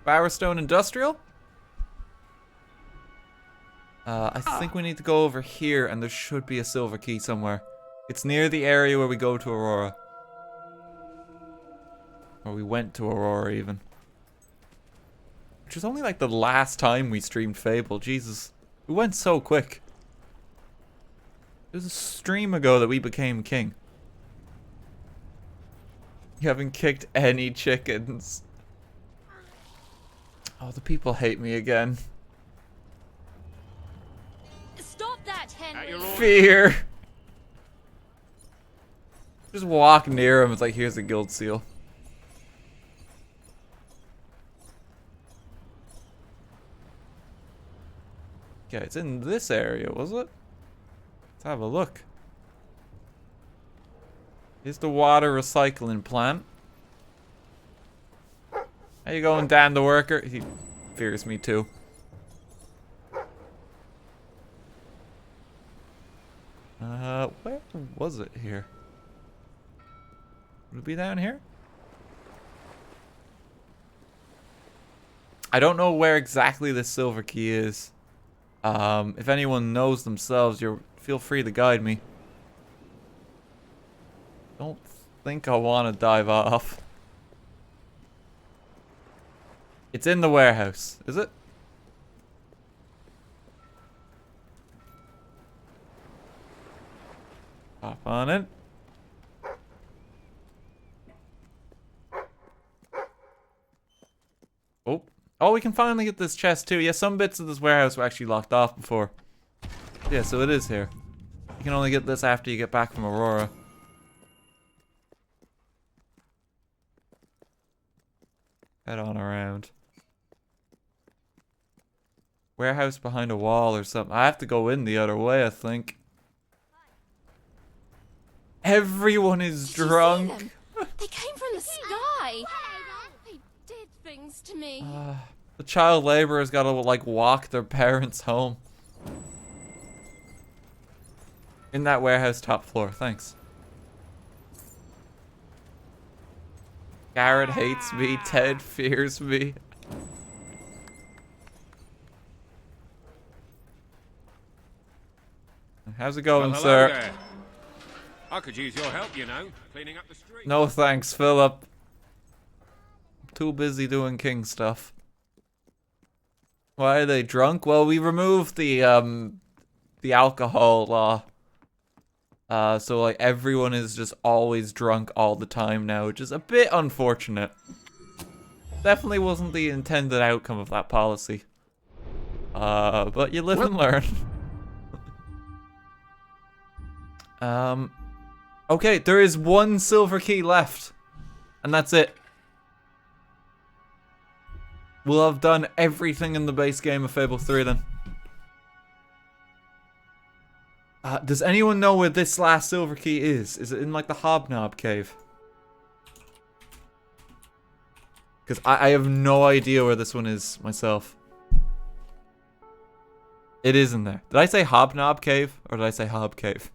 Barrowstone Industrial? I think we need to go over here, and there should be a silver key somewhere. It's near the area where we go to Aurora. Or we went to Aurora, even. Which was only like the last time we streamed Fable. Jesus. We went so quick. It was a stream ago that we became king. You haven't kicked any chickens. Oh, the people hate me again. Stop that, Henry! Fear! Just walk near him, it's like, here's a guild seal. Okay, it's in this area, was it? Let's have a look. Here's the water recycling plant. How you going, Dan the worker? He fears me too. Where was it here? Would it be down here? I don't know where exactly this silver key is. If anyone knows themselves, feel free to guide me. Don't think I want to dive off. It's in the warehouse, is it? Hop on it. Oh. Oh, we can finally get this chest too. Yeah, some bits of this warehouse were actually locked off before. Yeah, so it is here. You can only get this after you get back from Aurora. Head on around. Warehouse behind a wall or something. I have to go in the other way, I think. Everyone is drunk. They came from the sky. They did things to me. The child laborers gotta, like, walk their parents home. In that warehouse top floor, thanks. Garrett hates me, Ted fears me. How's it going, Well, sir? there. I could use your help, you know, cleaning up the street. No thanks, Philip. Too busy doing king stuff. Why are they drunk? Well, we removed the alcohol law. So like everyone is just always drunk all the time now, which is a bit unfortunate. Definitely wasn't the intended outcome of that policy. But you live and learn. Okay, there is one silver key left. And that's it. We'll have done everything in the base game of Fable 3 then. Does anyone know where this last silver key is? Is it in like the Hobnob cave? Because I have no idea where this one is myself. It is in there. Did I say Hobnob cave or did I say Hob cave?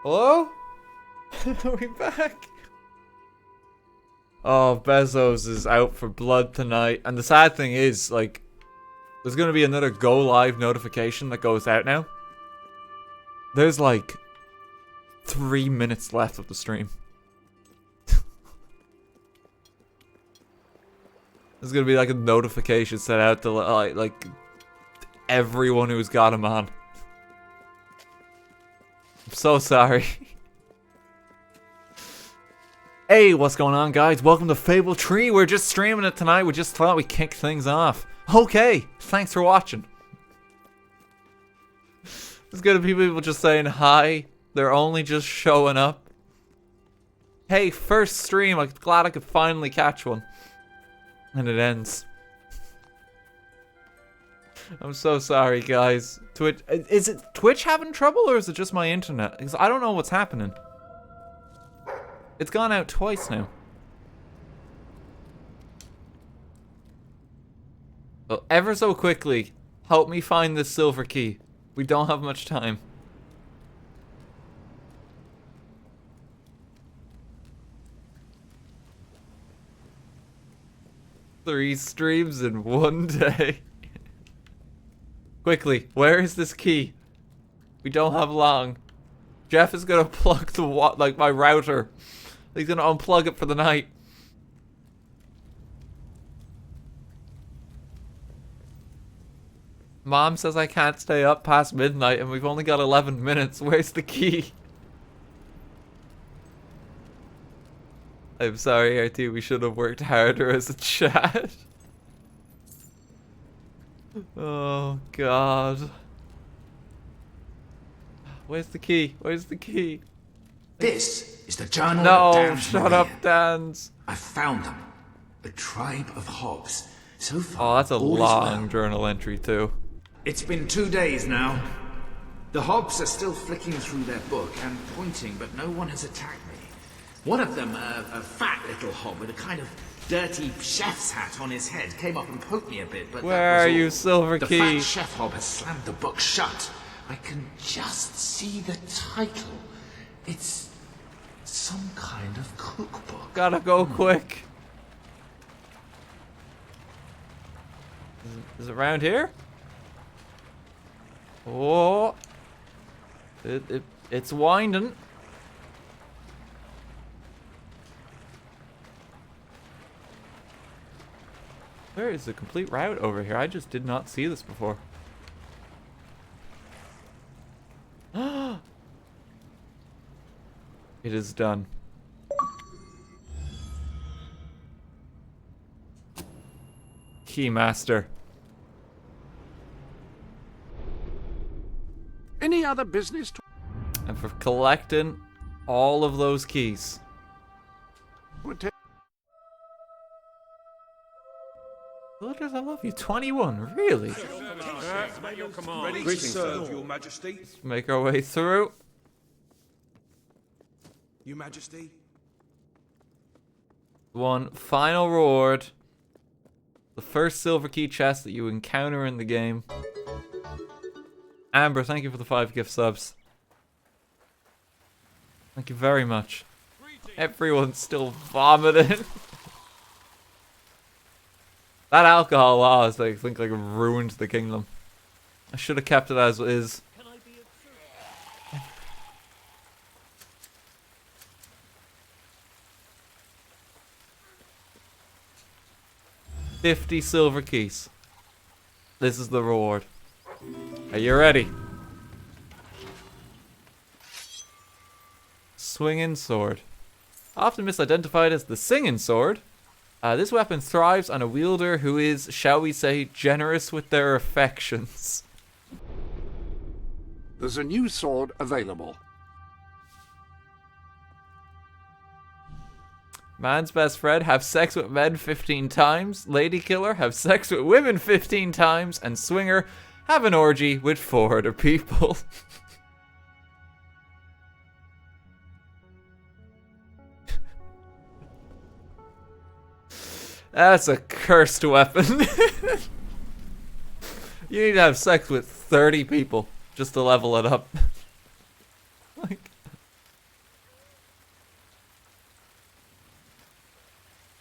Hello? Are we back? Oh, Bezos is out for blood tonight. And the sad thing is, like, there's going to be another go live notification that goes out now. There's like 3 minutes left of the stream. There's going to be like a notification set out to like everyone who's got him on. I'm so sorry. Hey, what's going on, guys? Welcome to Fable 3. We're just streaming it tonight. We just thought we'd kick things off. Okay, thanks for watching. There's gonna be people just saying hi. They're only just showing up. Hey, first stream. I'm glad I could finally catch one. And it ends. I'm so sorry, guys. Twitch, is it Twitch having trouble or is it just my internet? Because I don't know what's happening. It's gone out twice now. Well, ever so quickly, help me find this silver key. We don't have much time. Three streams in one day. Quickly, where is this key? We don't have long. Jeff is gonna plug the my router. He's gonna unplug it for the night. Mom says I can't stay up past midnight and we've only got 11 minutes. Where's the key? I'm sorry, RT. We should have worked harder as a chat. Oh, God. Where's the key? Where's the key? This is the journal No, of Dan's shut Maria. up, Dans. I found them. A tribe of hobbs. So far, Oh, that's a all is long well. journal entry, too. It's been 2 days now. The hobbs are still flicking through their book and pointing, but no one has attacked me. One of them, a fat little hob with a kind of dirty chef's hat on his head, came up and poked me a bit, but Where that was are all. you, Silver the Key? fat chef hob has slammed the book shut. I can just see the title. It's some kind of cookbook. Gotta go quick. Is it around here? Oh. It's winding. Where is the complete route over here? I just did not see this before. It is done. Keymaster. Any other business? And for collecting all of those keys. Villagers, I love you. 21, really? Ready to serve, Your Majesty. Let's make our way through. Your Majesty. One final reward. The first silver key chest that you encounter in the game. Amber, thank you for the 5 gift subs. Thank you very much. Everyone's still vomiting. That alcohol law is, I think, like ruined the kingdom. I should have kept it as is. 50 silver keys. This is the reward. Are you ready? Swinging sword. Often misidentified as the singing sword, this weapon thrives on a wielder who is, shall we say, generous with their affections. There's a new sword available. Man's best friend, have sex with men 15 times. Lady killer, have sex with women 15 times. And swinger, have an orgy with 4 other people. That's a cursed weapon. You need to have sex with 30 people just to level it up. Like,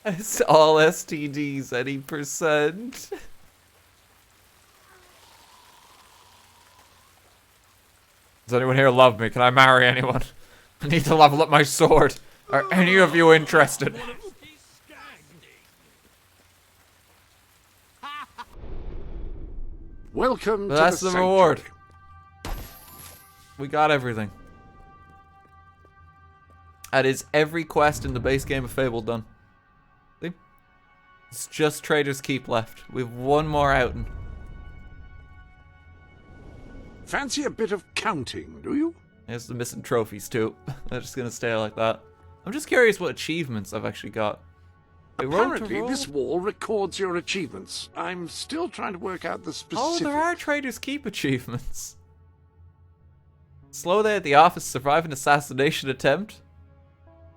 It's all STDs, any percent. Does anyone here love me? Can I marry anyone? I need to level up my sword. Are any of you interested? Welcome to That's the the reward. We got everything. That is every quest in the base game of Fable done. See? It's just Trader's Keep left. We have one more outing. Fancy a bit of counting, do you? There's the missing trophies too. They're just gonna stay like that. I'm just curious what achievements I've actually got. Apparently, this wall records your achievements. I'm still trying to work out the specifics. Oh, there are Trader's Keep achievements. Slow day at the office, survive an assassination attempt.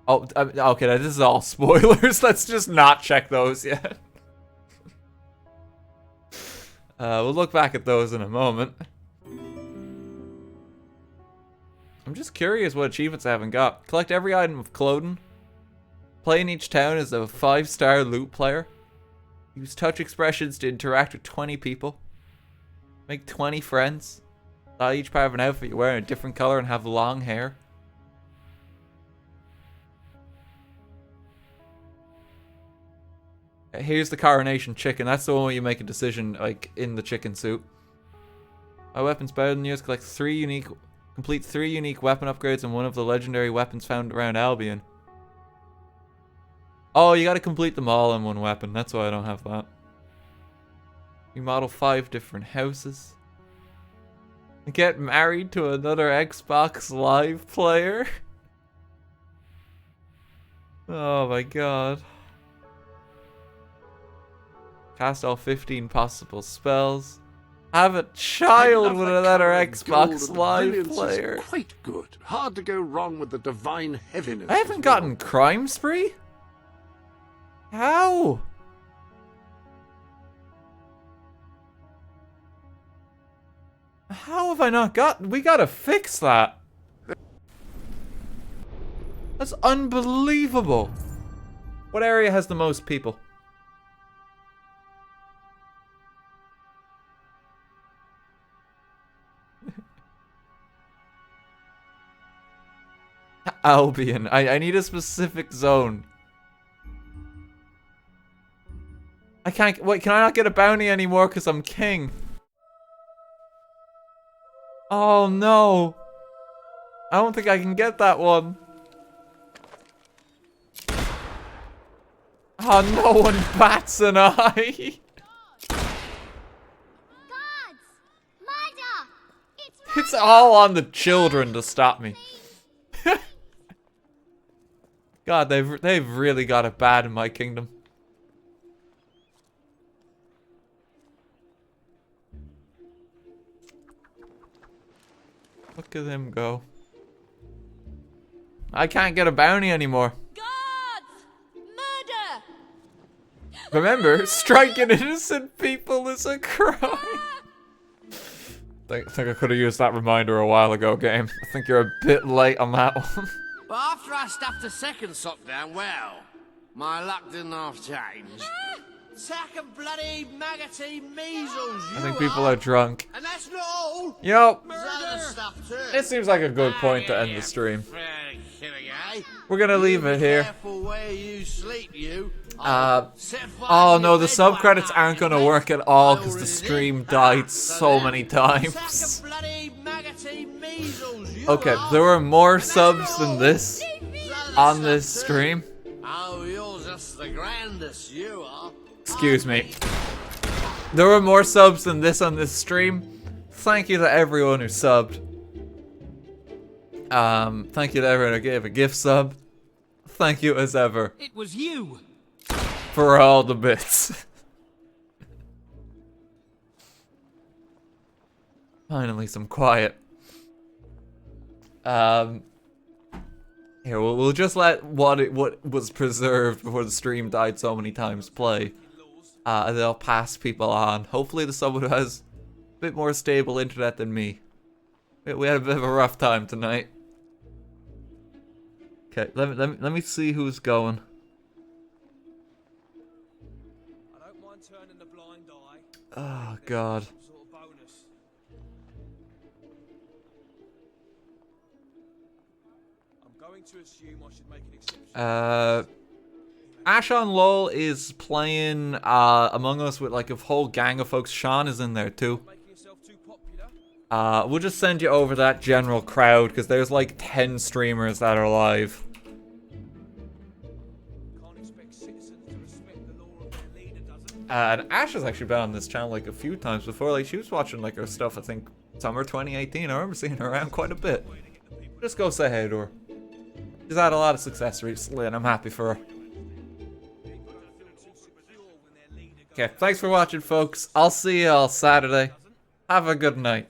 Oh, okay, this is all spoilers. Let's just not check those yet. We'll look back at those in a moment. I'm just curious what achievements I haven't got. Collect every item of clothing. Play in each town as a 5-star loot player. Use touch expressions to interact with 20 people. Make 20 friends. Dye each part of an outfit you wear in a different color and have long hair. Here's the coronation chicken. That's the one where you make a decision, like, in the chicken suit. My weapon's better than yours. Complete 3 unique weapon upgrades and one of the legendary weapons found around Albion. Oh, you gotta complete them all in one weapon. That's why I don't have that. You model 5 different houses. Get married to another Xbox Live player. Oh my god. Cast all 15 possible spells. Have a child with another Xbox Live player. Quite good. Hard to go wrong with the divine heaviness. I haven't gotten Crime Spree? How? How have I not got? We gotta fix that. That's unbelievable. What area has the most people? Albion. I need a specific zone. I can't. Wait, can I not get a bounty anymore because I'm king? Oh no. I don't think I can get that one. Oh, no one bats an eye. It's all on the children to stop me. God, they've really got it bad in my kingdom. Look at him go. I can't get a bounty anymore. Murder! Remember, striking innocent people is a crime. I think I could have used that reminder a while ago, game. I think you're a bit late on that one. But after I stuffed a second sock down, well, my luck didn't half change. Sack of bloody maggoty measles, I think people are drunk. And that's not all. Yo, Stuff too. it seems like a good point to end the stream. We're gonna leave it here. Where you sleep, you. Oh no, the sub credits aren't gonna work at all because the stream died so many times. Okay, there were more subs than this on this stream. Oh, you're just the grandest, you are. Excuse me. There were more subs than this on this stream. Thank you to everyone who subbed. Thank you to everyone who gave a gift sub. Thank you as ever. It was you. For all the bits. Finally, some quiet. Here, we'll just let what was preserved before the stream died so many times play. And they'll pass people on. Hopefully, there's someone who has a bit more stable internet than me. We had a bit of a rough time tonight. Okay, let me see who's going. Oh, God. Ash on LOL is playing Among Us with like a whole gang of folks. Sean is in there too. We'll just send you over that general crowd because there's like 10 streamers that are live. And Ash has actually been on this channel like a few times before. Like she was watching like her stuff, I think summer 2018. I remember seeing her around quite a bit. Just go say hey to her. She's had a lot of success recently and I'm happy for her. Okay, thanks for watching folks. I'll see you all Saturday. Have a good night.